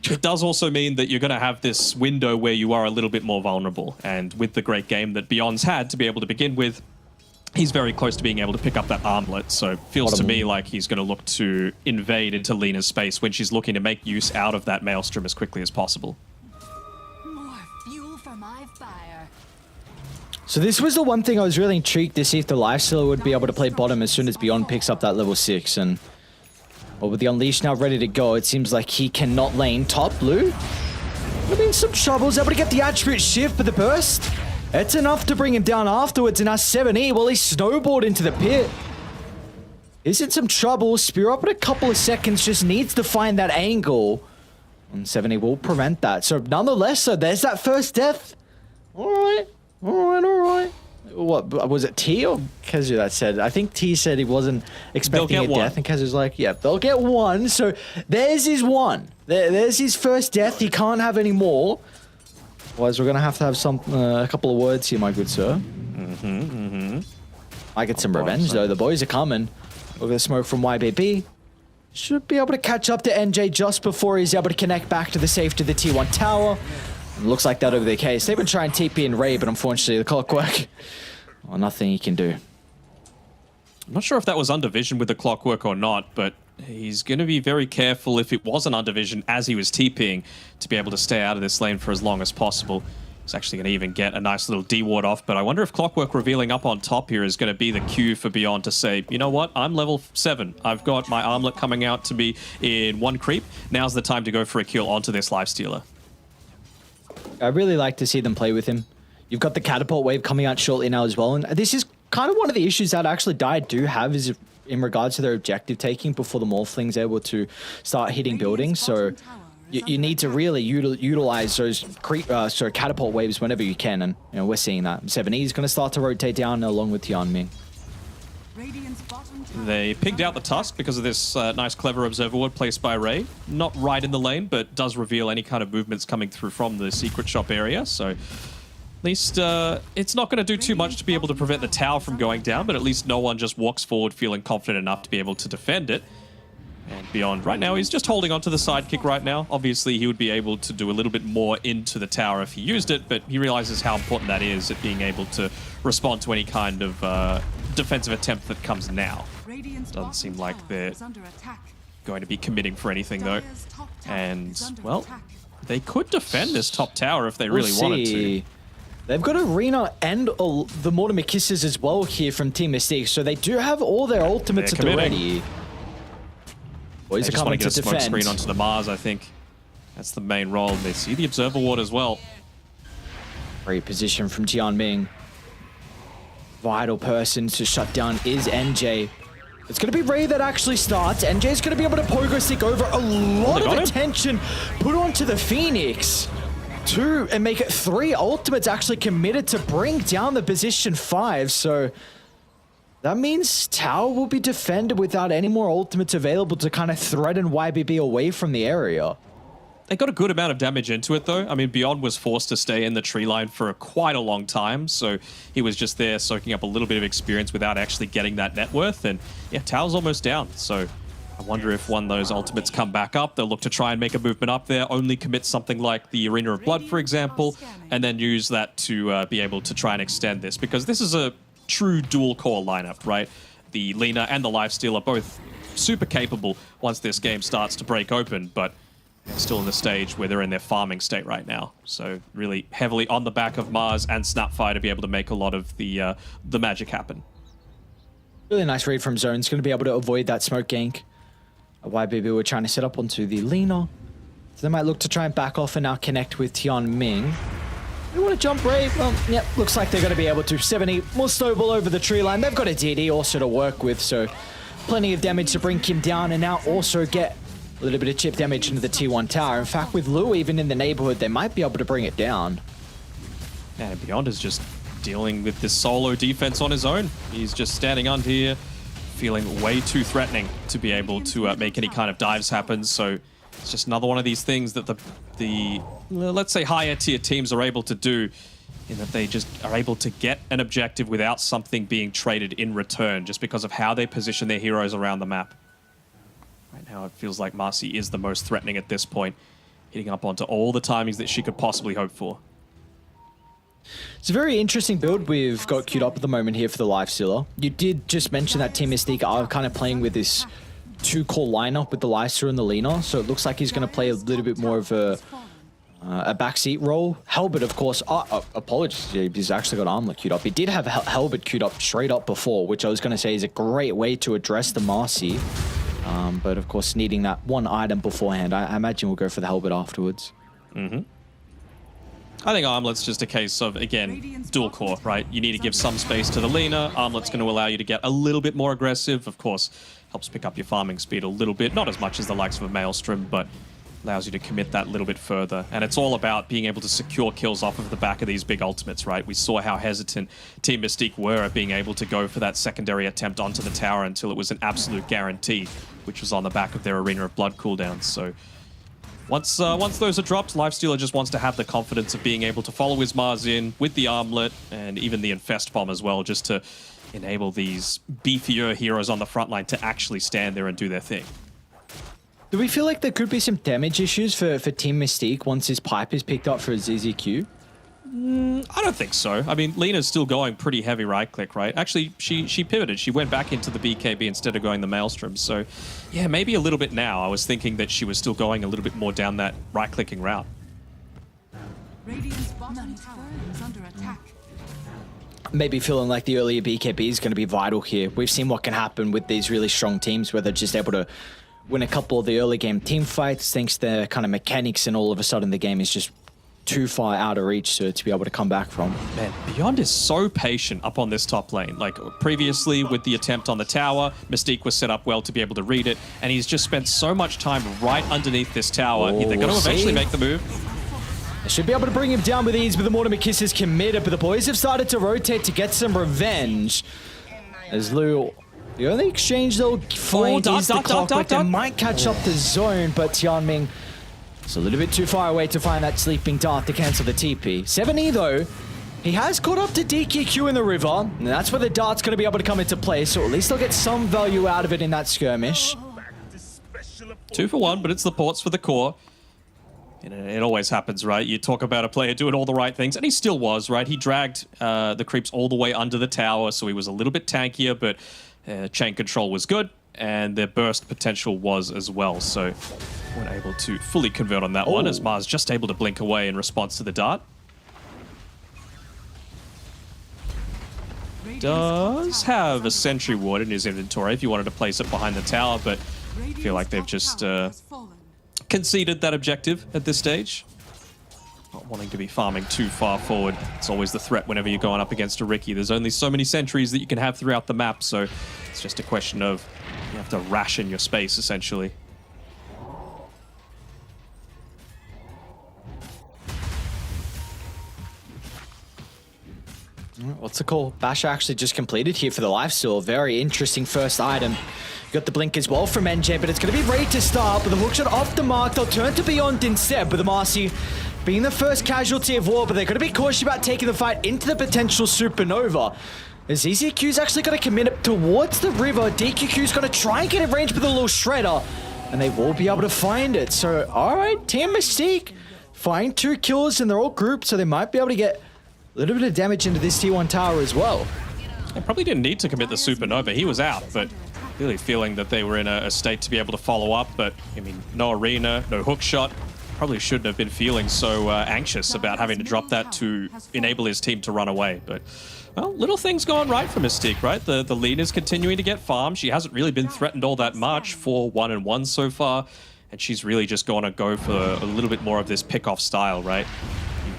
it does also mean that you're going to have this window where you are a little bit more vulnerable. And with the great game that Beyond's had to be able to begin with, he's very close to being able to pick up that armlet. So it feels to me like he's going to look to invade into Lina's space when she's looking to make use out of that Maelstrom as quickly as possible. More fuel for my fire. So this was the one thing I was really intrigued to see if the Lifestealer would be able to play bottom as soon as Beyond picks up that level 6. And well, with the Unleash now ready to go, it seems like he cannot lane top blue. I mean, some troubles, able to get the attribute shift for the burst. It's enough to bring him down afterwards, and now 7E, well, he's snowballed into the pit. He's in some trouble. Spear up in a couple of seconds, just needs to find that angle. And 7E will prevent that. So nonetheless, so there's that first death. All right. What was it, T or Kezu that said? I think T said he wasn't expecting a death, and Kezu's like, yeah, they'll get 1. So there's his 1. There's his first death. He can't have any more. Otherwise, we're gonna have to have a couple of words here, my good sir. I get some revenge though. The boys are coming. Look at the smoke from YBB. Should be able to catch up to NJ just before he's able to connect back to the safe to the T1 tower. Looks like that over the case. They've been trying TP and Ray, but unfortunately the Clockwork, well, nothing he can do. I'm not sure if that was under vision with the Clockwork or not, but he's going to be very careful if it wasn't under vision as he was TPing to be able to stay out of this lane for as long as possible. He's actually going to even get a nice little D-ward off, but I wonder if Clockwork revealing up on top here is going to be the cue for Beyond to say, you know what, I'm level 7. I've got my armlet coming out to me in 1 creep. Now's the time to go for a kill onto this Lifestealer. I really like to see them play with him. You've got the catapult wave coming out shortly now as well, and this is kind of one of the issues that actually Dive do have is in regards to their objective taking before the Morphling's able to start hitting buildings. So you need to really utilize those catapult waves whenever you can, and you know we're seeing that. 7E is going to start to rotate down along with Tianming. They pigged out the Tusk because of this nice, clever Observer Ward placed by Ray. Not right in the lane, but does reveal any kind of movements coming through from the secret shop area. So at least it's not going to do too much to be able to prevent the tower from going down, but at least no one just walks forward feeling confident enough to be able to defend it. And Beyond, right now, he's just holding on to the sidekick right now. Obviously, he would be able to do a little bit more into the tower if he used it, but he realizes how important that is at being able to respond to any kind of defensive attempt that comes now. Doesn't seem like they're going to be committing for anything, though. And, well, they could defend this top tower if they really wanted to. They've got Arena and the Mortimer Kisses as well here from Team Mystique, so they do have all their ultimates at the ready. Boys they are just want coming to get to a smoke defend. screen onto the Mars, I think. That's the main role. They see the Observer Ward as well. Great position from Tianming. Vital person to shut down is NJ. It's going to be Ray that actually starts. NJ's going to be able to pogo stick over a lot of attention put onto the Phoenix. 2 and make it 3 ultimates actually committed to bring down the position 5. So that means Tower will be defended without any more ultimates available to kind of threaten YBB away from the area. They got a good amount of damage into it, though. I mean, Beyond was forced to stay in the tree line for quite a long time, so he was just there soaking up a little bit of experience without actually getting that net worth. And yeah, Tower's almost down, so I wonder if one of those ultimates come back up. They'll look to try and make a movement up there, only commit something like the Arena of Blood, for example, and then use that to be able to try and extend this, because this is a true dual core lineup, right? The Lina and the Lifesteal are both super capable once this game starts to break open, but they're still in the stage where they're in their farming state right now. So really heavily on the back of Mars and Snapfire to be able to make a lot of the magic happen. Really nice read from Zone's going to be able to avoid that smoke gank. YBB were trying to set up onto the Lina. So they might look to try and back off and now connect with Tianming. They want to jump Ray. Well, yep, looks like they're going to be able to. 70 more snowball over the tree line. They've got a DD also to work with, so plenty of damage to bring him down and now also get a little bit of chip damage into the T1 tower. In fact, with Lou even in the neighborhood, they might be able to bring it down. And Beyond is just dealing with this solo defense on his own. He's just standing under here, feeling way too threatening to be able to make any kind of dives happen. So it's just another one of these things that the let's say higher tier teams are able to do, in that they just are able to get an objective without something being traded in return, just because of how they position their heroes around the map. Right now it feels like Marcy is the most threatening at this point, hitting up onto all the timings that she could possibly hope for. It's a very interesting build we've got queued up at the moment here for the Lifestealer. You did just mention that Team Mystique are kind of playing with this 2-core lineup with the Lifestealer and the Lina, so it looks like he's going to play a little bit more of a backseat role. Helbert, of course, apologies, he's actually got Armlet queued up. He did have Helbert queued up straight up before, which I was going to say is a great way to address the Marcy. But of course, needing that one item beforehand, I imagine we'll go for the Helbert afterwards. Mm-hmm. I think Armlet's just a case of, again, dual core, right? You need to give some space to the Lina. Armlet's going to allow you to get a little bit more aggressive. Of course, helps pick up your farming speed a little bit. Not as much as the likes of a Maelstrom, but allows you to commit that little bit further. And it's all about being able to secure kills off of the back of these big ultimates, right? We saw how hesitant Team Mystique were at being able to go for that secondary attempt onto the tower until it was an absolute guarantee, which was on the back of their Arena of Blood cooldowns. So once those are dropped, Lifestealer just wants to have the confidence of being able to follow his Mars in with the Armlet and even the Infest Bomb as well, just to enable these beefier heroes on the front line to actually stand there and do their thing. Do we feel like there could be some damage issues for Team Mystique once his pipe is picked up for a ZZQ? I don't think so. I mean, Lena's still going pretty heavy right click, right? Actually, she pivoted. She went back into the BKB instead of going the Maelstrom. So, yeah, maybe a little bit now. I was thinking that she was still going a little bit more down that right clicking route. Radiant's bottom tower is under attack. Maybe feeling like the earlier BKB is going to be vital here. We've seen what can happen with these really strong teams where they're just able to win a couple of the early game team fights thanks to their kind of mechanics, and all of a sudden the game is just too far out of reach to be able to come back from. Man, Beyond is so patient up on this top lane. Like previously with the attempt on the tower, Mystique was set up well to be able to read it, and he's just spent so much time right underneath this tower. They're going to eventually make the move. They should be able to bring him down with ease, but the Mortimer Kiss is committed, but the boys have started to rotate to get some revenge. As Lou, the only exchange they'll find is the clockwork. They might catch up the zone, but Tianming is a little bit too far away to find that sleeping dart to cancel the TP. 7E though, he has caught up to DQQ in the river, and that's where the dart's going to be able to come into play, so at least they'll get some value out of it in that skirmish. 2 for 1, but it's the ports for the core. You know, it always happens, right? You talk about a player doing all the right things, and he still was, right? He dragged the creeps all the way under the tower, so he was a little bit tankier, but chain control was good, and their burst potential was as well, so weren't able to fully convert on that one, as Mars just able to blink away in response to the dart. Does have a sentry ward in his inventory if you wanted to place it behind the tower, but I feel like they've just conceded that objective at this stage. Not wanting to be farming too far forward. It's always the threat whenever you're going up against a Riki. There's only so many sentries that you can have throughout the map, so it's just a question of you have to ration your space, essentially. What's the call? Basher actually just completed here for the lifesteal. Very interesting first item. Got the blink as well from NJ, but it's going to be ready to start. But the hookshot off the mark. They'll turn to Beyond instead. But the Marcy being the first casualty of war, but they're going to be cautious about taking the fight into the potential supernova. As EZQ's actually going to commit towards the river. DQQ's going to try and get a range with a little shredder, and they will be able to find it. So, all right, Team Mystique find 2 kills, and they're all grouped, so they might be able to get a little bit of damage into this T1 tower as well. They probably didn't need to commit the supernova. He was out, but really feeling that they were in a state to be able to follow up. But, I mean, no arena, no hookshot. Probably shouldn't have been feeling so anxious about having to drop that to enable his team to run away. But, well, little things going right for Mystique, right? The lead is continuing to get farmed. She hasn't really been threatened all that much for 1-1 so far. And she's really just going to go for a little bit more of this pick-off style, right?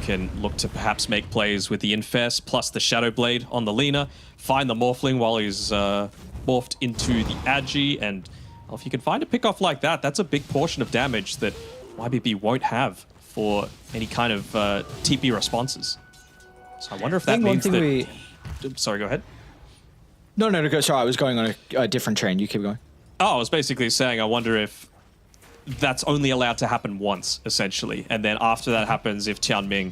Can look to perhaps make plays with the Infest plus the Shadow Blade on the Lina, find the Morphling while he's morphed into the Agi, and well, if you can find a pick-off like that, that's a big portion of damage that YBB won't have for any kind of TP responses. So I wonder if that means that... Sorry, go ahead. No, go. Sorry, I was going on a different train. You keep going. Oh, I was basically saying I wonder if that's only allowed to happen once, essentially. And then after that happens, if Tianming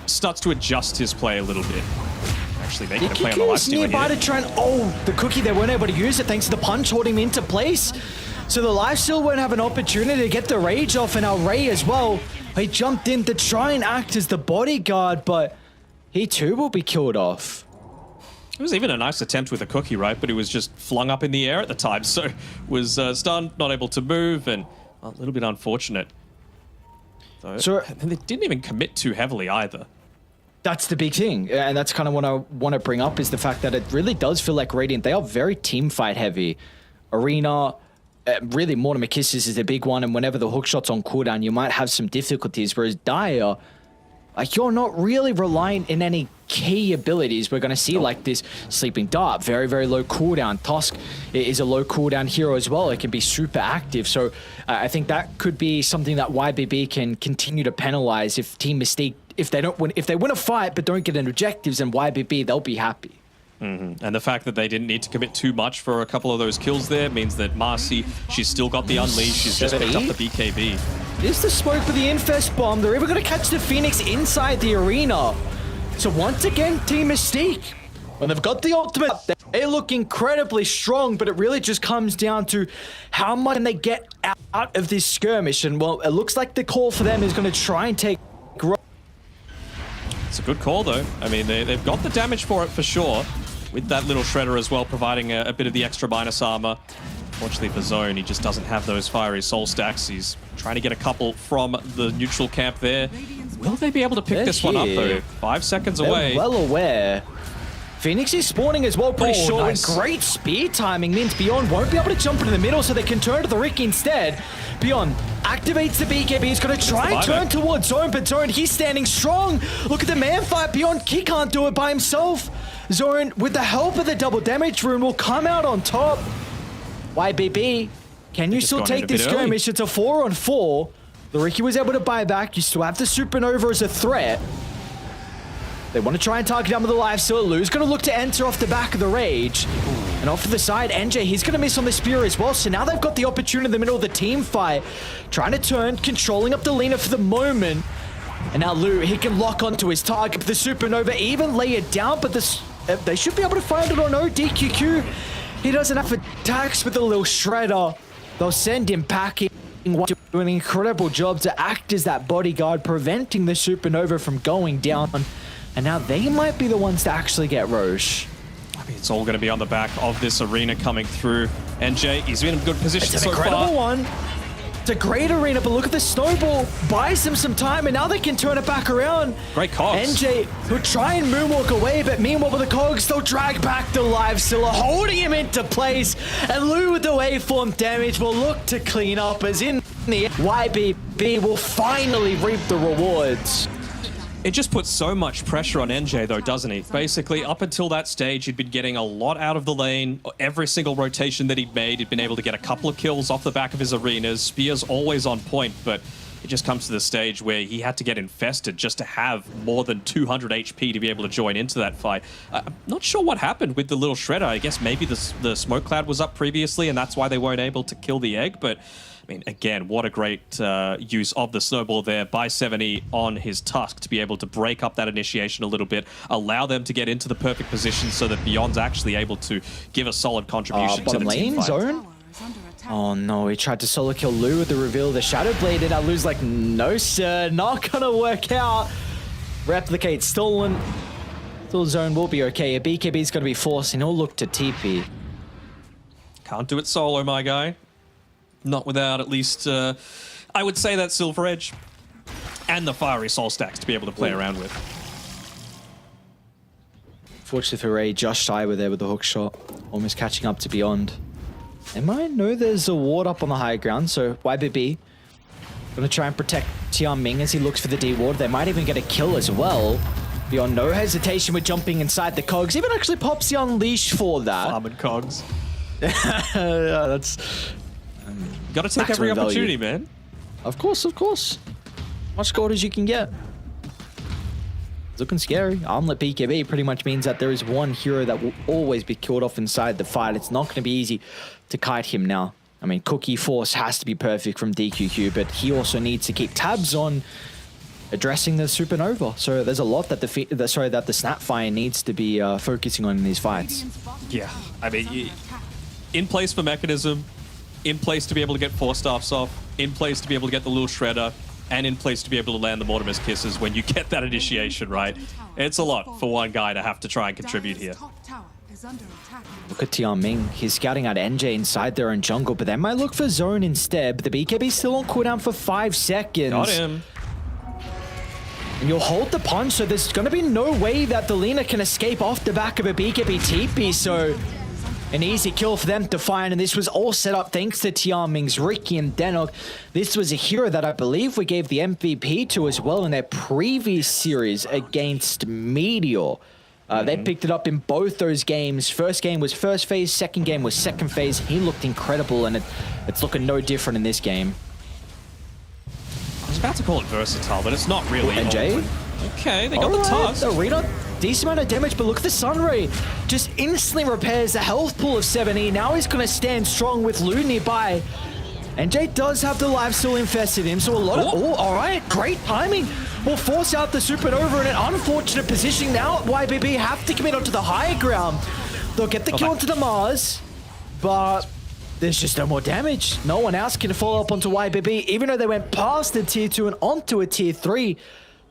starts to adjust his play a little bit. Actually, they can play on the lifesteal nearby here. to try and... Oh, the cookie, they weren't able to use it thanks to the punch holding him into place. So the lifesteal won't have an opportunity to get the rage off, and our Ray as well. He jumped in to try and act as the bodyguard, but he too will be killed off. It was even a nice attempt with a cookie, right? But it was just flung up in the air at the time, so was stunned, not able to move, and a little bit unfortunate. So, and they didn't even commit too heavily either. That's the big thing, and that's kind of what I want to bring up, is the fact that it really does feel like Radiant, they are very team fight heavy. Arena, really Mortimer Kisses is the big one, and whenever the hookshot's on cooldown, you might have some difficulties, whereas Dire, like, you're not really reliant in any key abilities. We're going to see like this Sleeping Dart, very, very low cooldown. Tusk is a low cooldown hero as well. It can be super active. So I think that could be something that YBB can continue to penalize if Team Mystique, if they win a fight but don't get an objectives, and YBB, they'll be happy. And the fact that they didn't need to commit too much for a couple of those kills there means that Marcy, she's still got the Unleash. She's just picked up the BKB. Is the smoke for the Infest bomb? They're even going to catch the Phoenix inside the arena. So once again, Team Mystique, when they've got the ultimate, they look incredibly strong, but it really just comes down to how much can they get out of this skirmish. And well, it looks like the call for them is going to try and take... It's a good call, though. I mean, they've got the damage for it for sure, with that little Shredder as well, providing a bit of the extra minus armor. Fortunately for Zone, he just doesn't have those fiery soul stacks. He's trying to get a couple from the neutral camp there. Will they be able to pick this one up, though? 5 seconds away. They're well aware. Phoenix is spawning as well, pretty short. Nice. And great speed timing means Beyond won't be able to jump into the middle, so they can turn to the Rick instead. Beyond activates the BKB. He's going to try and turn towards Zone, but Zone, he's standing strong. Look at the man fight. Beyond, he can't do it by himself. Zone, with the help of the double damage rune, will come out on top. YBB, can you still take this skirmish? It's a 4-on-4. The Ricky was able to buy back. You still have the Supernova as a threat. They want to try and target him with the life steal. Lou's going to look to enter off the back of the Rage. And off to the side, NJ, he's going to miss on the Spear as well. So now they've got the opportunity in the middle of the team fight. Trying to turn, controlling up the Lina for the moment. And now Lou, he can lock onto his target. The Supernova even lay it down, but they should be able to find it or no. DQQ, he doesn't have attacks with the little Shredder. They'll send him packing. Doing an incredible job to act as that bodyguard, preventing the Supernova from going down. And now they might be the ones to actually get Roche. I mean, it's all going to be on the back of this arena coming through. NJ, he's in a good position It's so an far. incredible one. It's a great arena, but look at the snowball. Buys them some time, and now they can turn it back around. Great cogs. NJ will try and moonwalk away, but meanwhile with the cogs, they'll drag back the live stealer, holding him into place. And Lou with the waveform damage will look to clean up, as in the YBB will finally reap the rewards. It just puts so much pressure on NJ, though, doesn't he? Basically, up until that stage, he'd been getting a lot out of the lane. Every single rotation that he'd made, he'd been able to get a couple of kills off the back of his arenas. Spear's always on point, but it just comes to the stage where he had to get infested just to have more than 200 HP to be able to join into that fight. I'm not sure what happened with the little Shredder. I guess maybe the smoke cloud was up previously, and that's why they weren't able to kill the egg, but I mean, again, what a great use of the snowball there by 70 on his Tusk to be able to break up that initiation a little bit, allow them to get into the perfect position so that Beyond's actually able to give a solid contribution to the team fight. Zone? Oh no, he tried to solo kill Lou with the reveal of the Shadow Blade, and now Lou's like, no sir, not gonna work out. Replicate stolen. Still Zone will be okay. A BKB's gonna be forced, and he'll look to TP. Can't do it solo, my guy. Not without at least, I would say, that Silver Edge and the fiery soul stacks to be able to play around with. Fortunately for Ray, just shy with there with the hook shot. Almost catching up to Beyond. They might know there's a ward up on the high ground, so YBB gonna try and protect Tian Ming as he looks for the D ward. They might even get a kill as well. Beyond no hesitation with jumping inside the cogs. Even actually pops the unleash for that. Farming cogs. Yeah, that's... Got to take every opportunity, man. Of course, of course. Much gold as you can get. It's looking scary. Armlet BKB pretty much means that there is one hero that will always be killed off inside the fight. It's not going to be easy to kite him now. I mean, Cookie Force has to be perfect from DQQ, but he also needs to keep tabs on addressing the Supernova. So there's a lot that the Snapfire needs to be focusing on in these fights. Yeah, I mean, in place for Mechanism, in place to be able to get Force Staffs off, in place to be able to get the little Shredder, and in place to be able to land the Mortimer's Kisses when you get that initiation, right? It's a lot for one guy to have to try and contribute here. Look at Tian Ming. He's scouting out NJ inside their own jungle, but they might look for Zone instead. But the BKB's still on cooldown for 5 seconds. Got him. And you'll hold the punch, so there's going to be no way that the Lina can escape off the back of a BKB TP, so... an easy kill for them to find, and this was all set up thanks to Tian Ming's Ricky and Denok. This was a hero that I believe we gave the MVP to as well in their previous series against Meteor. They picked it up in both those games. First game was first phase, second game was second phase. He looked incredible, and it's looking no different in this game. I was about to call it versatile, but it's not really. NJ? Okay, they got the Tusk. The Arena, decent amount of damage, but look at the Sunray. Just instantly repairs the health pool of 70. Now he's going to stand strong with Lou nearby. NJ does have the life still infested him, so a lot of... Oh, all right, great timing. Will force out the Supernova in an unfortunate position. Now YBB have to commit onto the high ground. They'll get the kill onto the Mars, but there's just no more damage. No one else can follow up onto YBB, even though they went past the tier 2 and onto a tier 3.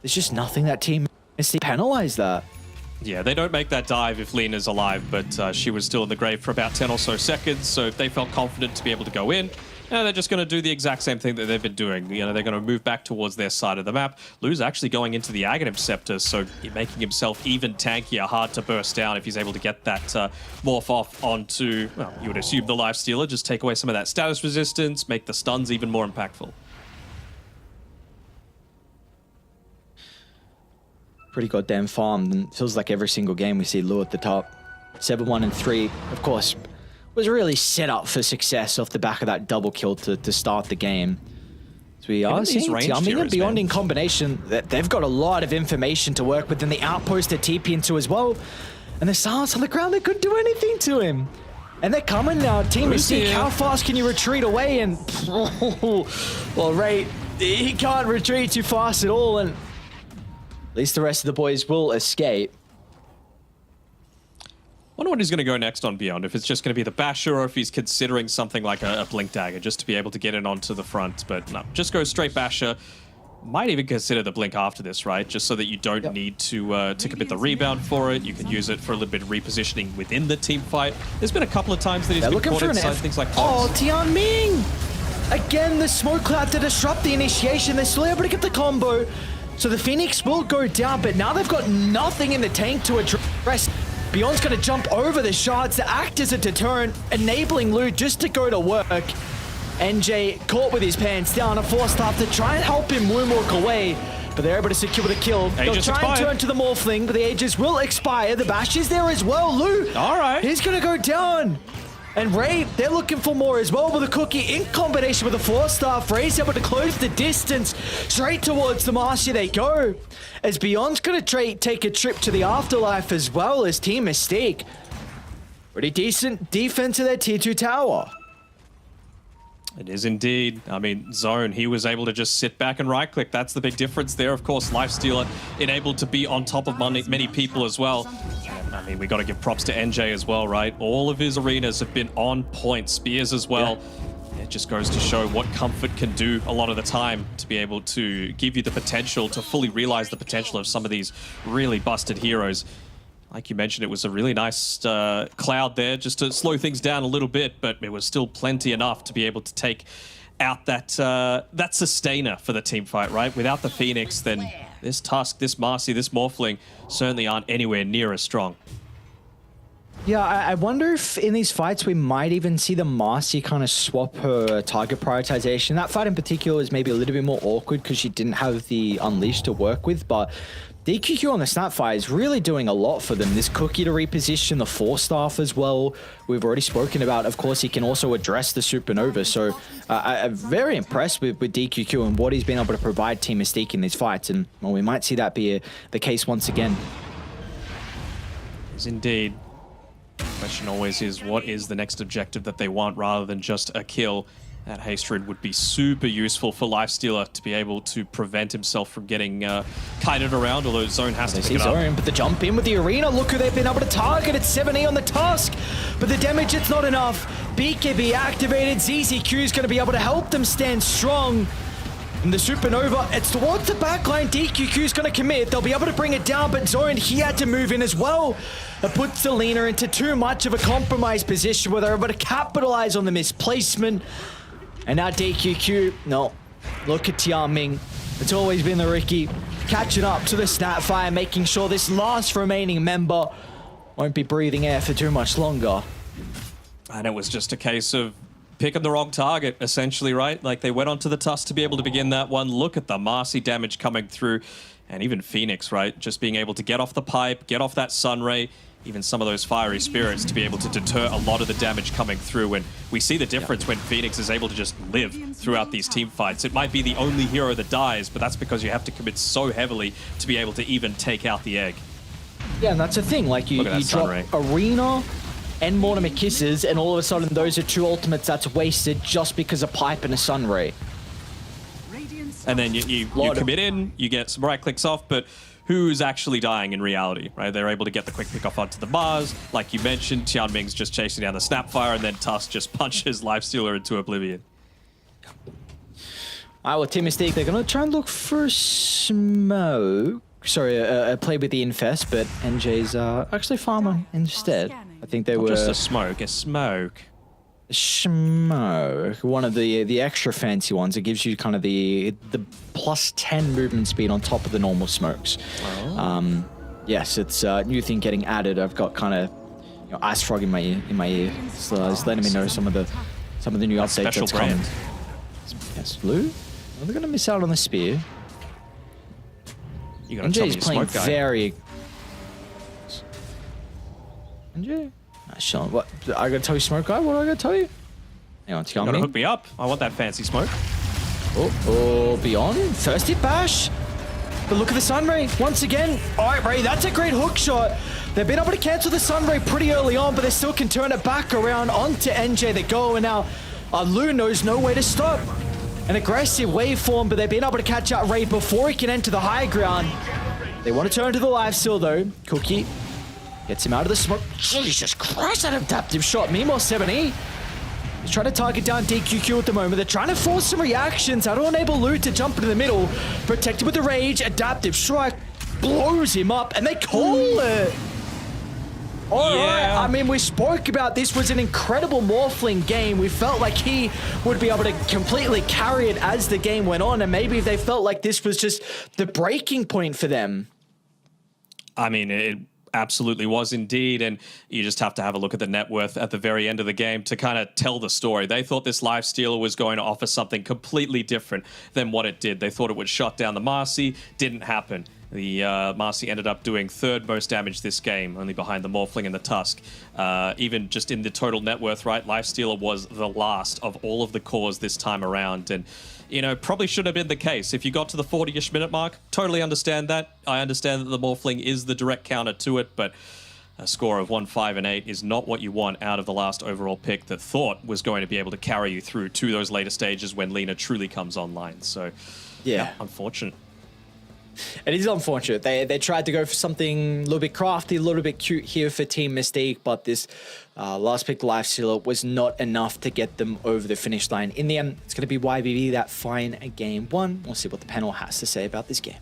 There's just nothing that team Misty penalized that. Yeah, they don't make that dive if Lena's alive, but she was still in the grave for about 10 or so seconds, so if they felt confident to be able to go in, they're just going to do the exact same thing that they've been doing. You know, they're going to move back towards their side of the map. Lou's actually going into the Aghanim Scepter, so making himself even tankier, hard to burst down if he's able to get that morph off onto, well, you would assume the Lifestealer, just take away some of that status resistance, make the stuns even more impactful. Pretty goddamn farmed, and it feels like every single game we see Lou at the top. 7-1 and 3, of course, was really set up for success off the back of that double kill to start the game. So we are seeing Tianming and Beyond in combination. That they've got a lot of information to work with, and the outpost to TP into as well. And the silence on the ground, they couldn't do anything to him. And they're coming now. Team Mystique, how fast can you retreat away? And well, Ray, he can't retreat too fast at all, and at least the rest of the boys will escape. Wonder what he's going to go next on Beyond, if it's just going to be the Basher or if he's considering something like a Blink Dagger just to be able to get in onto the front. But no, just go straight Basher. Might even consider the Blink after this, right? Just so that you don't need to commit the rebound for it. You can use it for a little bit of repositioning within the team fight. There's been a couple of times that he's been caught inside things like Oh, Tianming! Again, the smoke cloud to disrupt the initiation. They're still able to get the combo. So the Phoenix will go down, but now they've got nothing in the tank to address. Beyond's going to jump over the shards to act as a deterrent, enabling Lou just to go to work. NJ caught with his pants down, a forced up to try and help him moonwalk away, but they're able to secure the kill. They'll try and turn to the Morphling, but the Aegis will expire. The Bash is there as well. Lou, all right, he's going to go down. And Ray, they're looking for more as well with a Cookie in combination with the 4-star. Ray's able to close the distance. Straight towards the Marcia they go. As Beyond's going to take a trip to the afterlife as well as Team Mystique. Pretty decent defense of their tier 2 tower. It is indeed. I mean, Zone, he was able to just sit back and right-click. That's the big difference there. Of course, Lifestealer enabled to be on top of many people as well. I mean, we got to give props to NJ as well, right? All of his arenas have been on point. Spears as well. Yeah. It just goes to show what Comfort can do a lot of the time to be able to give you the potential to fully realize the potential of some of these really busted heroes. Like you mentioned, it was a really nice cloud there just to slow things down a little bit, but it was still plenty enough to be able to take out that that sustainer for the team fight, right? Without the Phoenix, then this Tusk, this Marcy, this Morphling certainly aren't anywhere near as strong. Yeah, I wonder if in these fights we might even see the Marcy kind of swap her target prioritization. That fight in particular is maybe a little bit more awkward because she didn't have the Unleash to work with, but DQQ on the Snapfire is really doing a lot for them. This Cookie to reposition, the 4-staff as well. We've already spoken about, of course, he can also address the Supernova. So I'm very impressed with DQQ and what he's been able to provide Team Mystique in these fights. And well, we might see that be the case once again. Yes, indeed. The question always is, what is the next objective that they want rather than just a kill? That Haste Rid would be super useful for Lifestealer to be able to prevent himself from getting kited around, although Zone has to pick it up. Zone, but the jump in with the arena, look who they've been able to target. It's 7E on the Tusk, but the damage, it's not enough. BKB activated, ZZQ is going to be able to help them stand strong. And the Supernova, it's towards the backline. DQQ is going to commit. They'll be able to bring it down, but Zone, he had to move in as well. It puts the Lena into too much of a compromised position where they're able to capitalize on the misplacement. And now DQQ, no, look at Tianming. It's always been the Ricky catching up to the Snapfire, making sure this last remaining member won't be breathing air for too much longer. And it was just a case of picking the wrong target, essentially, right? Like, they went onto the Tusk to be able to begin that one. Look at the Marcy damage coming through. And even Phoenix, right? Just being able to get off the pipe, get off that Sunray, even some of those fiery spirits to be able to deter a lot of the damage coming through. And we see the difference when Phoenix is able to just live throughout these team fights. It might be the only hero that dies, but that's because you have to commit so heavily to be able to even take out the egg. Yeah, and that's the thing. Like, you drop Arena and Mortimer Kisses, and all of a sudden those are two ultimates that's wasted just because of Pipe and a Sunray. And then you commit in, you get some right clicks off, but who's actually dying in reality, right? They're able to get the quick pick off onto the bars. Like you mentioned, Tianming's just chasing down the Snapfire, and then Tusk just punches Lifestealer into oblivion. All right, well, Team Mystique, they're going to try and look for smoke. play with the Infest, but NJ's actually Farmer instead. I think they Not were just a smoke, a smoke. Smoke, one of the extra fancy ones. It gives you kind of the plus 10 movement speed on top of the normal smokes. Oh. Yes, it's a new thing getting added. I've got kind of Ice Frog in my ear, so it's letting me know some of the new updates Special that's brand. coming. Yes, Blue. Are they going to miss out on the spear? You gotta tell me NJ's your playing smoke guy. very. NJ. Sean, what? I gotta tell you, Smoke Guy? What do I gotta tell you? Hang on, tell You gotta me. hook me up. I want that fancy smoke. Oh, Beyond. First hit bash. But look at the Sunray. Once again. All right, Ray, that's a great hook shot. They've been able to cancel the Sunray pretty early on, but they still can turn it back around onto NJ. They go, and now Lou knows no way to stop. An aggressive waveform, but they've been able to catch out Ray before he can enter the high ground. They want to turn to the lifesteal, though. Cookie gets him out of the smoke. Jesus Christ, that adaptive shot. Meanwhile, 7E. He's trying to target down DQQ at the moment. They're trying to force some reactions. I don't enable Lou to jump into the middle. Protected with the rage. Adaptive strike blows him up, and they call it. All right. I mean, we spoke about this was an incredible Morphling game. We felt like he would be able to completely carry it as the game went on, and maybe they felt like this was just the breaking point for them. I mean, it absolutely was indeed, and you just have to have a look at the net worth at the very end of the game to kind of tell the story. They thought this lifestealer was going to offer something completely different than what it did. They thought it would shut down the Marcy. Didn't happen. The Marcy ended up doing third most damage this game, only behind the Morphling and the Tusk. Even just in the total net worth, right, lifestealer was the last of all of the cores this time around, and you know, probably should have been the case. If you got to the 40-ish minute mark, totally understand that. I understand that the Morphling is the direct counter to it, but a score of 1, 5, and 8 is not what you want out of the last overall pick that thought was going to be able to carry you through to those later stages when Lina truly comes online. So, yeah, unfortunate. It is unfortunate. They tried to go for something a little bit crafty, a little bit cute here for Team Mystique, but this last pick Lifestealer was not enough to get them over the finish line. In the end, it's going to be YBB that fine game one. We'll see what the panel has to say about this game.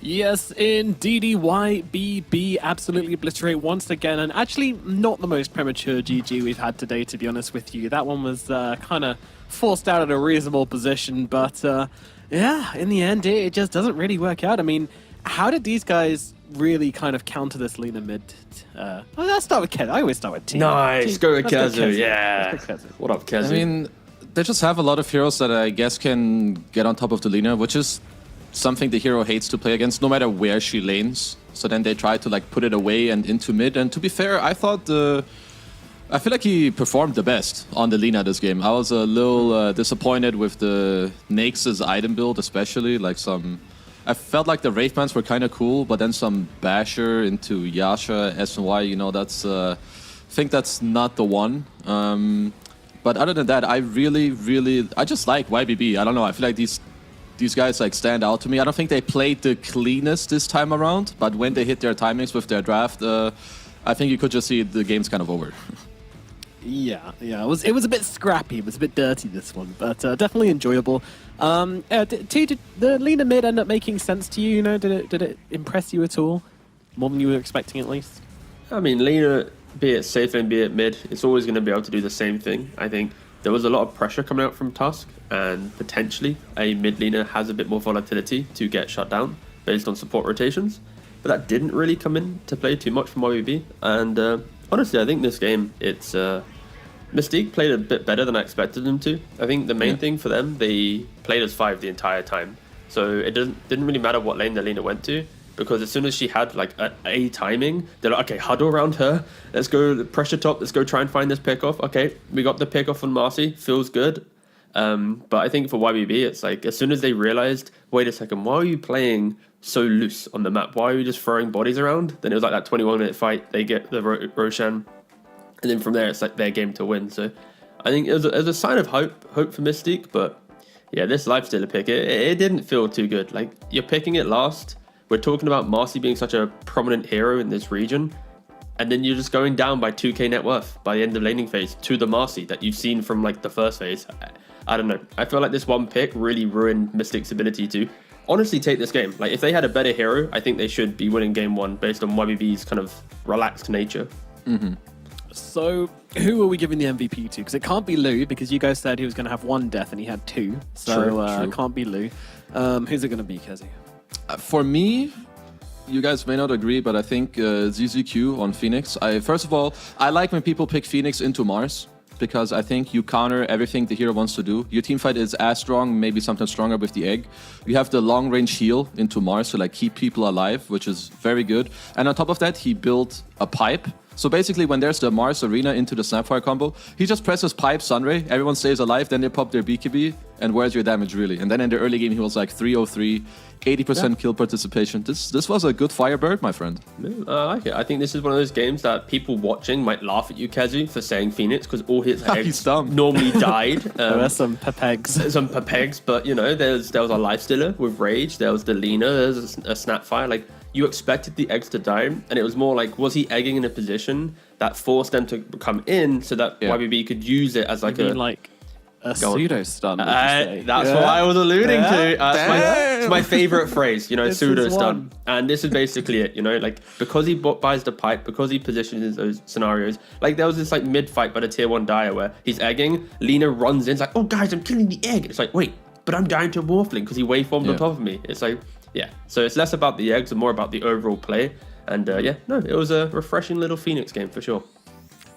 Yes, indeed, YBB absolutely obliterate once again, and actually not the most premature GG we've had today, to be honest with you. That one was kind of forced out at a reasonable position, but yeah, in the end, it just doesn't really work out. I mean, how did these guys really kind of counter this Lina mid? Let's start with Kez. I always start with Team. Nice, go with Let's Kezu, yeah. Let's go Kezu. What up, Kezu? I mean, they just have a lot of heroes that I guess can get on top of the Lina, which is something the hero hates to play against, no matter where she lanes. So then they try to like put it away and into mid. And to be fair, I feel like he performed the best on the Lina this game. I was a little disappointed with the Nax's item build, especially I felt like the Wraithbands were kind of cool, but then some Basher into Yasha, SNY, you know, I think that's not the one. But other than that, I just like YBB. I don't know, I feel like these guys like stand out to me. I don't think they played the cleanest this time around, but when they hit their timings with their draft, I think you could just see the game's kind of over. Yeah, it was a bit scrappy, it was a bit dirty this one, but definitely enjoyable. T, did the Lina mid end up making sense to you? You know, did it impress you at all? More than you were expecting, at least? I mean, Lina, be it safe and be it mid, it's always going to be able to do the same thing. I think there was a lot of pressure coming out from Tusk, and potentially a mid Lina has a bit more volatility to get shut down based on support rotations, but that didn't really come into play too much from YBB. And honestly, I think this game, it's Mystique played a bit better than I expected them to. I think the main thing for them, they played as 5 the entire time, so it didn't really matter what lane the Lina went to, because as soon as she had like a timing, they're like, okay, huddle around her, let's go pressure top, let's go try and find this pick off. Okay, we got the pick off on Marcy, feels good. But I think for YBB, it's like as soon as they realized, wait a second, why are you playing so loose on the map? Why are you just throwing bodies around? Then it was like that 21-minute fight, they get the Roshan, and then from there it's like their game to win. So I think it was a sign of hope for Mystique, but yeah, this Lifestealer pick, it didn't feel too good. Like, you're picking it last. We're talking about Marcy being such a prominent hero in this region, and then you're just going down by 2k net worth by the end of laning phase to the Marcy that you've seen from like the first phase. I don't know. I feel like this one pick really ruined Mystic's ability to honestly take this game. Like, if they had a better hero, I think they should be winning game 1 based on YBB's kind of relaxed nature. So, who are we giving the MVP to? Because it can't be Lou, because you guys said he was going to have 1 death and he had 2. So, True. it can't be Lou. Who's it going to be, Kezi? For me, you guys may not agree, but I think ZZQ on Phoenix. First of all, I like when people pick Phoenix into Mars, because I think you counter everything the hero wants to do. Your team fight is as strong, maybe sometimes stronger with the egg. You have the long range heal into Mars to like keep people alive, which is very good. And on top of that, he built a pipe. So basically, when there's the Mars Arena into the Snapfire combo, he just presses pipe, Sunray, everyone stays alive, then they pop their BKB, and where's your damage really? And then in the early game, he was like 303, 80% kill participation. This was a good Firebird, my friend. I like it. I think this is one of those games that people watching might laugh at you, Kazu, for saying Phoenix, because all his eggs normally died. There are some pepegs. Some pepegs, but you know, there was a Lifestealer with Rage, there was the Lina, there's a Snapfire. Like, you expected the eggs to die, and it was more like, was he egging in a position that forced them to come in so that YBB could use it as like a pseudo stun? That's what I was alluding to. It's my favorite phrase, you know, pseudo stun. And this is basically it, you know, like, because he buys the pipe, because he positions in those scenarios. Like, there was this like mid fight by the tier 1 Dire where he's egging, Lina runs in, it's like, oh guys, I'm killing the egg. It's like, wait, but I'm dying to a Morphling because he waveformed on top of me. It's like, yeah. So it's less about the eggs and more about the overall play. And it was a refreshing little Phoenix game for sure.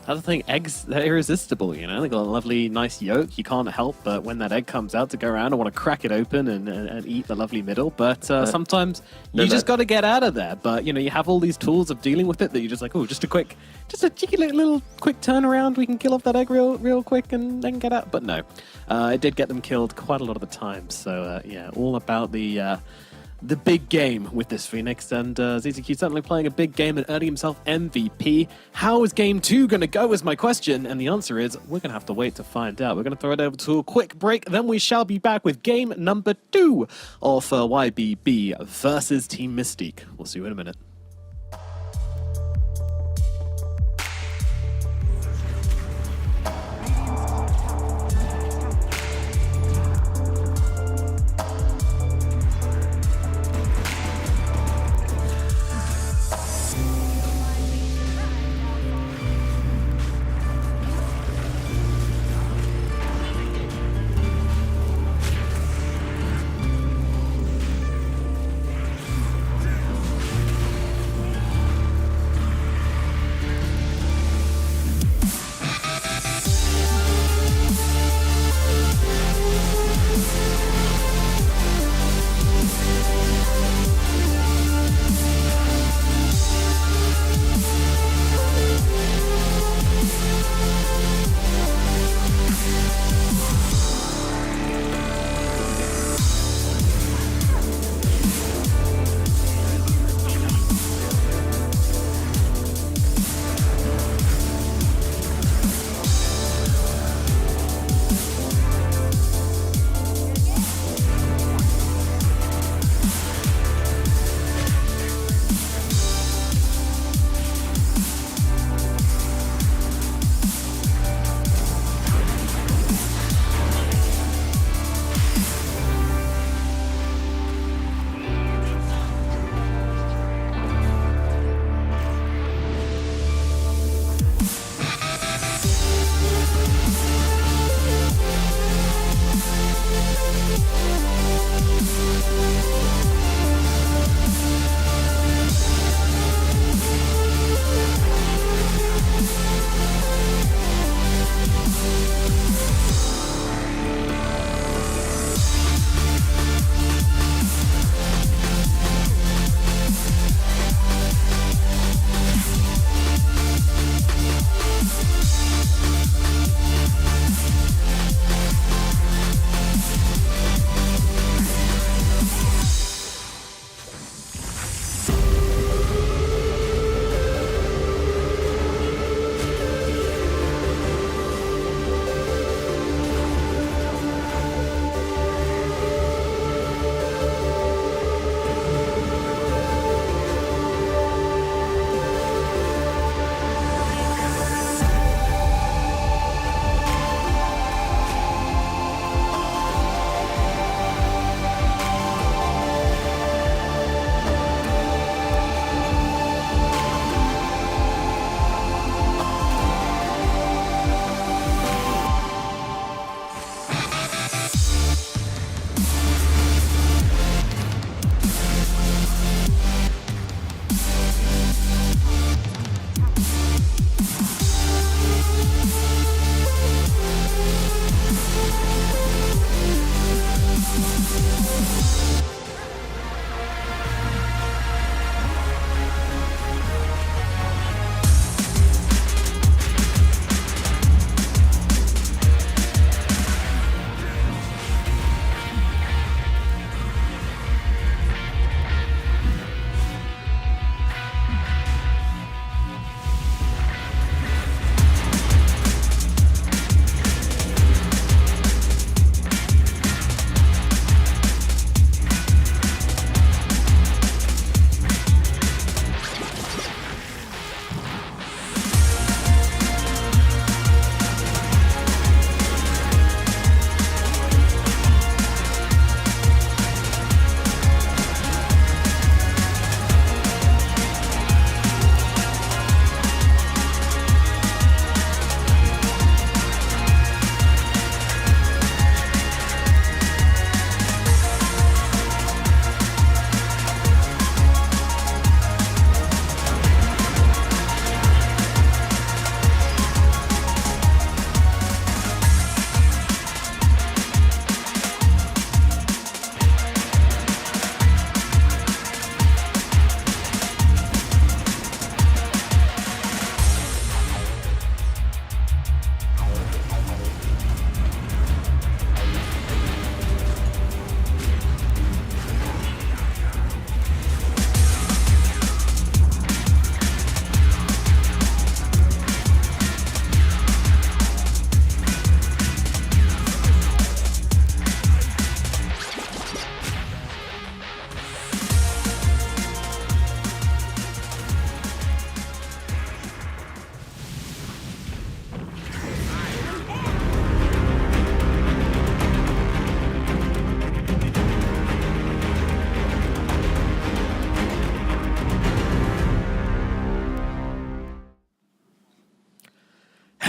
That's the thing, eggs, they're irresistible, you know? They got a lovely, nice yolk. You can't help but when that egg comes out to go around, I want to crack it open and eat the lovely middle. But sometimes you just got to get out of there. But, you know, you have all these tools of dealing with it that you're just like, oh, just a cheeky little quick turnaround. We can kill off that egg real quick and then get out. But no, it did get them killed quite a lot of the time. So, all about the big game with this Phoenix, and ZZQ certainly playing a big game and earning himself MVP. How is game 2 going to go is my question, and the answer is we're going to have to wait to find out. We're going to throw it over to a quick break, then we shall be back with game number 2 of YBB versus Team Mystique. We'll see you in a minute.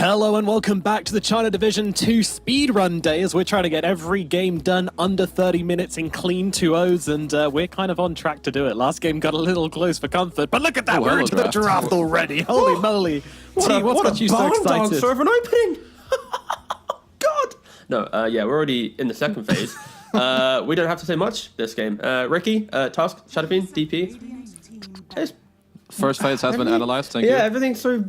Hello and welcome back to the China Division 2 speedrun day as we're trying to get every game done under 30 minutes in clean 2-0s, and we're kind of on track to do it. Last game got a little close for comfort, but look at that, we're into the draft already. Holy moly. T, what's got you so excited? For an opening! God! No, yeah, we're already in the second phase. We don't have to say much this game. Ricky, Task, Shadowfiend, DP. First phase has been analyzed, thank you. Yeah, everything's so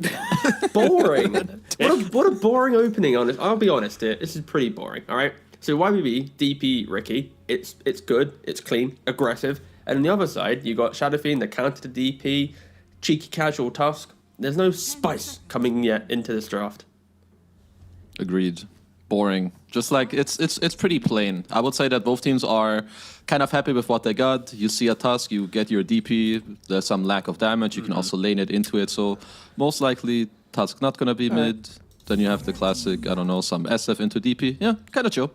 boring. What a boring opening, honest. I'll be honest here, this is pretty boring, alright? So YBB, DP, Ricky, it's good, it's clean, aggressive. And on the other side, you got Shadowfiend, the counter to DP, cheeky casual Tusk. There's no spice coming yet into this draft. Agreed. Boring. Just like it's pretty plain. I would say that both teams are kind of happy with what they got. You see a Tusk, you get your DP, there's some lack of damage, you can also lane it into it, so most likely Tusk not gonna be mid. Then you have the classic, I don't know, some SF into DP. Yeah, kinda chill.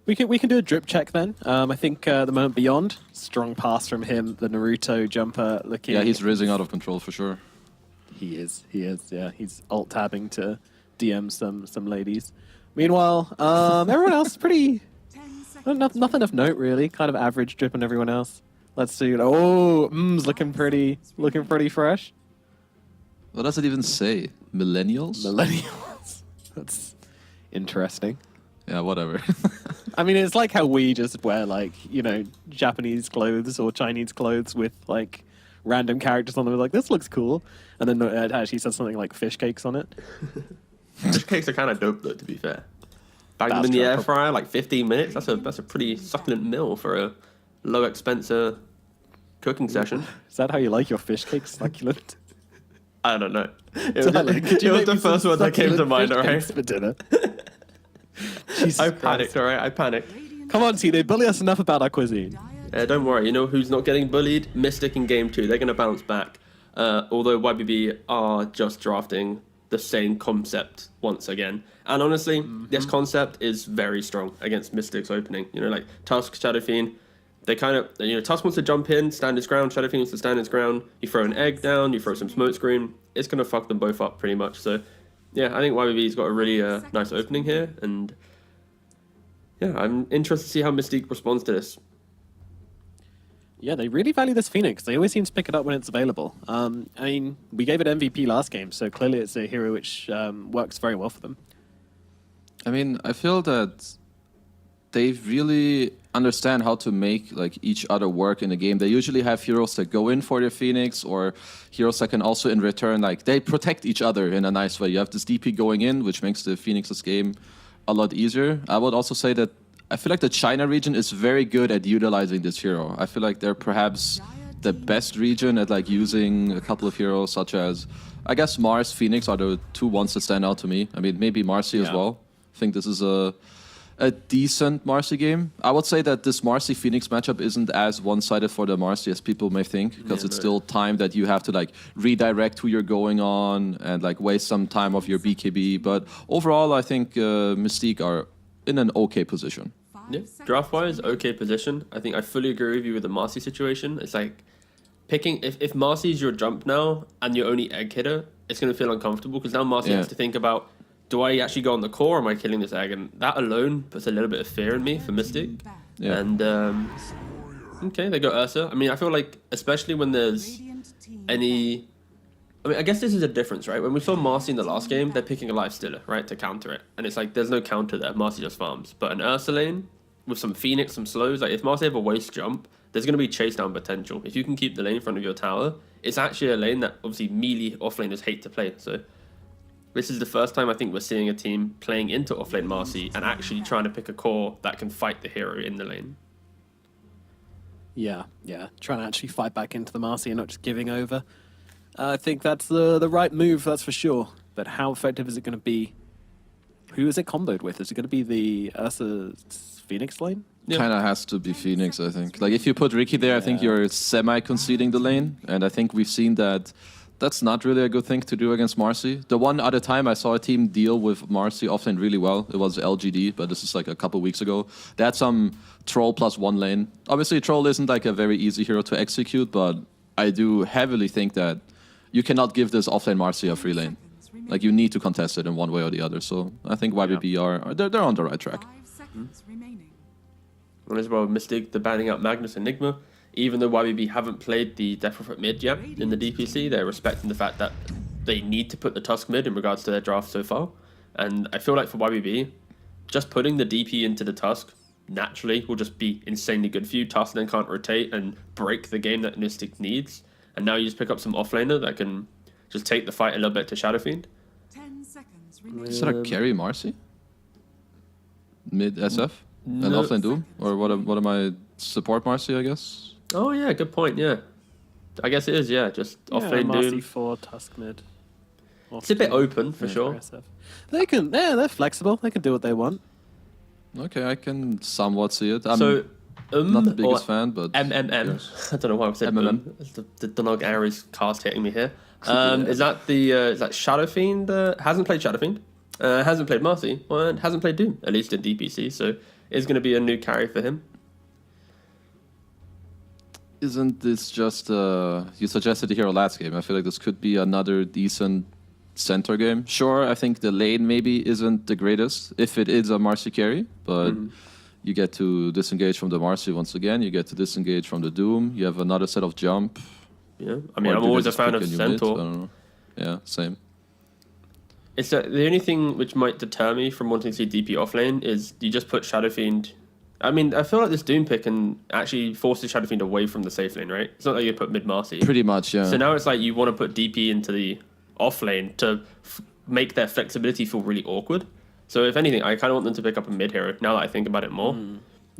We can do a drip check then. I think the moment beyond, strong pass from him, the Naruto jumper looking. Yeah, he's rizzing out of control for sure. He is, yeah. He's alt-tabbing to DM some ladies. Meanwhile, everyone else pretty... nothing of note, really. Kind of average drip on everyone else. Let's see. Oh, looking pretty fresh. What does it even say? Millennials? Millennials. That's interesting. Yeah, whatever. I mean, it's like how we just wear, like, you know, Japanese clothes or Chinese clothes with, like, random characters on them. We're like, this looks cool. And then it actually says something like fish cakes on it. Fish cakes are kind of dope, though, to be fair. Bag them in the air fryer, like 15 minutes. That's a pretty succulent meal for a low expense cooking session. Is that how you like your fish cakes, succulent? I don't know. It was the first one that came to mind, alright? For dinner. I panicked, alright? I panicked. Come on, T, they bully us enough about our cuisine. Don't worry, you know who's not getting bullied? Mystic in game 2. They're going to bounce back. Although YBB are just drafting the same concept once again. And honestly, this concept is very strong against Mystic's opening. You know, like Tusk, Shadowfiend, they kind of, you know, Tusk wants to jump in, stand his ground, Shadowfiend wants to stand his ground. You throw an egg down, you throw some smoke screen, it's going to fuck them both up pretty much. So, yeah, I think YBB's got a really nice opening here. And, yeah, I'm interested to see how Mystique responds to this. Yeah, they really value this Phoenix. They always seem to pick it up when it's available. I mean, we gave it MVP last game, so clearly it's a hero which works very well for them. I mean, I feel that they really understand how to make like each other work in the game. They usually have heroes that go in for their Phoenix, or heroes that can also in return, like, they protect each other in a nice way. You have this DP going in, which makes the Phoenix's game a lot easier. I would also say that I feel like the China region is very good at utilizing this hero. I feel like they're perhaps the best region at like using a couple of heroes, such as, I guess, Mars, Phoenix are the two ones that stand out to me. I mean, maybe Marcy as well. I think this is a decent Marcy game. I would say that this Marcy-Phoenix matchup isn't as one-sided for the Marcy as people may think, because it's still time that you have to like redirect who you're going on and like waste some time of your BKB. But overall, I think Mystique are in an okay position. Yeah, draft-wise, okay position. I think I fully agree with you with the Marcy situation. It's like picking, if Marcy's your jump now and you're only egg hitter, it's going to feel uncomfortable because now Marcy has to think about, do I actually go on the core or am I killing this egg? And that alone puts a little bit of fear in me for Mystic. Yeah. And, okay, they got Ursa. I mean, I feel like, especially when there's any... I mean, I guess this is a difference, right? When we saw Marcy in the last game, they're picking a life stealer, right, to counter it. And it's like, there's no counter there. Marcy just farms. But an Ursa lane, with some Phoenix, some slows, like if Marcy have a waste jump, there's going to be chase down potential. If you can keep the lane in front of your tower, it's actually a lane that obviously melee offlaners hate to play. So this is the first time I think we're seeing a team playing into offlane Marcy and actually trying to pick a core that can fight the hero in the lane. Yeah. Trying to actually fight back into the Marcy and not just giving over. I think that's the right move, that's for sure. But how effective is it going to be? Who is it comboed with? Is it going to be the Ursa Phoenix lane? Kind of has to be Phoenix, I think. Like, if you put Ricky there, I think you're semi-conceding the lane. And I think we've seen that that's not really a good thing to do against Marcy. The one other time I saw a team deal with Marcy offlane really well, it was LGD, but this is like a couple weeks ago. They had some Troll +1 lane. Obviously, Troll isn't like a very easy hero to execute, but I do heavily think that you cannot give this offlane Marcy a free lane. Like you need to contest it in one way or the other. So I think YBB they're on the right track. 5 seconds remaining. And as well, Mystic, the banning out Magnus Enigma. Even though YBB haven't played the Death Prophet mid yet in the DPC, they're respecting the fact that they need to put the Tusk mid in regards to their draft so far. And I feel like for YBB, just putting the DP into the Tusk naturally will just be insanely good for you. Tusk then can't rotate and break the game that Mystic needs. And now you just pick up some offlaner that can just take the fight a little bit to Shadow Fiend. 10 seconds remaining. Is that a carry Marcy? Mid SF? And No. offlane Doom? Or what am I? Support Marcy, I guess? Oh yeah, good point, yeah. I guess it is, yeah, just offlane Marcy Doom. 4, Tusk mid. It's a bit open, for sure. SF. They're flexible. They can do what they want. Okay, I can somewhat see it. I'm So, not the or biggest fan, but... MMM. I don't know why I said MMM. The Donog Ares cast hitting me here. Is that is that Shadow Fiend? Hasn't played Shadow Fiend, hasn't played Marcy, and hasn't played Doom, at least in DPC, so it's going to be a new carry for him. Isn't this just... you suggested the hero last game. I feel like this could be another decent center game. Sure, I think the lane maybe isn't the greatest if it is a Marcy carry, but you get to disengage from the Marcy once again. You get to disengage from the Doom. You have another set of jump. Yeah, I mean, Or I'm do they always a just fan pick of a new mid? I Centaur. don't know. Yeah, same. It's the only thing which might deter me from wanting to see DP offlane is you just put Shadow Fiend. I mean, I feel like this Doom pick can actually force the Shadow Fiend away from the safe lane, right? It's not like you put mid Marcy. Pretty much, yeah. So now it's like you want to put DP into the off lane to make their flexibility feel really awkward. So if anything, I kind of want them to pick up a mid hero now that I think about it more.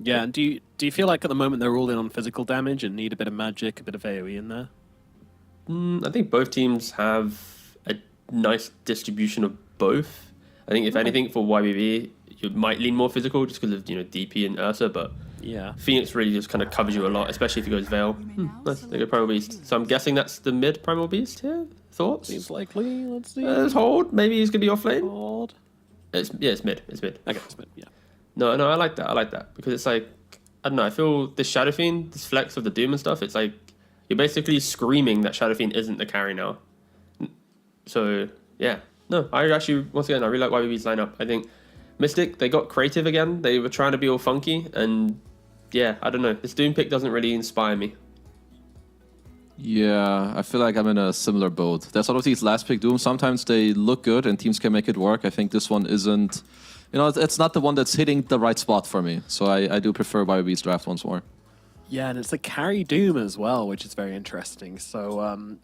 Yeah, and do you feel like at the moment they're all in on physical damage and need a bit of magic, a bit of AoE in there? I think both teams have a nice distribution of both. I think if anything for YBB, you might lean more physical just because of DP and Ursa, but Yeah. Phoenix really just kind of covers you a lot, especially if he goes Veil. Nice, they go Primal Beast. So I'm guessing that's the mid Primal Beast here. Thoughts? Seems likely. Let's see. Let's hold. Maybe he's gonna be off lane. Hold. It's mid. It's mid. Okay, it's mid. Yeah. No, I like that. I like that because it's like I don't know. I feel this Shadow Fiend, this flex of the Doom and stuff. It's like you're basically screaming that Shadow Fiend isn't the carry now. So yeah, no. I actually once again I really like YBB's lineup. I think Mystic they got creative again. They were trying to be all funky and yeah, I don't know. This Doom pick doesn't really inspire me. Yeah, I feel like I'm in a similar boat. There's sort of these last pick Doom. Sometimes they look good and teams can make it work. I think this one isn't, it's not the one that's hitting the right spot for me. So I do prefer YBB's draft once more. Yeah, and it's a carry Doom as well, which is very interesting. So, Oh,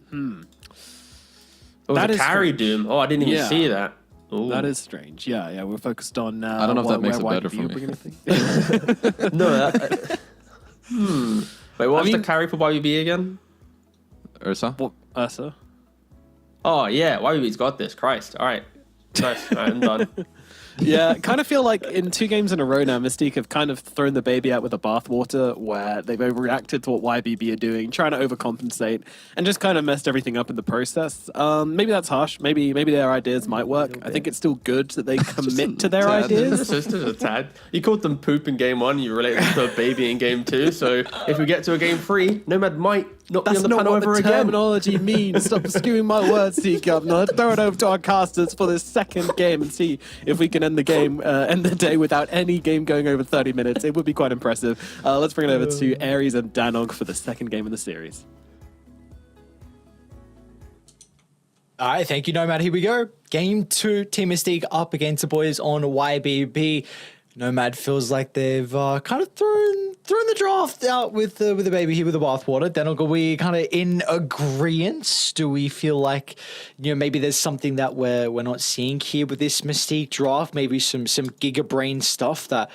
that That is is carry strange. Doom. Oh, I didn't even Yeah. see that. Ooh. that is strange. Yeah, we're focused on. I don't know if that makes it where better YBB for will me. bring anything. No. Wait, what was mean- the carry for YBB again? Ursa? What, Ursa? Oh yeah, YBB's got this. Christ. All right. Nice. All right, I'm done. Yeah, kind of feel like in 2 games in a row now, Mystique have kind of thrown the baby out with the bathwater where they've overreacted to what YBB are doing, trying to overcompensate, and just kind of messed everything up in the process. Maybe that's harsh. Maybe their ideas might work. I think it's still good that they commit to their tad. ideas. Just a tad. You called them poop in game 1. You related them to a baby in game 2. So if we get to a game 3, Nomad might not be That's on the not panel what ever the again. terminology means. Stop skewing my words, T Governor. Let's throw it over to our casters for this second game and see if we can end the game, end the day without any game going over 30 minutes. It would be quite impressive. Let's bring it over to Ares and Danog for the second game in the series. All right, thank you, Nomad. Here we go. Game 2, Team Mystique up against the boys on YBB. Nomad feels like they've kind of thrown the draft out with the baby here with the bathwater. Danog, are we kind of in agreement? Do we feel like maybe there's something that we're not seeing here with this Mystique draft? Maybe some Giga Brain stuff that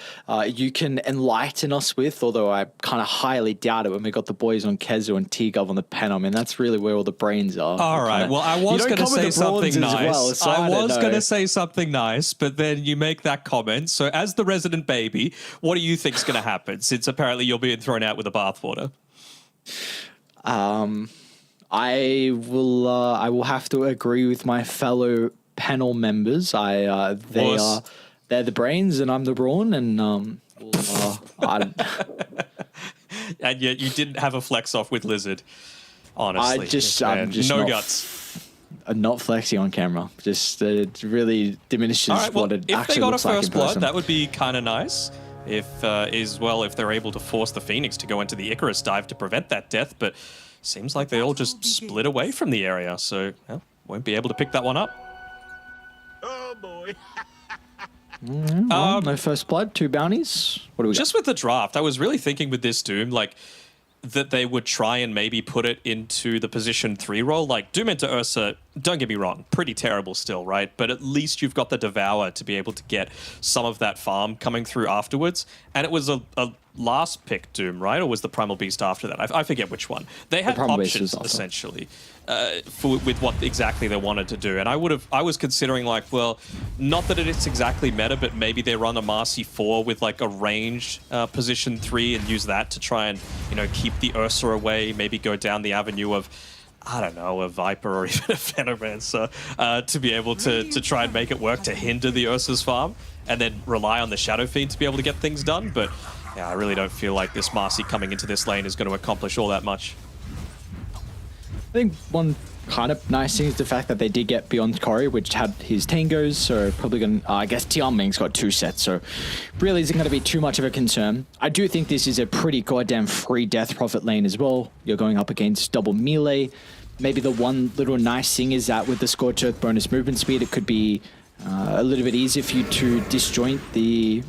you can enlighten us with. Although I kind of highly doubt it when we got the boys on Kezu and T-Gov on the pen. I mean, that's really where all the brains are. All right. Well, I was going to say something nice. I was going to say something nice, but then you make that comment. So as the resident baby, what do you think is going to happen since apparently you're being thrown out with the bathwater? I will have to agree with my fellow panel members. They're the brains and I'm the brawn, and And yet you didn't have a flex off with Lizard. Honestly, I'm just no not- guts. not flexing on camera. Just it really diminishes All right, well, what it if actually they got a looks like first in blood, person. that would be kind of nice. If if they're able to force the Phoenix to go into the Icarus dive to prevent that death, but seems like they all just split away from the area, so won't be able to pick that one up. Oh boy. No first blood, 2 bounties. What do we Just with the draft, I was really thinking with this Doom, like, that they would try and maybe put it into the position 3 role. Like, Doom into Ursa, don't get me wrong, pretty terrible still, right? But at least you've got the Devour to be able to get some of that farm coming through afterwards. And it was a last pick Doom, right? Or was the Primal Beast after that? I forget which one. They had options, essentially, with what exactly they wanted to do. And I was considering, like, well, not that it's exactly meta, but maybe they run a Marcy 4 with, like, a ranged position 3 and use that to try and, keep the Ursa away, maybe go down the avenue of, I don't know, a Viper or even a Venomancer to be able to try and make it work to hinder the Ursa's farm and then rely on the Shadow Fiend to be able to get things done. But yeah, I really don't feel like this Marcy coming into this lane is going to accomplish all that much. I think one kind of nice thing is the fact that they did get Beyond Corey, which had his Tangos, so probably going to, I guess Tian Ming's got 2 sets, so really isn't going to be too much of a concern. I do think this is a pretty goddamn free Death Prophet lane as well. You're going up against double melee. Maybe the one little nice thing is that with the Scorch Earth bonus movement speed, it could be a little bit easier for you to disjoint the,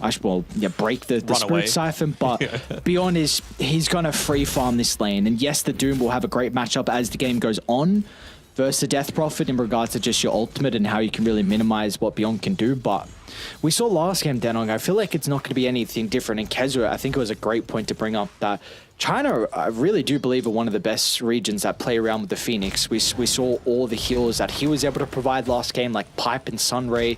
break the Spirit Siphon, but Beyond he's going to free farm this lane. And yes, the Doom will have a great matchup as the game goes on versus the Death Prophet in regards to just your ultimate and how you can really minimize what Beyond can do. But we saw last game, Denong, I feel like it's not going to be anything different. And Kezra, I think it was a great point to bring up that China, I really do believe, are one of the best regions that play around with the Phoenix. We saw all the heals that he was able to provide last game, like Pipe and Sunray.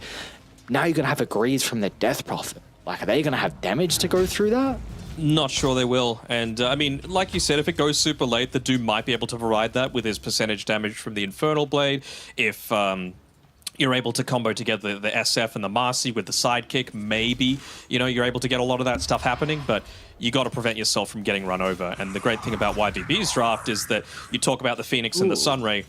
Now you're going to have a Grease from the Death Prophet. Like, are they going to have damage to go through that? Not sure they will. And, I mean, like you said, if it goes super late, the Doom might be able to provide that with his percentage damage from the Infernal Blade. If you're able to combo together the SF and the Marcy with the sidekick, maybe, you're able to get a lot of that stuff happening, but you got to prevent yourself from getting run over. And the great thing about YBB's draft is that you talk about the Phoenix and the Sunray.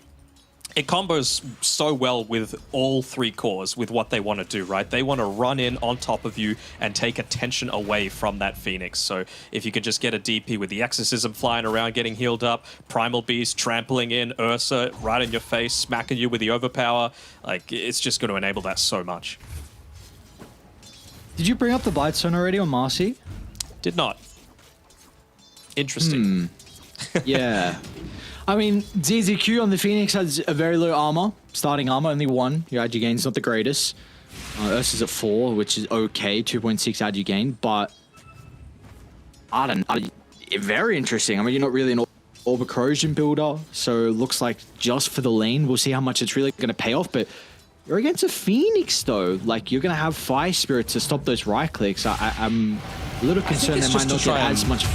It combos so well with all 3 cores with what they want to do, right? They want to run in on top of you and take attention away from that Phoenix. So if you could just get a DP with the Exorcism flying around, getting healed up, Primal Beast trampling in, Ursa right in your face, smacking you with the Overpower, like, it's just going to enable that so much. Did you bring up the Blightstone already on Marcy? Did not. Interesting. Yeah. I mean, ZZQ on the Phoenix has a very low armor. Starting armor, only 1. Your agi gain's not the greatest. Ursa's at 4, which is okay. 2.6 agi gain, but I don't know. Very interesting. I mean, you're not really an Orb Corrosion builder, so it looks like just for the lane, we'll see how much it's really going to pay off, but you're against a Phoenix, though. Like, you're going to have Fire Spirit to stop those right clicks. I'm a little concerned they might not get as much...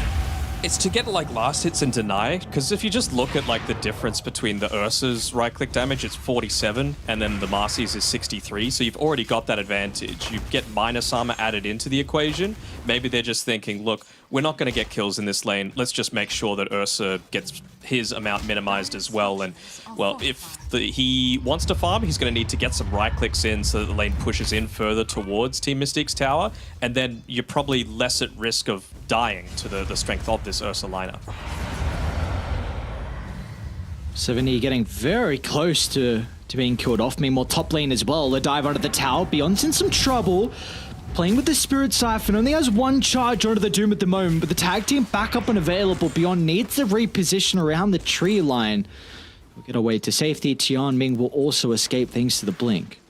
It's to get like last hits and deny, because if you just look at like the difference between the Ursa's right-click damage, it's 47, and then the Marcy's is 63, so you've already got that advantage. You get minus armor added into the equation. Maybe they're just thinking, look, we're not going to get kills in this lane. Let's just make sure that Ursa gets his amount minimized as well. And, well, if he wants to farm, he's going to need to get some right-clicks in so that the lane pushes in further towards Team Mystique's tower, and then you're probably less at risk of dying to the strength of this Ursa lineup. 70 getting very close to being killed off. Meanwhile, top lane as well. The dive under the tower. Beyond's in some trouble. Playing with the Spirit Siphon, only has 1 charge onto the Doom at the moment, but the tag team back up and available. Beyond needs to reposition around the tree line. We'll get away to safety. Tian Ming will also escape thanks to the blink.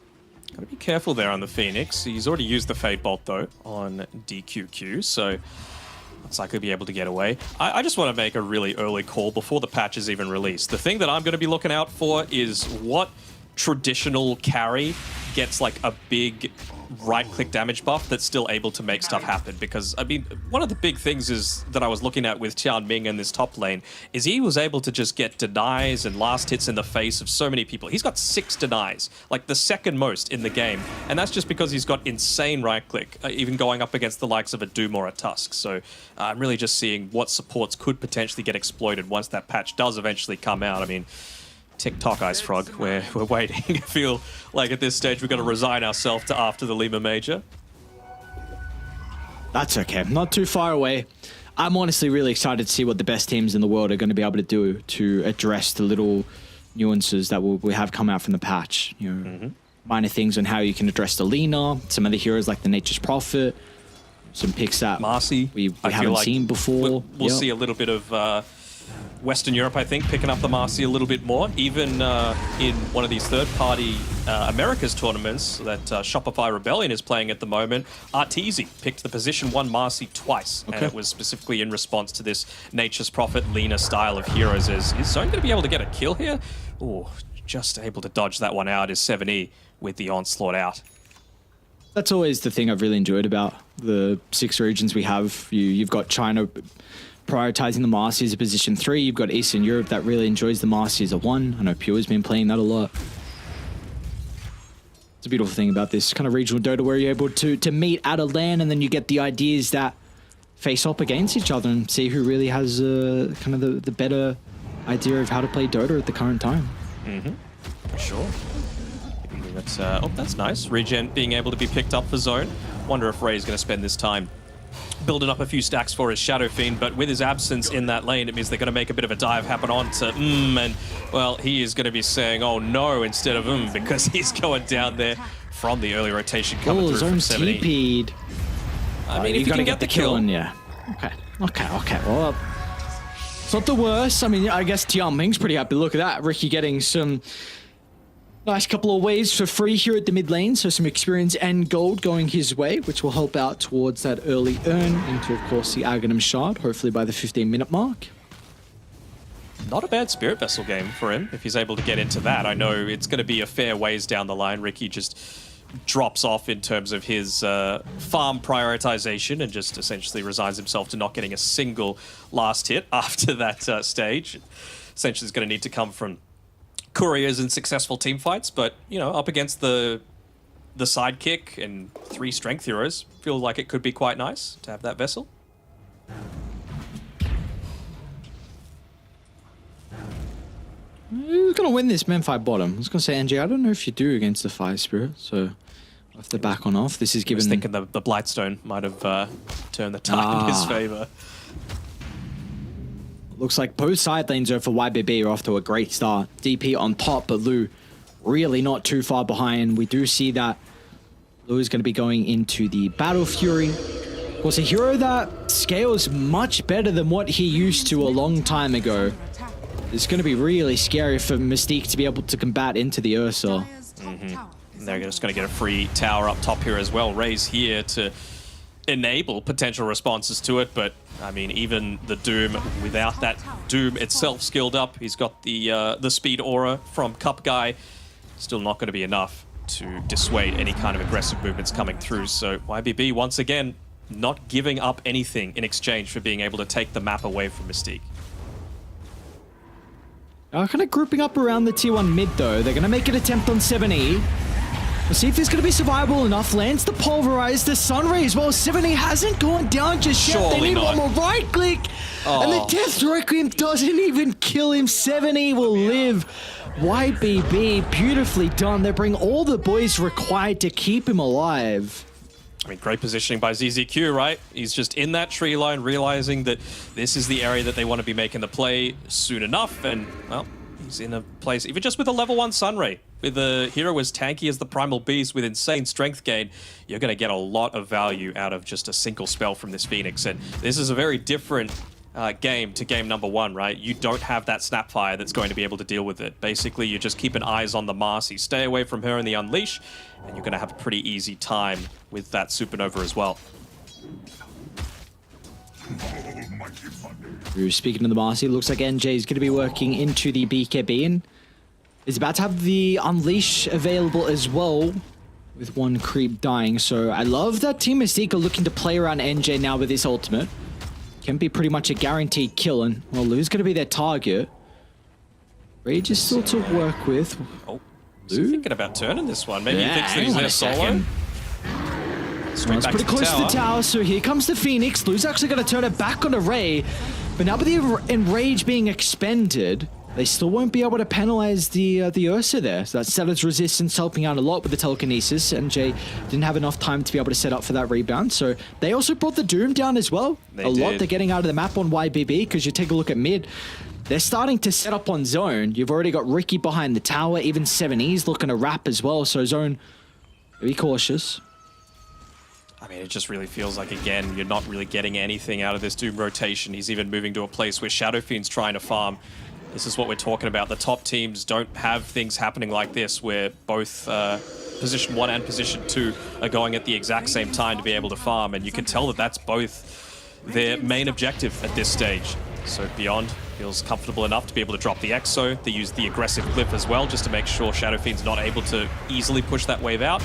Gotta be careful there on the Phoenix. He's already used the Fade Bolt though on DQQ, so looks like he'll be able to get away. I just want to make a really early call before the patch is even released. The thing that I'm going to be looking out for is what traditional carry gets like a big right-click damage buff that's still able to make stuff happen. Because, I mean, one of the big things is that I was looking at with Tian Ming in this top lane is he was able to just get denies and last hits in the face of so many people. He's got 6 denies, like the second most in the game. And that's just because he's got insane right-click, even going up against the likes of a Doom or a Tusk. So I'm really just seeing what supports could potentially get exploited once that patch does eventually come out. I mean, TikTok Ice Frog. We're waiting. I feel like at this stage we've got to resign ourselves to after the Lima Major. That's okay. Not too far away. I'm honestly really excited to see what the best teams in the world are going to be able to do to address the little nuances that we have come out from the patch. You know, minor things on how you can address the Lina, some of the heroes like the Nature's Prophet, some picks that Marcy, we haven't seen before. We'll see a little bit of Western Europe, I think, picking up the Marcy a little bit more. Even in one of these third-party Americas tournaments that Shopify Rebellion is playing at the moment, Arteezy picked the position 1 Marcy twice, and it was specifically in response to this Nature's Prophet Lina style of heroes. Is Zone going to be able to get a kill here? Oh, just able to dodge that one out is 7E with the Onslaught out. That's always the thing I've really enjoyed about the 6 regions we have. You've got China prioritizing the Marcy as a position 3. You've got Eastern Europe that really enjoys the Marcy as a 1. I know Pure's been playing that a lot. It's a beautiful thing about this kind of regional Dota where you're able to meet at a LAN and then you get the ideas that face up against each other and see who really has kind of the better idea of how to play Dota at the current time. Sure. That's nice. Regen being able to be picked up for Zone. Wonder if Ray's going to spend this time building up a few stacks for his Shadow Fiend, but with his absence in that lane, it means they're going to make a bit of a dive happen onto and, well, he is going to be saying, oh no, instead of because he's going down there from the early rotation coming through from 70. TP'd. I mean, if you can get the kill. Yeah. Okay. Well, it's not the worst. I mean, I guess Tian Ming's pretty happy. Look at that. Ricky getting some nice couple of waves for free here at the mid lane, so some experience and gold going his way, which will help out towards that early earn into, of course, the Aghanim Shard, hopefully by the 15-minute mark. Not a bad Spirit Vessel game for him, if he's able to get into that. I know it's going to be a fair ways down the line. Ricky just drops off in terms of his farm prioritization and just essentially resigns himself to not getting a single last hit after that stage. Essentially, it's going to need to come from couriers and successful team fights, but you know, up against the sidekick and 3 strength heroes, feel like it could be quite nice to have that vessel. Who's gonna win this Men5 bottom? I was gonna say NJ. I don't know if you do against the Fire Spirit, so I'll have to back on off. This is given. I was thinking the Blightstone might have turned the tide in his favor. Looks like both side lanes are for YBB are off to a great start. DP on top, but Lou really not too far behind. We do see that Lou is going to be going into the Battle Fury. Of course, a hero that scales much better than what he used to a long time ago. It's going to be really scary for Mystique to be able to combat into the Ursa. They're just going to get a free tower up top here as well. Ray's here to enable potential responses to it, but I mean, even the Doom, without that Doom itself skilled up, he's got the speed aura from Cup Guy, still not going to be enough to dissuade any kind of aggressive movements coming through. So YBB, once again, not giving up anything in exchange for being able to take the map away from Mystique. Kind of grouping up around the tier 1 mid, though. They're going to make an attempt on 7E. We'll see if there's going to be survivable enough. Lands the Pulverize, the Sunray as well. 7E hasn't gone down just yet. They need one more right click. And the Death Requiem doesn't even kill him. 7E will live. YBB, beautifully done. They bring all the boys required to keep him alive. I mean, great positioning by ZZQ, right? He's just in that tree line, realizing that this is the area that they want to be making the play soon enough. And, well, he's in a place, even just with a level 1 Sunray, with a hero as tanky as the Primal Beast with insane strength gain, you're going to get a lot of value out of just a single spell from this Phoenix. And this is a very different game to game number 1, right? You don't have that Snapfire that's going to be able to deal with it. Basically, you're just keeping eyes on the Marcy. Stay away from her in the Unleash, and you're going to have a pretty easy time with that Supernova as well. Speaking of the Marcy, looks like NJ is going to be working into the BKB and is about to have the Unleash available as well, with one creep dying. So I love that Team Mystique are looking to play around NJ now with this ultimate. Can be pretty much a guaranteed kill, and well, Lou's going to be their target. Rage is still to work with. Oh, is he thinking about turning this one? Maybe he thinks that he's there solo? Well, it's pretty close to the tower, so here comes the Phoenix. Lou's actually going to turn it back on Ray, but now with the Enrage being expended, they still won't be able to penalize the Ursa there. So that Setter's resistance helping out a lot with the telekinesis. NJ didn't have enough time to be able to set up for that rebound. So they also brought the Doom down as well. They a lot did. they're getting out of the map on YBB, because you take a look at mid. They're starting to set up on zone. You've already got Ricky behind the tower. Even 7E's looking to wrap as well. So zone, be cautious. I mean, it just really feels like, again, you're not really getting anything out of this Doom rotation. He's even moving to a place where Shadow Fiend's trying to farm. This is what we're talking about. The top teams don't have things happening like this where both position 1 and position 2 are going at the exact same time to be able to farm. And you can tell that that's both their main objective at this stage. So Beyond feels comfortable enough to be able to drop the Exo. They use the aggressive Glyph as well, just to make sure Shadow Fiend's not able to easily push that wave out.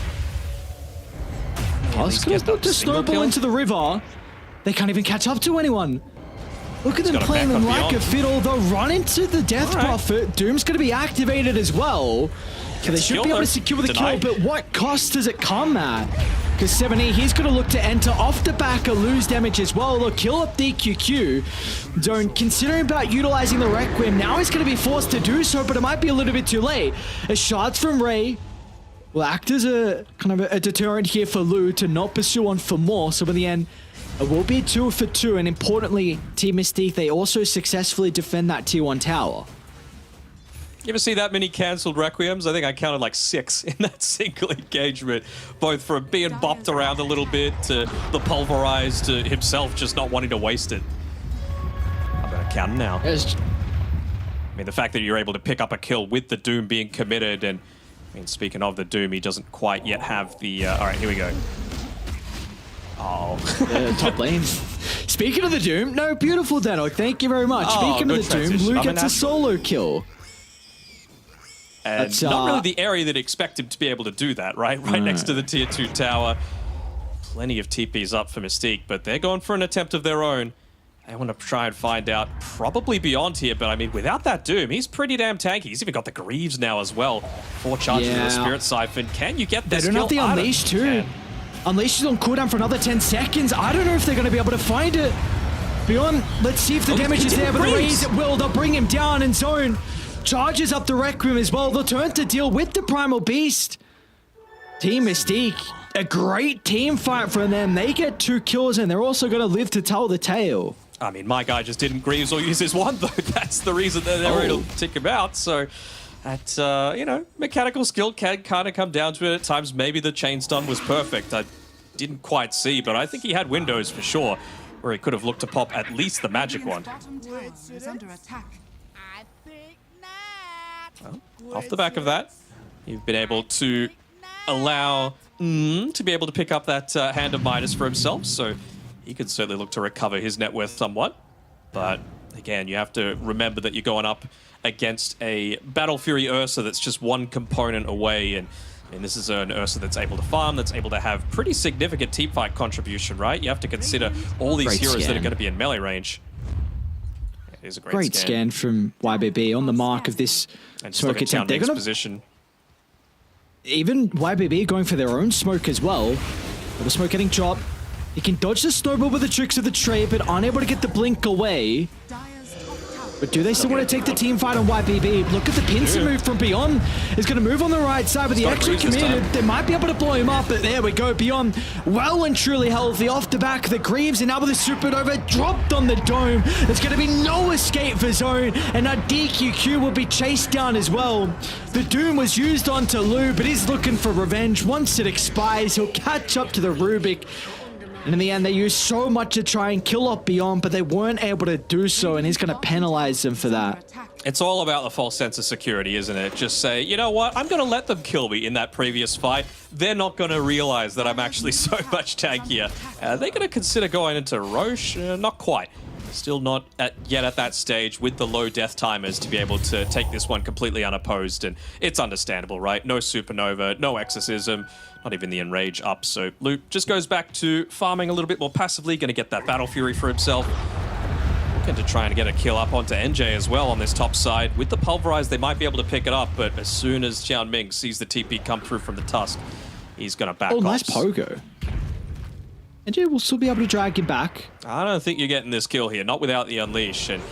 Oscar's look to snowball into the river. They can't even catch up to anyone. Look at them playing them like a fiddle. They'll run into the Death Prophet. Doom's going to be activated as well. So they should be able to secure the kill, but what cost does it come at? Because 7E, he's going to look to enter off the back of lose damage as well. They'll kill up DQQ. Zone considering about utilizing the Requiem. Now he's going to be forced to do so, but it might be a little bit too late. As shards from Ray will act as a kind of a deterrent here for Lu to not pursue on for more. So in the end, it will be 2 for 2. And importantly, Team Mystique, they also successfully defend that Tier 1 tower. You ever see that many cancelled Requiems? I think I counted like 6 in that single engagement. Both from being bopped around a little bit to the pulverized to himself just not wanting to waste it. I'm going to count them now. I mean, the fact that you're able to pick up a kill with the Doom being committed, and I mean, speaking of the Doom, he doesn't quite yet have the... all right, here we go. Oh. Top lane. Speaking of the Doom, no, beautiful, Dano. Thank you very much. Speaking of the Doom, Lu gets a solo kill. And not really the area that expect him to be able to do that, right? Right next to the Tier 2 tower. Plenty of TPs up for Mystique, but they're going for an attempt of their own. They want to try and find out probably Beyond here, but I mean, without that Doom, he's pretty damn tanky. He's even got the Greaves now as well. 4 charges of the Spirit Siphon. Can you get this kill? They don't have the Unleash too. Unleash is on cooldown for another 10 seconds. I don't know if they're going to be able to find it. Beyond, let's see if the damage is there, but the raise it will. They'll bring him down, and Zone charges up the Requiem as well. They'll turn to deal with the Primal Beast. Team Mystique, a great team fight from them. They get 2 kills, and they're also going to live to tell the tale. I mean, my guy just didn't Greaves or use his wand, though. That's the reason that they're able to tick him out. So, that, you know, mechanical skill can kind of come down to it at times. Maybe the chain stun was perfect. I didn't quite see, but I think he had windows for sure, where he could have looked to pop at least the magic one. Well, off the back of that, you've been able to allow to be able to pick up that Hand of Midas for himself, so he could certainly look to recover his net worth somewhat. But again, you have to remember that you're going up against a Battle Fury Ursa that's just one component away, and this is an Ursa that's able to farm, that's able to have pretty significant teamfight contribution, right? You have to consider all these heroes that are going to be in melee range. It is a great scan from YBB on the mark of this smoke attempt. They're gonna position. Even YBB going for their own smoke as well. The smoke getting dropped. He can dodge the snowball with the tricks of the trade, but unable to get the blink away. But do they still want to take the team fight on YBB? Look at the pincer move from Beyond. Is going to move on the right side with the extra committed. They might be able to blow him up, but there we go. Beyond well and truly healthy off the back of the Greaves, and now with the supernova dropped on the dome. There's going to be no escape for Zone, and now DQQ will be chased down as well. The Doom was used onto Lu, but he's looking for revenge. Once it expires, he'll catch up to the Rubik. And in the end, they used so much to try and kill off Beyond, but they weren't able to do so, and he's going to penalize them for that. It's all about the false sense of security, isn't it? Just say, you know what, I'm going to let them kill me in that previous fight. They're not going to realize that I'm actually so much tankier. They're going to consider going into Roche? Not quite. Still not yet at that stage with the low death timers to be able to take this one completely unopposed, and it's understandable, right? No supernova, no exorcism, not even the enrage up, so Luke just goes back to farming a little bit more passively, gonna get that Battle Fury for himself. Looking to try and get a kill up onto NJ as well on this top side. With the Pulverize, they might be able to pick it up, but as soon as Xiao Ming sees the TP come through from the Tusk, he's gonna back off. Oh, nice pogo. NJ will still be able to drag him back. I don't think you're getting this kill here, not without the Unleash, and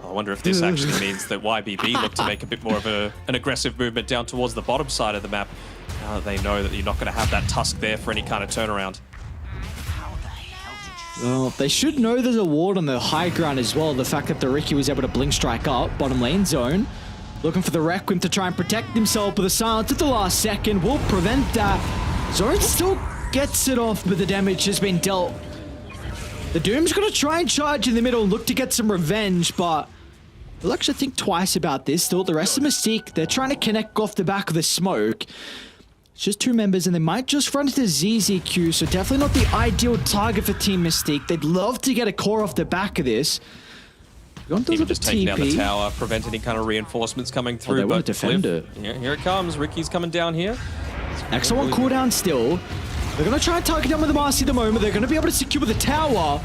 I wonder if this actually means that YBB look to make a bit more of an aggressive movement down towards the bottom side of the map, now that they know that you're not going to have that tusk there for any kind of turnaround. Well, they should know there's a ward on the high ground as well. The fact that the Riki was able to blink strike up, bottom lane zone. Looking for the Requiem to try and protect himself, but the silence at the last second will prevent that. Zone still gets it off, but the damage has been dealt. The Doom's going to try and charge in the middle and look to get some revenge, but they'll actually think twice about this. Still, the rest of Mystique, they're trying to connect off the back of the smoke. It's just 2 members, and they might just run into ZZQ, so definitely not the ideal target for Team Mystique. They'd love to get a core off the back of this. Even just taking down the tower, prevent any kind of reinforcements coming through. They want to defend it. Yeah, here it comes. Ricky's coming down here. Excellent cooldown still. They're going to try and target down with the Marcy at the moment. They're going to be able to secure the tower.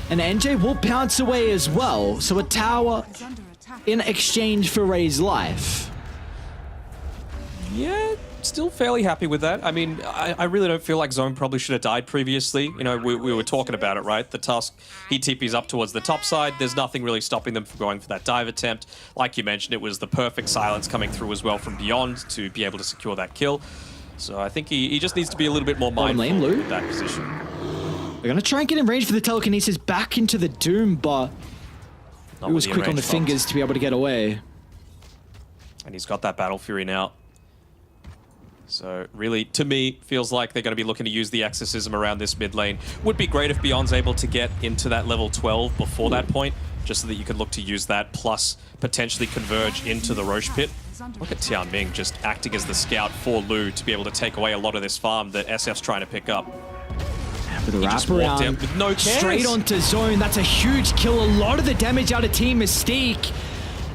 And NJ will pounce away as well. So a tower in exchange for Ray's life. Yeah, still fairly happy with that. I mean, I really don't feel like Zone probably should have died previously. You know, we were talking about it, right? The Tusk, he TPs up towards the top side. There's nothing really stopping them from going for that dive attempt. Like you mentioned, it was the perfect silence coming through as well from beyond to be able to secure that kill. So I think he just needs to be a little bit more mindful of that position. They're going to try and get in range for the telekinesis back into the Doom, but he was quick on the fingers to be able to get away. And he's got that Battle Fury now. So really, to me, feels like they're going to be looking to use the Exorcism around this mid lane. Would be great if Beyond's able to get into that level 12 before that point, just so that you can look to use that, plus potentially converge into the Roche Pit. Look at Tian Ming just acting as the scout for Lu to be able to take away a lot of this farm that SF's trying to pick up. With a wraparound, with no cares. Straight onto Zone. That's a huge kill. A lot of the damage out of Team Mystique.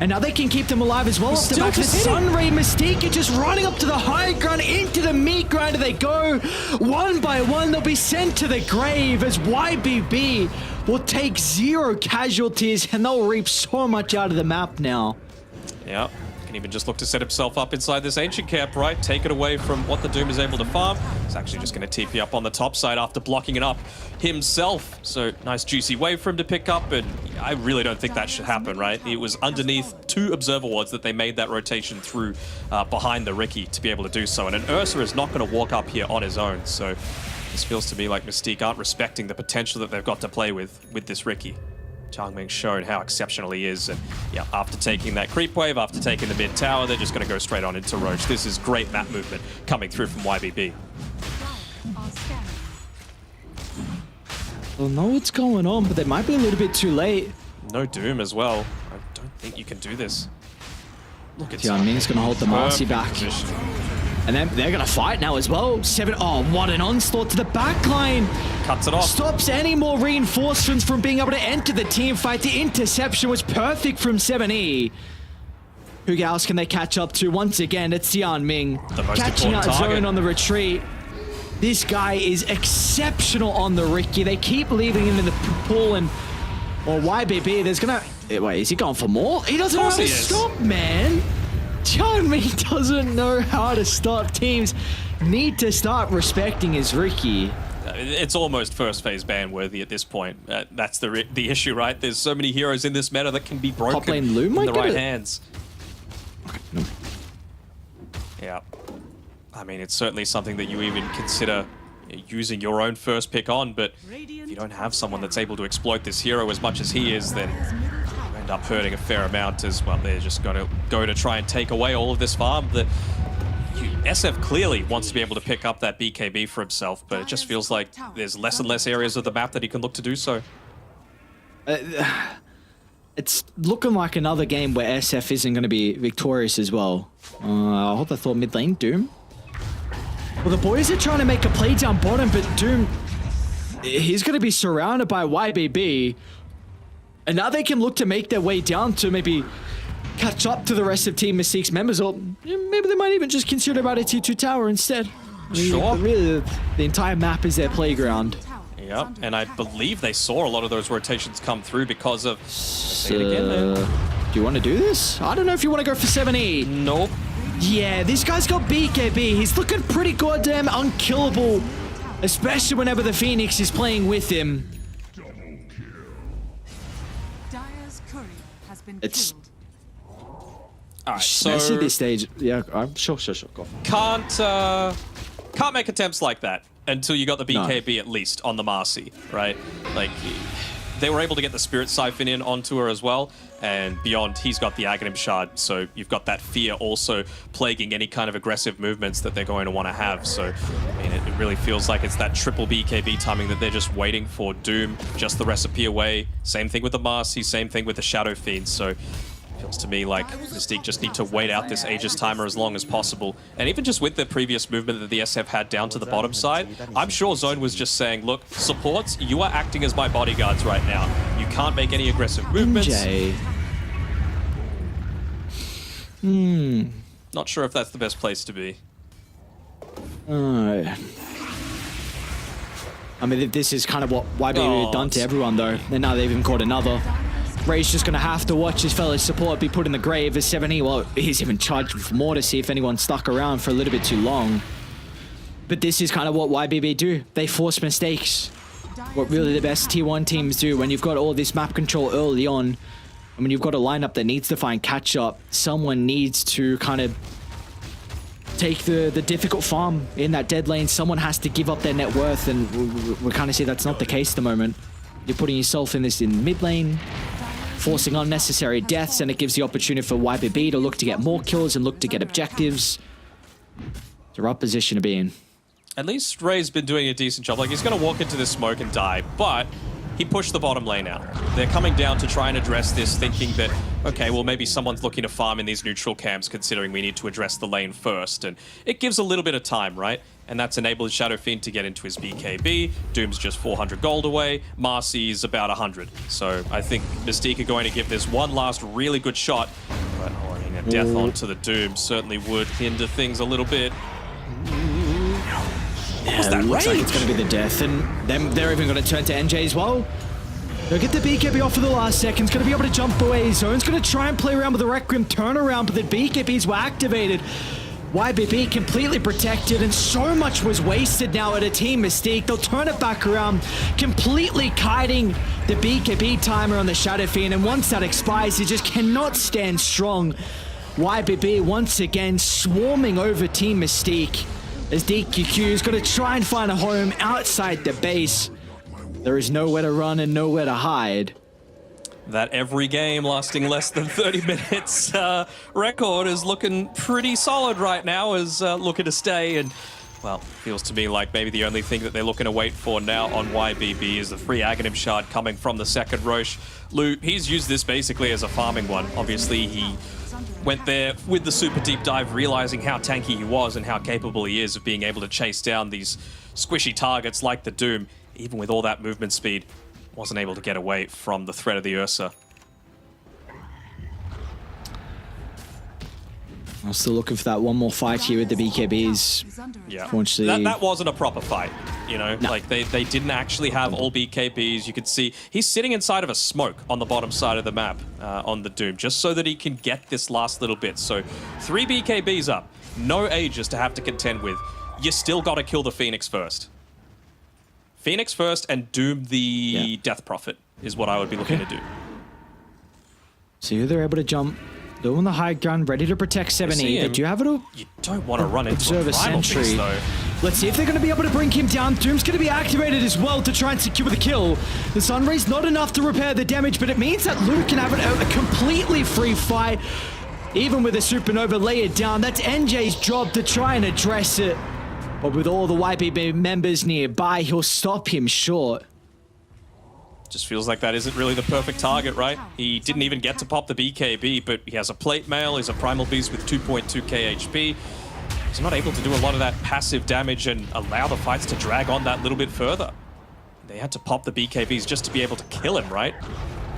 And now they can keep them alive as well. Off the back of the Sunray, Mystique are just running up to the high ground, into the meat grinder they go. One by one, they'll be sent to the grave as YBB will take 0 casualties and they'll reap so much out of the map now. Yeah. Can even just look to set himself up inside this ancient camp, right? Take it away from what the Doom is able to farm. He's actually just going to TP up on the top side after blocking it up himself. So nice juicy wave for him to pick up, and I really don't think that should happen, right? It was underneath 2 observer wards that they made that rotation through behind the Riki to be able to do so. And an Ursa is not going to walk up here on his own. So this feels to me like Mystique aren't respecting the potential that they've got to play with this Riki. Changming's shown how exceptional he is, and yeah, after taking that creep wave, after taking the mid tower, they're just going to go straight on into Roach. This is great map movement coming through from YBB. They'll know what's going on, but they might be a little bit too late. No Doom as well. I don't think you can do this. Look at Tian Ming's going to hold the Marcy back. Position. And then they're going to fight now as well. 7. Oh, what an onslaught to the backline. Cuts it off. Stops any more reinforcements from being able to enter the team fight. The interception was perfect from 7E. Who else can they catch up to? Once again, it's Tian Ming. Catching out Zone on the retreat. This guy is exceptional on the Riki. They keep leaving him in the pool, and or YBB, there's going to... Wait, is he going for more? He doesn't know how to stop, man. Tian Ming doesn't know how to stop. Teams need to start respecting his Riki. It's almost first phase ban worthy at this point. That's the issue, right? There's so many heroes in this meta that can be broken Top lane Lu in the right hands. Okay, no. Yeah. I mean, it's certainly something that you even consider using your own first pick on, but if you don't have someone that's able to exploit this hero as much as he is, then you end up hurting a fair amount as well. They're just going to go to try and take away all of this farm that SF clearly wants to be able to pick up that BKB for himself, but it just feels like there's less and less areas of the map that he can look to do so. It's looking like another game where SF isn't going to be victorious as well. I hope I thought mid lane Doom. Well, the boys are trying to make a play down bottom, but Doom, he's going to be surrounded by YBB. And now they can look to make their way down to maybe catch up to the rest of Team Mystique's members, or maybe they might even just consider about a T2 tower instead. Sure. Really, the entire map is their playground. Yeah, and I believe they saw a lot of those rotations come through because of... Say it again, man. Do you want to do this? I don't know if you want to go for 7E. Nope. Yeah, this guy's got BKB. He's looking pretty goddamn unkillable, especially whenever the Phoenix is playing with him. It's All right, messy at this stage. Yeah, I'm sure. Go on. Can't make attempts like that until you got the BKB at least on the Marcy, right? Like, they were able to get the Spirit Siphon in onto her as well, and beyond, he's got the Aghanim Shard, so you've got that fear also plaguing any kind of aggressive movements that they're going to want to have. So, I mean, it really feels like it's that triple BKB timing that they're just waiting for. Doom, just the recipe away. Same thing with the Marcy, same thing with the Shadow Fiend. So, feels to me like Mystique just need to wait out this Aegis timer as long as possible. And even just with the previous movement that the SF had down to the bottom side, I'm sure Zone was just saying, look, supports, you are acting as my bodyguards right now. You can't make any aggressive movements. MJ. Not sure if that's the best place to be. I mean, this is kind of what YB had done to everyone, though. And now they've even caught another. Ray's just going to have to watch his fellow support be put in the grave as 70. Well, he's even charged for more to see if anyone stuck around for a little bit too long. But this is kind of what YBB do. They force mistakes. What really the best T1 teams do when you've got all this map control early on. I mean, you've got a lineup that needs to find catch-up. Someone needs to kind of take the difficult farm in that dead lane. Someone has to give up their net worth, and we kind of see that's not the case at the moment. You're putting yourself in mid lane, forcing unnecessary deaths, and it gives the opportunity for YBB to look to get more kills and look to get objectives. It's a rough position to be in. At least Ray's been doing a decent job. Like, he's going to walk into this smoke and die, but he pushed the bottom lane out. They're coming down to try and address this, thinking that, okay, well, maybe someone's looking to farm in these neutral camps, considering we need to address the lane first. And it gives a little bit of time, right? And that's enabled Shadow Fiend to get into his BKB. Doom's just 400 gold away. Marcy's about 100. So I think Mystique are going to give this one last really good shot. But a death onto the Doom certainly would hinder things a little bit. Yeah, it looks like it's going to be the death, and then they're even going to turn to NJ as well. They'll get the BKB off for the last second. He's going to be able to jump away. Zone's going to try and play around with the Requiem turnaround, but the BKBs were activated. YBB completely protected, and so much was wasted now at a Team Mystique. They'll turn it back around, completely kiting the BKB timer on the Shadow Fiend, and once that expires, he just cannot stand strong. YBB once again swarming over Team Mystique as DQQ is going to try and find a home outside the base. There is nowhere to run and nowhere to hide. That every game lasting less than 30 minutes record is looking pretty solid right now, is looking to stay. And, well, feels to me like maybe the only thing that they're looking to wait for now on YBB is the free Aghanim Shard coming from the second Roche. Lou, he's used this basically as a farming one. Obviously, he went there with the super deep dive, realizing how tanky he was and how capable he is of being able to chase down these squishy targets like the Doom. Even with all that movement speed, wasn't able to get away from the threat of the Ursa. I'm still looking for that one more fight here with the BKBs. Yeah, unfortunately, that wasn't a proper fight. You know, no. Like they didn't actually have all BKBs. You could see he's sitting inside of a smoke on the bottom side of the map on the Doom, just so that he can get this last little bit. So 3 BKBs up, no Aegis to have to contend with. You still got to kill the Phoenix first. Phoenix first and Doom the Death Prophet is what I would be looking to do. So here they're able to jump. They're on the high ground, ready to protect 70. But do you have it all? You don't want to run into Observe a a primal sentry. beast, though. Let's see if they're going to be able to bring him down. Doom's going to be activated as well to try and secure the kill. The Sunray's not enough to repair the damage, but it means that Luke can have a completely free fight. Even with a Supernova layered down, that's NJ's job to try and address it. But with all the YBB members nearby, he'll stop him short. Just feels like that isn't really the perfect target, right? He didn't even get to pop the BKB, but he has a plate mail, he's a primal beast with 2.2k HP. He's not able to do a lot of that passive damage and allow the fights to drag on that little bit further. They had to pop the BKBs just to be able to kill him, right?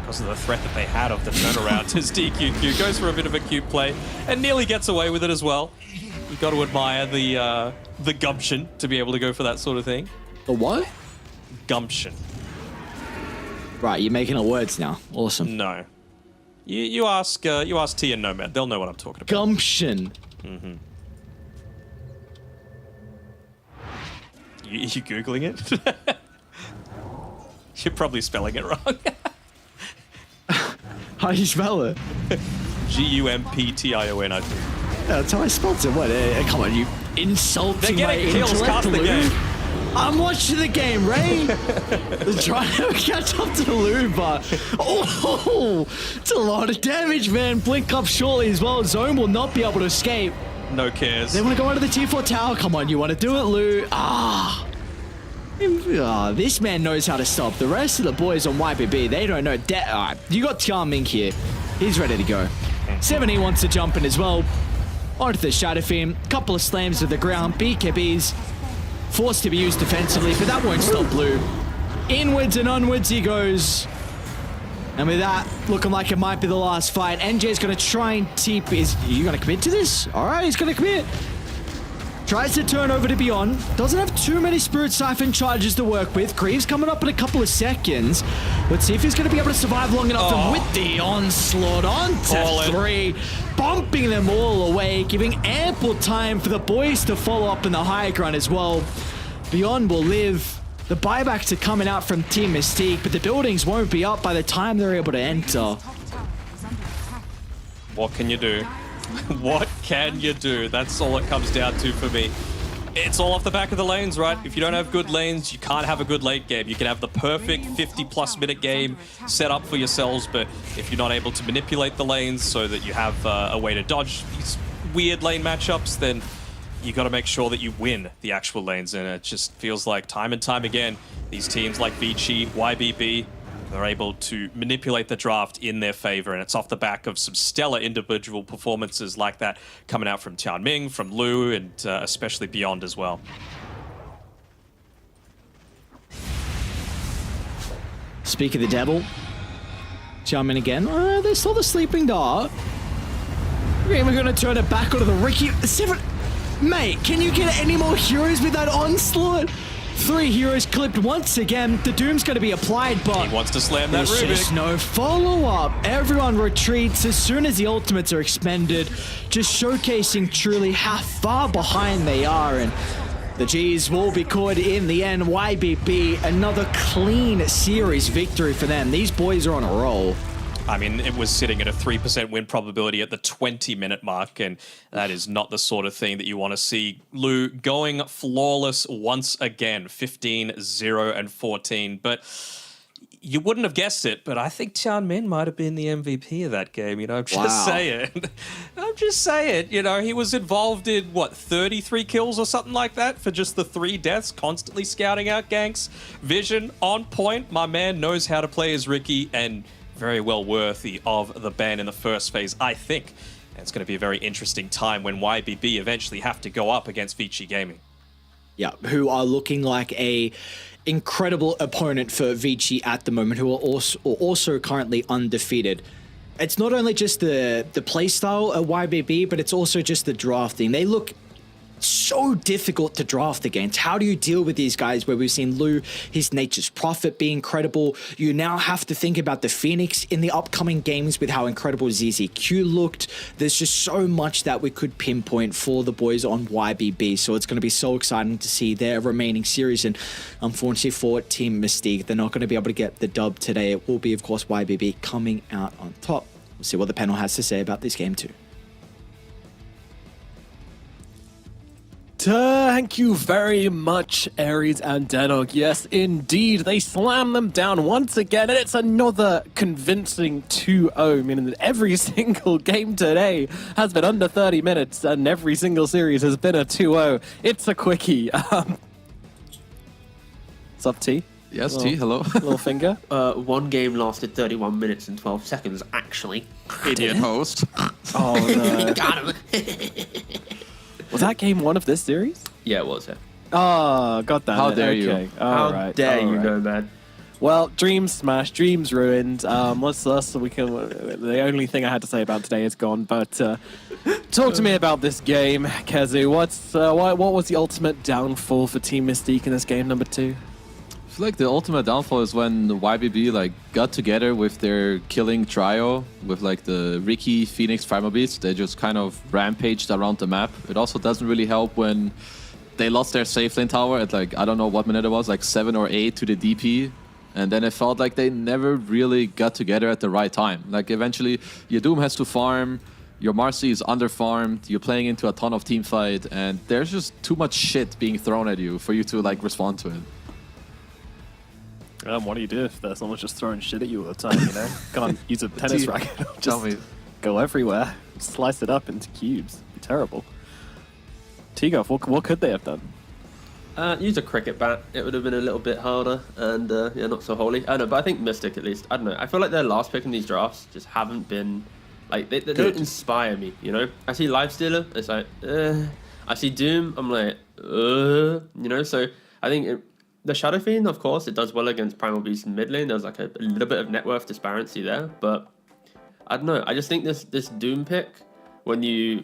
Because of the threat that they had of the turnaround. His DQQ goes for a bit of a cute play and nearly gets away with it as well. You got to admire the gumption to be able to go for that sort of thing. The what? Gumption. Right, you're making up words now. Awesome. No. You ask T and Nomad. They'll know what I'm talking about. Gumption. Mm-hmm. You Googling it? You're probably spelling it wrong. How do you spell it? Gumption, I think. That's how I spelled it. What? Come on, you insulting They're my getting kills, intellect, cast the Lou. game. I'm watching the game, Ray. Trying to catch up to Lou, but it's a lot of damage, man. Blink up shortly as well. Zone will not be able to escape. No cares. They want to go under the T4 tower. Come on, you want to do it, Lou? This man knows how to stop. The rest of the boys on YBB, they don't know. Alright, you got Tianming here. He's ready to go. 70 wants to jump in as well. Onto the Shadow Fiend. Couple of slams to the ground. BKB's forced to be used defensively, but that won't stop Blue. Inwards and onwards he goes. And with that, looking like it might be the last fight, NJ's going to try and TP. Are you going to commit to this? All right, he's going to commit. Tries to turn over to Beyond. Doesn't have too many Spirit Siphon charges to work with. Greaves coming up in a couple of seconds. Let's see if he's going to be able to survive long enough. And with the onslaught onto 3, bumping them all away, giving ample time for the boys to follow up in the high ground as well. Beyond will live. The buybacks are coming out from Team Mystique, but the buildings won't be up by the time they're able to enter. What can you do? What can you do? That's all it comes down to for me. It's all off the back of the lanes, right? If you don't have good lanes, you can't have a good late game. You can have the perfect 50-plus minute game set up for yourselves, but if you're not able to manipulate the lanes so that you have a way to dodge these weird lane matchups, then you got to make sure that you win the actual lanes. And it just feels like time and time again, these teams like Vici, YBB, they're able to manipulate the draft in their favor, and it's off the back of some stellar individual performances like that coming out from Tianming, from Lou, and especially Beyond as well. Speak of the devil. Tianming again. They saw the sleeping dart. We're going to turn it back onto the Ricky. Mate, can you get any more heroes with that onslaught? 3 heroes clipped once again. The Doom's going to be applied, but he wants to slam that there's Rubik. just no follow-up. Everyone retreats as soon as the ultimates are expended, just showcasing truly how far behind they are. And the G's will be caught in the end. YBB, another clean series victory for them. These boys are on a roll. I mean, it was sitting at a 3% win probability at the 20-minute mark, and that is not the sort of thing that you want to see. Lou going flawless once again, 15, 0, and 14. But you wouldn't have guessed it, but I think Tianmin might have been the MVP of that game. You know, I'm just saying. I'm just saying. You know, he was involved in, 33 kills or something like that for just the 3 deaths, constantly scouting out ganks. Vision on point. My man knows how to play as Ricky, and very well worthy of the ban in the first phase, I think. And it's going to be a very interesting time when YBB eventually have to go up against Vici Gaming. Yeah, who are looking like a incredible opponent for Vici at the moment, who are also currently undefeated. It's not only just the playstyle of YBB, but it's also just the drafting. They look so difficult to draft against. How do you deal with these guys where we've seen Lou, his Nature's Prophet be incredible? You now have to think about the Phoenix in the upcoming games with how incredible ZZQ looked. There's just so much that we could pinpoint for the boys on YBB. So it's going to be so exciting to see their remaining series. And unfortunately for Team Mystique, they're not going to be able to get the dub today. It will be, of course, YBB coming out on top. We'll see what the panel has to say about this game too. Thank you very much, Ares and Denog. Yes, indeed, they slam them down once again, and it's another convincing 2-0, meaning that every single game today has been under 30 minutes, and every single series has been a 2-0. It's a quickie. What's up, T? Yes, T, hello. Little finger. One game lasted 31 minutes and 12 seconds, actually. Idiot host. Oh, no. Got him. Was that game 1 of this series? Yeah, it was, yeah. Oh, got that. How dare okay. you? How dare you, Nomad? Well, dreams smashed, dreams ruined. The only thing I had to say about today is gone. But talk to me about this game, Kezu. What was the ultimate downfall for Team Mystique in this game number 2? I feel like the ultimate downfall is when the YBB got together with their killing trio with the Ricky, Phoenix, Primal Beast. They just kind of rampaged around the map. It also doesn't really help when they lost their safe lane tower at I don't know what minute it was, 7 or 8 to the DP. And then it felt like they never really got together at the right time. Like eventually, your Doom has to farm, your Marcy is under-farmed, you're playing into a ton of team fight, and there's just too much shit being thrown at you for you to like respond to it. What do you do if someone's just throwing shit at you all the time, you know? Can't use a tennis racket. Just go everywhere. Slice it up into cubes. Be terrible. T-Golf, what could they have done? Use a cricket bat. It would have been a little bit harder and yeah, not so holy. I don't know, but I think Mystic at least. I don't know. I feel like their last pick in these drafts just haven't been like they don't inspire me. You know, I see Lifestealer, it's like I see Doom, I'm like you know. So I think the Shadow Fiend, of course, it does well against Primal Beast in mid lane. There's like a little bit of net worth disparity there, but I don't know. I just think this Doom pick when you're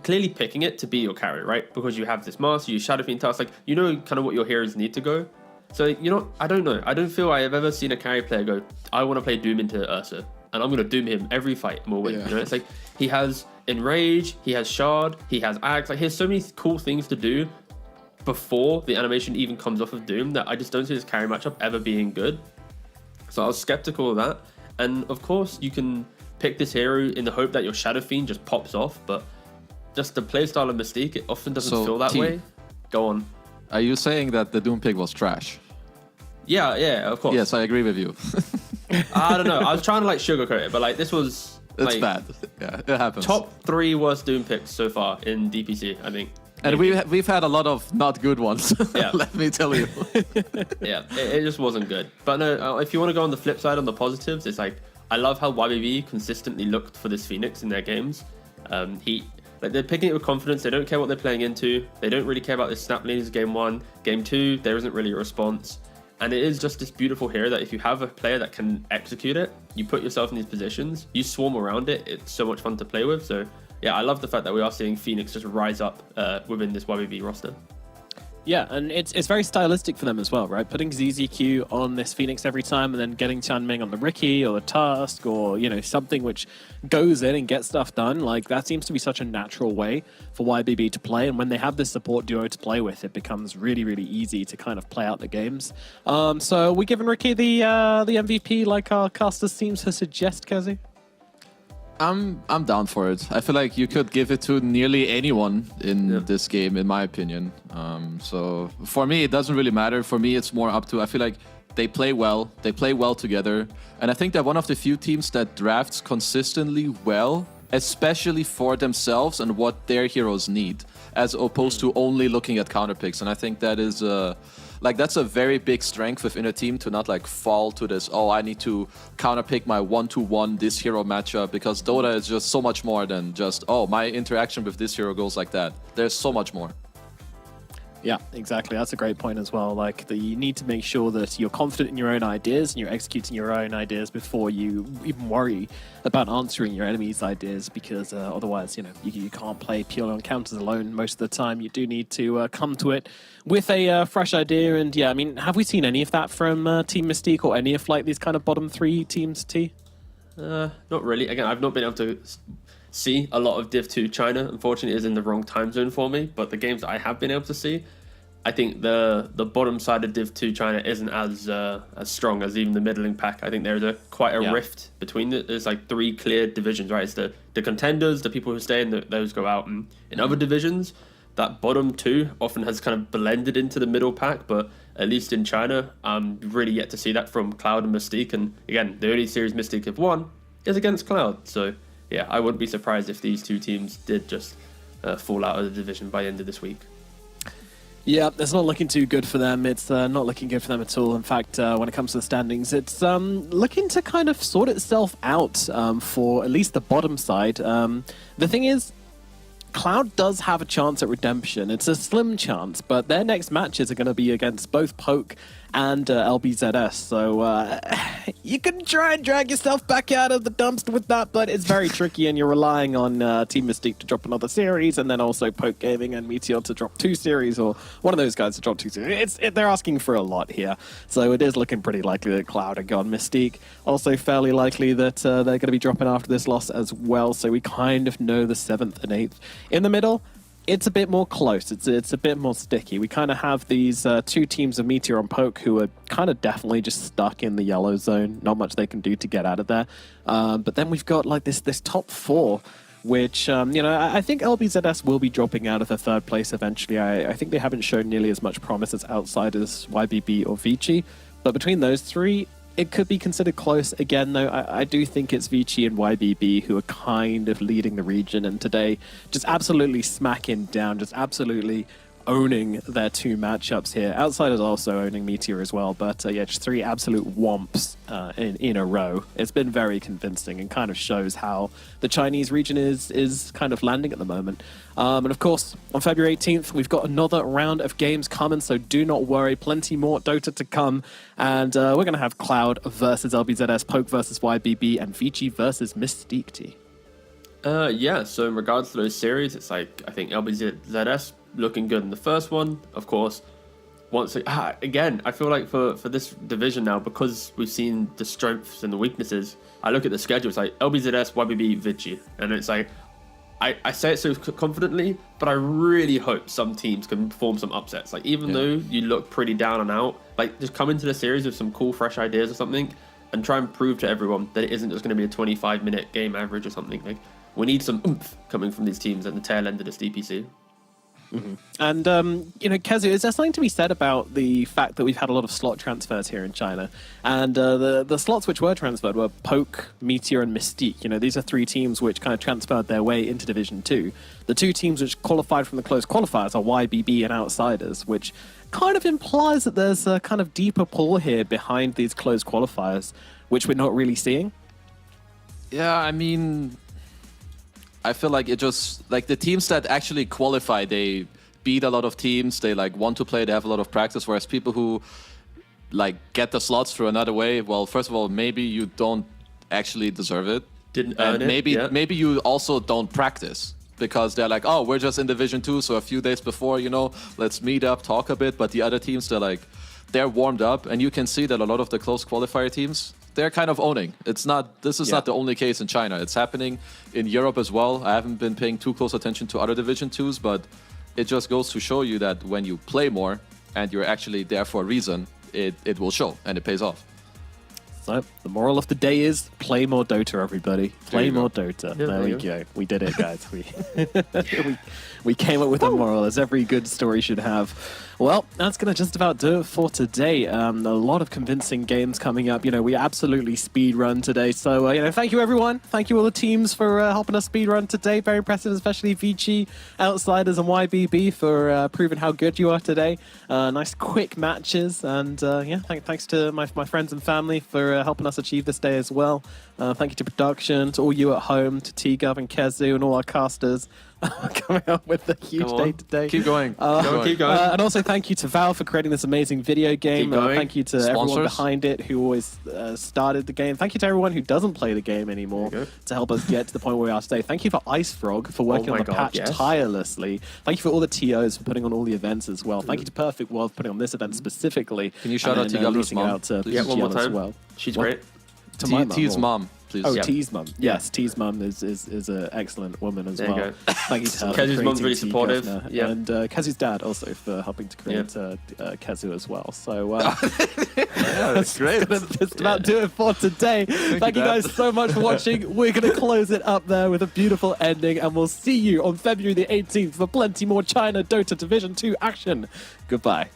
clearly picking it to be your carry, right? Because you have this master, you Shadow Fiend task, like you know kind of what your heroes need to go. So you know, I don't know. I don't feel I have ever seen a carry player go, I want to play Doom into Ursa, and I'm gonna Doom him every fight and we'll win. You know, it's like he has Enrage, he has Shard, he has Axe. Like he has so many cool things to do before the animation even comes off of Doom that I just don't see this carry matchup ever being good. So I was skeptical of that, and of course you can pick this hero in the hope that your Shadow Fiend just pops off, but just the playstyle of Mystique, it often doesn't feel that way. Go on. Are you saying that the Doom pick was trash? Yeah, of course. Yes, I agree with you. I don't know. I was trying to like sugarcoat it, but like this was it's like, bad. Yeah, it happens. Top 3 worst Doom picks so far in DPC, I think. And we've had a lot of not good ones. Yeah. Let me tell you. Yeah, it just wasn't good. But no, if you want to go on the flip side on the positives, it's like I love how YBB consistently looked for this Phoenix in their games. They're picking it with confidence. They don't care what they're playing into. They don't really care about this snap leaders game 1. Game 2, there isn't really a response. And it is just this beautiful hero that if you have a player that can execute it, you put yourself in these positions, you swarm around it. It's so much fun to play with. So yeah, I love the fact that we are seeing Phoenix just rise up within this YBB roster. Yeah, and it's very stylistic for them as well, right? Putting ZZQ on this Phoenix every time and then getting Chanming on the Riki or the Tusk or, you know, something which goes in and gets stuff done. Like, that seems to be such a natural way for YBB to play. And when they have this support duo to play with, it becomes really, really easy to kind of play out the games. So are we giving Riki the MVP like our casters seems to suggest, Kazu? I'm down for it. I feel like you could give it to nearly anyone in this game, in my opinion. So for me, it doesn't really matter. For me, it's more up to, I feel like they play well. They play well together. And I think they're one of the few teams that drafts consistently well, especially for themselves and what their heroes need, as opposed to only looking at counter picks. And I think that is that's a very big strength within a team to not like fall to this, oh, I need to counterpick my 1-to-1 this hero matchup, because Dota is just so much more than just, oh, my interaction with this hero goes like that. There's so much more. Yeah, exactly. That's a great point as well. Like, you need to make sure that you're confident in your own ideas and you're executing your own ideas before you even worry about answering your enemy's ideas, because otherwise, you know, you can't play purely on counters alone most of the time. You do need to come to it with a fresh idea. And yeah, I mean, have we seen any of that from Team Mystique or any of like these kind of bottom 3 teams, T? Not really. Again, I've not been able to see a lot of Div 2 China. Unfortunately, it is in the wrong time zone for me, but the games that I have been able to see, I think the bottom side of Div 2 China isn't as strong as even the middling pack. I think there's quite a rift between there's like 3 clear divisions, right? It's the contenders, the people who stay, and those go out. And in other divisions, that bottom 2 often has kind of blended into the middle pack, but at least in China, I'm really yet to see that from Cloud and Mystique. And again, the only series Mystique have won is against Cloud. So yeah, I wouldn't be surprised if these 2 teams did just fall out of the division by the end of this week. Yeah, it's not looking too good for them. It's not looking good for them at all. In fact, when it comes to the standings, it's looking to kind of sort itself out for at least the bottom side. The thing is, Cloud does have a chance at redemption. It's a slim chance, but their next matches are going to be against both Poke and LBZS. So you can try and drag yourself back out of the dumpster with that, but it's very tricky, and you're relying on Team Mystique to drop another series, and then also Poke Gaming and Meteor to drop 2 series, or one of those guys to drop 2 series. They're asking for a lot here. So it is looking pretty likely that Cloud are gone. Mystique, also fairly likely that they're going to be dropping after this loss as well. So we kind of know the 7th and 8th. In the middle, it's a bit more close. It's a bit more sticky. We kind of have these two teams of Meteor and Poke who are kind of definitely just stuck in the yellow zone. Not much they can do to get out of there. But then we've got like this top four, which, I think LBZS will be dropping out of the third place eventually. I think they haven't shown nearly as much promise as outsiders YBB or Vici. But between those three, it could be considered close. Again, though, I do think it's Vici and YBB who are kind of leading the region, and today just absolutely smacking down, just absolutely owning their two matchups here. Outsiders also owning Meteor as well, but just three absolute womps in a row. It's been very convincing and kind of shows how the Chinese region is kind of landing at the moment. And of course, on February 18th, we've got another round of games coming, so do not worry. Plenty more Dota to come. And we're going to have Cloud versus LBZS, Poke versus YBB, and Vici versus Mystique T. So in regards to those series, it's like, I think LBZS looking good in the first one, of course. Again, I feel like for this division now, because we've seen the strengths and the weaknesses, I look at the schedule, it's like LBZS, YBB, Vici, and it's like, I say it so confidently, but I really hope some teams can perform some upsets. Like, even though you look pretty down and out, like, just come into the series with some cool, fresh ideas or something, and try and prove to everyone that it isn't just going to be a 25-minute game average or something. Like, we need some oomph coming from these teams at the tail end of this DPC. Mm-hmm. And, Kezu, is there something to be said about the fact that we've had a lot of slot transfers here in China? And the slots which were transferred were Poke, Meteor, and Mystique. These are three teams which kind of transferred their way into Division 2. The two teams which qualified from the closed qualifiers are YBB and Outsiders, which kind of implies that there's a kind of deeper pull here behind these closed qualifiers, which we're not really seeing. Yeah, I mean, I feel like it just, like, the teams that actually qualify, they beat a lot of teams, they like want to play, they have a lot of practice, whereas people who like get the slots through another way, well, first of all, maybe you don't actually deserve it. Didn't earn it. Maybe you also don't practice, because they're like, oh, we're just in Division 2, so a few days before, let's meet up, talk a bit. But the other teams, they're warmed up, and you can see that a lot of the close qualifier teams, they're kind of owning. This is not the only case in China. It's happening in Europe as well. I haven't been paying too close attention to other Division 2s, but it just goes to show you that when you play more and you're actually there for a reason, it will show and it pays off. So the moral of the day is play more Dota, everybody. Play more Dota. Yeah, there we go. We did it, guys. We came up with a moral, as every good story should have. Well, that's going to just about do it for today. A lot of convincing games coming up. We absolutely speed run today. So, thank you, everyone. Thank you, all the teams, for helping us speed run today. Very impressive, especially Vici, Outsiders, and YBB for proving how good you are today. Nice, quick matches. And, thanks to my friends and family for helping us achieve this day as well. Thank you to production, to all you at home, to T-Gov and Kezu, and all our casters. Coming up with a huge day today. Keep going. Keep going. And also thank you to Valve for creating this amazing video game. Thank you to everyone behind it who always started the game. Thank you to everyone who doesn't play the game anymore to help us get to the point where we are today. Thank you for Ice Frog for working on the patch tirelessly. Thank you for all the TOs for putting on all the events as well. Thank you to Perfect World for putting on this event specifically. Can you shout out to Yellow's mom? Out to one more time. as well. She's great. To my T's mom, please. Oh, T's mum. Yes, T's mum is an excellent woman as well. You go. Thank you to her. Kezu's mum's really supportive. And Kezu's dad also for helping to create Kezu as well. So that's great. That's just about do it for today. Thank you guys so much for watching. We're going to close it up there with a beautiful ending, and we'll see you on February the 18th for plenty more China Dota Division 2 action. Goodbye.